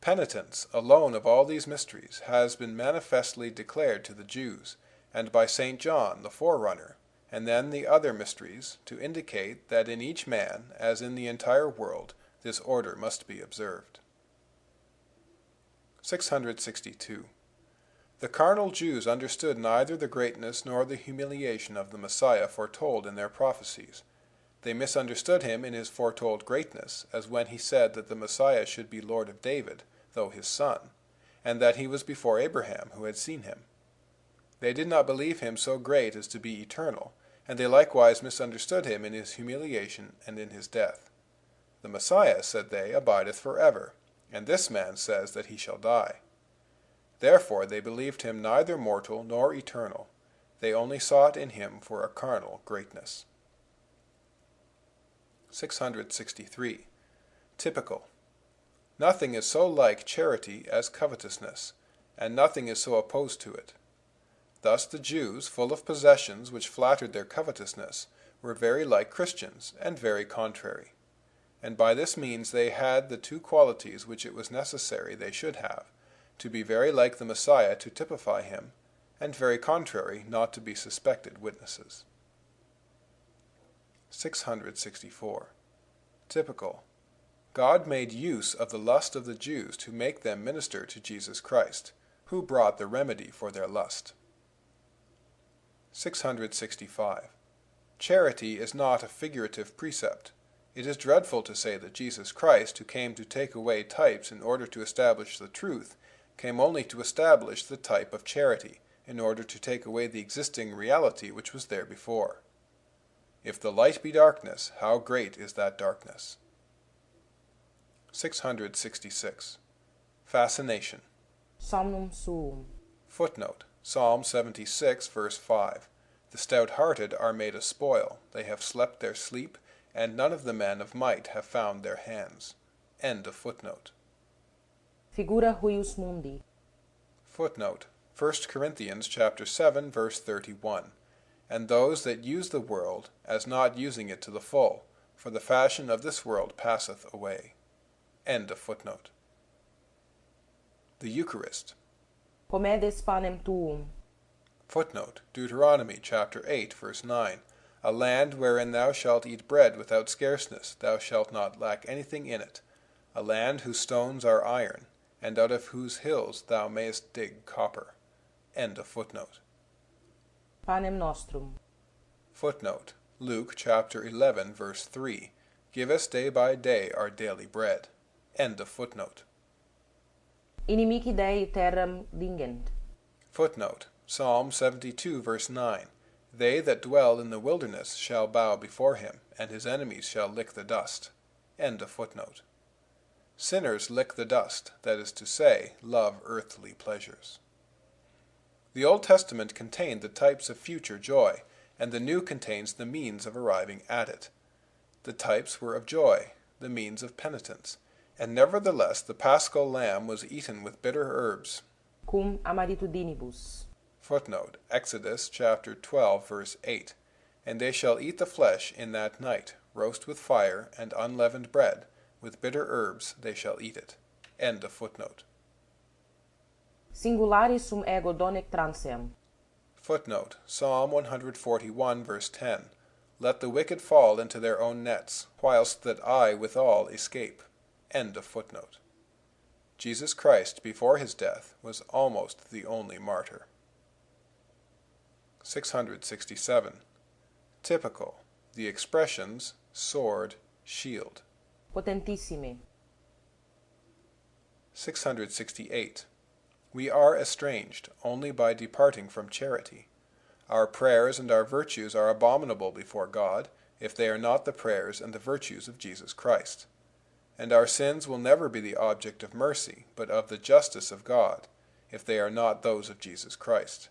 Penitence alone of all these mysteries has been manifestly declared to the Jews, and by St. John the forerunner, and then the other mysteries, to indicate that in each man, as in the entire world, this order must be observed. 662. The carnal Jews understood neither the greatness nor the humiliation of the Messiah foretold in their prophecies. They misunderstood him in his foretold greatness, as when he said that the Messiah should be Lord of David, though his son, and that he was before Abraham, who had seen him. They did not believe him so great as to be eternal, and they likewise misunderstood him in his humiliation and in his death. The Messiah, said they, abideth forever, and this man says that he shall die. Therefore they believed him neither mortal nor eternal. They only sought in him for a carnal greatness. 663. Typical. Nothing is so like charity as covetousness, and nothing is so opposed to it. Thus the Jews, full of possessions which flattered their covetousness, were very like Christians, and very contrary. And by this means they had the 2 qualities which it was necessary they should have, to be very like the Messiah to typify him, and very contrary not to be suspected witnesses. 664. Typical. God made use of the lust of the Jews to make them minister to Jesus Christ, who brought the remedy for their lust. 665. Charity is not a figurative precept. It is dreadful to say that Jesus Christ, who came to take away types in order to establish the truth, came only to establish the type of charity, in order to take away the existing reality which was there before. If the light be darkness, how great is that darkness? 666. Fascination. Somnum suum. Footnote: Psalm 76, verse 5. The stout-hearted are made a spoil, they have slept their sleep, and none of the men of might have found their hands. End of footnote. Figura huius mundi. Footnote: 1 Corinthians chapter 7, verse 31. And those that use the world, as not using it to the full, for the fashion of this world passeth away. End of footnote. The Eucharist. Comedes panem tuum. Footnote: Deuteronomy chapter 8, verse 9. A land wherein thou shalt eat bread without scarceness, thou shalt not lack anything in it. A land whose stones are iron, and out of whose hills thou mayest dig copper. End of footnote. Panem nostrum. Footnote: Luke chapter 11, verse 3. Give us day by day our daily bread. End of footnote. Inimici Dei terram dingent. Footnote: Psalm 72, verse 9. They that dwell in the wilderness shall bow before him, and his enemies shall lick the dust. End of footnote. Sinners lick the dust, that is to say, love earthly pleasures. The Old Testament contained the types of future joy, and the New contains the means of arriving at it. The types were of joy, the means of penitence, and nevertheless the paschal lamb was eaten with bitter herbs. Cum amaritudinibus. Footnote: Exodus chapter 12, verse 8. And they shall eat the flesh in that night, roast with fire, and unleavened bread, with bitter herbs they shall eat it. End of footnote. Singularis sum ego donec transeam. Footnote: Psalm 141, verse 10. Let the wicked fall into their own nets, whilst that I withal escape. End of footnote. Jesus Christ, before his death, was almost the only martyr. 667. Typical: the expressions sword, shield. Potentissime. 668. We are estranged only by departing from charity. Our prayers and our virtues are abominable before God, if they are not the prayers and the virtues of Jesus Christ. And our sins will never be the object of mercy, but of the justice of God, if they are not those of Jesus Christ.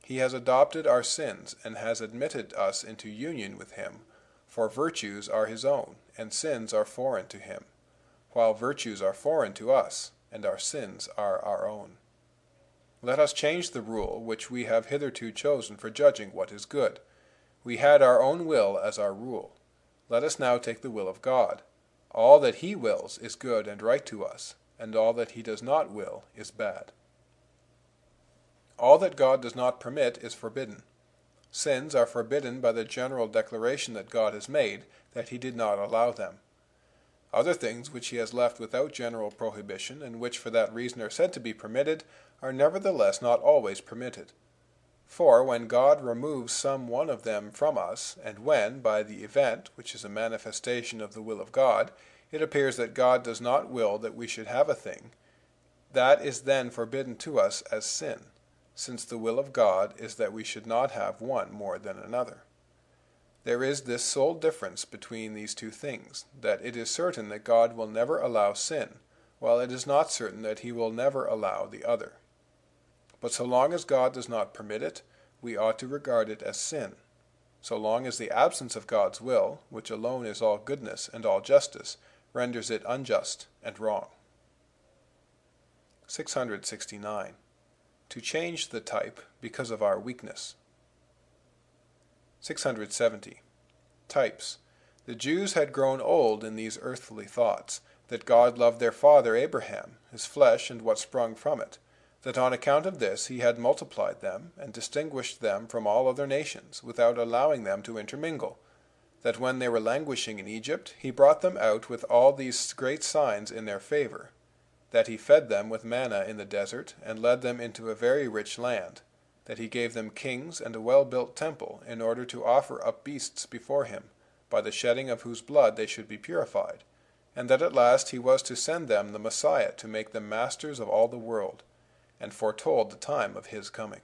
He has adopted our sins and has admitted us into union with him, for virtues are his own, and sins are foreign to him, while virtues are foreign to us, and our sins are our own. Let us change the rule which we have hitherto chosen for judging what is good. We had our own will as our rule. Let us now take the will of God. All that he wills is good and right to us, and all that he does not will is bad. All that God does not permit is forbidden. Sins are forbidden by the general declaration that God has made, that he did not allow them. Other things which he has left without general prohibition, and which for that reason are said to be permitted, are nevertheless not always permitted. For when God removes some one of them from us, and when, by the event, which is a manifestation of the will of God, it appears that God does not will that we should have a thing, that is then forbidden to us as sin, since the will of God is that we should not have one more than another. There is this sole difference between these two things, that it is certain that God will never allow sin, while it is not certain that he will never allow the other. But so long as God does not permit it, we ought to regard it as sin. So long as the absence of God's will, which alone is all goodness and all justice, renders it unjust and wrong. 669. To change the type because of our weakness. 670. Types. The Jews had grown old in these earthly thoughts, that God loved their father Abraham, his flesh and what sprung from it, that on account of this he had multiplied them, and distinguished them from all other nations, without allowing them to intermingle, that when they were languishing in Egypt, he brought them out with all these great signs in their favor, that he fed them with manna in the desert, and led them into a very rich land, that he gave them kings and a well-built temple in order to offer up beasts before him, by the shedding of whose blood they should be purified, and that at last he was to send them the Messiah to make them masters of all the world, and foretold the time of his coming.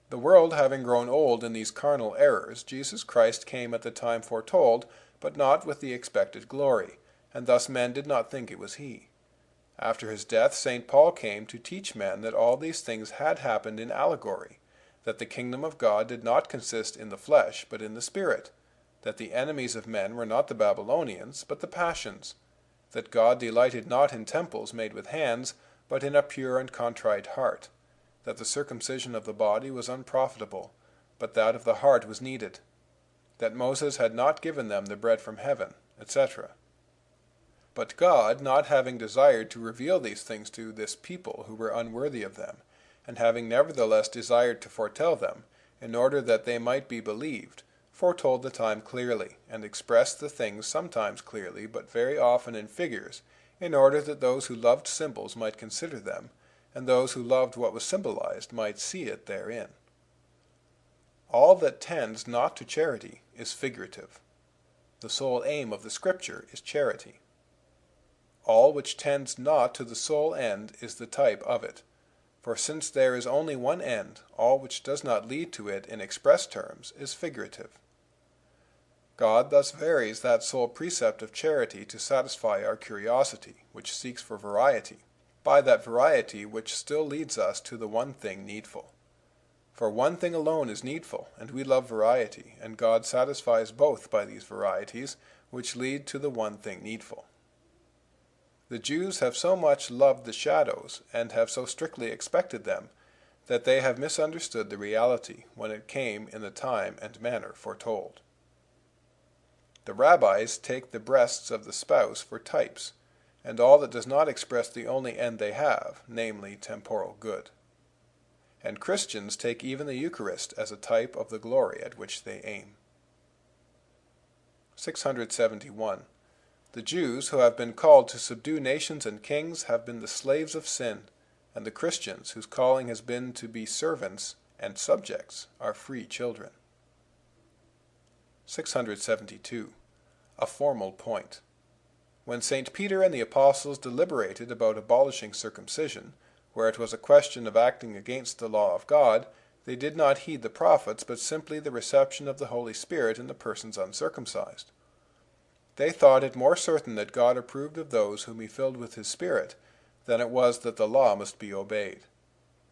The world having grown old in these carnal errors, Jesus Christ came at the time foretold, but not with the expected glory, and thus men did not think it was he. After his death, St. Paul came to teach men that all these things had happened in allegory, that the kingdom of God did not consist in the flesh, but in the Spirit, that the enemies of men were not the Babylonians, but the passions, that God delighted not in temples made with hands, but in a pure and contrite heart, that the circumcision of the body was unprofitable, but that of the heart was needed, that Moses had not given them the bread from heaven, etc. But God, not having desired to reveal these things to this people who were unworthy of them, and having nevertheless desired to foretell them, in order that they might be believed, foretold the time clearly, and expressed the things sometimes clearly, but very often in figures, in order that those who loved symbols might consider them, and those who loved what was symbolized might see it therein. All that tends not to charity is figurative. The sole aim of the Scripture is charity. All which tends not to the sole end is the type of it. For since there is only one end, all which does not lead to it in express terms is figurative. God thus varies that sole precept of charity to satisfy our curiosity, which seeks for variety, by that variety which still leads us to the one thing needful. For one thing alone is needful, and we love variety, and God satisfies both by these varieties, which lead to the one thing needful. The Jews have so much loved the shadows, and have so strictly expected them, that they have misunderstood the reality when it came in the time and manner foretold. The rabbis take the breasts of the spouse for types, and all that does not express the only end they have, namely temporal good. And Christians take even the Eucharist as a type of the glory at which they aim. 671. The Jews, who have been called to subdue nations and kings, have been the slaves of sin, and the Christians, whose calling has been to be servants and subjects, are free children. 672. A formal point. When St. Peter and the apostles deliberated about abolishing circumcision, where it was a question of acting against the law of God, they did not heed the prophets, but simply the reception of the Holy Spirit in the persons uncircumcised. They thought it more certain that God approved of those whom he filled with his Spirit than it was that the law must be obeyed.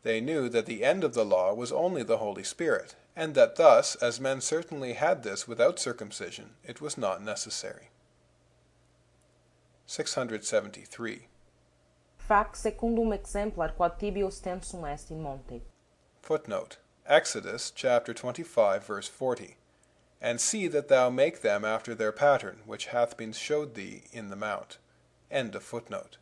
They knew that the end of the law was only the Holy Spirit, and that thus, as men certainly had this without circumcision, it was not necessary. 673. Fac secundum exemplar quod tibi ostensum est in monte. Footnote. Exodus chapter 25, verse 40. And see that thou make them after their pattern, which hath been showed thee in the mount. End of footnote.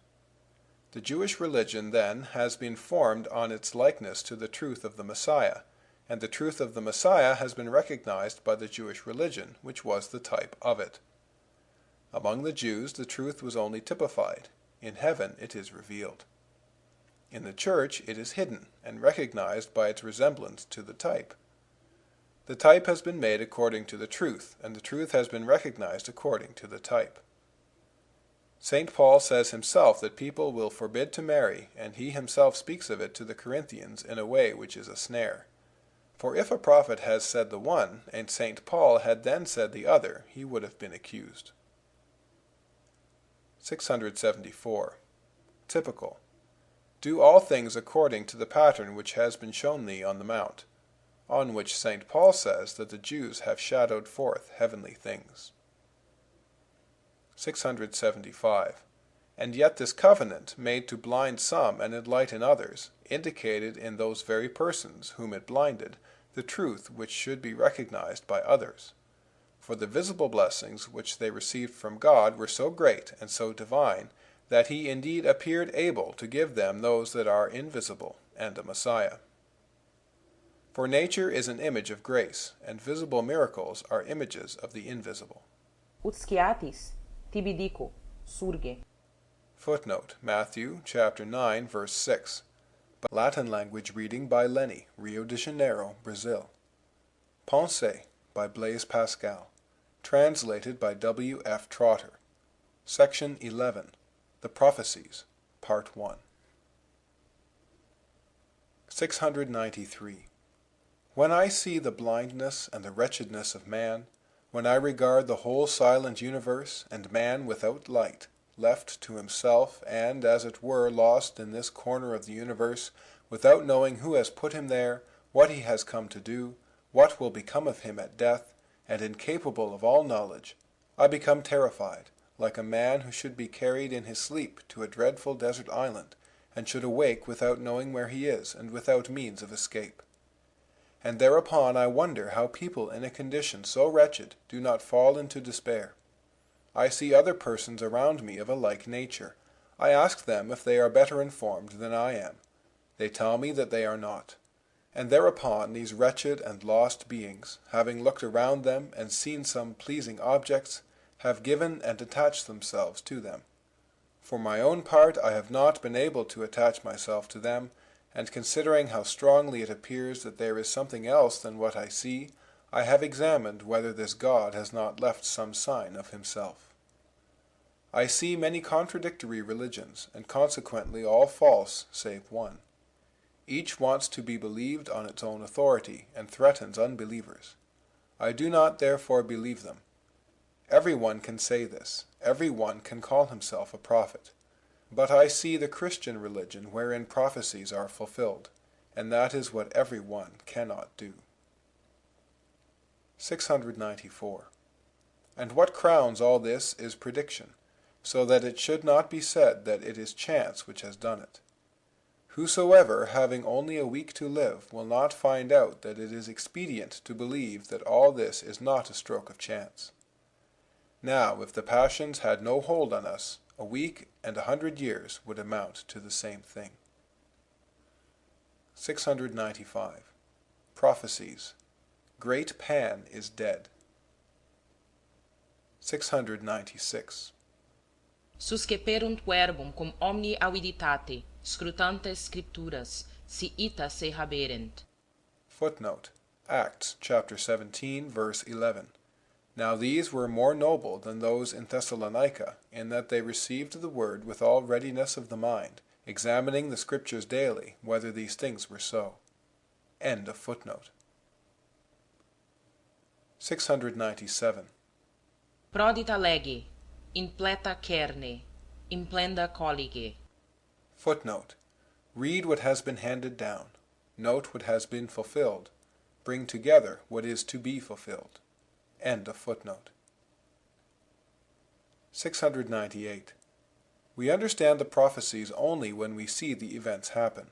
The Jewish religion, then, has been formed on its likeness to the truth of the Messiah, and the truth of the Messiah has been recognized by the Jewish religion, which was the type of it. Among the Jews the truth was only typified. In heaven it is revealed. In the Church it is hidden, and recognized by its resemblance to the type. The type has been made according to the truth, and the truth has been recognized according to the type. St. Paul says himself that people will forbid to marry, and he himself speaks of it to the Corinthians in a way which is a snare. For if a prophet has said the one, and St. Paul had then said the other, he would have been accused. 674. Typical. Do all things according to the pattern which has been shown thee on the mount, on which St. Paul says that the Jews have shadowed forth heavenly things. 675. And yet this covenant, made to blind some and enlighten others, indicated in those very persons whom it blinded the truth which should be recognized by others. For the visible blessings which they received from God were so great and so divine, that he indeed appeared able to give them those that are invisible, and a Messiah. For nature is an image of grace, and visible miracles are images of the invisible. Ut sciatis, tibi dico, surge. Footnote. Matthew chapter 9, verse 6. Latin language reading by Lenny, Rio de Janeiro, Brazil. Pensées by Blaise Pascal. Translated by W. F. Trotter. Section 11. The Prophecies, Part 1. 693. When I see the blindness and the wretchedness of man, when I regard the whole silent universe, and man without light, left to himself, and, as it were, lost in this corner of the universe, without knowing who has put him there, what he has come to do, what will become of him at death, and incapable of all knowledge, I become terrified, like a man who should be carried in his sleep to a dreadful desert island, and should awake without knowing where he is, and without means of escape. And thereupon I wonder how people in a condition so wretched do not fall into despair. I see other persons around me of a like nature. I ask them if they are better informed than I am. They tell me that they are not. And thereupon these wretched and lost beings, having looked around them and seen some pleasing objects, have given and attached themselves to them. For my own part I have not been able to attach myself to them, and considering how strongly it appears that there is something else than what I see, I have examined whether this God has not left some sign of himself. I see many contradictory religions, and consequently all false save one. Each wants to be believed on its own authority, and threatens unbelievers. I do not therefore believe them. Every one can say this, every one can call himself a prophet. But I see the Christian religion wherein prophecies are fulfilled, and that is what every one cannot do. 694. And what crowns all this is prediction, so that it should not be said that it is chance which has done it. Whosoever, having only a week to live, will not find out that it is expedient to believe that all this is not a stroke of chance. Now, if the passions had no hold on us, a week and 100 years would amount to the same thing. 695. Prophecies. Great Pan is dead. 696. Susceperunt verbum cum omni auditate, scrutantes scripturas, si ita se haberent. Footnote. Acts chapter 17, verse 11. Now these were more noble than those in Thessalonica, in that they received the word with all readiness of the mind, examining the Scriptures daily, whether these things were so. End of footnote. 697. Prodita lege, in pleta cerne, implenda collige. Footnote. Read what has been handed down. Note what has been fulfilled. Bring together what is to be fulfilled. End of footnote. 698. We understand the prophecies only when we see the events happen.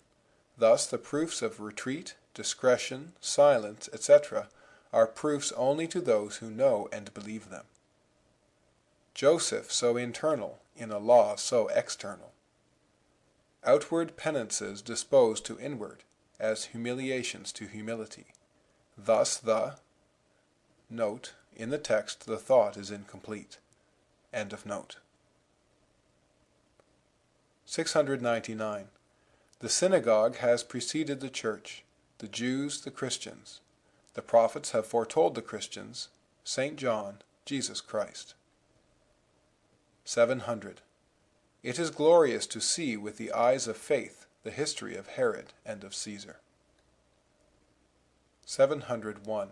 Thus the proofs of retreat, discretion, silence, etc. are proofs only to those who know and believe them. Joseph so internal, in a law so external. Outward penances dispose to inward, as humiliations to humility. Thus the note. In the text, the thought is incomplete. End of note. 699. The synagogue has preceded the church, the Jews the Christians. The prophets have foretold the Christians, St. John, Jesus Christ. 700. It is glorious to see with the eyes of faith the history of Herod and of Caesar. 701.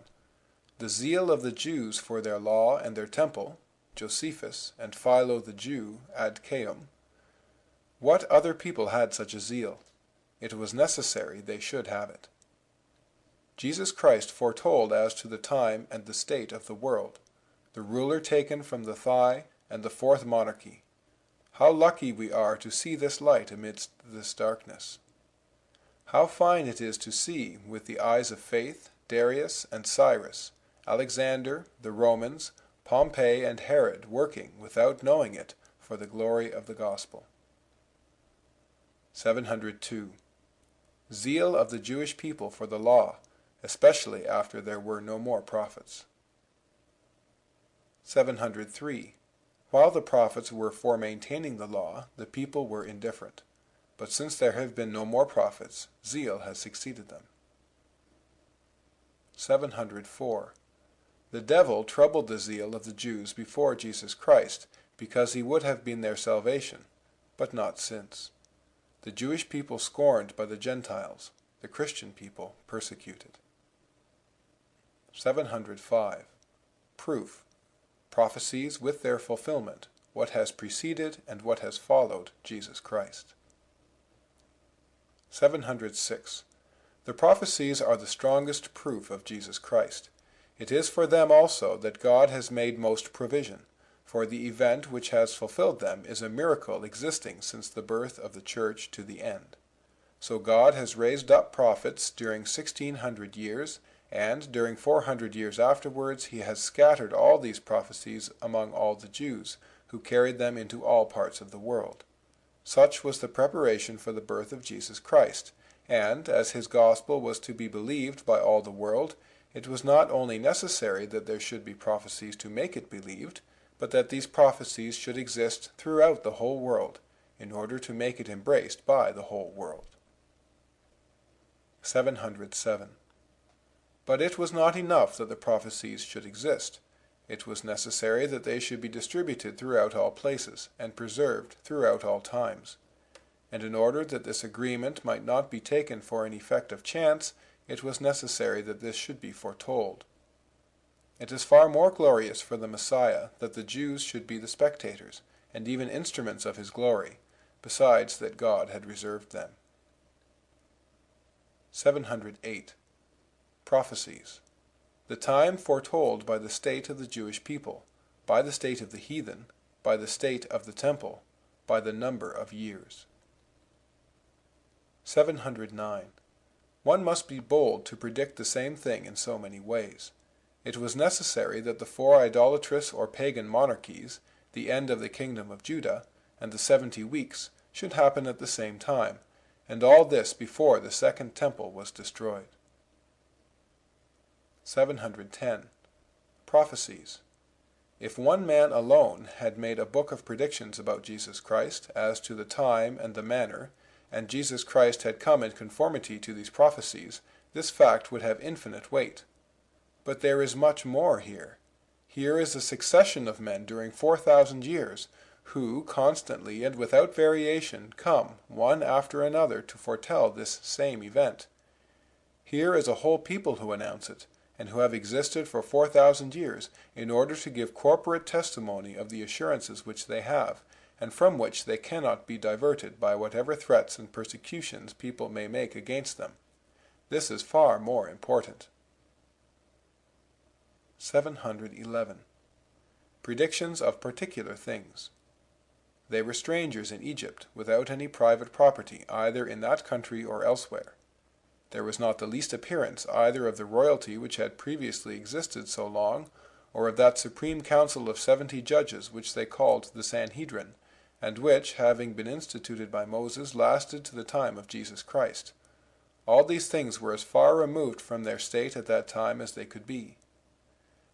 The zeal of the Jews for their law and their temple, Josephus, and Philo the Jew, ad Caum. What other people had such a zeal? It was necessary they should have it. Jesus Christ foretold as to the time and the state of the world, the ruler taken from the thigh, and the fourth monarchy. How lucky we are to see this light amidst this darkness. How fine it is to see, with the eyes of faith, Darius and Cyrus, Alexander, the Romans, Pompey, and Herod working, without knowing it, for the glory of the gospel. 702. Zeal of the Jewish people for the law, especially after there were no more prophets. 703. While the prophets were for maintaining the law, the people were indifferent. but since there have been no more prophets, zeal has succeeded them. 704. The devil troubled the zeal of the Jews before Jesus Christ, because he would have been their salvation, but not since. The Jewish people scorned by the Gentiles, the Christian people persecuted. 705. Proof. Prophecies with their fulfillment, what has preceded and what has followed Jesus Christ. 706. The prophecies are the strongest proof of Jesus Christ. It is for them also that God has made most provision, for the event which has fulfilled them is a miracle existing since the birth of the Church to the end. So God has raised up prophets during 1600 years, and during 400 years afterwards he has scattered all these prophecies among all the Jews, who carried them into all parts of the world. Such was the preparation for the birth of Jesus Christ, and, as his gospel was to be believed by all the world, it was not only necessary that there should be prophecies to make it believed, but that these prophecies should exist throughout the whole world, in order to make it embraced by the whole world. 707. But it was not enough that the prophecies should exist. It was necessary that they should be distributed throughout all places, and preserved throughout all times. And in order that this agreement might not be taken for an effect of chance, it was necessary that this should be foretold. It is far more glorious for the Messiah that the Jews should be the spectators, and even instruments of his glory, besides that God had reserved them. 708. Prophecies. The time foretold by the state of the Jewish people, by the state of the heathen, by the state of the temple, by the number of years. 709. One must be bold to predict the same thing in so many ways. It was necessary that the 4 idolatrous or pagan monarchies, the end of the kingdom of Judah, and the 70 weeks, should happen at the same time, and all this before the second temple was destroyed. 710. Prophecies. If one man alone had made a book of predictions about Jesus Christ as to the time and the manner, and Jesus Christ had come in conformity to these prophecies, this fact would have infinite weight. But there is much more here. Here is a succession of men during 4,000 years, who, constantly and without variation, come, one after another, to foretell this same event. Here is a whole people who announce it, and who have existed for 4,000 years, in order to give corporate testimony of the assurances which they have, and from which they cannot be diverted by whatever threats and persecutions people may make against them. This is far more important. 711. Predictions of particular things. They were strangers in Egypt, without any private property, either in that country or elsewhere. There was not the least appearance either of the royalty which had previously existed so long, or of that supreme council of 70 judges which they called the Sanhedrin, and which, having been instituted by Moses, lasted to the time of Jesus Christ. All these things were as far removed from their state at that time as they could be.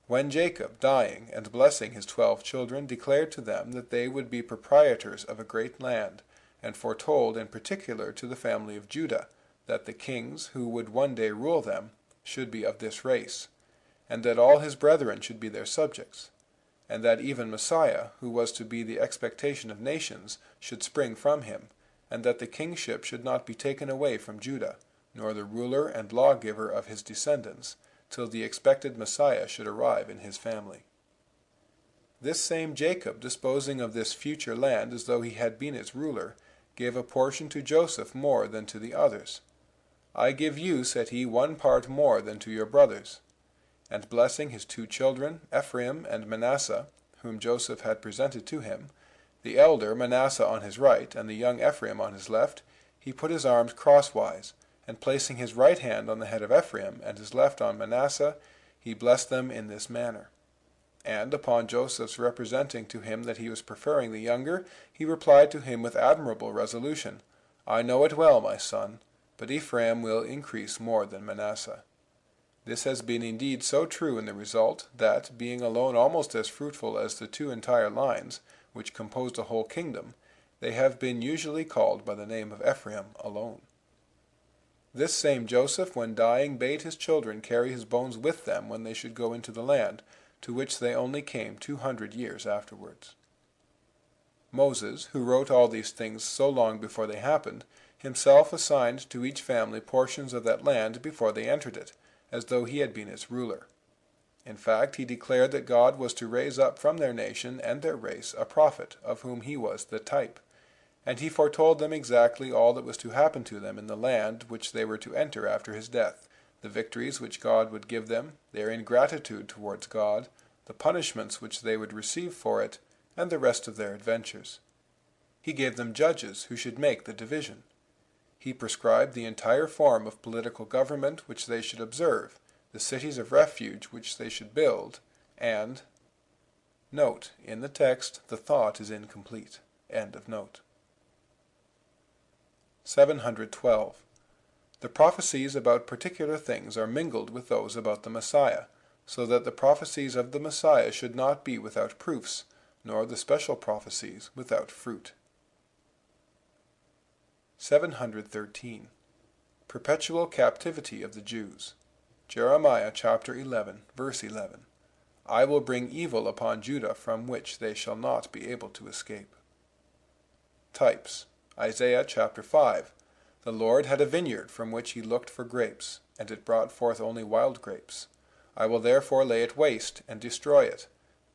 When Jacob, dying and blessing his 12 children, declared to them that they would be proprietors of a great land, and foretold in particular to the family of Judah that the kings who would one day rule them should be of this race, and that all his brethren should be their subjects, and that even Messiah, who was to be the expectation of nations, should spring from him, and that the kingship should not be taken away from Judah, nor the ruler and lawgiver of his descendants, till the expected Messiah should arrive in his family. This same Jacob, disposing of this future land as though he had been its ruler, gave a portion to Joseph more than to the others. I give you, said he, 1 part more than to your brothers. And blessing his 2 children, Ephraim and Manasseh, whom Joseph had presented to him, the elder Manasseh on his right, and the young Ephraim on his left, he put his arms crosswise, and placing his right hand on the head of Ephraim, and his left on Manasseh, he blessed them in this manner. And upon Joseph's representing to him that he was preferring the younger, he replied to him with admirable resolution, I know it well, my son, but Ephraim will increase more than Manasseh. This has been indeed so true in the result, that, being alone almost as fruitful as the 2 entire lines, which composed a whole kingdom, They have been usually called by the name of Ephraim alone. This same Joseph, when dying, bade his children carry his bones with them when they should go into the land, to which they only came 200 years afterwards. Moses, who wrote all these things so long before they happened, himself assigned to each family portions of that land before they entered it, as though he had been its ruler. In fact, he declared that God was to raise up from their nation and their race a prophet, of whom he was the type. And he foretold them exactly all that was to happen to them in the land which they were to enter after his death, the victories which God would give them, their ingratitude towards God, the punishments which they would receive for it, and the rest of their adventures. He gave them judges who should make the division. He prescribed the entire form of political government which they should observe, the cities of refuge which they should build, and... Note, in the text the thought is incomplete. End of note. 712. The prophecies about particular things are mingled with those about the Messiah, so that the prophecies of the Messiah should not be without proofs, nor the special prophecies without fruit. 713. Perpetual captivity of the Jews. Jeremiah chapter 11, verse 11. I will bring evil upon Judah from which they shall not be able to escape. Types. Isaiah chapter 5. The Lord had a vineyard from which he looked for grapes, and it brought forth only wild grapes. I will therefore lay it waste, and destroy it.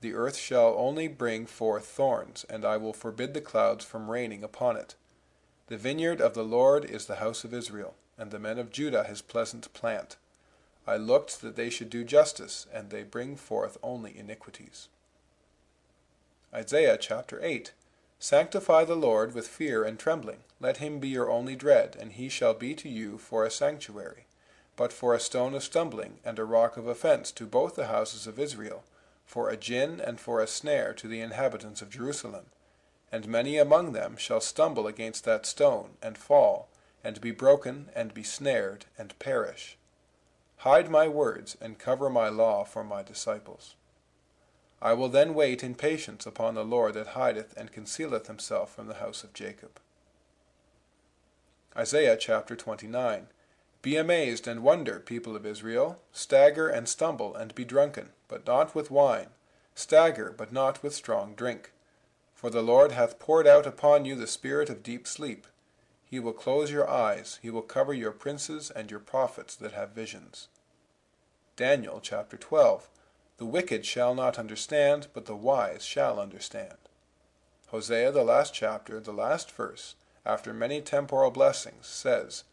The earth shall only bring forth thorns, and I will forbid the clouds from raining upon it. The vineyard of the Lord is the house of Israel, and the men of Judah his pleasant plant. I looked that they should do justice, and they bring forth only iniquities. Isaiah chapter 8. Sanctify the Lord with fear and trembling. Let him be your only dread, and he shall be to you for a sanctuary, but for a stone of stumbling and a rock of offense to both the houses of Israel, for a gin and for a snare to the inhabitants of Jerusalem. And many among them shall stumble against that stone, and fall, and be broken, and be snared, and perish. Hide my words, and cover my law for my disciples. I will then wait in patience upon the Lord that hideth and concealeth himself from the house of Jacob. Isaiah chapter 29. Be amazed and wonder, people of Israel. Stagger and stumble and be drunken, but not with wine. Stagger, but not with strong drink. For the Lord hath poured out upon you the spirit of deep sleep. He will close your eyes, he will cover your princes and your prophets that have visions. Daniel chapter 12. The wicked shall not understand, but the wise shall understand. Hosea, the last chapter, the last verse, after many temporal blessings, says,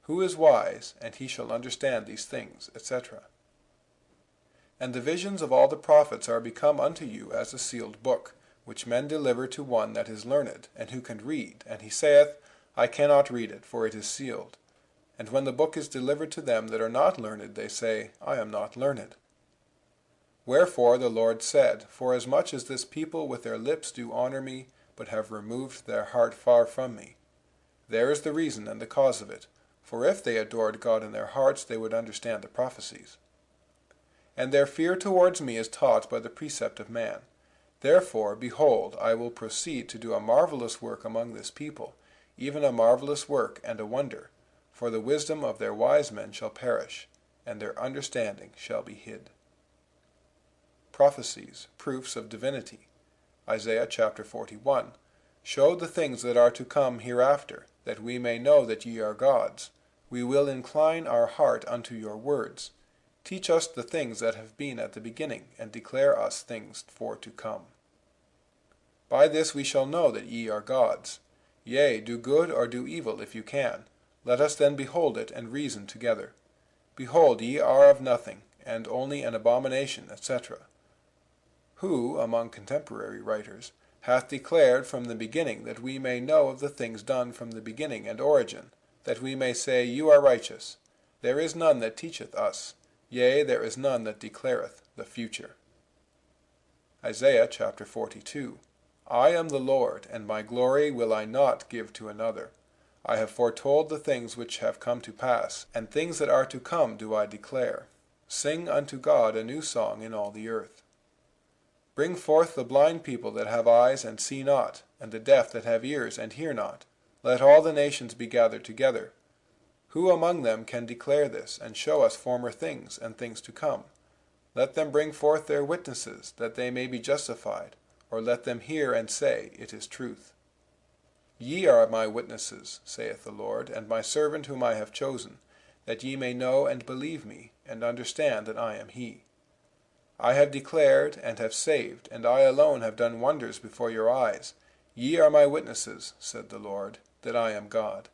Who is wise, and he shall understand these things, etc. And the visions of all the prophets are become unto you as a sealed book, which men deliver to one that is learned, and who can read. And he saith, I cannot read it, for it is sealed. And when the book is delivered to them that are not learned, they say, I am not learned. Wherefore the Lord said, Forasmuch as this people with their lips do honor me, but have removed their heart far from me. There is the reason and the cause of it, for if they adored God in their hearts, they would understand the prophecies. And their fear towards me is taught by the precept of man. Therefore, behold, I will proceed to do a marvelous work among this people, even a marvelous work and a wonder, for the wisdom of their wise men shall perish, and their understanding shall be hid. Prophecies, proofs of divinity. Isaiah chapter 41. Show the things that are to come hereafter, that we may know that ye are gods. We will incline our heart unto your words. Teach us the things that have been at the beginning, and declare us things for to come. By this we shall know that ye are gods. Yea, do good or do evil if you can. Let us then behold it and reason together. Behold, ye are of nothing, and only an abomination, etc. Who, among contemporary writers, hath declared from the beginning that we may know of the things done from the beginning and origin, that we may say, You are righteous. There is none that teacheth us, yea, there is none that declareth the future. Isaiah chapter 42. I am the Lord, and my glory will I not give to another. I have foretold the things which have come to pass, and things that are to come do I declare. Sing unto God a new song in all the earth. Bring forth the blind people that have eyes and see not, and the deaf that have ears and hear not. Let all the nations be gathered together. Who among them can declare this, and show us former things and things to come? Let them bring forth their witnesses, that they may be justified, or let them hear and say, It is truth. Ye are my witnesses, saith the Lord, and my servant whom I have chosen, that ye may know and believe me, and understand that I am he. I have declared and have saved, and I alone have done wonders before your eyes. Ye are my witnesses, said the Lord, that I am God.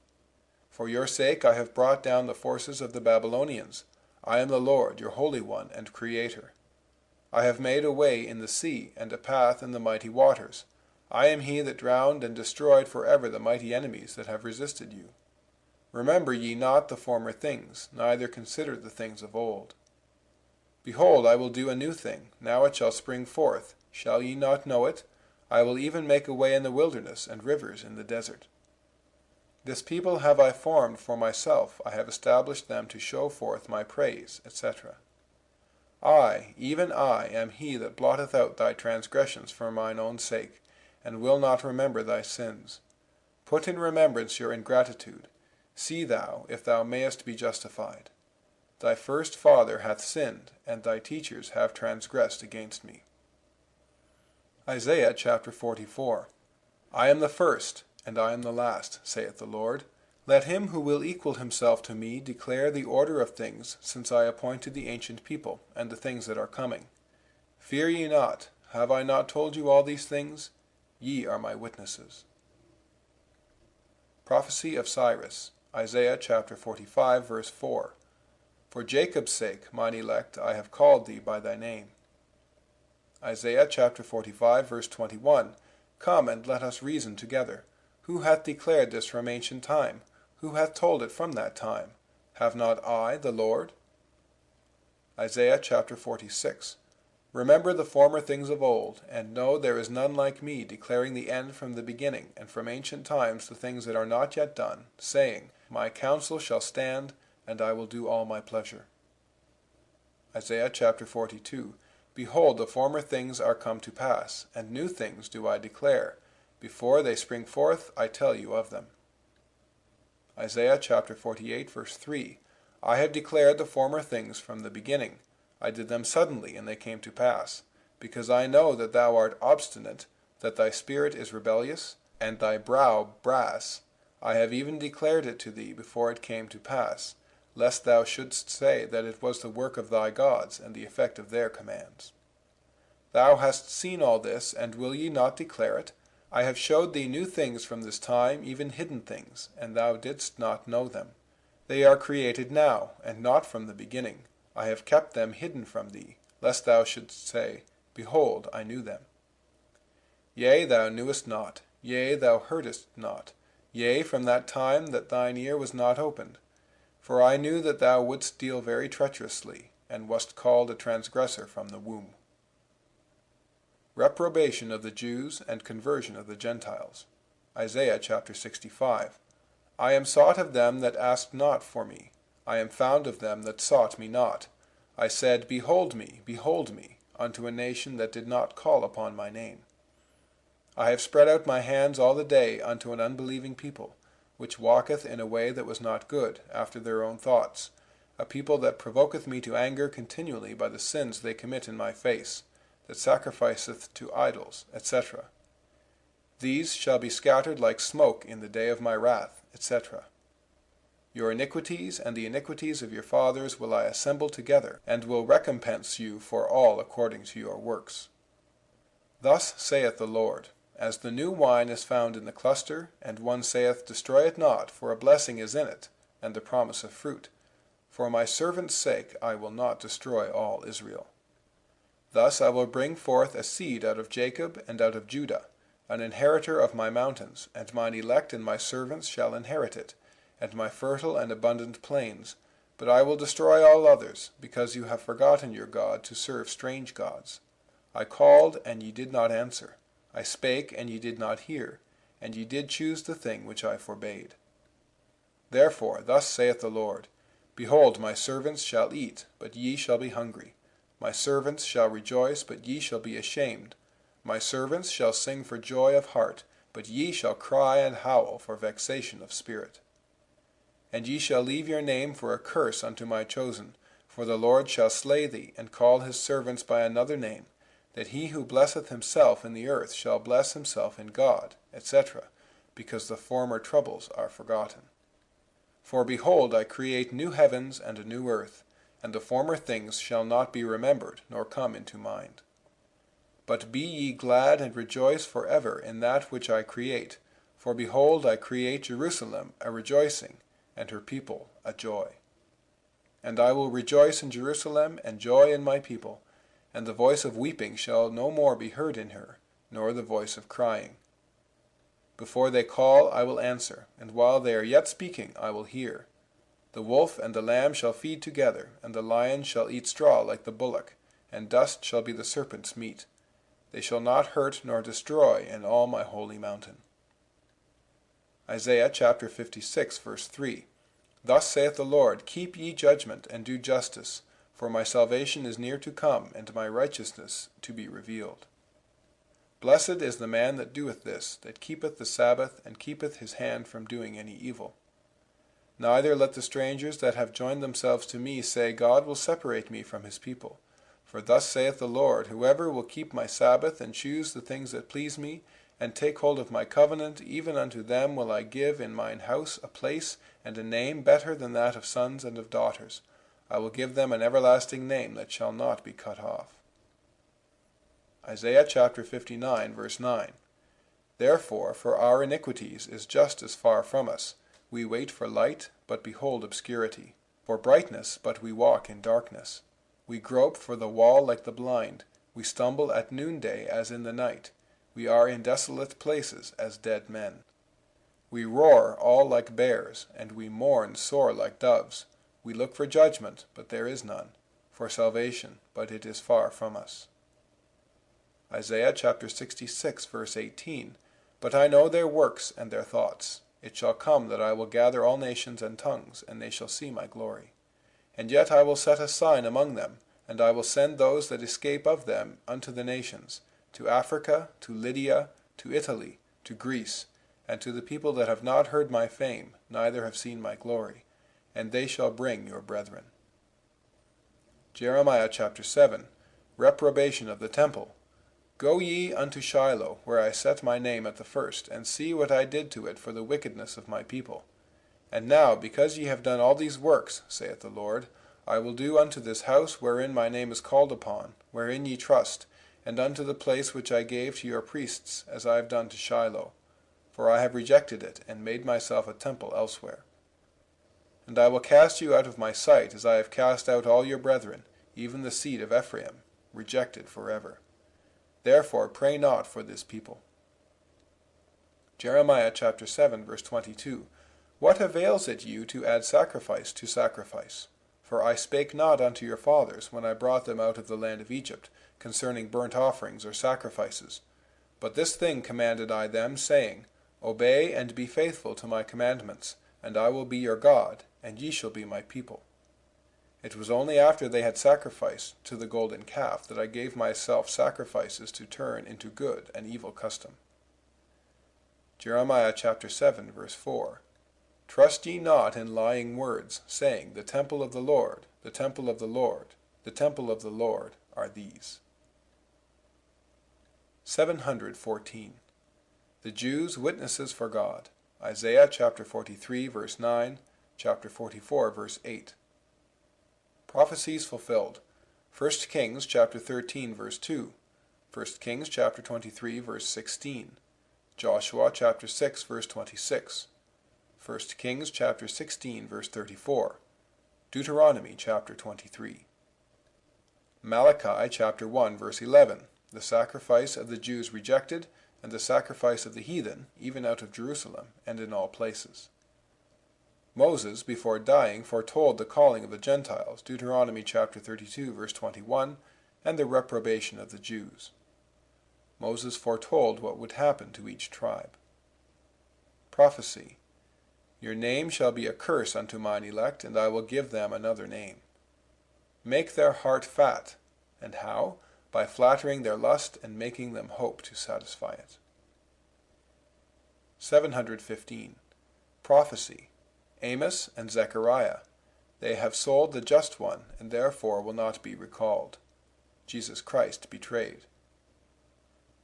For your sake I have brought down the forces of the Babylonians. I am the Lord, your Holy One and Creator. I have made a way in the sea, and a path in the mighty waters. I am he that drowned and destroyed forever the mighty enemies that have resisted you. Remember ye not the former things, neither consider the things of old. Behold, I will do a new thing, now it shall spring forth. Shall ye not know it? I will even make a way in the wilderness, and rivers in the desert. This people have I formed for myself, I have established them to show forth my praise, etc. I, even I, am he that blotteth out thy transgressions for mine own sake, and will not remember thy sins. Put in remembrance your ingratitude. See thou, if thou mayest be justified. Thy first father hath sinned, and thy teachers have transgressed against me. Isaiah chapter 44. I am the first, and I am the last, saith the Lord. Let him who will equal himself to me declare the order of things, since I appointed the ancient people, and the things that are coming. Fear ye not. Have I not told you all these things? Ye are my witnesses. Prophecy of Cyrus. Isaiah chapter 45, verse 4. For Jacob's sake, mine elect, I have called thee by thy name. Isaiah chapter 45, verse 21. Come and let us reason together. Who hath declared this from ancient time? Who hath told it from that time? Have not I, the Lord? Isaiah chapter 46. Remember the former things of old, and know there is none like me, declaring the end from the beginning, and from ancient times the things that are not yet done, saying, My counsel shall stand, and I will do all my pleasure. Isaiah chapter 42. Behold, the former things are come to pass, and new things do I declare. Before they spring forth, I tell you of them. Isaiah chapter 48, verse 3. I have declared the former things from the beginning. I did them suddenly, and they came to pass. Because I know that thou art obstinate, that thy spirit is rebellious, and thy brow brass, I have even declared it to thee before it came to pass, lest thou shouldst say that it was the work of thy gods, and the effect of their commands. Thou hast seen all this, and will ye not declare it? I have showed thee new things from this time, even hidden things, and thou didst not know them. They are created now, and not from the beginning. I have kept them hidden from thee, lest thou shouldst say, Behold, I knew them. Yea, thou knewest not, yea, thou heardest not, yea, from that time that thine ear was not opened. For I knew that thou wouldst deal very treacherously, and wast called a transgressor from the womb. Reprobation of the Jews and conversion of the Gentiles. Isaiah chapter 65. I am sought of them that asked not for me. I am found of them that sought me not. I said, Behold me, unto a nation that did not call upon my name. I have spread out my hands all the day unto an unbelieving people, which walketh in a way that was not good, after their own thoughts, a people that provoketh me to anger continually by the sins they commit in my face, that sacrificeth to idols, etc. These shall be scattered like smoke in the day of my wrath, etc. Your iniquities and the iniquities of your fathers will I assemble together, and will recompense you for all according to your works. Thus saith the Lord, As the new wine is found in the cluster, and one saith, Destroy it not, for a blessing is in it, and the promise of fruit. For my servant's sake I will not destroy all Israel. Thus I will bring forth a seed out of Jacob and out of Judah, an inheritor of my mountains, and mine elect and my servants shall inherit it, and my fertile and abundant plains. But I will destroy all others, because you have forgotten your God to serve strange gods. I called, and ye did not answer. I spake, and ye did not hear, and ye did choose the thing which I forbade. Therefore thus saith the Lord, Behold, my servants shall eat, but ye shall be hungry. My servants shall rejoice, but ye shall be ashamed. My servants shall sing for joy of heart, but ye shall cry and howl for vexation of spirit. And ye shall leave your name for a curse unto my chosen, for the Lord shall slay thee, and call his servants by another name, that he who blesseth himself in the earth shall bless himself in God, etc., because the former troubles are forgotten. For behold, I create new heavens and a new earth, and the former things shall not be remembered, nor come into mind. But be ye glad and rejoice for ever in that which I create, for behold, I create Jerusalem a rejoicing, and her people a joy. And I will rejoice in Jerusalem, and joy in my people, and the voice of weeping shall no more be heard in her, nor the voice of crying. Before they call, I will answer, and while they are yet speaking, I will hear. The wolf and the lamb shall feed together, and the lion shall eat straw like the bullock, and dust shall be the serpent's meat. They shall not hurt nor destroy in all my holy mountain. Isaiah chapter 56, verse 3. Thus saith the Lord, Keep ye judgment, and do justice, for my salvation is near to come, and my righteousness to be revealed. Blessed is the man that doeth this, that keepeth the Sabbath, and keepeth his hand from doing any evil. Neither let the strangers that have joined themselves to me say, God will separate me from his people. For thus saith the Lord, Whoever will keep my Sabbath, and choose the things that please me, and take hold of my covenant, even unto them will I give in mine house a place and a name better than that of sons and of daughters. I will give them an everlasting name that shall not be cut off. Isaiah chapter 59, verse 9. Therefore, for our iniquities is justice far from us. We wait for light, but behold obscurity; for brightness, but we walk in darkness. We grope for the wall like the blind. We stumble at noonday as in the night. We are in desolate places as dead men. We roar all like bears, and we mourn sore like doves. We look for judgment, but there is none; for salvation, but it is far from us. Isaiah chapter 66, verse 18. But I know their works and their thoughts. It shall come that I will gather all nations and tongues, and they shall see my glory. And yet I will set a sign among them, and I will send those that escape of them unto the nations, to Africa, to Lydia, to Italy, to Greece, and to the people that have not heard my fame, neither have seen my glory, and they shall bring your brethren. Jeremiah chapter 7. Reprobation of the temple. Go ye unto Shiloh, where I set my name at the first, and see what I did to it for the wickedness of my people. And now, because ye have done all these works, saith the Lord, I will do unto this house wherein my name is called upon, wherein ye trust, and unto the place which I gave to your priests, as I have done to Shiloh. For I have rejected it, and made myself a temple elsewhere. And I will cast you out of my sight, as I have cast out all your brethren, even the seed of Ephraim, rejected forever. Therefore pray not for this people. Jeremiah chapter 7, verse 22. What avails it you to add sacrifice to sacrifice? For I spake not unto your fathers, when I brought them out of the land of Egypt, concerning burnt offerings or sacrifices. But this thing commanded I them, saying, Obey and be faithful to my commandments, and I will be your God, and ye shall be my people. It was only after they had sacrificed to the golden calf that I gave myself sacrifices to turn into good and evil custom. Jeremiah chapter 7, verse 4. Trust ye not in lying words, saying, The temple of the Lord, the temple of the Lord, the temple of the Lord are these. 714. The Jews witnesses for God. Isaiah chapter 43, verse 9, chapter 44, verse 8. Prophecies fulfilled. 1 Kings chapter 13, verse 2. 1 Kings chapter 23, verse 16. Joshua chapter 6, verse 26. 1 Kings chapter 16, verse 34. Deuteronomy chapter 23. Malachi chapter 1, verse 11. The sacrifice of the Jews rejected, and the sacrifice of the heathen, even out of Jerusalem, and in all places. Moses, before dying, foretold the calling of the Gentiles, Deuteronomy chapter 32, verse 21, and the reprobation of the Jews. Moses foretold what would happen to each tribe. Prophecy. Your name shall be a curse unto mine elect, and I will give them another name. Make their heart fat. And how? By flattering their lust and making them hope to satisfy it. 715. Prophecy. Amos and Zechariah. They have sold the just one, and therefore will not be recalled. Jesus Christ betrayed.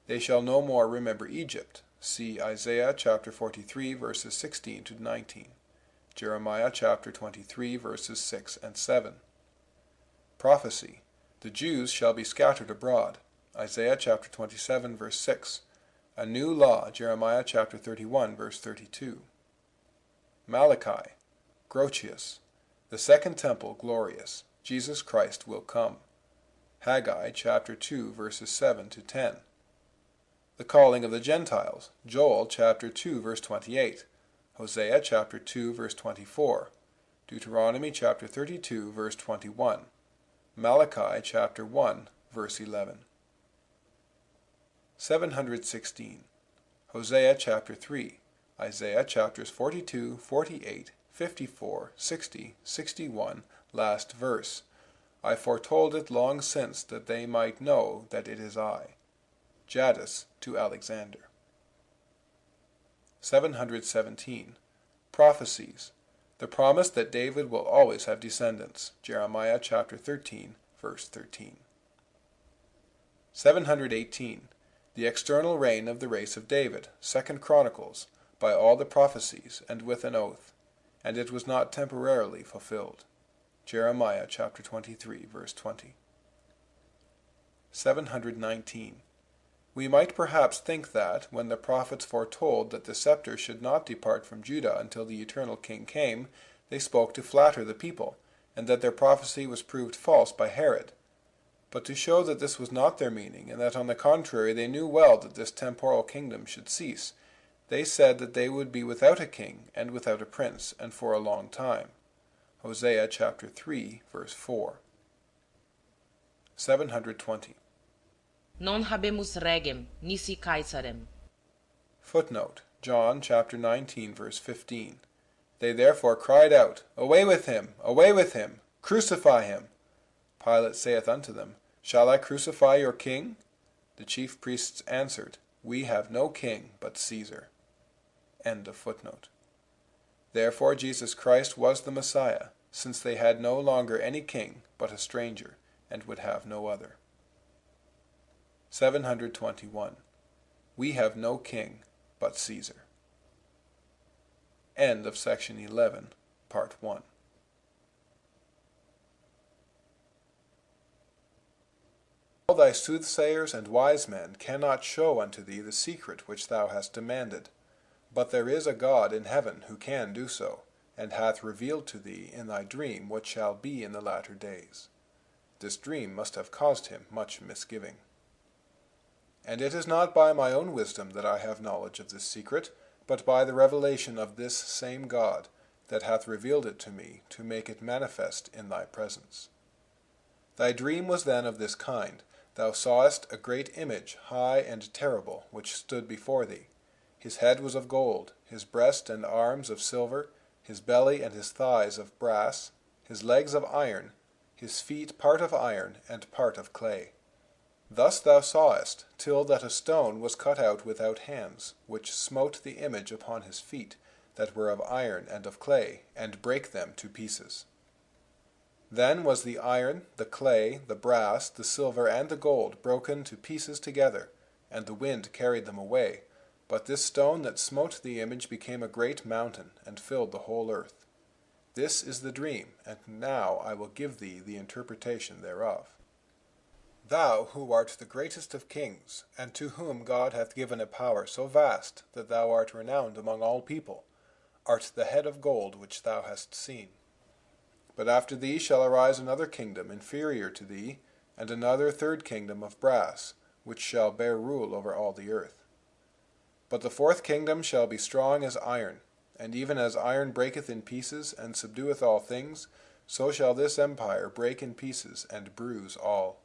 They shall no more remember Egypt. See Isaiah chapter 43, verses 16 to 19. Jeremiah chapter 23, verses 6 and 7. Prophecy. The Jews shall be scattered abroad. Isaiah chapter 27, verse 6. A new law. Jeremiah chapter 31, verse 32. Malachi. Grotius. The second temple glorious. Jesus Christ will come. Haggai chapter 2, verses 7 to 10. The calling of the Gentiles. Joel chapter 2, verse 28. Hosea chapter 2, verse 24. Deuteronomy chapter 32, verse 21. Malachi chapter 1, verse 11. 716. Hosea chapter 3. Isaiah chapters 42, 48, 54, 60, 61, last verse. I foretold it long since, that they might know that it is I. Jadis to Alexander. 717. Prophecies. The promise that David will always have descendants. Jeremiah chapter 13, verse 13. 718. The external reign of the race of David. 2 Chronicles. By all the prophecies, and with an oath. And it was not temporarily fulfilled. Jeremiah chapter 23, verse 20. 719. We might perhaps think that, when the prophets foretold that the scepter should not depart from Judah until the eternal king came, they spoke to flatter the people, and that their prophecy was proved false by Herod. But to show that this was not their meaning, and that on the contrary they knew well that this temporal kingdom should cease, they said that they would be without a king and without a prince, and for a long time. Hosea chapter 3, verse 4. 720. Non habemus regem, nisi Caesarem. Footnote. John chapter 19, verse 15. They therefore cried out, Away with him! Away with him! Crucify him! Pilate saith unto them, Shall I crucify your king? The chief priests answered, We have no king but Caesar. End of footnote. Therefore Jesus Christ was the Messiah, since they had no longer any king but a stranger, and would have no other. 721. We have no king but Caesar. End of section 11, part 1. All thy soothsayers and wise men cannot show unto thee the secret which thou hast demanded. But there is a God in heaven who can do so, and hath revealed to thee in thy dream what shall be in the latter days. This dream must have caused him much misgiving. And it is not by my own wisdom that I have knowledge of this secret, but by the revelation of this same God, that hath revealed it to me, to make it manifest in thy presence. Thy dream was then of this kind. Thou sawest a great image, high and terrible, which stood before thee. His head was of gold, his breast and arms of silver, his belly and his thighs of brass, his legs of iron, his feet part of iron and part of clay. Thus thou sawest, till that a stone was cut out without hands, which smote the image upon his feet, that were of iron and of clay, and brake them to pieces. Then was the iron, the clay, the brass, the silver, and the gold broken to pieces together, and the wind carried them away. But this stone that smote the image became a great mountain, and filled the whole earth. This is the dream, and now I will give thee the interpretation thereof. Thou, who art the greatest of kings, and to whom God hath given a power so vast that thou art renowned among all people, art the head of gold which thou hast seen. But after thee shall arise another kingdom inferior to thee, and another third kingdom of brass, which shall bear rule over all the earth. But the fourth kingdom shall be strong as iron, and even as iron breaketh in pieces, and subdueth all things, so shall this empire break in pieces, and bruise all.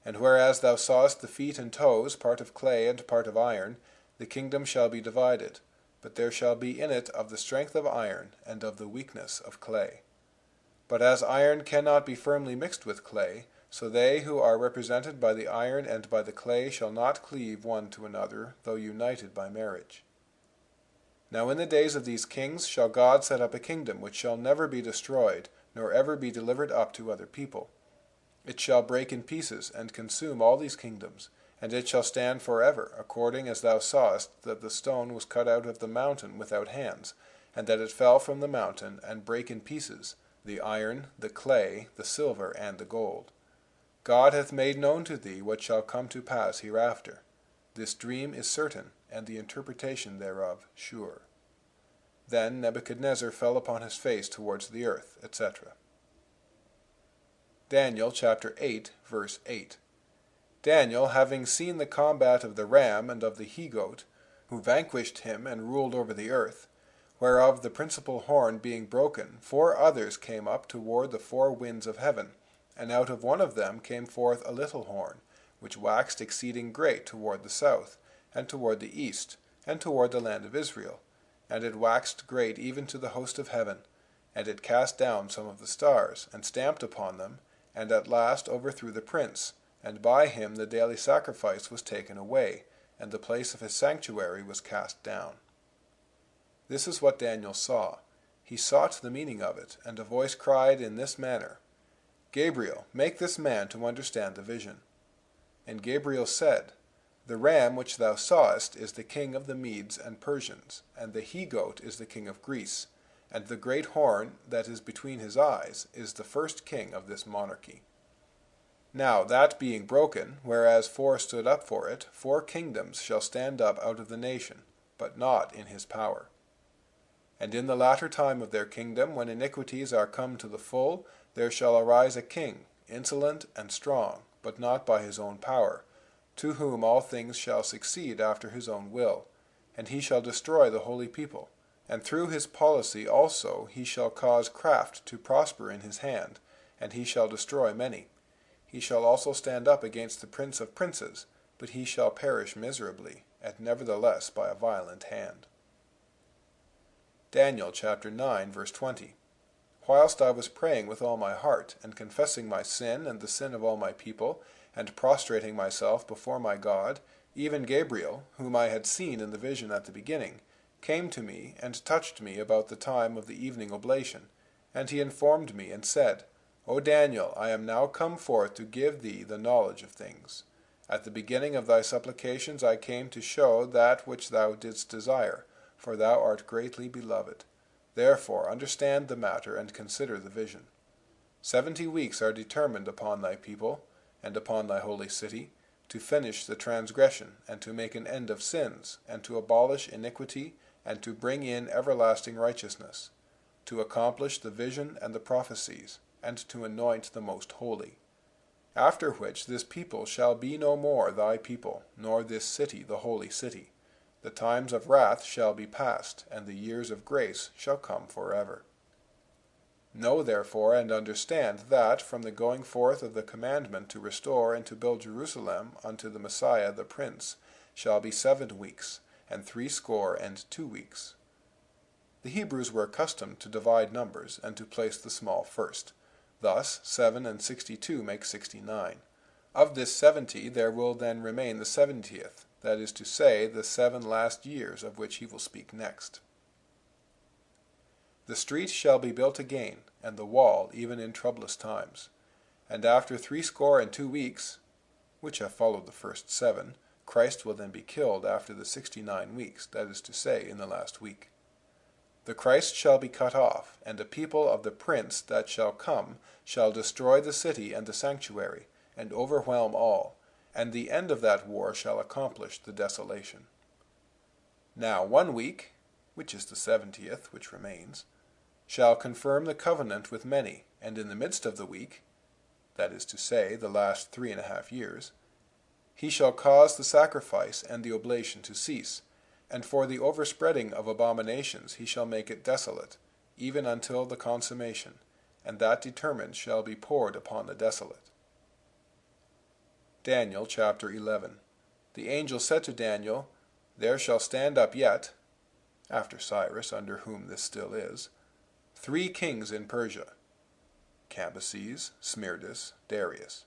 And whereas thou sawest the feet and toes, part of clay and part of iron, the kingdom shall be divided, but there shall be in it of the strength of iron, and of the weakness of clay. But as iron cannot be firmly mixed with clay, so they who are represented by the iron and by the clay shall not cleave one to another, though united by marriage. Now in the days of these kings shall God set up a kingdom which shall never be destroyed, nor ever be delivered up to other people. It shall break in pieces, and consume all these kingdoms, and it shall stand forever, according as thou sawest that the stone was cut out of the mountain without hands, and that it fell from the mountain, and brake in pieces, the iron, the clay, the silver, and the gold. God hath made known to thee what shall come to pass hereafter. This dream is certain, and the interpretation thereof sure. Then Nebuchadnezzar fell upon his face towards the earth, etc. Daniel chapter 8, verse 8. Daniel, having seen the combat of the ram and of the he-goat, who vanquished him and ruled over the earth, whereof the principal horn being broken, 4 others came up toward the 4 winds of heaven, and out of one of them came forth a little horn, which waxed exceeding great toward the south, and toward the east, and toward the land of Israel. And it waxed great even to the host of heaven, and it cast down some of the stars, and stamped upon them, and at last overthrew the prince, and by him the daily sacrifice was taken away, and the place of his sanctuary was cast down. This is what Daniel saw. He sought the meaning of it, and a voice cried in this manner, Gabriel, make this man to understand the vision. And Gabriel said, The ram which thou sawest is the king of the Medes and Persians, and the he-goat is the king of Greece, and the great horn that is between his eyes is the first king of this monarchy. Now that being broken, whereas 4 stood up for it, 4 kingdoms shall stand up out of the nation, but not in his power. And in the latter time of their kingdom, when iniquities are come to the full, there shall arise a king, insolent and strong, but not by his own power, to whom all things shall succeed after his own will, and he shall destroy the holy people. And through his policy also he shall cause craft to prosper in his hand, and he shall destroy many. He shall also stand up against the prince of princes, but he shall perish miserably, and nevertheless by a violent hand. Daniel chapter 9, verse 20. Whilst I was praying with all my heart, and confessing my sin and the sin of all my people, and prostrating myself before my God, even Gabriel, whom I had seen in the vision at the beginning, came to me and touched me about the time of the evening oblation, and he informed me and said, O Daniel, I am now come forth to give thee the knowledge of things. At the beginning of thy supplications I came to show that which thou didst desire, for thou art greatly beloved. Therefore understand the matter and consider the vision. 70 weeks are determined upon thy people, and upon thy holy city, to finish the transgression, and to make an end of sins, and to abolish iniquity, and to bring in everlasting righteousness, to accomplish the vision and the prophecies, and to anoint the most holy. After which this people shall be no more thy people, nor this city the holy city. The times of wrath shall be past, and the years of grace shall come forever. Know therefore and understand that, from the going forth of the commandment to restore and to build Jerusalem unto the Messiah the Prince, shall be 7 weeks, and 62 weeks. The Hebrews were accustomed to divide numbers, and to place the small first. Thus 7 and 62 make 69. Of this 70 there will then remain the 70th, that is to say, the 7 last years of which he will speak next. The street shall be built again, and the wall even in troublous times. And after 62 weeks, which have followed the first 7, Christ will then be killed after the 69 weeks, that is to say, in the last week. The Christ shall be cut off, and a people of the prince that shall come shall destroy the city and the sanctuary, and overwhelm all, and the end of that war shall accomplish the desolation. Now 1 week, which is the 70th, which remains, shall confirm the covenant with many, and in the midst of the week, that is to say, the last 3.5 years, he shall cause the sacrifice and the oblation to cease, and for the overspreading of abominations he shall make it desolate, even until the consummation, and that determined shall be poured upon the desolate. Daniel chapter 11. The angel said to Daniel, There shall stand up yet, after Cyrus, under whom this still is, 3 kings in Persia, Cambyses, Smerdis, Darius.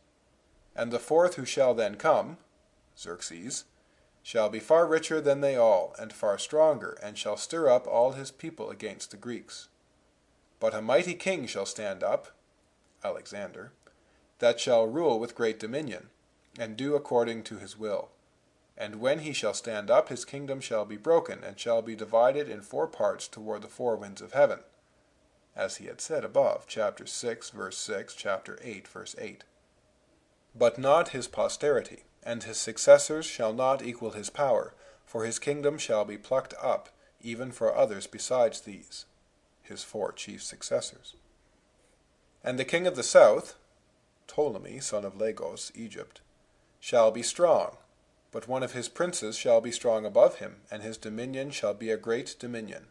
And the 4th who shall then come, Xerxes, shall be far richer than they all, and far stronger, and shall stir up all his people against the Greeks. But a mighty king shall stand up, Alexander, that shall rule with great dominion, and do according to his will. And when he shall stand up, his kingdom shall be broken, and shall be divided in 4 parts toward the 4 winds of heaven, as he had said above, chapter 6, verse 6, chapter 8, verse 8. But not his posterity, and his successors shall not equal his power, for his kingdom shall be plucked up, even for others besides these, his 4 chief successors. And the king of the south, Ptolemy, son of Lagos, Egypt, shall be strong, but one of his princes shall be strong above him, and his dominion shall be a great dominion.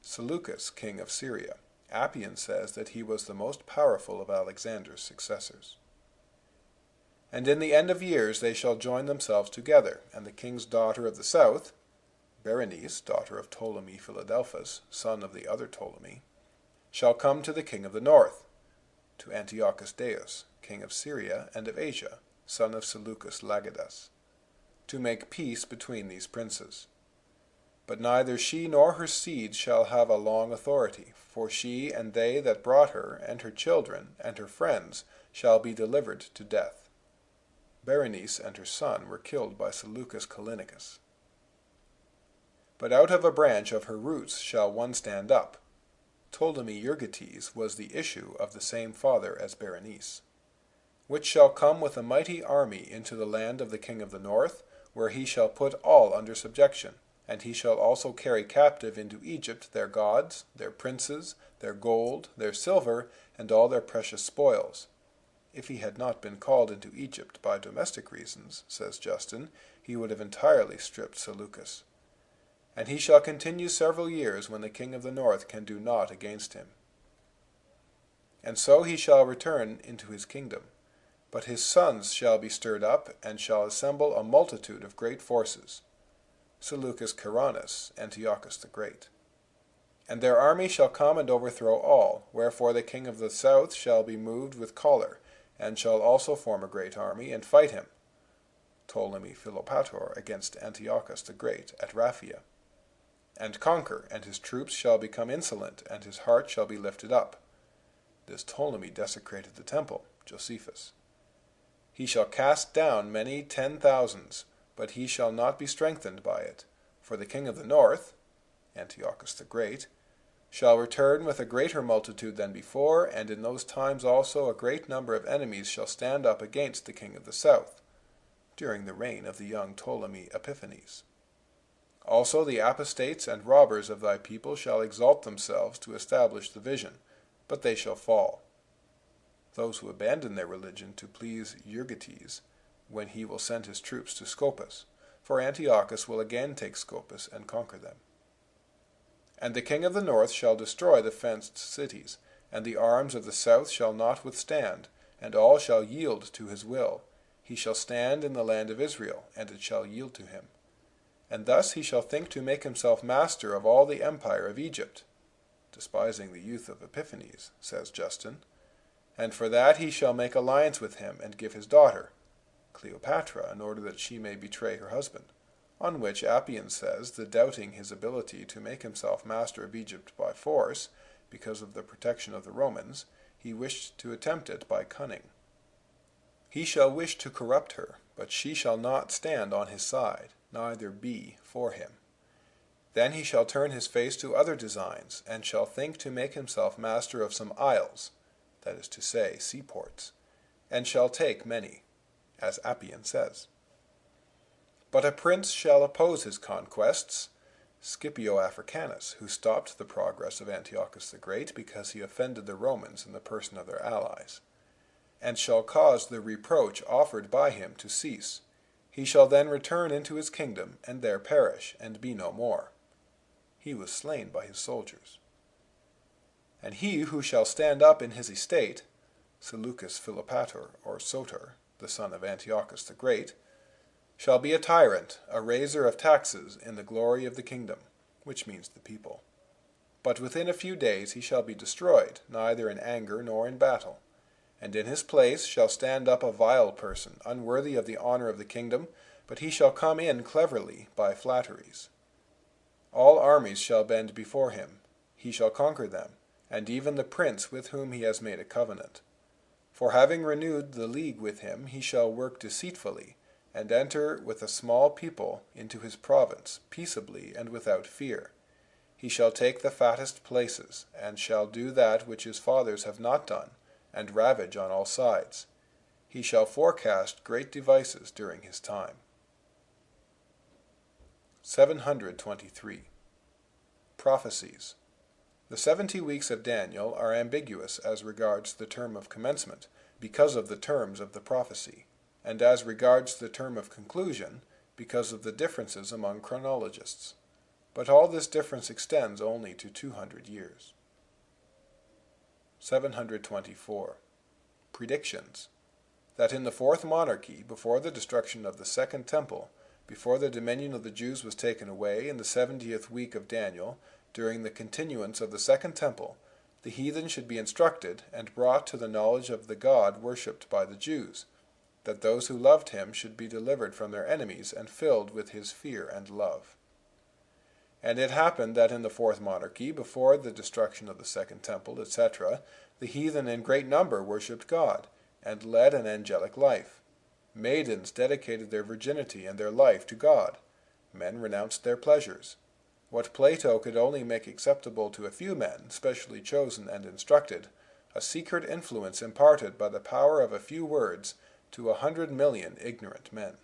Seleucus, king of Syria. Appian says that he was the most powerful of Alexander's successors. And in the end of years they shall join themselves together, and the king's daughter of the south, Berenice, daughter of Ptolemy Philadelphus, son of the other Ptolemy, shall come to the king of the north, to Antiochus Deus, king of Syria and of Asia, son of Seleucus Lagadas, to make peace between these princes. But neither she nor her seed shall have a long authority, for she and they that brought her, and her children, and her friends, shall be delivered to death. Berenice and her son were killed by Seleucus Callinicus. But out of a branch of her roots shall one stand up. Ptolemy Euergetes was the issue of the same father as Berenice, which shall come with a mighty army into the land of the king of the north, where he shall put all under subjection, and he shall also carry captive into Egypt their gods, their princes, their gold, their silver, and all their precious spoils. If he had not been called into Egypt by domestic reasons, says Justin, he would have entirely stripped Seleucus. And he shall continue several years, when the king of the north can do naught against him. And so he shall return into his kingdom. But his sons shall be stirred up, and shall assemble a multitude of great forces. Seleucus Caranus, Antiochus the Great. And their army shall come and overthrow all, wherefore the king of the south shall be moved with choler, and shall also form a great army, and fight him, Ptolemy Philopator, against Antiochus the Great at Raphia, and conquer, and his troops shall become insolent, and his heart shall be lifted up. This Ptolemy desecrated the temple, Josephus. He shall cast down many 10,000s, but he shall not be strengthened by it, for the king of the north, Antiochus the Great, shall return with a greater multitude than before, and in those times also a great number of enemies shall stand up against the king of the south, during the reign of the young Ptolemy Epiphanes. Also the apostates and robbers of thy people shall exalt themselves to establish the vision, but they shall fall. Those who abandon their religion to please Euergetes, when he will send his troops to Scopus, for Antiochus will again take Scopus and conquer them. And the king of the north shall destroy the fenced cities, and the arms of the south shall not withstand, and all shall yield to his will. He shall stand in the land of Israel, and it shall yield to him. And thus he shall think to make himself master of all the empire of Egypt, despising the youth of Epiphanes, says Justin. And for that he shall make alliance with him, and give his daughter, Cleopatra, in order that she may betray her husband. On which Appian says that, doubting his ability to make himself master of Egypt by force, because of the protection of the Romans, he wished to attempt it by cunning. He shall wish to corrupt her, but she shall not stand on his side, neither be for him. Then he shall turn his face to other designs, and shall think to make himself master of some isles, that is to say, seaports, and shall take many, as Appian says. But a prince shall oppose his conquests, Scipio Africanus, who stopped the progress of Antiochus the Great because he offended the Romans in the person of their allies, and shall cause the reproach offered by him to cease. He shall then return into his kingdom, and there perish, and be no more. He was slain by his soldiers. And he who shall stand up in his estate, Seleucus Philopator, or Soter, the son of Antiochus the Great, shall be a tyrant, a raiser of taxes in the glory of the kingdom, which means the people. But within a few days he shall be destroyed, neither in anger nor in battle. And in his place shall stand up a vile person, unworthy of the honor of the kingdom, but he shall come in cleverly by flatteries. All armies shall bend before him. He shall conquer them, and even the prince with whom he has made a covenant. For having renewed the league with him, he shall work deceitfully, and enter with a small people into his province, peaceably and without fear. He shall take the fattest places, and shall do that which his fathers have not done, and ravage on all sides. He shall forecast great devices during his time. 723. Prophecies. The 70 weeks of Daniel are ambiguous as regards the term of commencement, because of the terms of the prophecy, and as regards the term of conclusion, because of the differences among chronologists. But all this difference extends only to 200 years. 724. Predictions. That in the fourth monarchy, before the destruction of the second temple, before the dominion of the Jews was taken away in the 70th week of Daniel, during the continuance of the second temple, the heathen should be instructed and brought to the knowledge of the God worshipped by the Jews, that those who loved him should be delivered from their enemies and filled with his fear and love. And it happened that in the fourth monarchy, before the destruction of the second temple, etc., the heathen in great number worshipped God, and led an angelic life. Maidens dedicated their virginity and their life to God. Men renounced their pleasures. What Plato could only make acceptable to a few men, specially chosen and instructed, a secret influence imparted by the power of a few words to 100 million ignorant men.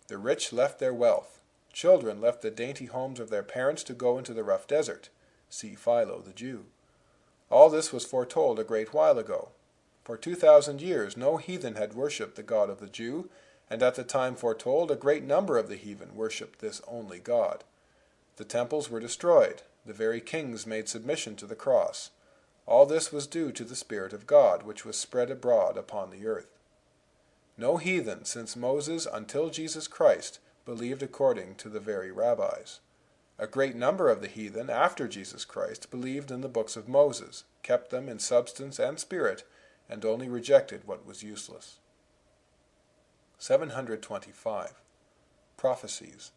The rich left their wealth. Children left the dainty homes of their parents to go into the rough desert. See Philo the Jew. All this was foretold a great while ago. For 2,000 years no heathen had worshipped the God of the Jew, and at the time foretold a great number of the heathen worshipped this only God. The temples were destroyed. The very kings made submission to the cross. All this was due to the Spirit of God, which was spread abroad upon the earth. No heathen since Moses until Jesus Christ believed according to the very rabbis. A great number of the heathen after Jesus Christ believed in the books of Moses, kept them in substance and spirit, and only rejected what was useless. 725. Prophecies.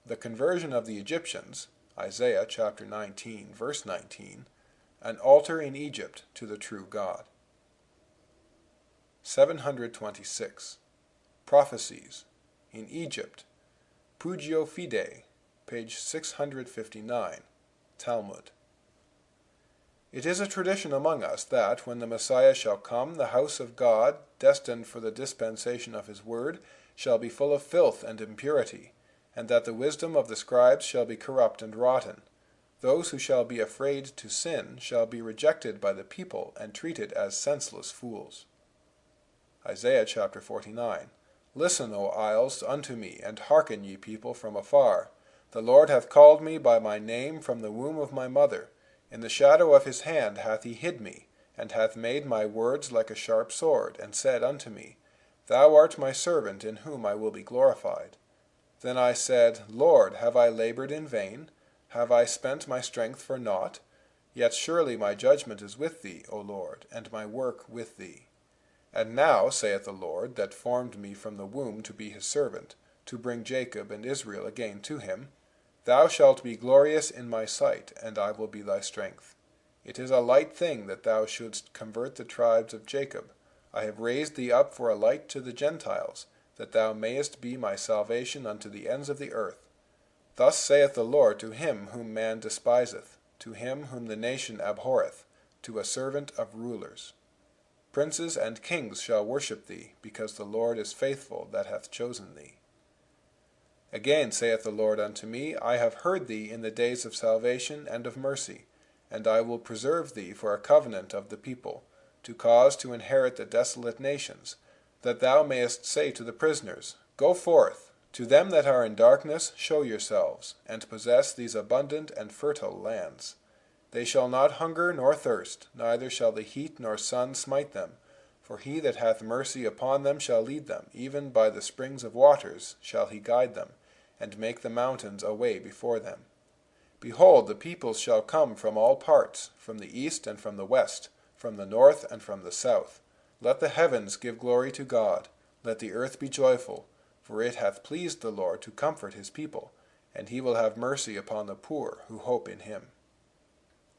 The conversion of the Egyptians, Isaiah chapter 19, verse 19, an altar in Egypt to the true God. 726. Prophecies. In Egypt, Pugio Fide, page 659, Talmud. It is a tradition among us that, when the Messiah shall come, the house of God, destined for the dispensation of his word, shall be full of filth and impurity, and that the wisdom of the scribes shall be corrupt and rotten. Those who shall be afraid to sin shall be rejected by the people and treated as senseless fools. Isaiah chapter 49. Listen, O isles, unto me, and hearken, ye people from afar. The Lord hath called me by my name from the womb of my mother. In the shadow of his hand hath he hid me, and hath made my words like a sharp sword, and said unto me, Thou art my servant, in whom I will be glorified. Then I said, Lord, have I labored in vain? Have I spent my strength for naught? Yet surely my judgment is with thee, O Lord, and my work with thee. And now, saith the Lord, that formed me from the womb to be his servant, to bring Jacob and Israel again to him, Thou shalt be glorious in my sight, and I will be thy strength. It is a light thing that thou shouldst convert the tribes of Jacob. I have raised thee up for a light to the Gentiles, that thou mayest be my salvation unto the ends of the earth. Thus saith the Lord to him whom man despiseth, to him whom the nation abhorreth, to a servant of rulers. Princes and kings shall worship thee, because the Lord is faithful that hath chosen thee. Again saith the Lord unto me, I have heard thee in the days of salvation and of mercy, and I will preserve thee for a covenant of the people, to cause to inherit the desolate nations, that thou mayest say to the prisoners, Go forth, to them that are in darkness show yourselves, and possess these abundant and fertile lands. They shall not hunger nor thirst, neither shall the heat nor sun smite them, for he that hath mercy upon them shall lead them, even by the springs of waters shall he guide them, and make the mountains a way before them. Behold, the peoples shall come from all parts, from the east and from the west, from the north and from the south. Let the heavens give glory to God, let the earth be joyful, for it hath pleased the Lord to comfort his people, and he will have mercy upon the poor who hope in him.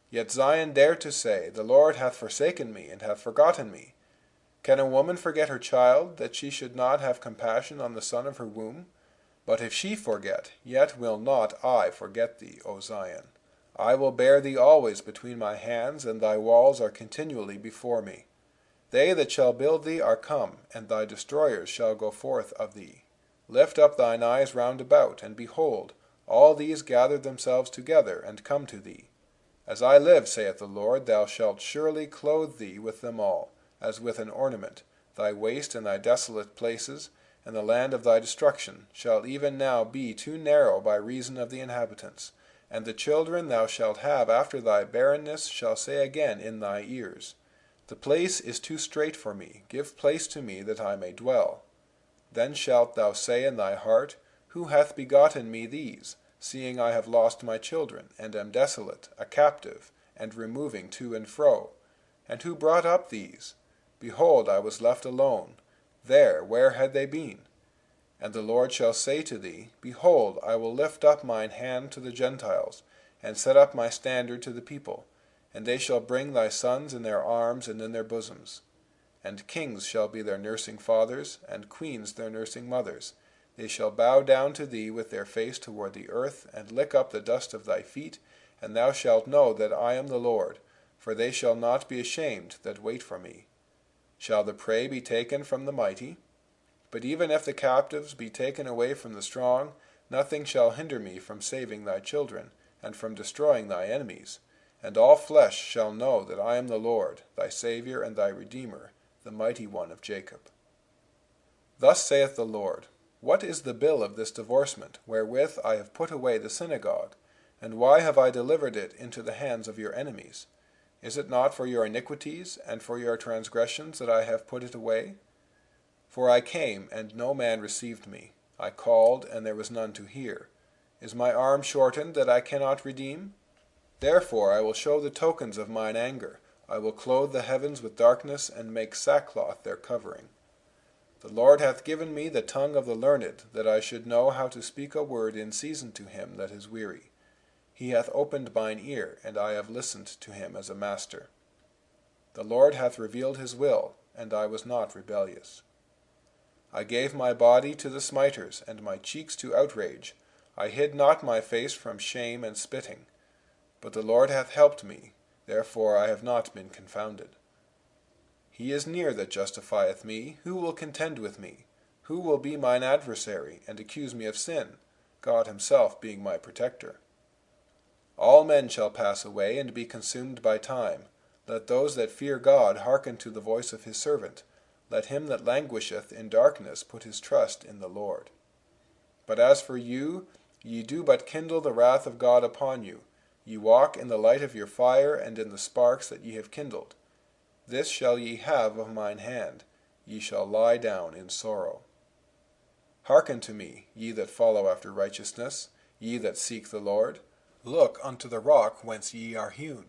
Yet Zion dared to say, The Lord hath forsaken me, and hath forgotten me. Can a woman forget her child, that she should not have compassion on the son of her womb? But if she forget, yet will not I forget thee, O Zion. I will bear thee always between my hands, and thy walls are continually before me. They that shall build thee are come, and thy destroyers shall go forth of thee. Lift up thine eyes round about, and behold, all these gather themselves together, and come to thee. As I live, saith the Lord, thou shalt surely clothe thee with them all, as with an ornament. Thy waste and thy desolate places, and the land of thy destruction, shall even now be too narrow by reason of the inhabitants. And the children thou shalt have after thy barrenness shall say again in thy ears, The place is too strait for me, give place to me that I may dwell. Then shalt thou say in thy heart, Who hath begotten me these, seeing I have lost my children, and am desolate, a captive, and removing to and fro? And who brought up these? Behold, I was left alone. Where had they been? And the Lord shall say to thee, Behold, I will lift up mine hand to the Gentiles, and set up my standard to the people, and they shall bring thy sons in their arms and in their bosoms. And kings shall be their nursing fathers, and queens their nursing mothers. They shall bow down to thee with their face toward the earth, and lick up the dust of thy feet, and thou shalt know that I am the Lord, for they shall not be ashamed that wait for me. Shall the prey be taken from the mighty? But even if the captives be taken away from the strong, nothing shall hinder me from saving thy children, and from destroying thy enemies. And all flesh shall know that I am the Lord, thy Saviour and thy Redeemer, the mighty one of Jacob. Thus saith the Lord, What is the bill of this divorcement, wherewith I have put away the synagogue? And why have I delivered it into the hands of your enemies? Is it not for your iniquities and for your transgressions that I have put it away? For I came, and no man received me. I called, and there was none to hear. Is my arm shortened, that I cannot redeem? Therefore I will show the tokens of mine anger. I will clothe the heavens with darkness, and make sackcloth their covering. The Lord hath given me the tongue of the learned, that I should know how to speak a word in season to him that is weary. He hath opened mine ear, and I have listened to him as a master. The Lord hath revealed his will, and I was not rebellious. I gave my body to the smiters, and my cheeks to outrage. I hid not my face from shame and spitting. But the Lord hath helped me, therefore I have not been confounded. He is near that justifieth me. Who will contend with me? Who will be mine adversary, and accuse me of sin? God himself being my protector. All men shall pass away, and be consumed by time. Let those that fear God hearken to the voice of his servant. Let him that languisheth in darkness put his trust in the Lord. But as for you, ye do but kindle the wrath of God upon you. Ye walk in the light of your fire, and in the sparks that ye have kindled. This shall ye have of mine hand. Ye shall lie down in sorrow. Hearken to me, ye that follow after righteousness, ye that seek the Lord. Look unto the rock whence ye are hewn,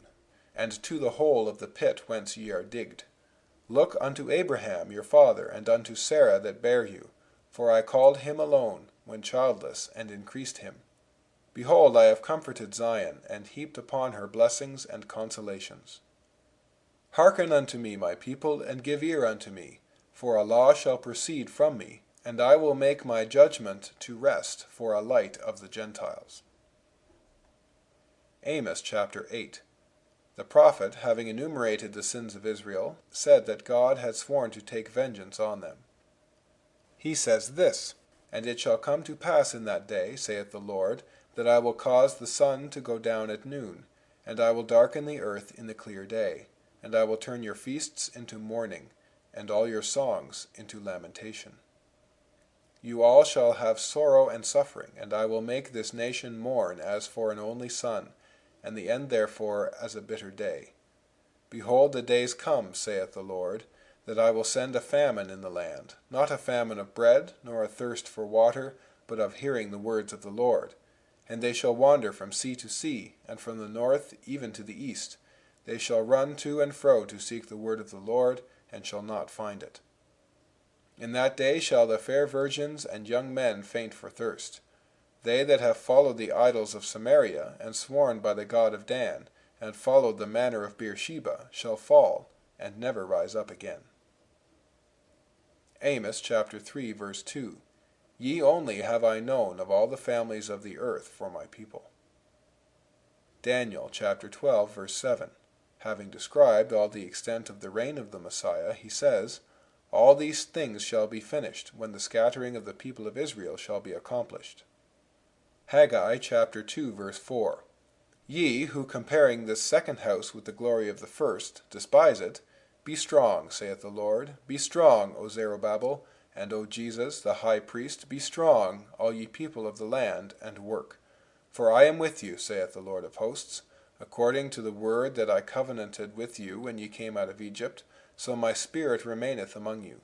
and to the hole of the pit whence ye are digged. Look unto Abraham your father, and unto Sarah that bare you, for I called him alone, when childless, and increased him. Behold, I have comforted Zion, and heaped upon her blessings and consolations. Hearken unto me, my people, and give ear unto me, for a law shall proceed from me, and I will make my judgment to rest for a light of the Gentiles. Amos chapter 8. The prophet, having enumerated the sins of Israel, said that God had sworn to take vengeance on them. He says this, And it shall come to pass in that day, saith the Lord, that I will cause the sun to go down at noon, and I will darken the earth in the clear day, and I will turn your feasts into mourning, and all your songs into lamentation. You all shall have sorrow and suffering, and I will make this nation mourn as for an only son, and the end therefore as a bitter day. Behold, the days come, saith the Lord, that I will send a famine in the land, not a famine of bread, nor a thirst for water, but of hearing the words of the Lord. And they shall wander from sea to sea, and from the north even to the east. They shall run to and fro to seek the word of the Lord, and shall not find it. In that day shall the fair virgins and young men faint for thirst. They that have followed the idols of Samaria, and sworn by the god of Dan, and followed the manner of Beersheba, shall fall, and never rise up again. Amos chapter 3, verse 2. Ye only have I known of all the families of the earth for my people. Daniel chapter 12, verse 7. Having described all the extent of the reign of the Messiah, he says, All these things shall be finished, when the scattering of the people of Israel shall be accomplished. Haggai chapter 2, verse 4. Ye, who comparing this second house with the glory of the first, despise it, be strong, saith the Lord. Be strong, O Zerubbabel, and O Jesus, the high priest, be strong, all ye people of the land, and work. For I am with you, saith the Lord of hosts. According to the word that I covenanted with you when ye came out of Egypt, so my spirit remaineth among you.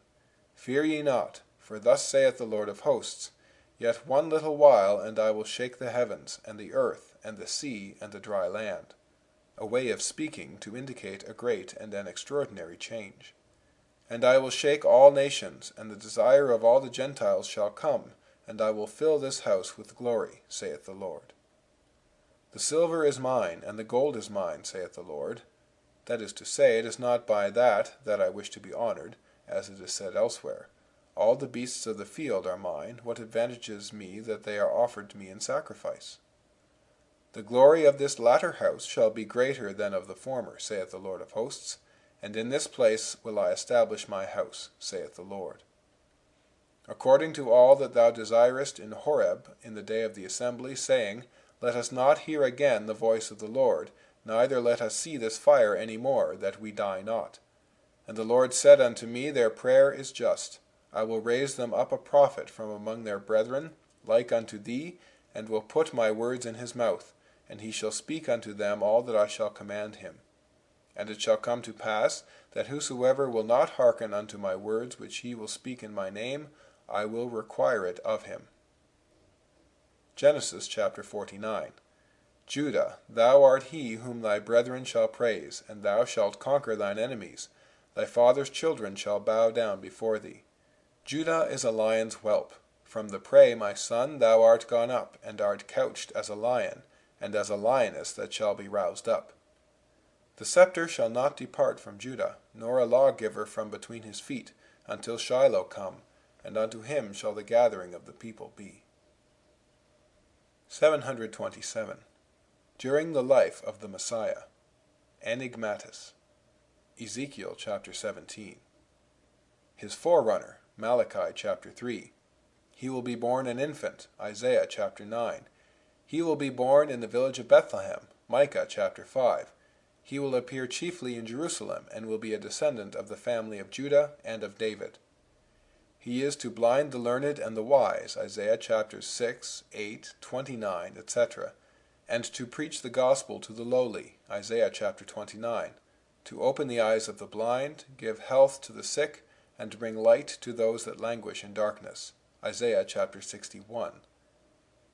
Fear ye not, for thus saith the Lord of hosts, Yet one little while, and I will shake the heavens, and the earth, and the sea, and the dry land. A way of speaking to indicate a great and an extraordinary change. And I will shake all nations, and the desire of all the Gentiles shall come, and I will fill this house with glory, saith the Lord. The silver is mine, and the gold is mine, saith the Lord. That is to say, it is not by that I wish to be honored, as it is said elsewhere. All the beasts of the field are mine. What advantages me that they are offered to me in sacrifice? The glory of this latter house shall be greater than of the former, saith the Lord of hosts, and in this place will I establish my house, saith the Lord. According to all that thou desirest in Horeb in the day of the assembly, saying, Let us not hear again the voice of the Lord, neither let us see this fire any more, that we die not. And the Lord said unto me, Their prayer is just. I will raise them up a prophet from among their brethren, like unto thee, and will put my words in his mouth, and he shall speak unto them all that I shall command him. And it shall come to pass, that whosoever will not hearken unto my words which he will speak in my name, I will require it of him. Genesis chapter 49. Judah, thou art he whom thy brethren shall praise, and thou shalt conquer thine enemies. Thy father's children shall bow down before thee. Judah is a lion's whelp. From the prey, my son, thou art gone up, and art couched as a lion, and as a lioness that shall be roused up. The scepter shall not depart from Judah, nor a lawgiver from between his feet, until Shiloh come, and unto him shall the gathering of the people be. 727. During the life of the Messiah. Enigmatis. Ezekiel chapter 17. His forerunner, Malachi chapter 3. He will be born an infant, Isaiah chapter 9. He will be born in the village of Bethlehem, Micah chapter 5. He will appear chiefly in Jerusalem, and will be a descendant of the family of Judah and of David. He is to blind the learned and the wise, Isaiah chapters 6, 8, 29, etc., and to preach the gospel to the lowly, Isaiah chapter 29, to open the eyes of the blind, give health to the sick, and to bring light to those that languish in darkness, Isaiah chapter 61.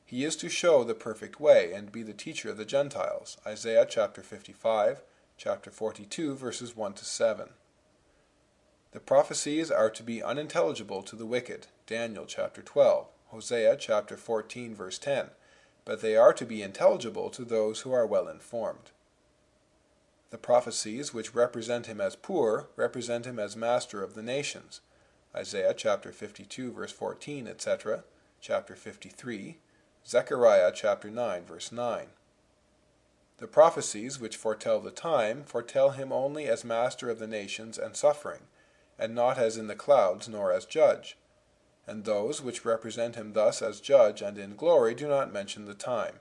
He is to show the perfect way, and be the teacher of the Gentiles, Isaiah chapter 55, chapter 42, verses 1 to 7. The prophecies are to be unintelligible to the wicked, Daniel chapter 12, Hosea chapter 14, verse 10, but they are to be intelligible to those who are well informed. The prophecies which represent him as poor represent him as master of the nations, Isaiah chapter 52, verse 14, etc., chapter 53, Zechariah chapter 9, verse 9. The prophecies which foretell the time foretell him only as master of the nations and suffering, and not as in the clouds nor as judge. And those which represent him thus as judge and in glory do not mention the time.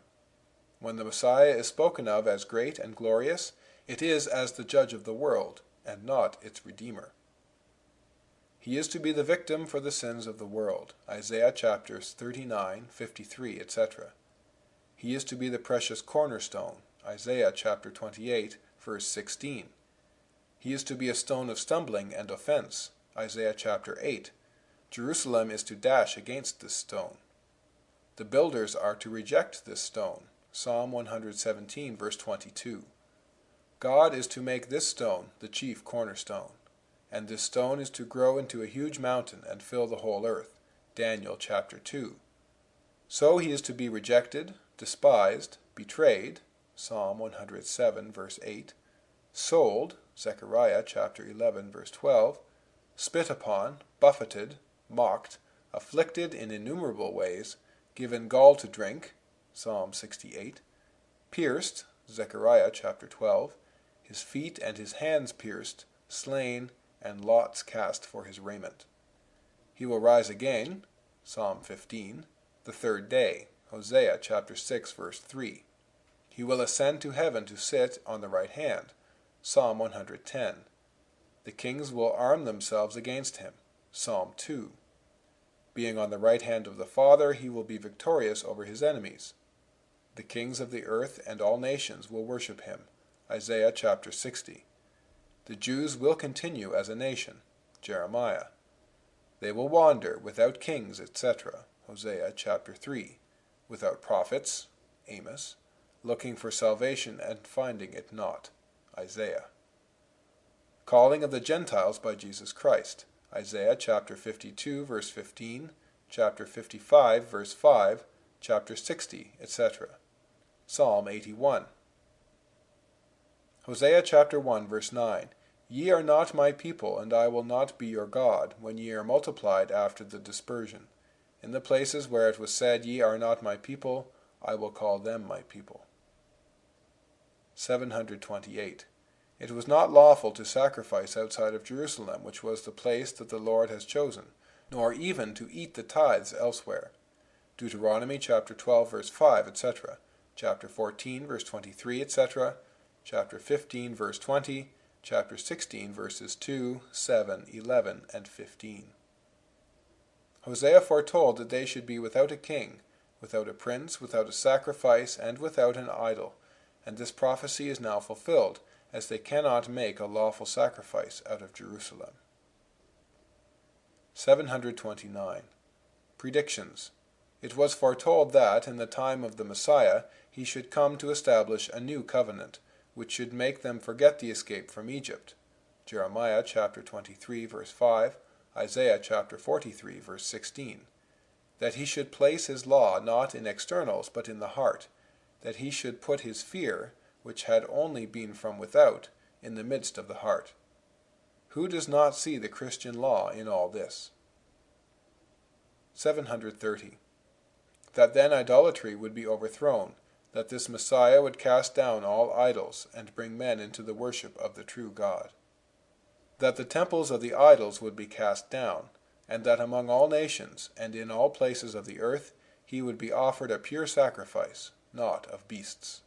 When the Messiah is spoken of as great and glorious, it is as the judge of the world, and not its redeemer. He is to be the victim for the sins of the world, Isaiah chapters 39, 53, etc. He is to be the precious cornerstone, Isaiah chapter 28, verse 16. He is to be a stone of stumbling and offense, Isaiah chapter 8. Jerusalem is to dash against this stone. The builders are to reject this stone, Psalm 117, verse 22. God is to make this stone the chief cornerstone, and this stone is to grow into a huge mountain and fill the whole earth. Daniel chapter 2. So he is to be rejected, despised, betrayed, Psalm 107 verse 8, sold, Zechariah chapter 11 verse 12, spit upon, buffeted, mocked, afflicted in innumerable ways, given gall to drink, Psalm 68, pierced, Zechariah chapter 12, his feet and his hands pierced, slain, and lots cast for his raiment. He will rise again, Psalm 15, the third day, Hosea chapter 6 verse 3. He will ascend to heaven to sit on the right hand, Psalm 110. The kings will arm themselves against him, Psalm 2. Being on the right hand of the Father, he will be victorious over his enemies. The kings of the earth and all nations will worship him, Isaiah chapter 60. The Jews will continue as a nation, Jeremiah. They will wander without kings, etc., Hosea chapter 3, without prophets, Amos, looking for salvation and finding it not, Isaiah. Calling of the Gentiles by Jesus Christ, Isaiah chapter 52 verse 15, chapter 55 verse 5, chapter 60, etc. Psalm 81. Hosea chapter 1 verse 9. Ye are not my people, and I will not be your God, when ye are multiplied after the dispersion. In the places where it was said, Ye are not my people, I will call them my people. 728. It was not lawful to sacrifice outside of Jerusalem, which was the place that the Lord has chosen, nor even to eat the tithes elsewhere. Deuteronomy chapter 12 verse 5, etc., chapter 14 verse 23, etc., chapter 15 verse 20, chapter 16 verses 2, 7, 11, and 15. Hosea foretold that they should be without a king, without a prince, without a sacrifice, and without an idol, and this prophecy is now fulfilled, as they cannot make a lawful sacrifice out of Jerusalem. 729. Predictions. It was foretold that, in the time of the Messiah, he should come to establish a new covenant, which should make them forget the escape from Egypt. Jeremiah chapter 23 verse 5, Isaiah chapter 43 verse 16. That he should place his law not in externals but in the heart, that he should put his fear, which had only been from without, in the midst of the heart. Who does not see the Christian law in all this? 730. That then idolatry would be overthrown, that this Messiah would cast down all idols, and bring men into the worship of the true God. That the temples of the idols would be cast down, and that among all nations, and in all places of the earth, he would be offered a pure sacrifice, not of beasts.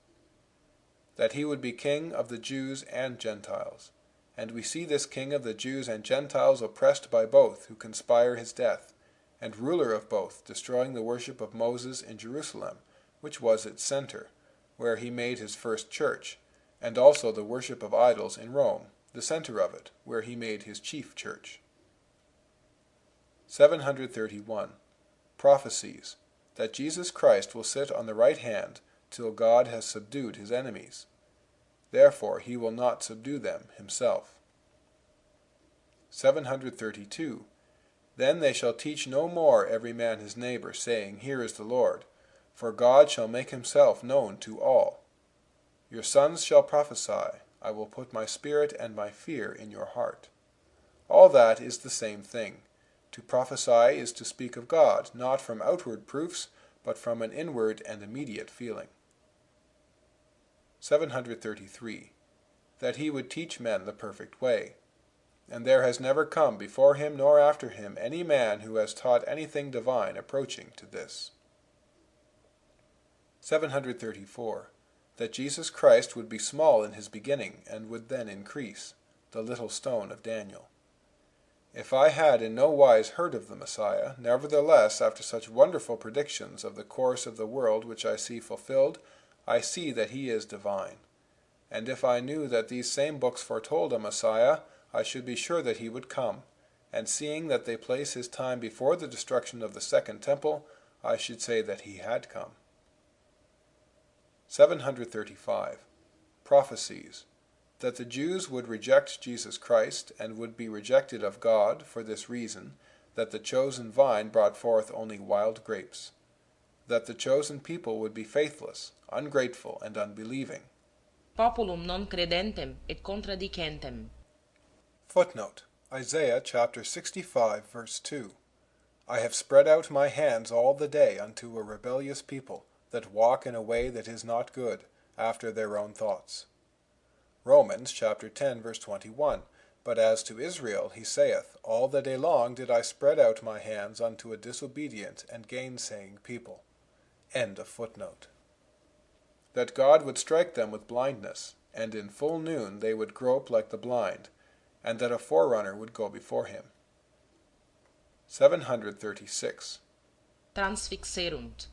That he would be king of the Jews and Gentiles. And we see this king of the Jews and Gentiles oppressed by both, who conspire his death, and ruler of both, destroying the worship of Moses in Jerusalem, which was its center, where he made his first church, and also the worship of idols in Rome, the center of it, where he made his chief church. 731. Prophecies. That Jesus Christ will sit on the right hand till God has subdued his enemies. Therefore he will not subdue them himself. 732. Then they shall teach no more every man his neighbor, saying, Here is the Lord, for God shall make himself known to all. Your sons shall prophesy, I will put my spirit and my fear in your heart. All that is the same thing. To prophesy is to speak of God, not from outward proofs, but from an inward and immediate feeling. 733. That he would teach men the perfect way. And there has never come before him nor after him any man who has taught anything divine approaching to this. 734. That Jesus Christ would be small in his beginning, and would then increase, the little stone of Daniel. If I had in no wise heard of the Messiah, nevertheless, after such wonderful predictions of the course of the world which I see fulfilled, I see that he is divine. And if I knew that these same books foretold a Messiah, I should be sure that he would come, and seeing that they place his time before the destruction of the second temple, I should say that he had come. 735. Prophecies. that the Jews would reject Jesus Christ, and would be rejected of God for this reason, that the chosen vine brought forth only wild grapes, that the chosen people would be faithless, ungrateful, and unbelieving. Populum non credentem et contradicentem. Footnote: Isaiah chapter 65, verse 2. I have spread out my hands all the day unto a rebellious people, that walk in a way that is not good, after their own thoughts. Romans chapter 10, verse 21. But as to Israel, he saith, All the day long did I spread out my hands unto a disobedient and gainsaying people. End of footnote. That God would strike them with blindness, and in full noon they would grope like the blind, and that a forerunner would go before him. 736. Transfixerunt.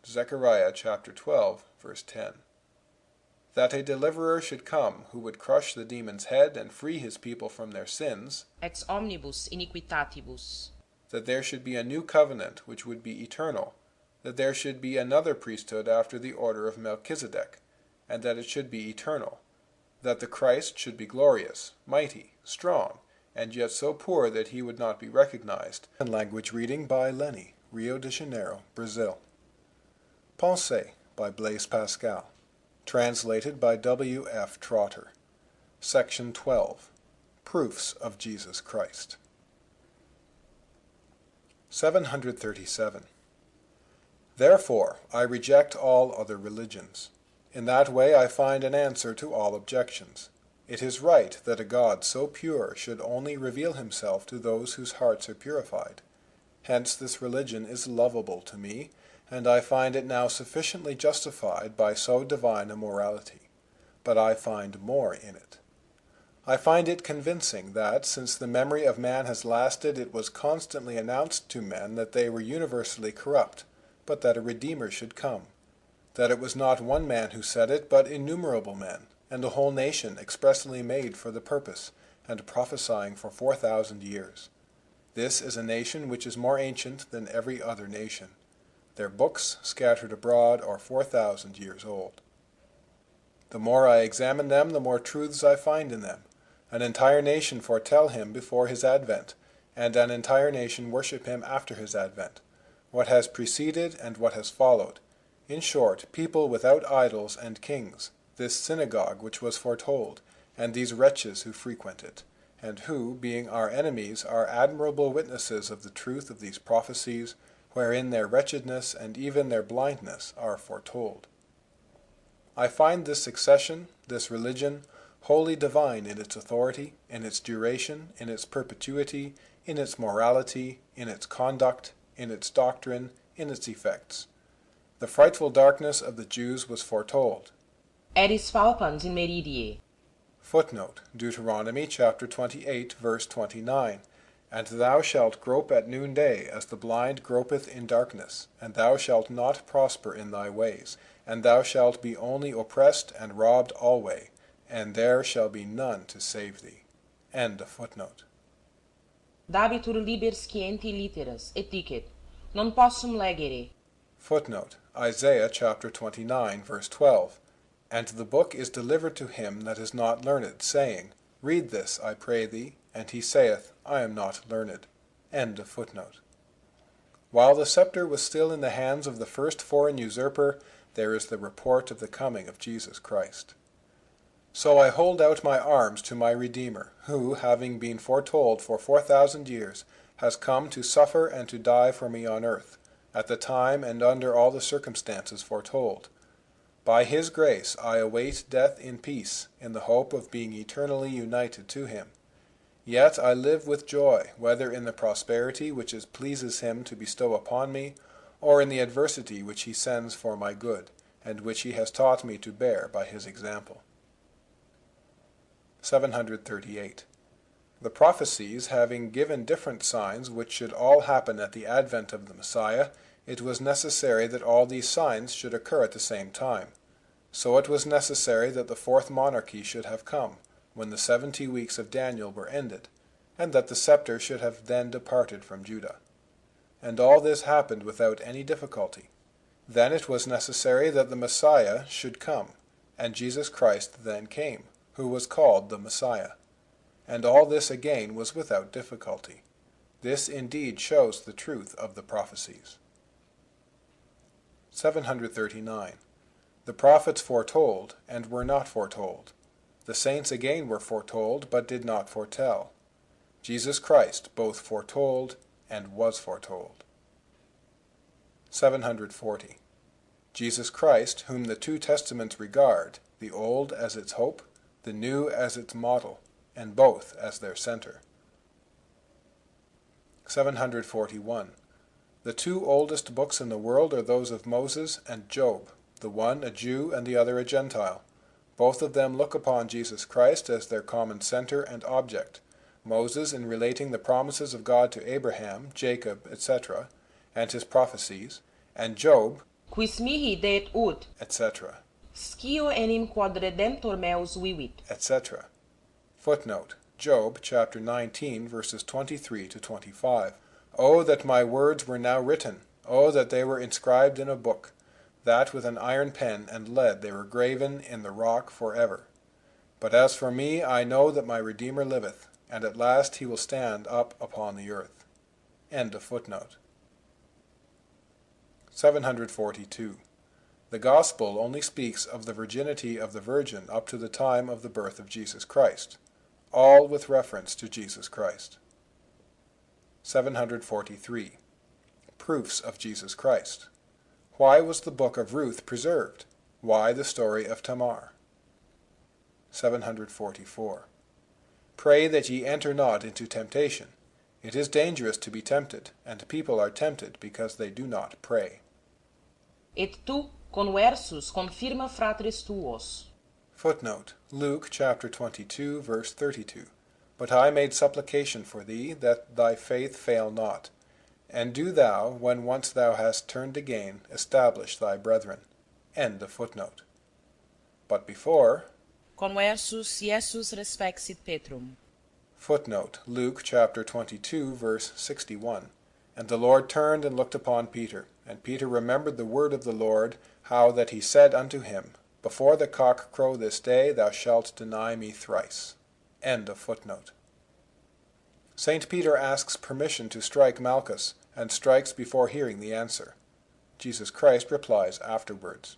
Zechariah chapter 12, verse 10. That a deliverer should come, who would crush the demon's head and free his people from their sins. Ex omnibus iniquitatibus. That there should be a new covenant which would be eternal. That there should be another priesthood after the order of Melchizedek, and that it should be eternal. That the Christ should be glorious, mighty, strong, and yet so poor that he would not be recognized. And language reading by Lenny, Rio de Janeiro, Brazil. Pensées by Blaise Pascal. Translated by W. F. Trotter. Section 12. Proofs of Jesus Christ. 737. Therefore I reject all other religions. In that way I find an answer to all objections. It is right that a God so pure should only reveal himself to those whose hearts are purified. Hence this religion is lovable to me, and I find it now sufficiently justified by so divine a morality. But I find more in it. I find it convincing that, since the memory of man has lasted, it was constantly announced to men that they were universally corrupt, but that a Redeemer should come. That it was not one man who said it, but innumerable men, and a whole nation expressly made for the purpose, and prophesying for 4,000 years. This is a nation which is more ancient than every other nation. Their books, scattered abroad, are 4,000 years old. The more I examine them, the more truths I find in them. An entire nation foretell him before his advent, and an entire nation worship him after his advent. What has preceded and what has followed. In short, people without idols and kings, this synagogue which was foretold, and these wretches who frequent it, and who, being our enemies, are admirable witnesses of the truth of these prophecies, wherein their wretchedness and even their blindness are foretold. I find this succession, this religion, wholly divine in its authority, in its duration, in its perpetuity, in its morality, in its conduct, in its doctrine, in its effects. The frightful darkness of the Jews was foretold. Eris falcans in meridie. Footnote: Deuteronomy chapter 28, verse 29. And thou shalt grope at noonday, as the blind gropeth in darkness, and thou shalt not prosper in thy ways, and thou shalt be only oppressed and robbed alway, and there shall be none to save thee. End of footnote. Dabitur liber scienti litteras, et dicet, non possum legere. Footnote: Isaiah chapter 29, verse 12. And the book is delivered to him that is not learned, saying, Read this, I pray thee. And he saith, I am not learned. End of footnote. While the scepter was still in the hands of the first foreign usurper, there is the report of the coming of Jesus Christ. So I hold out my arms to my Redeemer, who, having been foretold for 4,000 years, has come to suffer and to die for me on earth, at the time and under all the circumstances foretold. By his grace I await death in peace, in the hope of being eternally united to him. Yet I live with joy, whether in the prosperity which it pleases him to bestow upon me, or in the adversity which he sends for my good, and which he has taught me to bear by his example. 738. The prophecies having given different signs which should all happen at the advent of the Messiah, it was necessary that all these signs should occur at the same time. So it was necessary that the fourth monarchy should have come, when the 70 weeks of Daniel were ended, and that the scepter should have then departed from Judah. And all this happened without any difficulty. Then it was necessary that the Messiah should come, and Jesus Christ then came, who was called the Messiah. And all this again was without difficulty. This indeed shows the truth of the prophecies. 739. The prophets foretold, and were not foretold. The saints again were foretold, but did not foretell. Jesus Christ both foretold and was foretold. 740. Jesus Christ, whom the two testaments regard, the Old as its hope, the New as its model, and both as their center. 741. The two oldest books in the world are those of Moses and Job, the one a Jew and the other a Gentile. Both of them look upon Jesus Christ as their common center and object, Moses in relating the promises of God to Abraham, Jacob, etc., and his prophecies, and Job, Quis mihi deet ut, etc., scio enim quod redemptor meus vivit, etc. Footnote: Job chapter 19, verses 23 to 25. Oh, that my words were now written! Oh, that they were inscribed in a book! That with an iron pen and lead they were graven in the rock forever. But as for me, I know that my Redeemer liveth, and at last he will stand up upon the earth. End of footnote. 742. The Gospel only speaks of the virginity of the Virgin up to the time of the birth of Jesus Christ, all with reference to Jesus Christ. 743. Proofs of Jesus Christ. Why was the book of Ruth preserved? Why the story of Tamar? 744. Pray that ye enter not into temptation. It is dangerous to be tempted, and people are tempted because they do not pray. et tu, conversus, confirma fratres tuos. Footnote: Luke chapter 22, verse 32. But I made supplication for thee, that thy faith fail not. And do thou, when once thou hast turned again, establish thy brethren. End of footnote. But before, Conversus Iesus respexit Petrum. Footnote: Luke chapter 22, verse 61. And the Lord turned and looked upon Peter, and Peter remembered the word of the Lord, how that he said unto him, Before the cock crow this day, thou shalt deny me thrice. End of footnote. St. Peter asks permission to strike Malchus, and strikes before hearing the answer. Jesus Christ replies afterwards.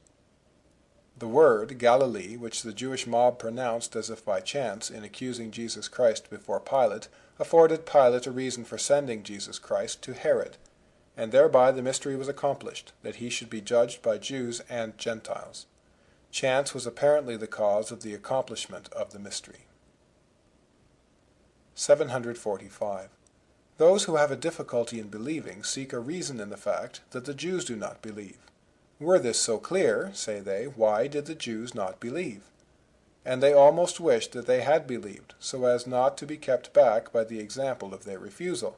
The word Galilee, which the Jewish mob pronounced as if by chance in accusing Jesus Christ before Pilate, afforded Pilate a reason for sending Jesus Christ to Herod, and thereby the mystery was accomplished, that he should be judged by Jews and Gentiles. Chance was apparently the cause of the accomplishment of the mystery. 745. Those who have a difficulty in believing seek a reason in the fact that the Jews do not believe. Were this so clear, say they, why did the Jews not believe? And they almost wish that they had believed, so as not to be kept back by the example of their refusal.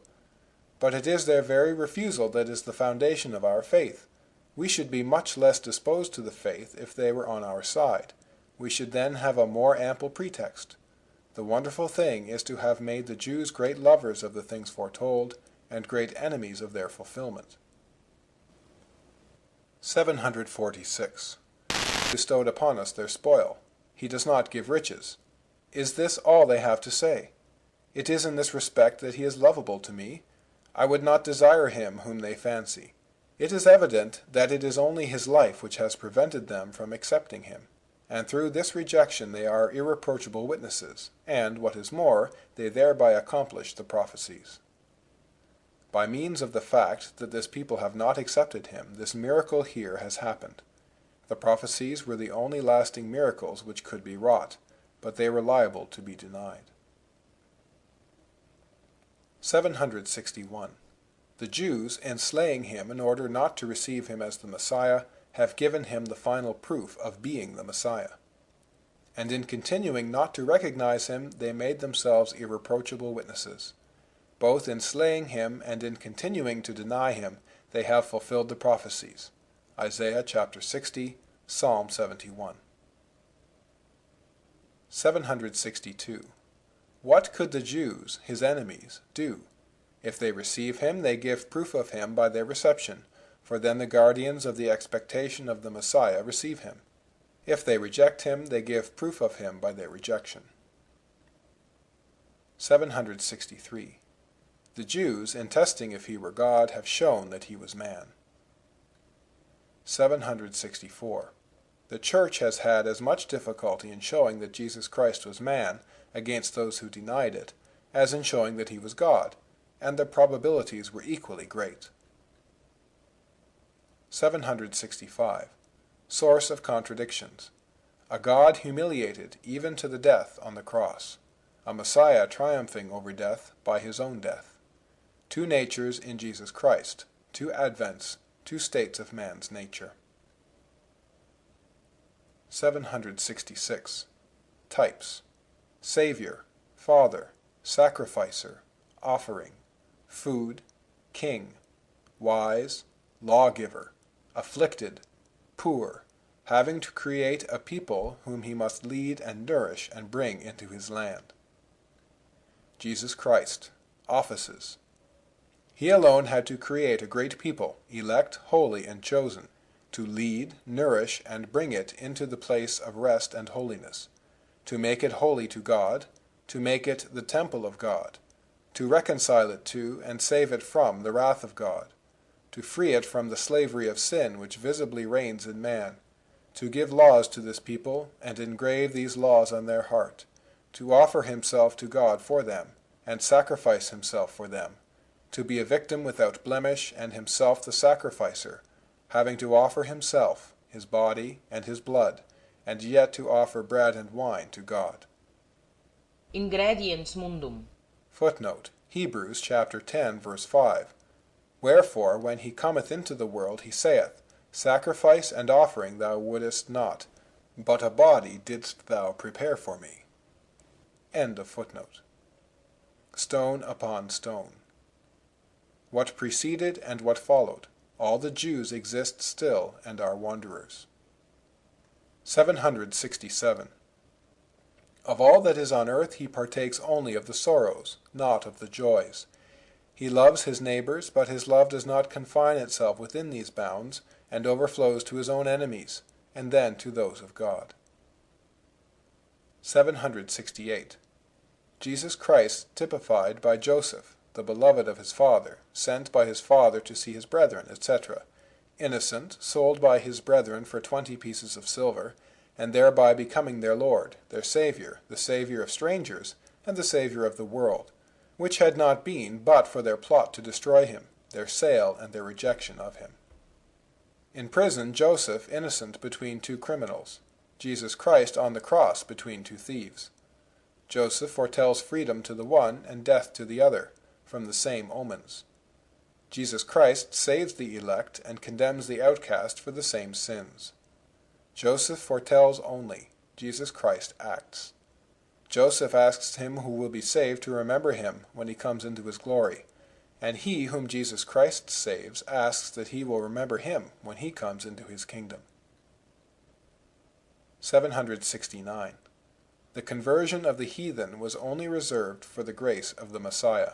But it is their very refusal that is the foundation of our faith. We should be much less disposed to the faith if they were on our side. We should then have a more ample pretext. The wonderful thing is to have made the Jews great lovers of the things foretold, and great enemies of their fulfillment. 746. Bestowed upon us their spoil. He does not give riches. Is this all they have to say? It is in this respect that he is lovable to me. I would not desire him whom they fancy. It is evident that it is only his life which has prevented them from accepting him, and through this rejection they are irreproachable witnesses, and, what is more, they thereby accomplish the prophecies. By means of the fact that this people have not accepted him, this miracle here has happened. The prophecies were the only lasting miracles which could be wrought, but they were liable to be denied. 761. The Jews, in slaying him in order not to receive him as the Messiah, have given him the final proof of being the Messiah. And in continuing not to recognize him, they made themselves irreproachable witnesses. Both in slaying him and in continuing to deny him, they have fulfilled the prophecies. Isaiah chapter 60, Psalm 71. 762. What could the Jews, his enemies, do? If they receive him, they give proof of him by their reception, for then the guardians of the expectation of the Messiah receive him. If they reject him, they give proof of him by their rejection. 763. The Jews, in testing if he were God, have shown that he was man. 764. The Church has had as much difficulty in showing that Jesus Christ was man, against those who denied it, as in showing that he was God, and the probabilities were equally great. 765. Source of contradictions. A God humiliated even to the death on the cross. A Messiah triumphing over death by his own death. Two natures in Jesus Christ. Two advents, two states of man's nature. 766. Types. Savior, Father, Sacrificer, Offering, Food, King, Wise, Lawgiver, Afflicted, Poor, having to create a people whom he must lead and nourish and bring into his land. Jesus Christ. Offices. He alone had to create a great people, elect, holy, and chosen, to lead, nourish, and bring it into the place of rest and holiness, to make it holy to God, to make it the temple of God, to reconcile it to and save it from the wrath of God, to free it from the slavery of sin which visibly reigns in man, to give laws to this people and engrave these laws on their heart, to offer himself to God for them, and sacrifice himself for them, to be a victim without blemish and himself the sacrificer, having to offer himself, his body, and his blood, and yet to offer bread and wine to God. Ingrediens mundum. Footnote: Hebrews chapter 10, verse 5. Wherefore, when he cometh into the world, he saith, Sacrifice and offering thou wouldest not, but a body didst thou prepare for me. End of footnote. Stone upon stone. What preceded and what followed. All the Jews exist still and are wanderers. 767. Of all that is on earth he partakes only of the sorrows, not of the joys. He loves his neighbors, but his love does not confine itself within these bounds, and overflows to his own enemies, and then to those of God. 768. Jesus Christ typified by Joseph, the beloved of his father, sent by his father to see his brethren, etc., innocent, sold by his brethren for 20 pieces of silver, and thereby becoming their Lord, their Saviour, the Saviour of strangers, and the Saviour of the world, which had not been but for their plot to destroy him, their sale and their rejection of him. In prison, Joseph innocent between two criminals, Jesus Christ on the cross between two thieves. Joseph foretells freedom to the one and death to the other, from the same omens. Jesus Christ saves the elect and condemns the outcast for the same sins. Joseph foretells only, Jesus Christ acts. Joseph asks him who will be saved to remember him when he comes into his glory, and he whom Jesus Christ saves asks that he will remember him when he comes into his kingdom. 769. The conversion of the heathen was only reserved for the grace of the Messiah.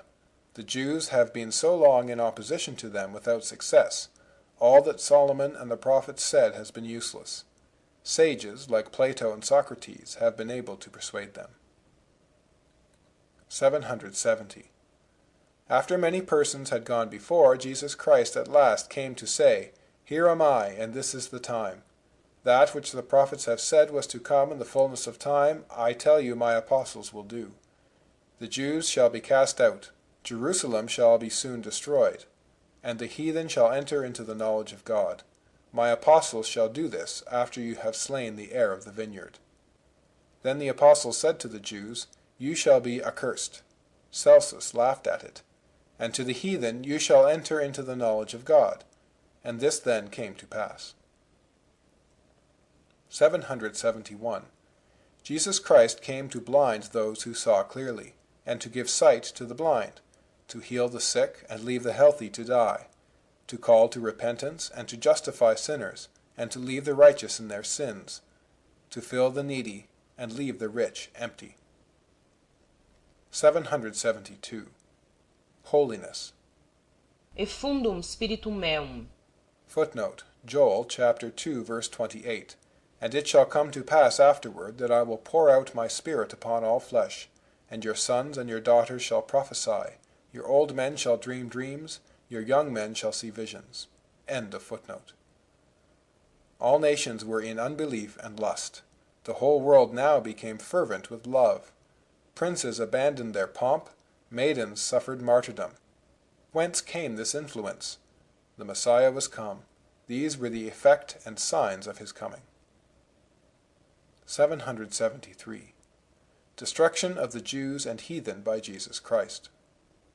The Jews have been so long in opposition to them without success. All that Solomon and the prophets said has been useless. Sages, like Plato and Socrates, have been able to persuade them. 770. After many persons had gone before, Jesus Christ at last came to say, Here am I, and this is the time. That which the prophets have said was to come in the fullness of time, I tell you my apostles will do. The Jews shall be cast out, Jerusalem shall be soon destroyed, and the heathen shall enter into the knowledge of God. My apostles shall do this, after you have slain the heir of the vineyard. Then the apostles said to the Jews, You shall be accursed. Celsus laughed at it. And to the heathen, You shall enter into the knowledge of God. And this then came to pass. 771. Jesus Christ came to blind those who saw clearly, and to give sight to the blind, to heal the sick and leave the healthy to die, to call to repentance and to justify sinners, and to leave the righteous in their sins, to fill the needy and leave the rich empty. 772. Holiness. Effundum spiritum meum. Footnote: Joel chapter 2 verse 28. And it shall come to pass afterward that I will pour out my Spirit upon all flesh, and your sons and your daughters shall prophesy, your old men shall dream dreams, your young men shall see visions. End of footnote. All nations were in unbelief and lust. The whole world now became fervent with love. Princes abandoned their pomp, maidens suffered martyrdom. Whence came this influence? The Messiah was come. These were the effect and signs of his coming. 773. Destruction of the Jews and heathen by Jesus Christ.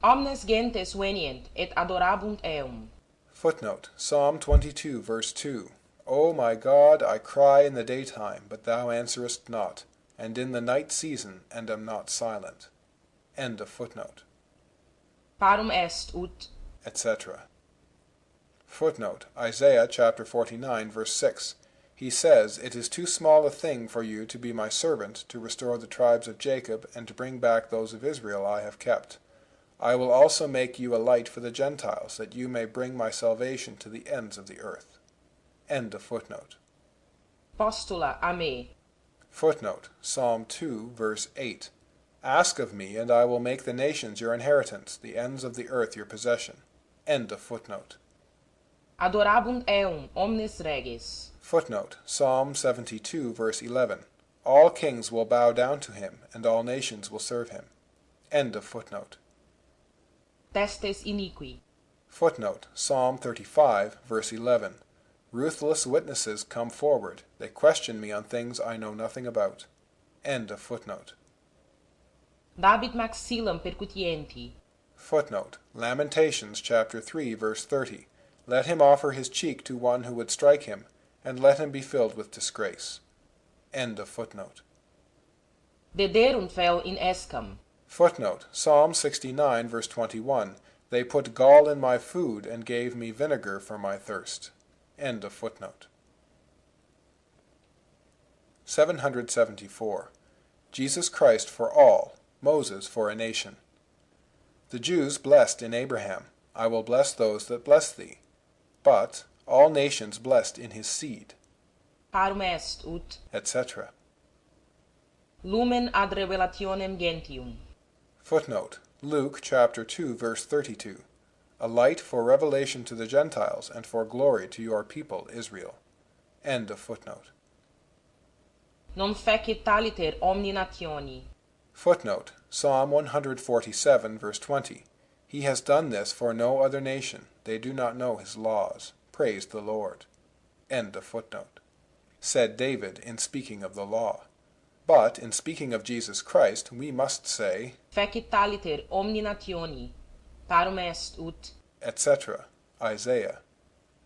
Omnes gentes venient et adorabunt eum. Footnote: Psalm 22, verse 2. O my God, I cry in the daytime, but thou answerest not, and in the night season, and am not silent. End of footnote. Parum est ut. Etc. Footnote: Isaiah chapter 49, verse 6. He says, It is too small a thing for you to be my servant, to restore the tribes of Jacob, and to bring back those of Israel I have kept. I will also make you a light for the Gentiles, that you may bring my salvation to the ends of the earth. End of footnote. Postula a me. Footnote: Psalm 2, verse 8. Ask of me, and I will make the nations your inheritance, the ends of the earth your possession. End of footnote. Adorabunt eum omnes reges. Footnote: Psalm 72, verse 11. All kings will bow down to him, and all nations will serve him. End of footnote. Testes iniqui. Footnote: Psalm 35, verse 11. Ruthless witnesses come forward. They question me on things I know nothing about. End of footnote. Dabit maxillam percutienti. Footnote: Lamentations chapter 3, verse 30. Let him offer his cheek to one who would strike him, and let him be filled with disgrace. End of footnote. Dederunt fel in escam. Footnote: Psalm 69, verse 21. They put gall in my food, and gave me vinegar for my thirst. End of footnote. 774. Jesus Christ for all, Moses for a nation. The Jews blessed in Abraham, I will bless those that bless thee. But all nations blessed in his seed. Parum est ut. Etc. Lumen ad revelationem gentium. Footnote: Luke chapter 2, verse 32. A light for revelation to the Gentiles, and for glory to your people Israel. End of footnote. Non fecit taliter omni nationi. Footnote: Psalm 147, verse 20. He has done this for no other nation. They do not know his laws. Praise the Lord. End of footnote. Said David in speaking of the law. But in speaking of Jesus Christ, we must say, Fecit taliter omni nationi. Parum est ut. etc. Isaiah.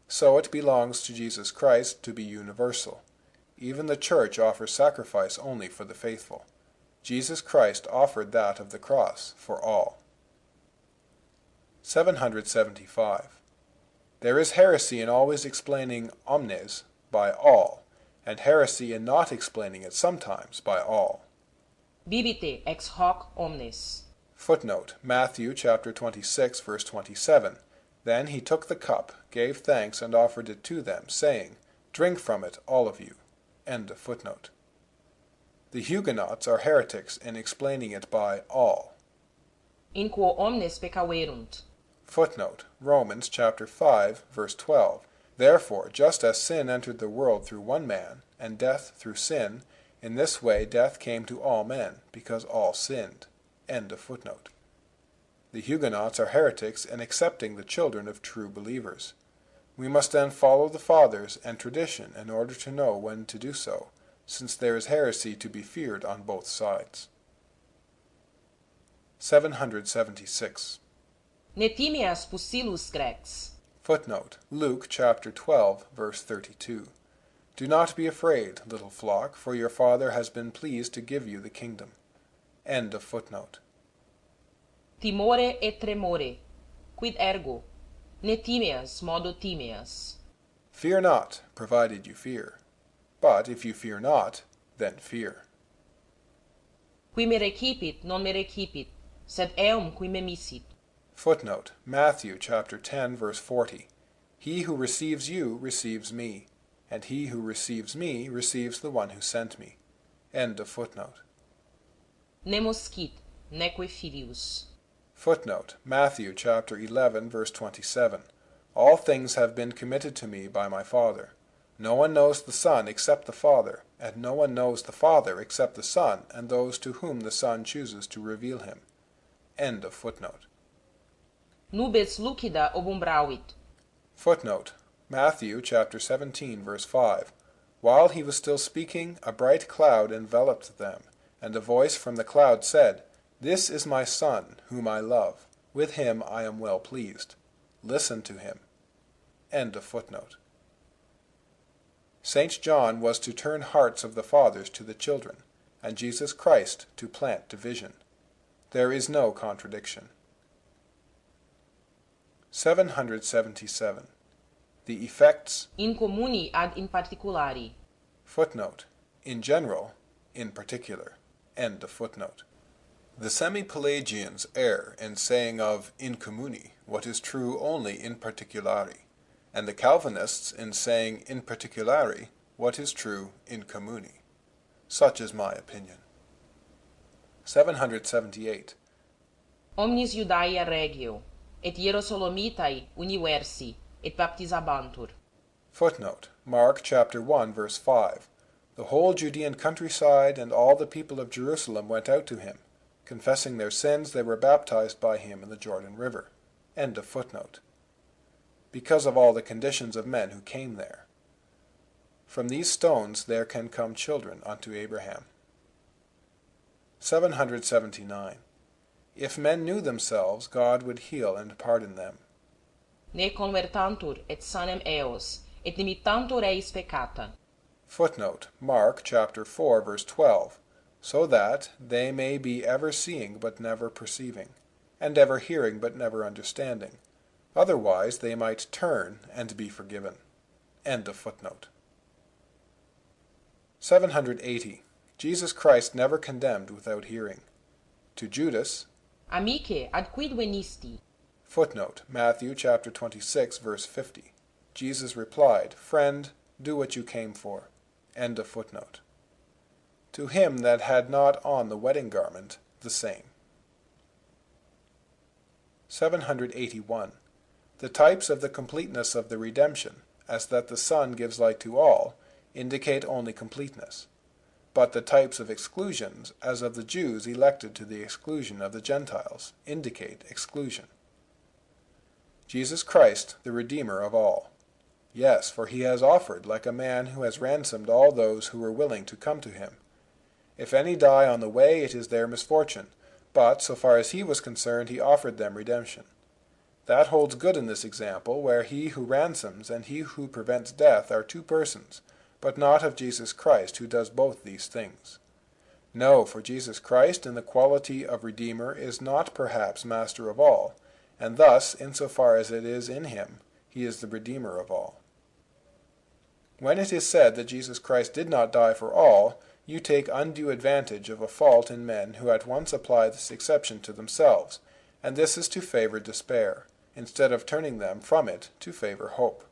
So it belongs to Jesus Christ to be universal. Even the Church offers sacrifice only for the faithful. Jesus Christ offered that of the cross for all. 775. There is heresy in always explaining omnes by all, and heresy in not explaining it sometimes by all. Bibite ex hoc omnes. Footnote: Matthew chapter 26, verse 27. Then he took the cup, gave thanks, and offered it to them, saying, Drink from it, all of you. End of footnote. The Huguenots are heretics in explaining it by all. In quo omnes peccaverunt. Footnote: Romans chapter 5, verse 12. Therefore, just as sin entered the world through one man, and death through sin, in this way death came to all men, because all sinned. End of footnote. The Huguenots are heretics in accepting the children of true believers. We must then follow the Fathers and tradition in order to know when to do so, since there is heresy to be feared on both sides. 776. Netimias pusillus grex. Footnote: Luke chapter 12, verse 32. Do not be afraid, little flock, for your Father has been pleased to give you the kingdom. End of footnote. Timore et tremore. Quid ergo? Netimias modo timias. Fear not, provided you fear. But if you fear not, then fear. Qui me recipit non me recipit, sed eum qui me misit. Footnote: Matthew chapter 10, verse 40. He who receives you receives me. and he who receives me receives the one who sent me. End of footnote. Ne moscit, neque filius. Footnote, Matthew chapter 11, verse 27. All things have been committed to me by my Father. No one knows the Son except the Father, and no one knows the Father except the Son, and those to whom the Son chooses to reveal him. End of footnote. Nubes lucida obumbravit. Footnote, Matthew chapter 17, verse 5. While he was still speaking, a bright cloud enveloped them, and a voice from the cloud said, This is my Son, whom I love. With him I am well pleased. Listen to him. End of footnote. St. John was to turn hearts of the fathers to the children, and Jesus Christ to plant division. There is no contradiction. 777. The effects In communi ad in particulari. Footnote, in general, in particular. End of footnote. The semi-Pelagians err in saying of in communi what is true only in particulari, and the Calvinists in saying in particulari what is true in communi. Such is my opinion. 778. Omnis Judaea regio, et Hierosolomitai universi, et baptizabantur. Footnote, Mark chapter 1, verse 5. The whole Judean countryside and all the people of Jerusalem went out to him. Confessing their sins, they were baptized by him in the Jordan River. End of footnote. Because of all the conditions of men who came there. From these stones there can come children unto Abraham. 779. If men knew themselves, God would heal and pardon them. Ne convertantur et sanem eos, et dimittantur eis peccata. Footnote, Mark chapter 4, verse 12. So that they may be ever seeing but never perceiving, and ever hearing but never understanding. Otherwise they might turn and be forgiven. End of footnote. 780. Jesus Christ never condemned without hearing. To Judas, Amice, ad quid venisti? Footnote, Matthew chapter 26, verse 50. Jesus replied, Friend, do what you came for. End of footnote. To him that had not on the wedding garment, the same. 781. The types of the completeness of the redemption, as that the Son gives light to all, indicate only completeness. But the types of exclusions, as of the Jews elected to the exclusion of the Gentiles, indicate exclusion. Jesus Christ, the Redeemer of all. Yes, for he has offered like a man who has ransomed all those who were willing to come to him. If any die on the way, it is their misfortune, but, so far as he was concerned, he offered them redemption. That holds good in this example, where he who ransoms and he who prevents death are two persons, but not of Jesus Christ, who does both these things. No, for Jesus Christ, in the quality of Redeemer, is not perhaps master of all, and thus, insofar as it is in him, he is the Redeemer of all. When it is said that Jesus Christ did not die for all, you take undue advantage of a fault in men who at once apply this exception to themselves, and this is to favor despair, instead of turning them from it to favor hope.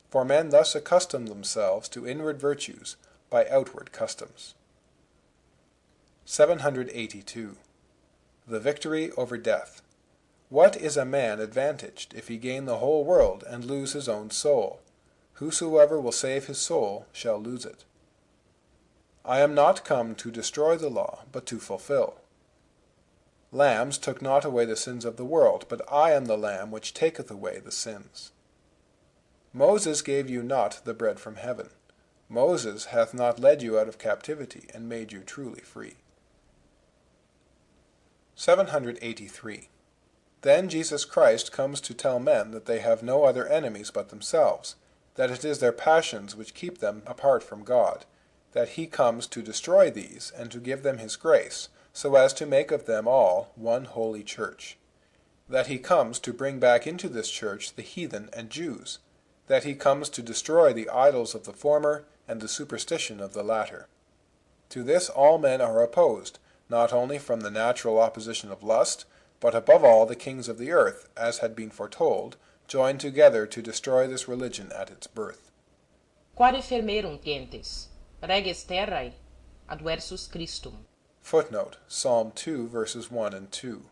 For men thus accustom themselves to inward virtues by outward customs. 782. The victory over death. What is a man advantaged if he gain the whole world and lose his own soul? Whosoever will save his soul shall lose it. I am not come to destroy the law, but to fulfill. Lambs took not away the sins of the world, but I am the Lamb which taketh away the sins. Moses gave you not the bread from heaven. Moses hath not led you out of captivity, and made you truly free. 783. Then Jesus Christ comes to tell men that they have no other enemies but themselves, that it is their passions which keep them apart from God, that he comes to destroy these, and to give them his grace, so as to make of them all one holy church. That he comes to bring back into this church the heathen and Jews, that he comes to destroy the idols of the former and the superstition of the latter. To this all men are opposed, not only from the natural opposition of lust, but above all the kings of the earth, as had been foretold, joined together to destroy this religion at its birth. Quare fermerunt gentes, reges terrae, adversus Christum. Footnote, Psalm 2, verses 1 and 2.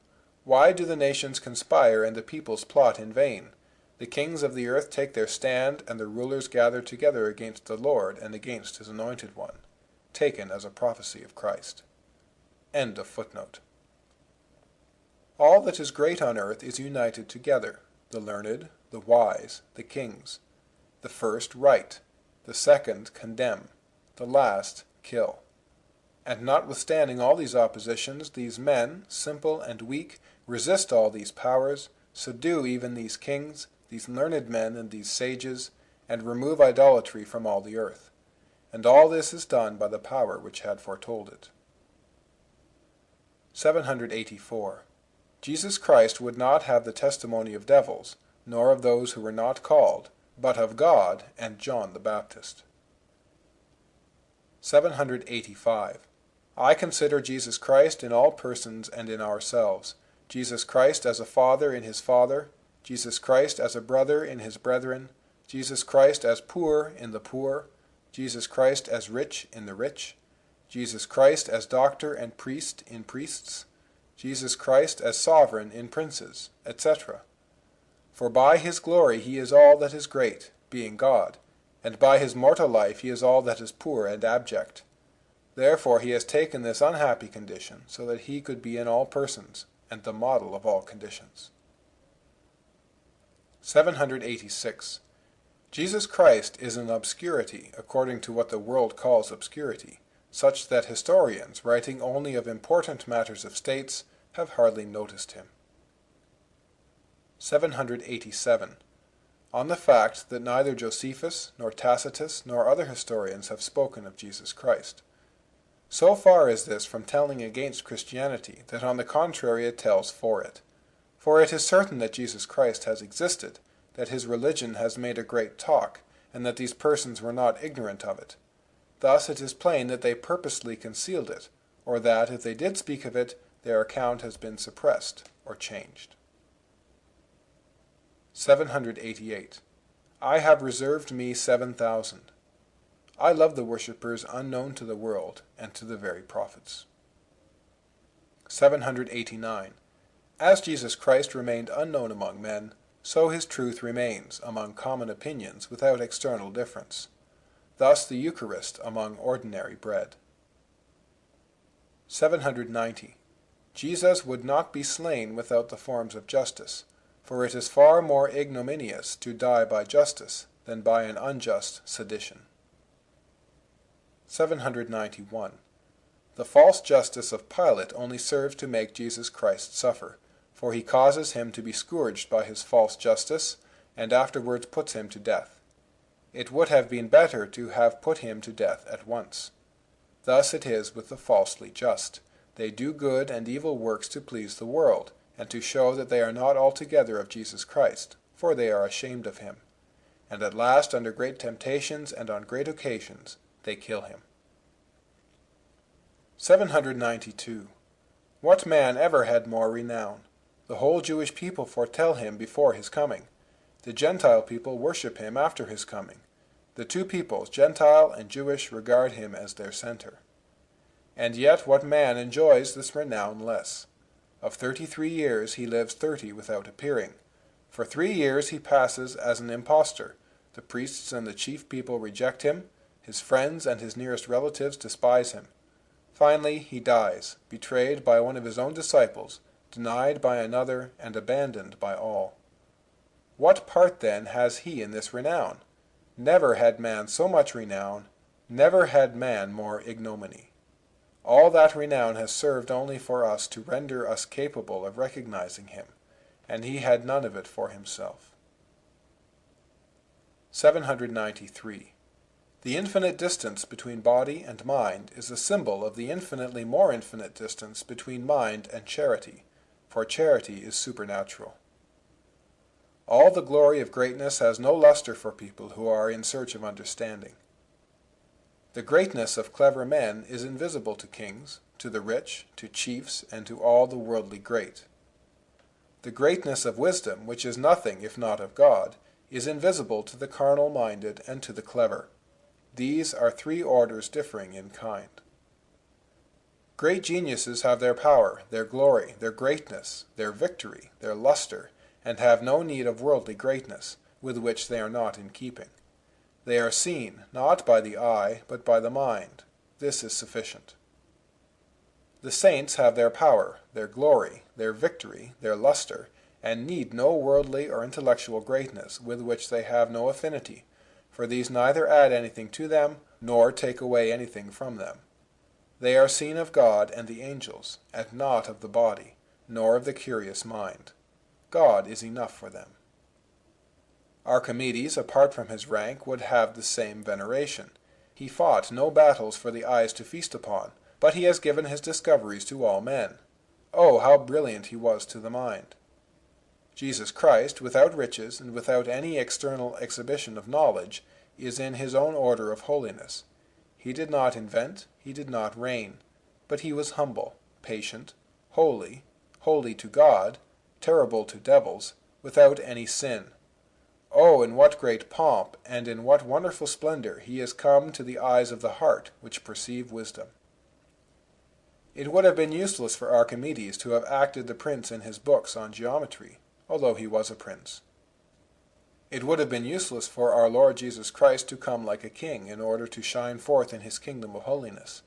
Why do the nations conspire and the peoples plot in vain? The kings of the earth take their stand, and the rulers gather together against the Lord and against his anointed one. Taken as a prophecy of Christ. End of footnote. All that is great on earth is united together, the learned, the wise, the kings. The first right, the second condemn, the last kill. And notwithstanding all these oppositions, these men, simple and weak, resist all these powers, subdue even these kings, these learned men and these sages, and remove idolatry from all the earth. And all this is done by the power which had foretold it. 784. Jesus Christ would not have the testimony of devils, nor of those who were not called, but of God and John the Baptist. 785. I consider Jesus Christ in all persons and in ourselves, Jesus Christ as a father in his Father, Jesus Christ as a brother in his brethren, Jesus Christ as poor in the poor, Jesus Christ as rich in the rich, Jesus Christ as doctor and priest in priests, Jesus Christ as sovereign in princes, etc. For by his glory he is all that is great, being God, and by his mortal life he is all that is poor and abject. Therefore he has taken this unhappy condition, so that he could be in all persons, and the model of all conditions. 786. Jesus Christ is an obscurity, according to what the world calls obscurity, such that historians, writing only of important matters of states, have hardly noticed him. 787. On the fact that neither Josephus, nor Tacitus, nor other historians have spoken of Jesus Christ. So far is this from telling against Christianity, that on the contrary it tells for it. For it is certain that Jesus Christ has existed, that his religion has made a great talk, and that these persons were not ignorant of it. Thus it is plain that they purposely concealed it, or that, if they did speak of it, their account has been suppressed or changed. 788. I have reserved me 7,000. I love the worshippers unknown to the world, and to the very prophets. 789. As Jesus Christ remained unknown among men, so his truth remains among common opinions without external difference. Thus the Eucharist among ordinary bread. 790. Jesus would not be slain without the forms of justice, for it is far more ignominious to die by justice than by an unjust sedition. 791. The false justice of Pilate only serves to make Jesus Christ suffer, for he causes him to be scourged by his false justice, and afterwards puts him to death. It would have been better to have put him to death at once. Thus it is with the falsely just. They do good and evil works to please the world, and to show that they are not altogether of Jesus Christ, for they are ashamed of him. And at last, under great temptations and on great occasions, they kill him. 792. What man ever had more renown? The whole Jewish people foretell him before his coming. The Gentile people worship him after his coming. The two peoples, Gentile and Jewish, regard him as their center. And yet what man enjoys this renown less? Of 33 years he lives 30 without appearing. For 3 years he passes as an impostor. The priests and the chief people reject him. His friends and his nearest relatives despise him. Finally he dies, betrayed by one of his own disciples, denied by another, and abandoned by all. What part then has he in this renown? Never had man so much renown, never had man more ignominy. All that renown has served only for us to render us capable of recognizing him, and he had none of it for himself. 793. The infinite distance between body and mind is a symbol of the infinitely more infinite distance between mind and charity, for charity is supernatural. All the glory of greatness has no luster for people who are in search of understanding. The greatness of clever men is invisible to kings, to the rich, to chiefs, and to all the worldly great. The greatness of wisdom, which is nothing if not of God, is invisible to the carnal-minded and to the clever. These are three orders differing in kind. Great geniuses have their power, their glory, their greatness, their victory, their luster, and have no need of worldly greatness, with which they are not in keeping. They are seen, not by the eye, but by the mind. This is sufficient. The saints have their power, their glory, their victory, their luster, and need no worldly or intellectual greatness, with which they have no affinity, for these neither add anything to them, nor take away anything from them. They are seen of God and the angels, and not of the body, nor of the curious mind. God is enough for them. Archimedes, apart from his rank, would have the same veneration. He fought no battles for the eyes to feast upon, but he has given his discoveries to all men. Oh, how brilliant he was to the mind! Jesus Christ, without riches and without any external exhibition of knowledge, is in his own order of holiness. He did not invent, he did not reign, but he was humble, patient, holy, holy to God, terrible to devils, without any sin. Oh, in what great pomp, and in what wonderful splendor he is come to the eyes of the heart, which perceive wisdom. It would have been useless for Archimedes to have acted the prince in his books on geometry, although he was a prince. It would have been useless for our Lord Jesus Christ to come like a king in order to shine forth in his kingdom of holiness,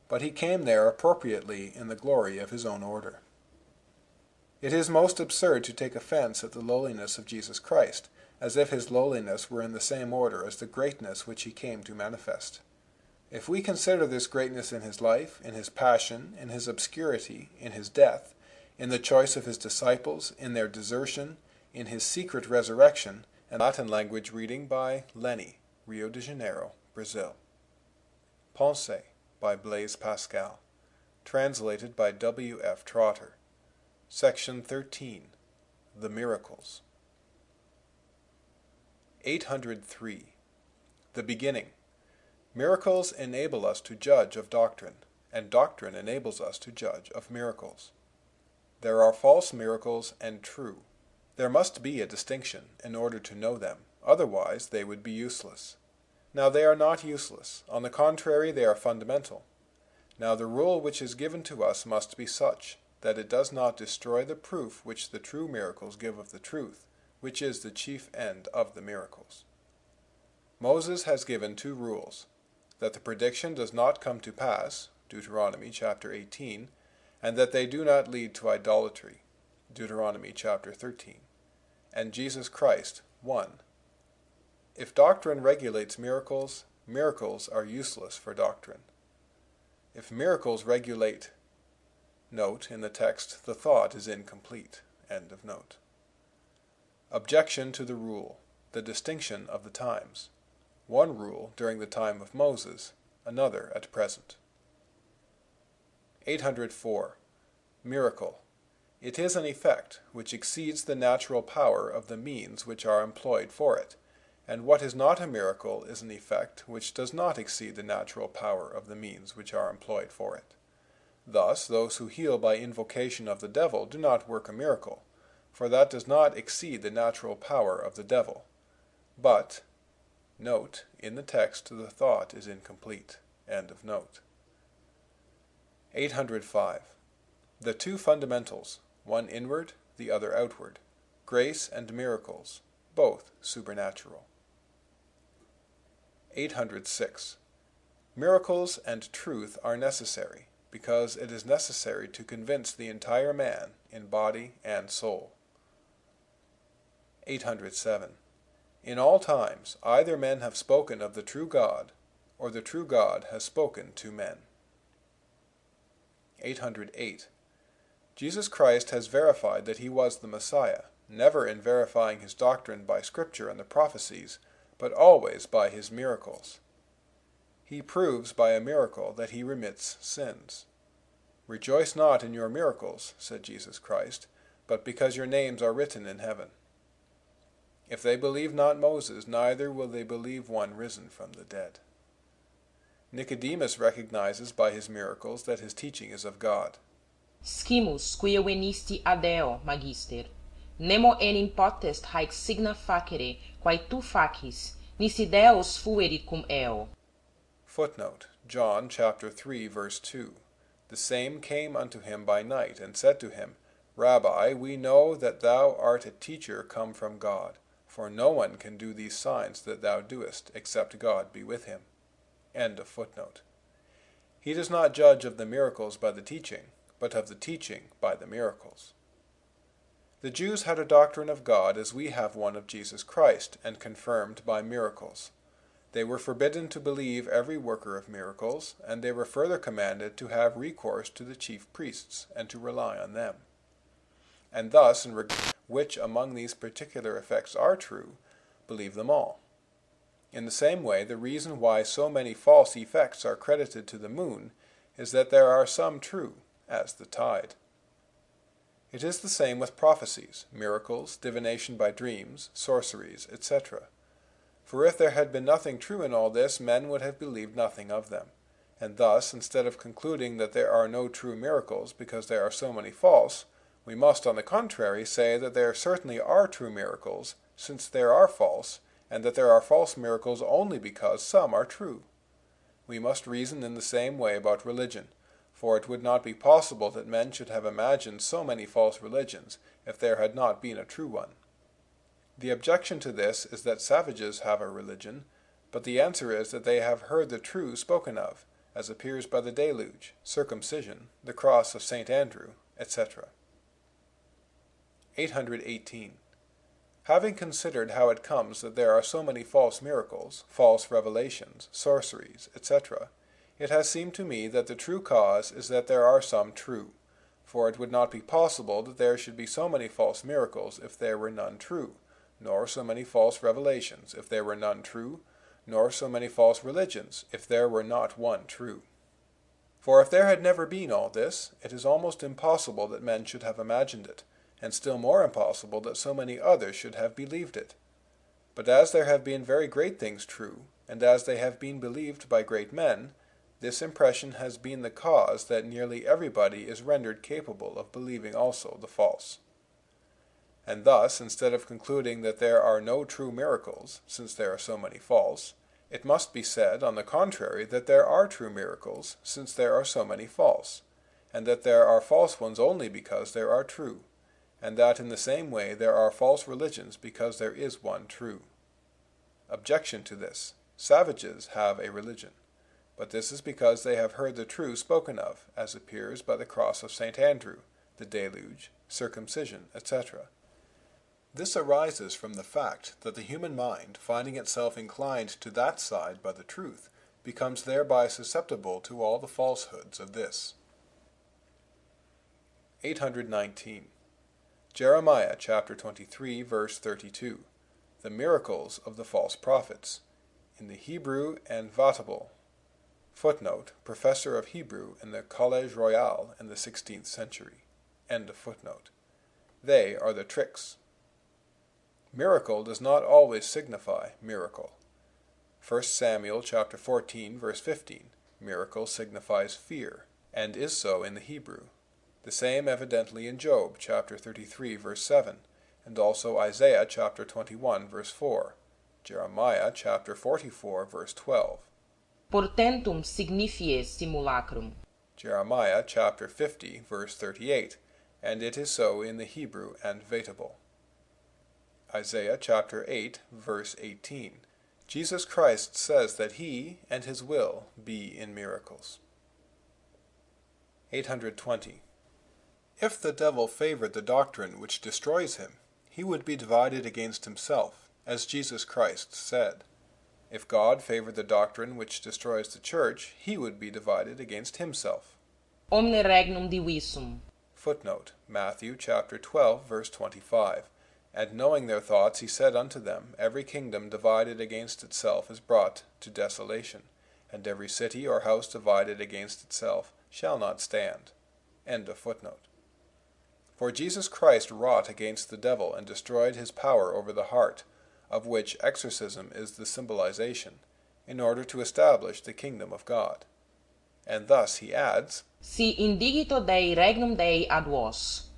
but he came there appropriately in the glory of his own order. It is most absurd to take offense at the lowliness of Jesus Christ, as if his lowliness were in the same order as the greatness which he came to manifest. If we consider this greatness in his life, in his passion, in his obscurity, in his death, in the choice of his disciples, in their desertion, in his secret resurrection, and Latin language reading by Lenny, Rio de Janeiro, Brazil. Pensées by Blaise Pascal. Translated by W. F. Trotter. Section 13. The Miracles. 803. The Beginning. Miracles enable us to judge of doctrine, and doctrine enables us to judge of miracles. There are false miracles and true. There must be a distinction in order to know them, otherwise they would be useless. Now they are not useless. On the contrary, they are fundamental. Now the rule which is given to us must be such that it does not destroy the proof which the true miracles give of the truth, which is the chief end of the miracles. Moses has given two rules: that the prediction does not come to pass, Deuteronomy chapter 18, and that they do not lead to idolatry, Deuteronomy chapter 13, and Jesus Christ 1. If doctrine regulates miracles, miracles are useless for doctrine. If miracles regulate, note in the text, the thought is incomplete, end of note. Objection to the rule, the distinction of the times. One rule during the time of Moses, another at present. 804. Miracle. It is an effect which exceeds the natural power of the means which are employed for it, and what is not a miracle is an effect which does not exceed the natural power of the means which are employed for it. Thus, those who heal by invocation of the devil do not work a miracle, for that does not exceed the natural power of the devil. But, note, in the text the thought is incomplete. End of note. 805. The two fundamentals, one inward, the other outward, grace and miracles, both supernatural. 806. Miracles and truth are necessary, because it is necessary to convince the entire man in body and soul. 807. In all times, either men have spoken of the true God, or the true God has spoken to men. 808. Jesus Christ has verified that he was the Messiah, never in verifying his doctrine by Scripture and the prophecies, but always by his miracles. He proves by a miracle that he remits sins. Rejoice not in your miracles, said Jesus Christ, but because your names are written in heaven. If they believe not Moses, neither will they believe one risen from the dead. Nicodemus recognizes by his miracles that his teaching is of God. Scimus quia venisti ad eo, magister. Nemo enim potest haec signa facere, quae tu facis, nisi Deus fuerit cum eo. Footnote: John chapter 3, verse 2. The same came unto him by night, and said to him, Rabbi, we know that thou art a teacher come from God, for no one can do these signs that thou doest, except God be with him. End of footnote. He does not judge of the miracles by the teaching, but of the teaching by the miracles. The Jews had a doctrine of God as we have one of Jesus Christ, and confirmed by miracles. They were forbidden to believe every worker of miracles, and they were further commanded to have recourse to the chief priests, and to rely on them. And thus, in regard to which among these particular effects are true, believe them all. In the same way, the reason why so many false effects are credited to the moon is that there are some true, as the tide. It is the same with prophecies, miracles, divination by dreams, sorceries, etc. For if there had been nothing true in all this, men would have believed nothing of them. And thus, instead of concluding that there are no true miracles because there are so many false, we must, on the contrary, say that there certainly are true miracles, since there are false, and that there are false miracles only because some are true. We must reason in the same way about religion, for it would not be possible that men should have imagined so many false religions if there had not been a true one. The objection to this is that savages have a religion, but the answer is that they have heard the true spoken of, as appears by the deluge, circumcision, the cross of St. Andrew, etc. 818. Having considered how it comes that there are so many false miracles, false revelations, sorceries, etc., it has seemed to me that the true cause is that there are some true, for it would not be possible that there should be so many false miracles if there were none true, nor so many false revelations if there were none true, nor so many false religions if there were not one true. For if there had never been all this, it is almost impossible that men should have imagined it, and still more impossible that so many others should have believed it. But as there have been very great things true, and as they have been believed by great men, this impression has been the cause that nearly everybody is rendered capable of believing also the false. And thus, instead of concluding that there are no true miracles, since there are so many false, it must be said, on the contrary, that there are true miracles, since there are so many false, and that there are false ones only because there are true, and that in the same way there are false religions because there is one true. Objection to this: savages have a religion, but this is because they have heard the true spoken of, as appears by the cross of St. Andrew, the deluge, circumcision, etc. This arises from the fact that the human mind, finding itself inclined to that side by the truth, becomes thereby susceptible to all the falsehoods of this. 819. Jeremiah chapter 23, verse 32. The miracles of the false prophets, in the Hebrew and Vatable. Footnote: Professor of Hebrew in the Collège Royal in the 16th century. End of footnote. They are the tricks. Miracle does not always signify miracle. 1 Samuel chapter 14, verse 15. Miracle signifies fear, and is so in the Hebrew. The same evidently in Job chapter 33, verse 7, and also Isaiah chapter 21, verse 4, Jeremiah chapter 44, verse 12. Portentum signifies simulacrum. Jeremiah chapter 50, verse 38, and it is so in the Hebrew and Vatable. Isaiah chapter 8, verse 18. Jesus Christ says that he and his will be in miracles. 820. If the devil favored the doctrine which destroys him, he would be divided against himself, as Jesus Christ said. If God favored the doctrine which destroys the church, he would be divided against himself. Omne regnum divisum. Footnote: Matthew chapter 12, verse 25. And knowing their thoughts, he said unto them, Every kingdom divided against itself is brought to desolation, and every city or house divided against itself shall not stand. End of footnote. For Jesus Christ wrought against the devil and destroyed his power over the heart, of which exorcism is the symbolization, in order to establish the kingdom of God. And thus he adds, Si indigito Dei regnum Dei ad vos.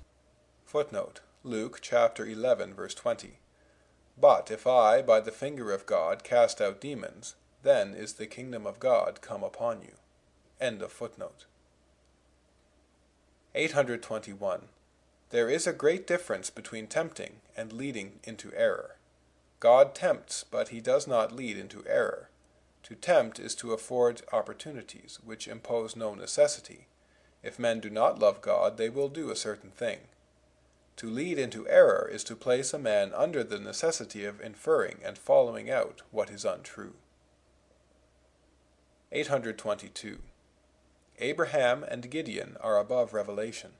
Footnote: Luke chapter 11, verse 20. But if I, by the finger of God, cast out demons, then is the kingdom of God come upon you. End of footnote. 821. There is a great difference between tempting and leading into error. God tempts, but he does not lead into error. To tempt is to afford opportunities which impose no necessity. If men do not love God, they will do a certain thing. To lead into error is to place a man under the necessity of inferring and following out what is untrue. 822. Abraham and Gideon are above revelation.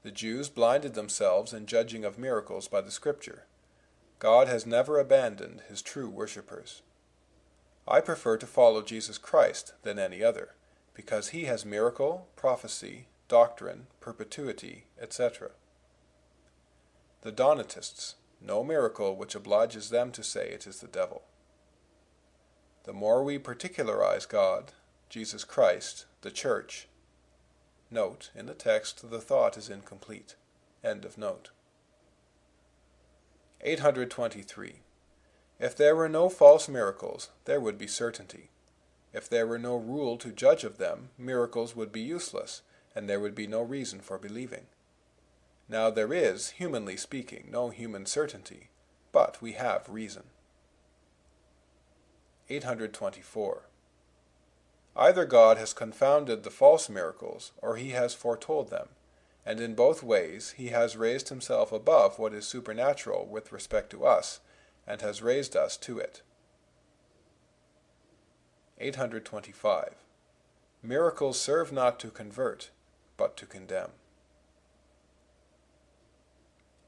The Jews blinded themselves in judging of miracles by the Scripture. God has never abandoned his true worshippers. I prefer to follow Jesus Christ than any other, because he has miracle, prophecy, doctrine, perpetuity, etc. The Donatists, no miracle which obliges them to say it is the devil. The more we particularize God, Jesus Christ, the Church. Note, in the text the thought is incomplete. End of note. 823. If there were no false miracles, there would be certainty. If there were no rule to judge of them, miracles would be useless, and there would be no reason for believing. Now there is, humanly speaking, no human certainty, but we have reason. 824. Either God has confounded the false miracles, or he has foretold them, and in both ways he has raised himself above what is supernatural with respect to us, and has raised us to it. 825. Miracles serve not to convert, but to condemn.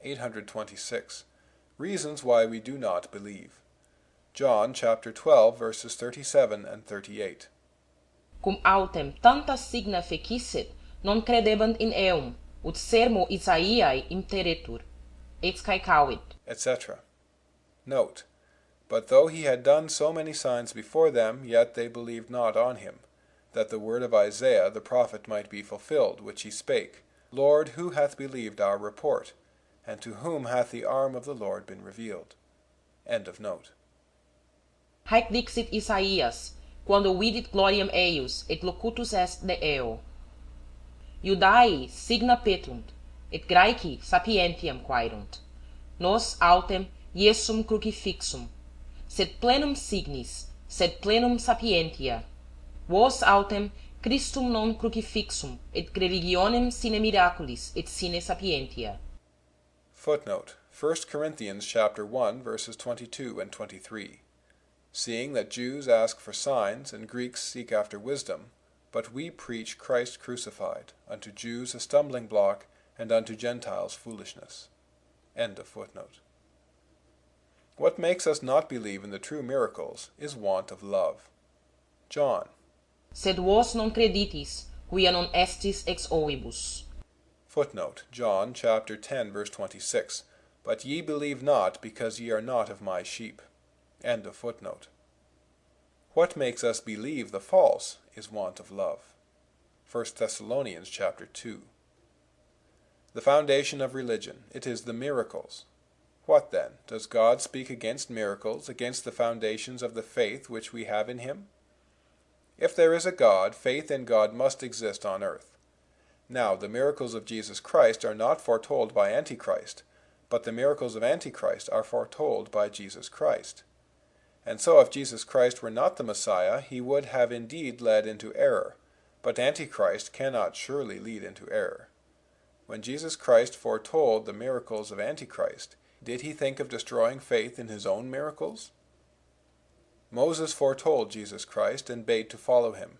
826. Reasons why we do not believe. John chapter 12, verses 37 and 38. Cum autem tanta signa fecisset, non credebant in eum, ut sermo Isaiae imteretur, ex caecavit, etc. Note, but though he had done so many signs before them, yet they believed not on him, that the word of Isaiah the prophet might be fulfilled, which he spake, Lord, who hath believed our report? And to whom hath the arm of the Lord been revealed? End of note. haec dixit Isaias, quando vidit gloriam eius, et locutus est de eo. Iudaei signa petunt, et Graeci sapientiam quaerunt. Nos autem iesum crucifixum, sed plenum signis, sed plenum sapientia. Vos autem Christum non crucifixum, et religionem sine miraculis, et sine sapientia. Footnote: 1 Corinthians chapter 1, verses 22 and 23. Seeing that Jews ask for signs, and Greeks seek after wisdom, but we preach Christ crucified, unto Jews a stumbling block, and unto Gentiles foolishness. End of footnote. What makes us not believe in the true miracles is want of love. John. Sed vos non creditis, quia non estis ex ovibus. Footnote: John chapter 10, verse 26. But ye believe not, because ye are not of my sheep. End of footnote. What makes us believe the false is want of love. 1 Thessalonians chapter 2. The foundation of religion, it is the miracles. What then? Does God speak against miracles, against the foundations of the faith which we have in him? If there is a God, faith in God must exist on earth. Now, the miracles of Jesus Christ are not foretold by Antichrist, but the miracles of Antichrist are foretold by Jesus Christ. And so if Jesus Christ were not the Messiah, he would have indeed led into error, but Antichrist cannot surely lead into error. When Jesus Christ foretold the miracles of Antichrist, did he think of destroying faith in his own miracles? Moses foretold Jesus Christ and bade to follow him.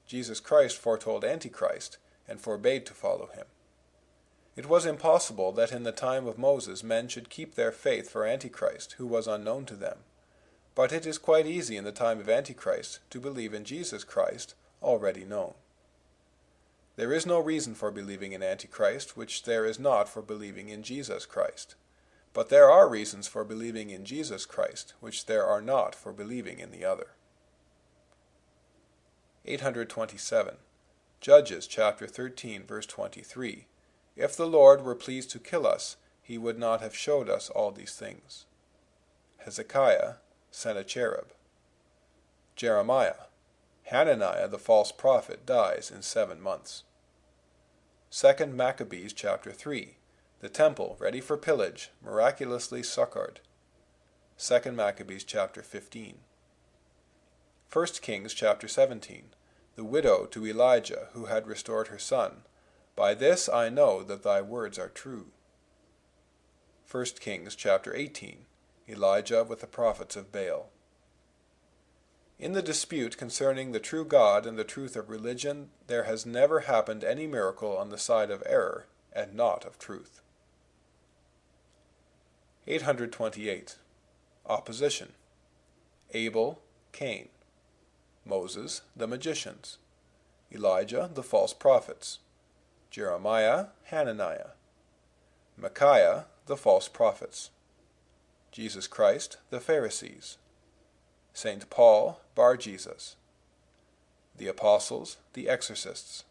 Jesus Christ foretold Antichrist and forbade to follow him. It was impossible that in the time of Moses men should keep their faith for Antichrist, who was unknown to them. But it is quite easy in the time of Antichrist to believe in Jesus Christ, already known. There is no reason for believing in Antichrist, which there is not for believing in Jesus Christ. But there are reasons for believing in Jesus Christ, which there are not for believing in the other. 827. Judges chapter 13, verse 23. If the Lord were pleased to kill us, he would not have showed us all these things. Hezekiah, Sennacherib. Jeremiah. Hananiah the false prophet dies in 7 months. 2 Maccabees chapter 3. The temple, ready for pillage, miraculously succored. 2 Maccabees chapter 15. 1 Kings chapter 17. The widow to Elijah who had restored her son. By this I know that thy words are true. 1 Kings chapter 18. Elijah with the prophets of Baal. In the dispute concerning the true God and the truth of religion, there has never happened any miracle on the side of error, and not of truth. 828. Opposition. Abel, Cain. Moses, the magicians. Elijah, the false prophets. Jeremiah, Hananiah. Micaiah, the false prophets. Jesus Christ, the Pharisees. St. Paul, Bar-Jesus. The Apostles, the exorcists.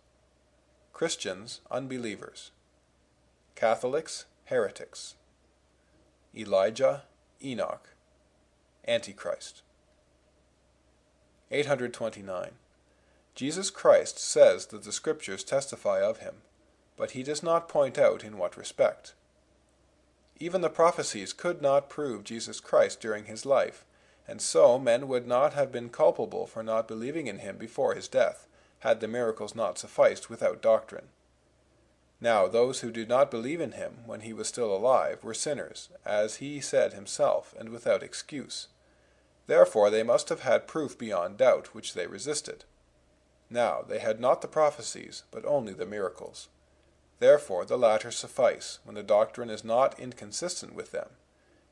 Christians, unbelievers. Catholics, heretics. Elijah, Enoch. Antichrist. 829. Jesus Christ says that the Scriptures testify of him, but he does not point out in what respect. Even the prophecies could not prove Jesus Christ during his life, and so men would not have been culpable for not believing in him before his death, had the miracles not sufficed without doctrine. Now those who did not believe in him when he was still alive were sinners, as he said himself, and without excuse. Therefore they must have had proof beyond doubt, which they resisted. Now they had not the prophecies, but only the miracles. Therefore the latter suffice, when the doctrine is not inconsistent with them,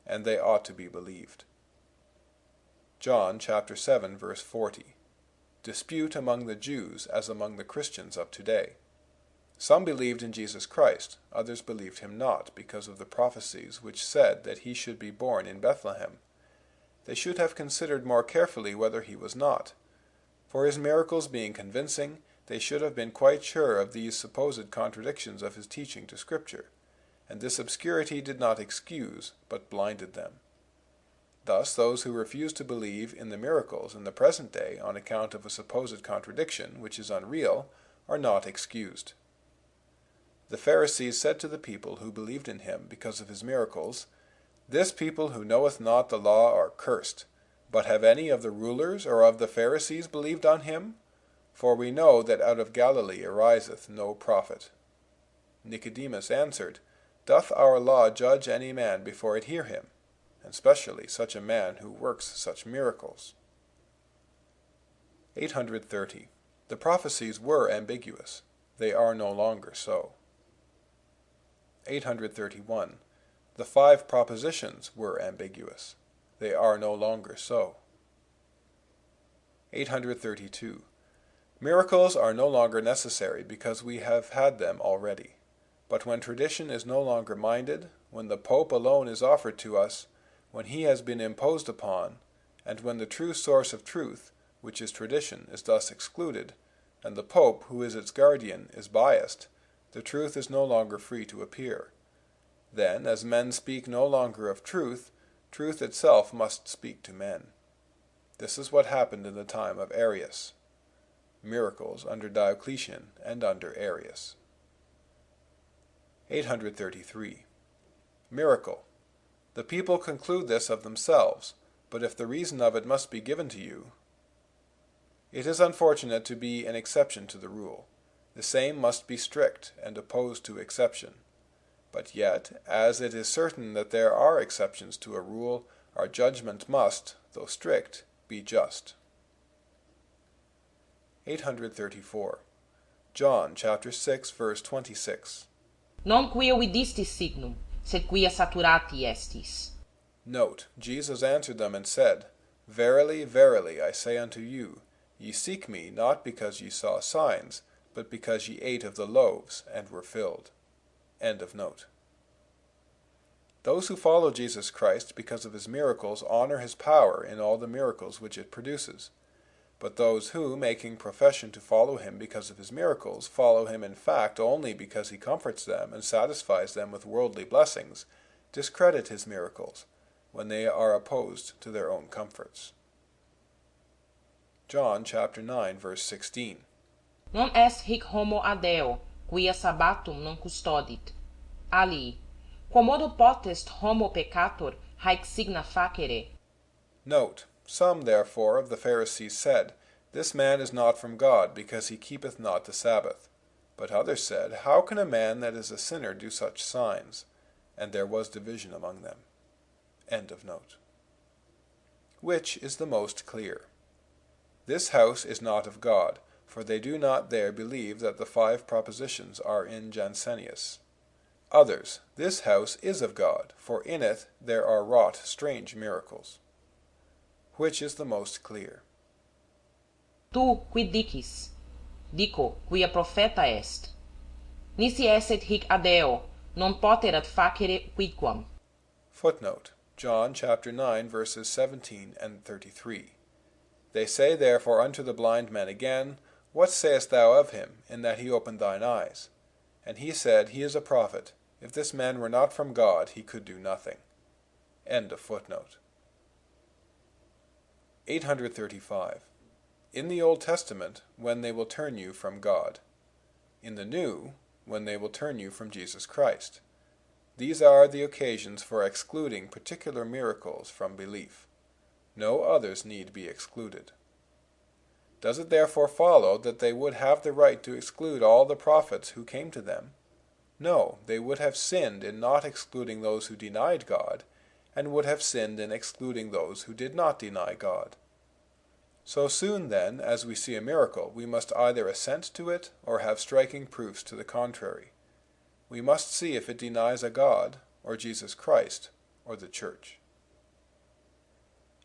and they ought to be believed. John chapter 7, verse 40. Dispute among the Jews as among the Christians of today. Some believed in Jesus Christ, others believed him not, because of the prophecies which said that he should be born in Bethlehem. They should have considered more carefully whether he was not. For his miracles being convincing, they should have been quite sure of these supposed contradictions of his teaching to Scripture, and this obscurity did not excuse, but blinded them. Thus those who refuse to believe in the miracles in the present day on account of a supposed contradiction which is unreal are not excused. The Pharisees said to the people who believed in him because of his miracles, This people who knoweth not the law are cursed. But have any of the rulers or of the Pharisees believed on him? For we know that out of Galilee ariseth no prophet. Nicodemus answered, Doth our law judge any man before it hear him? And specially such a man who works such miracles. 830. The prophecies were ambiguous. They are no longer so. 831. The 5 propositions were ambiguous. They are no longer so. 832. Miracles are no longer necessary because we have had them already. But when tradition is no longer minded, when the Pope alone is offered to us, when he has been imposed upon, and when the true source of truth, which is tradition, is thus excluded, and the Pope, who is its guardian, is biased, the truth is no longer free to appear. Then, as men speak no longer of truth, truth itself must speak to men. This is what happened in the time of Arius. Miracles under Diocletian and under Arius. 833. Miracle. The people conclude this of themselves, but if the reason of it must be given to you, it is unfortunate to be an exception to the rule. The same must be strict and opposed to exception. But yet, as it is certain that there are exceptions to a rule, our judgment must, though strict, be just. 834. John chapter 6, verse 26. Non quia vidistis signum, sed quia saturati estis. Note, Jesus answered them and said, Verily, verily, I say unto you, ye seek me not because ye saw signs, but because ye ate of the loaves and were filled. End of note. Those who follow Jesus Christ because of his miracles honor his power in all the miracles which it produces. But those who, making profession to follow him because of his miracles, follow him in fact only because he comforts them and satisfies them with worldly blessings, discredit his miracles, when they are opposed to their own comforts. John chapter 9, verse 16. Non est hic homo ad Deo, quia sabbatum non custodit. Ali, quomodo potest homo peccator haec signa facere? Note, some therefore of the Pharisees said, This man is not from God, because he keepeth not the Sabbath. But others said, How can a man that is a sinner do such signs? And there was division among them. End of note. Which is the most clear? This house is not of God, for they do not there believe that the 5 propositions are in Jansenius. Others, this house is of God, for in it there are wrought strange miracles. Which is the most clear? Tu quid dicis? Dico, quia profeta est. Nisi esset hic ad Deo, non poterat facere quidquam. Footnote: John chapter 9, verses 17 and 33. They say therefore unto the blind man again, What sayest thou of him, in that he opened thine eyes? And he said, He is a prophet. If this man were not from God, he could do nothing. End of footnote. 835. In the Old Testament, when they will turn you from God. In the New, when they will turn you from Jesus Christ. These are the occasions for excluding particular miracles from belief. No others need be excluded. Does it therefore follow that they would have the right to exclude all the prophets who came to them? No, they would have sinned in not excluding those who denied God, and would have sinned in excluding those who did not deny God. So soon, then, as we see a miracle, we must either assent to it or have striking proofs to the contrary. We must see if it denies a God, or Jesus Christ, or the Church.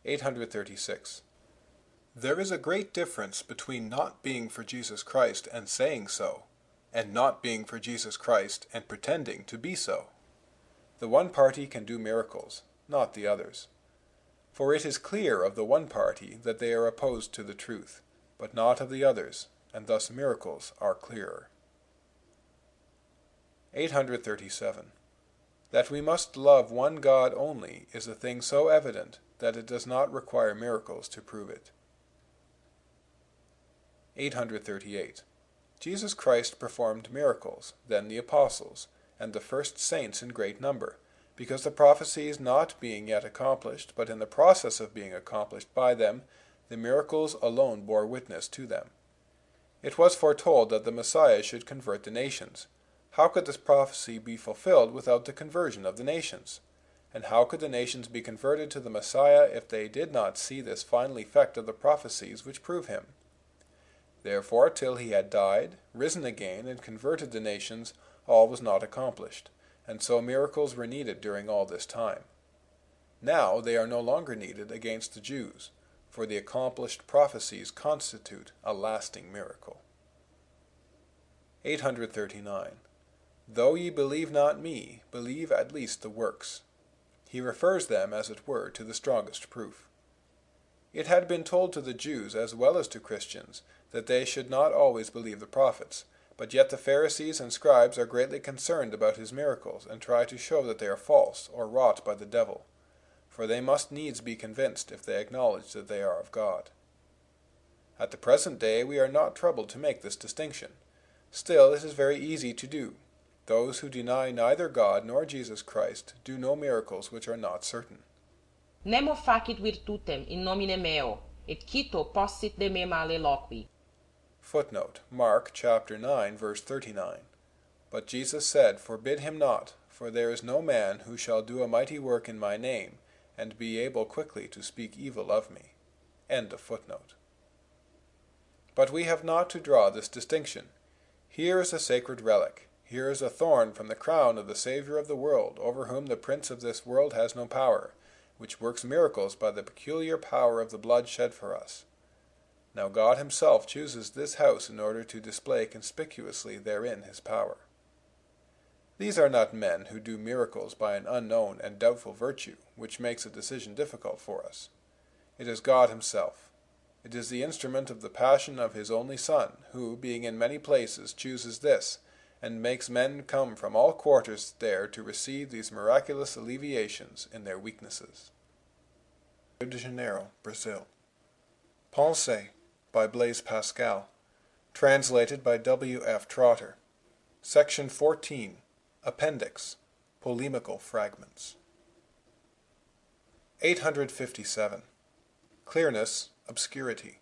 836. There is a great difference between not being for Jesus Christ and saying so, and not being for Jesus Christ and pretending to be so. The one party can do miracles, not the others. For it is clear of the one party that they are opposed to the truth, but not of the others, and thus miracles are clearer. 837. That we must love one God only is a thing so evident that it does not require miracles to prove it. 838. Jesus Christ performed miracles, then the apostles, and the first saints in great number, because the prophecies not being yet accomplished, but in the process of being accomplished by them, the miracles alone bore witness to them. It was foretold that the Messiah should convert the nations. How could this prophecy be fulfilled without the conversion of the nations? And how could the nations be converted to the Messiah if they did not see this final effect of the prophecies which prove him? Therefore, till he had died, risen again, and converted the nations, all was not accomplished, and so miracles were needed during all this time. Now they are no longer needed against the Jews, for the accomplished prophecies constitute a lasting miracle. 839. Though ye believe not me, believe at least the works. He refers them, as it were, to the strongest proof. It had been told to the Jews as well as to Christians that they should not always believe the prophets, but yet the Pharisees and scribes are greatly concerned about his miracles, and try to show that they are false or wrought by the devil, for they must needs be convinced if they acknowledge that they are of God. At the present day we are not troubled to make this distinction. Still it is very easy to do. Those who deny neither God nor Jesus Christ do no miracles which are not certain. Nemo facit virtutem in nomine meo, et cito possit de me male loqui. Footnote: Mark chapter 9, verse 39. But Jesus said, Forbid him not, for there is no man who shall do a mighty work in my name, and be able quickly to speak evil of me. End of footnote. But we have not to draw this distinction. Here is a sacred relic. Here is a thorn from the crown of the Savior of the world, over whom the prince of this world has no power, which works miracles by the peculiar power of the blood shed for us. Now God himself chooses this house in order to display conspicuously therein his power. These are not men who do miracles by an unknown and doubtful virtue, which makes a decision difficult for us. It is God himself. It is the instrument of the passion of his only Son, who, being in many places, chooses this, and makes men come from all quarters there to receive these miraculous alleviations in their weaknesses. Rio de Janeiro, Brazil. Pensées, by Blaise Pascal. Translated by W. F. Trotter. Section 14. Appendix. Polemical Fragments. 857. Clearness, obscurity.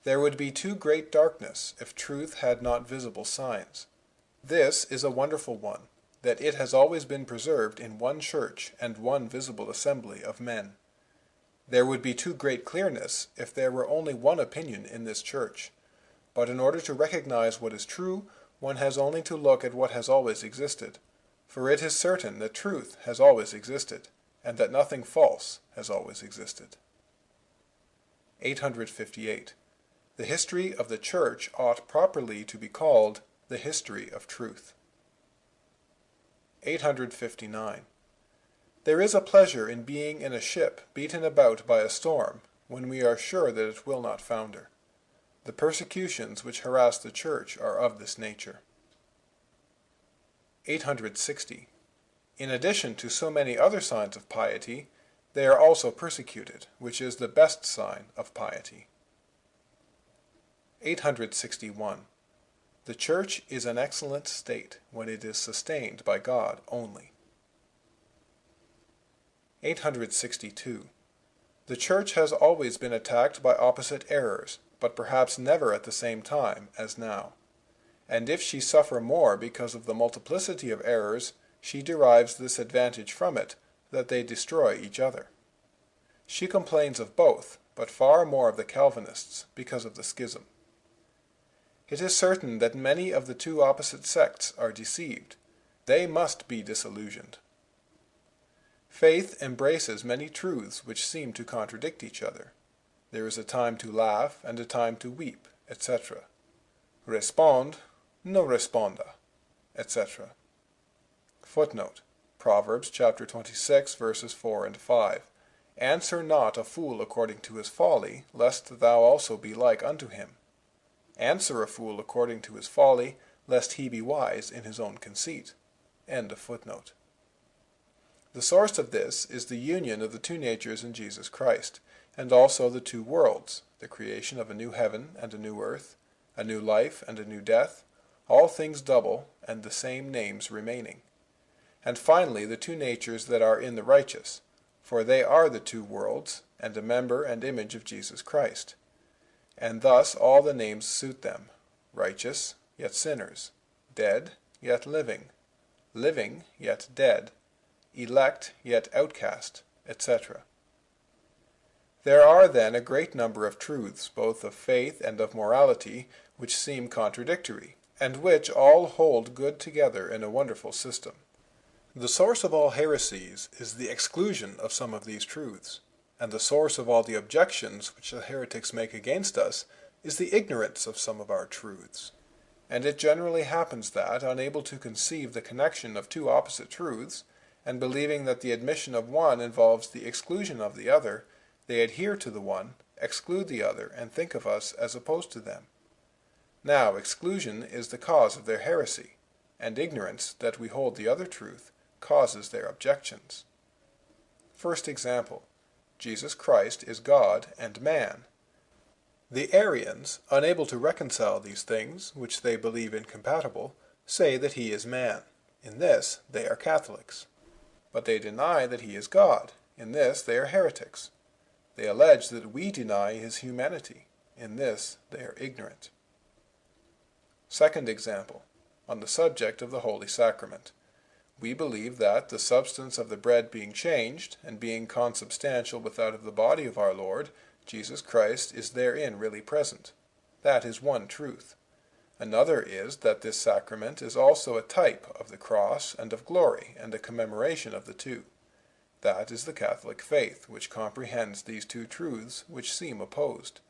There would be too great darkness if truth had not visible signs. This is a wonderful one, that it has always been preserved in one church and one visible assembly of men. There would be too great clearness if there were only one opinion in this church. But in order to recognize what is true, one has only to look at what has always existed. For it is certain that truth has always existed, and that nothing false has always existed. 858. The history of the Church ought properly to be called the history of truth. 859. There is a pleasure in being in a ship beaten about by a storm, when we are sure that it will not founder. The persecutions which harass the Church are of this nature. 860. In addition to so many other signs of piety, they are also persecuted, which is the best sign of piety. 861. The Church is an excellent state when it is sustained by God only. 862. The Church has always been attacked by opposite errors, but perhaps never at the same time as now. And if she suffer more because of the multiplicity of errors, she derives this advantage from it, that they destroy each other. She complains of both, but far more of the Calvinists, because of the schism. It is certain that many of the two opposite sects are deceived. They must be disillusioned. Faith embraces many truths which seem to contradict each other. There is a time to laugh and a time to weep, etc. Respond, no responda, etc. Footnote: Proverbs chapter 26, verses 4 and 5. Answer not a fool according to his folly, lest thou also be like unto him. Answer a fool according to his folly, lest he be wise in his own conceit. End of footnote. The source of this is the union of the two natures in Jesus Christ, and also the two worlds, the creation of a new heaven and a new earth, a new life and a new death, all things double, and the same names remaining. And finally the two natures that are in the righteous, for they are the two worlds, and a member and image of Jesus Christ. And thus all the names suit them: righteous, yet sinners; dead, yet living; living, yet dead; elect, yet outcast, etc. There are then a great number of truths, both of faith and of morality, which seem contradictory, and which all hold good together in a wonderful system. The source of all heresies is the exclusion of some of these truths, and the source of all the objections which the heretics make against us is the ignorance of some of our truths. And it generally happens that, unable to conceive the connection of two opposite truths, and believing that the admission of one involves the exclusion of the other, they adhere to the one, exclude the other, and think of us as opposed to them. Now exclusion is the cause of their heresy, and ignorance that we hold the other truth causes their objections. First example: Jesus Christ is God and man. The Arians, unable to reconcile these things, which they believe incompatible, say that he is man. In this they are Catholics. But they deny that he is God. In this they are heretics. They allege that we deny his humanity. In this they are ignorant. Second example: on the subject of the Holy Sacrament. We believe that, the substance of the bread being changed, and being consubstantial with that of the body of our Lord, Jesus Christ is therein really present. That is one truth. Another is that this sacrament is also a type of the cross and of glory, and a commemoration of the two. That is the Catholic faith, which comprehends these two truths which seem opposed.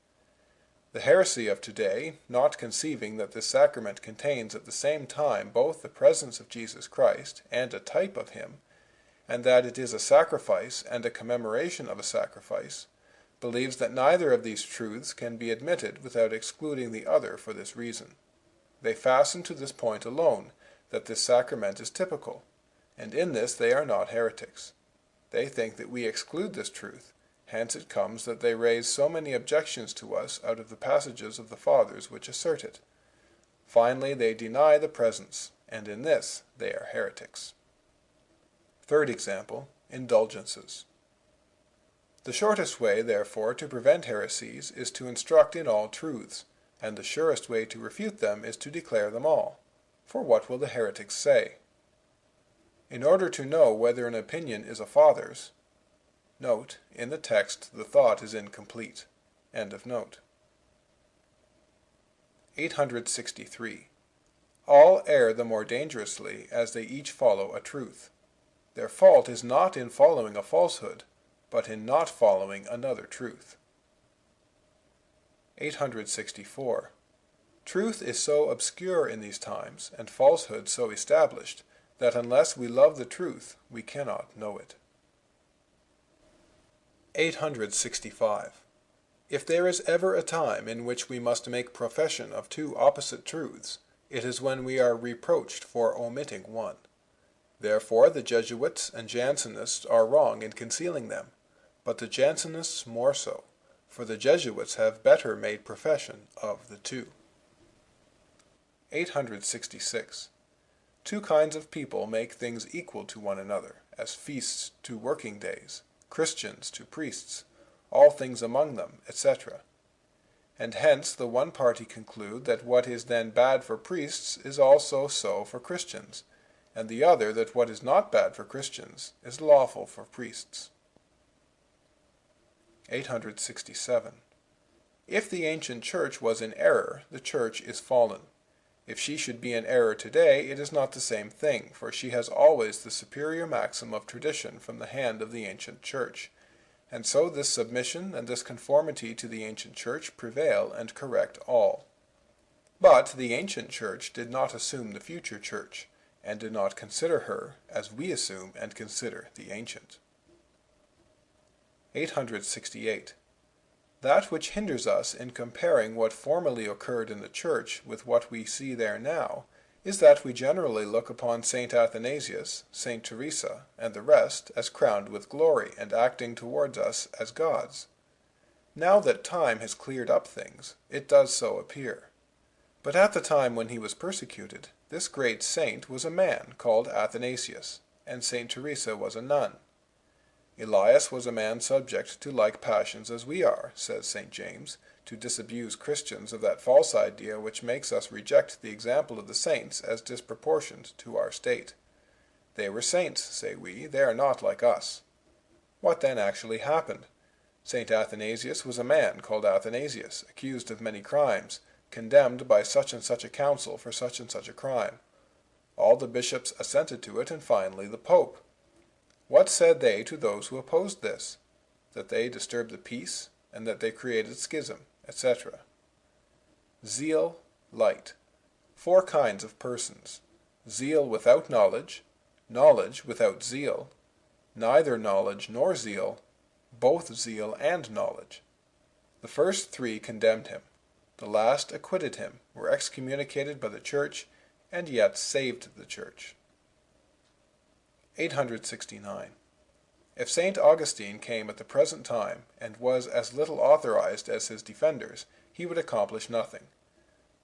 The heresy of today, not conceiving that this sacrament contains at the same time both the presence of Jesus Christ and a type of him, and that it is a sacrifice and a commemoration of a sacrifice, believes that neither of these truths can be admitted without excluding the other for this reason. They fasten to this point alone, that this sacrament is typical, and in this they are not heretics. They think that we exclude this truth, Hence it comes that they raise so many objections to us out of the passages of the Fathers which assert it. Finally, they deny the presence, and in this they are heretics. Third example, indulgences. The shortest way, therefore, to prevent heresies is to instruct in all truths, and the surest way to refute them is to declare them all. For what will the heretics say? In order to know whether an opinion is a father's, note, in the text the thought is incomplete. End of note. 863. All err the more dangerously as they each follow a truth. Their fault is not in following a falsehood, but in not following another truth. 864. Truth is so obscure in these times, and falsehood so established, that unless we love the truth, we cannot know it. 865. If there is ever a time in which we must make profession of two opposite truths, it is when we are reproached for omitting one. Therefore the Jesuits and Jansenists are wrong in concealing them, but the Jansenists more so, for the Jesuits have better made profession of the two. 866. Two kinds of people make things equal to one another, as feasts to working days, Christians to priests, all things among them, etc. And hence the one party conclude that what is then bad for priests is also so for Christians, and the other that what is not bad for Christians is lawful for priests. 867. If the ancient church was in error, the church is fallen. If she should be in error today, it is not the same thing, for she has always the superior maxim of tradition from the hand of the ancient church. And so this submission and this conformity to the ancient church prevail and correct all. But the ancient church did not assume the future church, and did not consider her as we assume and consider the ancient. 868. That which hinders us in comparing what formerly occurred in the Church with what we see there now is that we generally look upon St. Athanasius, St. Teresa, and the rest as crowned with glory and acting towards us as gods. Now that time has cleared up things, it does so appear. But at the time when he was persecuted, this great saint was a man called Athanasius, and St. Teresa was a nun. Elias was a man subject to like passions as we are, says St. James, to disabuse Christians of that false idea which makes us reject the example of the saints as disproportioned to our state. They were saints, say we, they are not like us. What then actually happened? St. Athanasius was a man called Athanasius, accused of many crimes, condemned by such and such a council for such and such a crime. All the bishops assented to it, and finally the Pope. What said they to those who opposed this? That they disturbed the peace, and that they created schism, etc. Zeal, light. 4 kinds of persons. Zeal without knowledge, knowledge without zeal, neither knowledge nor zeal, both zeal and knowledge. The first 3 condemned him. The last acquitted him, were excommunicated by the Church, and yet saved the Church. 869. If St. Augustine came at the present time, and was as little authorized as his defenders, he would accomplish nothing.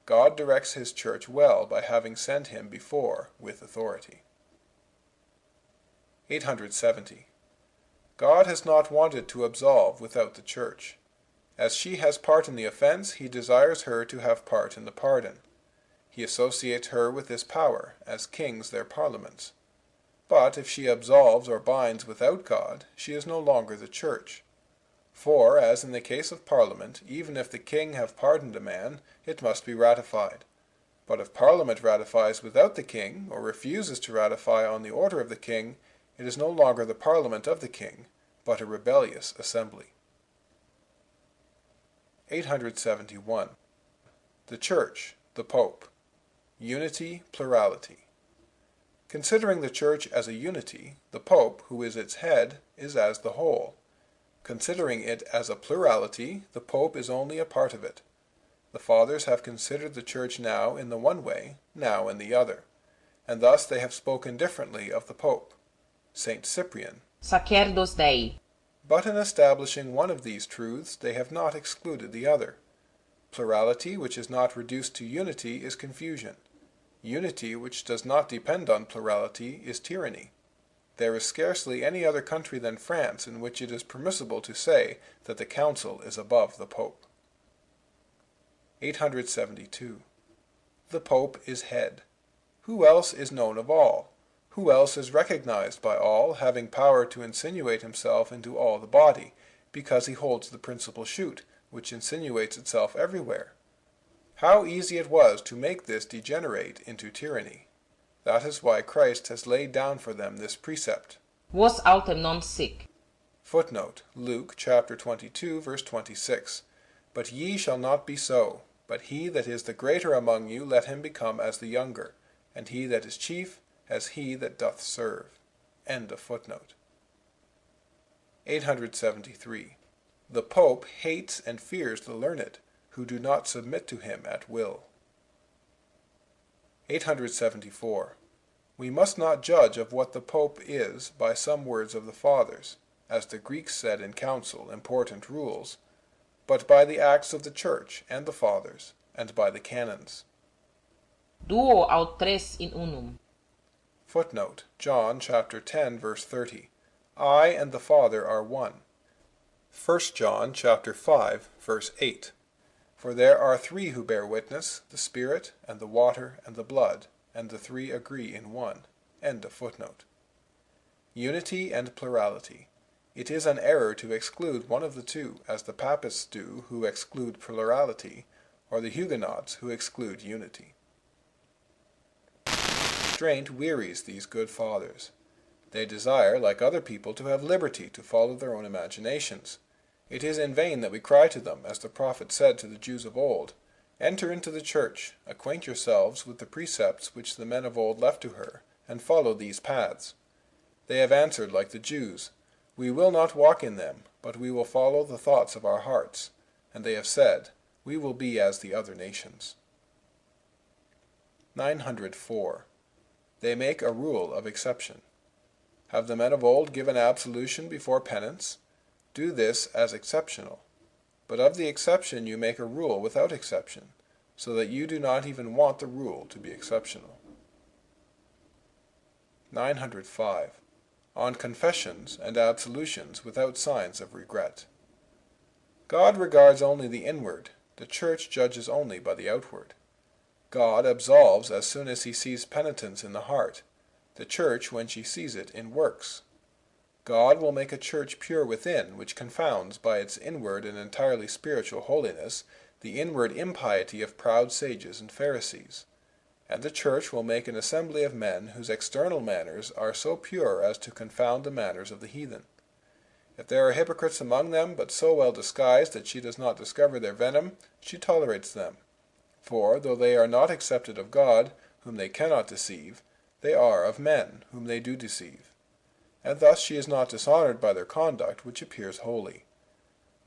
God directs his Church well by having sent him before with authority. 870. God has not wanted to absolve without the Church. As she has part in the offense, he desires her to have part in the pardon. He associates her with this power, as kings their parliaments. But if she absolves or binds without God, she is no longer the Church. For, as in the case of Parliament, even if the king have pardoned a man, it must be ratified. But if Parliament ratifies without the king, or refuses to ratify on the order of the king, it is no longer the Parliament of the king, but a rebellious assembly. 871. The Church, the Pope. Unity, plurality. Considering the Church as a unity, the Pope, who is its head, is as the whole. Considering it as a plurality, the Pope is only a part of it. The Fathers have considered the Church now in the one way, now in the other, and thus they have spoken differently of the Pope. St. Cyprian, Sacerdos Dei. But in establishing one of these truths they have not excluded the other. Plurality which is not reduced to unity is confusion. Unity which does not depend on plurality is tyranny. There is scarcely any other country than France in which it is permissible to say that the Council is above the Pope. 872. The Pope is head. Who else is known of all? Who else is recognized by all, having power to insinuate himself into all the body, because he holds the principal shoot, which insinuates itself everywhere? How easy it was to make this degenerate into tyranny! That is why Christ has laid down for them this precept. Vos autem non sic. Footnote: Luke chapter 22, verse 26. But ye shall not be so, but he that is the greater among you, let him become as the younger, and he that is chief, as he that doth serve. End of footnote. 873. The Pope hates and fears the learned, who do not submit to him at will. 874. We must not judge of what the Pope is by some words of the Fathers, as the Greeks said in council important rules, but by the acts of the Church and the Fathers, and by the canons. Duo aut tres in unum. Footnote: John chapter 10, verse 30. I and the Father are one. 1 John chapter 5, verse 8. For there are three who bear witness, the Spirit, and the water, and the blood, and the three agree in one. End of footnote. Unity and plurality. It is an error to exclude one of the two, as the Papists do who exclude plurality, or the Huguenots who exclude unity. Restraint wearies these good fathers. They desire, like other people, to have liberty to follow their own imaginations. It is in vain that we cry to them, as the prophet said to the Jews of old, Enter into the church, acquaint yourselves with the precepts which the men of old left to her, and follow these paths. They have answered like the Jews, We will not walk in them, but we will follow the thoughts of our hearts. And they have said, We will be as the other nations. 904. They make a rule of exception. Have the men of old given absolution before penance? Do this as exceptional. But of the exception you make a rule without exception, so that you do not even want the rule to be exceptional. 905. On confessions and absolutions without signs of regret. God regards only the inward, the Church judges only by the outward. God absolves as soon as he sees penitence in the heart, the Church when she sees it in works. God will make a church pure within, which confounds, by its inward and entirely spiritual holiness, the inward impiety of proud sages and Pharisees. And the Church will make an assembly of men whose external manners are so pure as to confound the manners of the heathen. If there are hypocrites among them, but so well disguised that she does not discover their venom, she tolerates them. For, though they are not accepted of God, whom they cannot deceive, they are of men, whom they do deceive. And thus she is not dishonored by their conduct, which appears holy.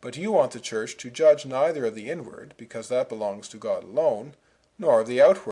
But you want the Church to judge neither of the inward, because that belongs to God alone, nor of the outward,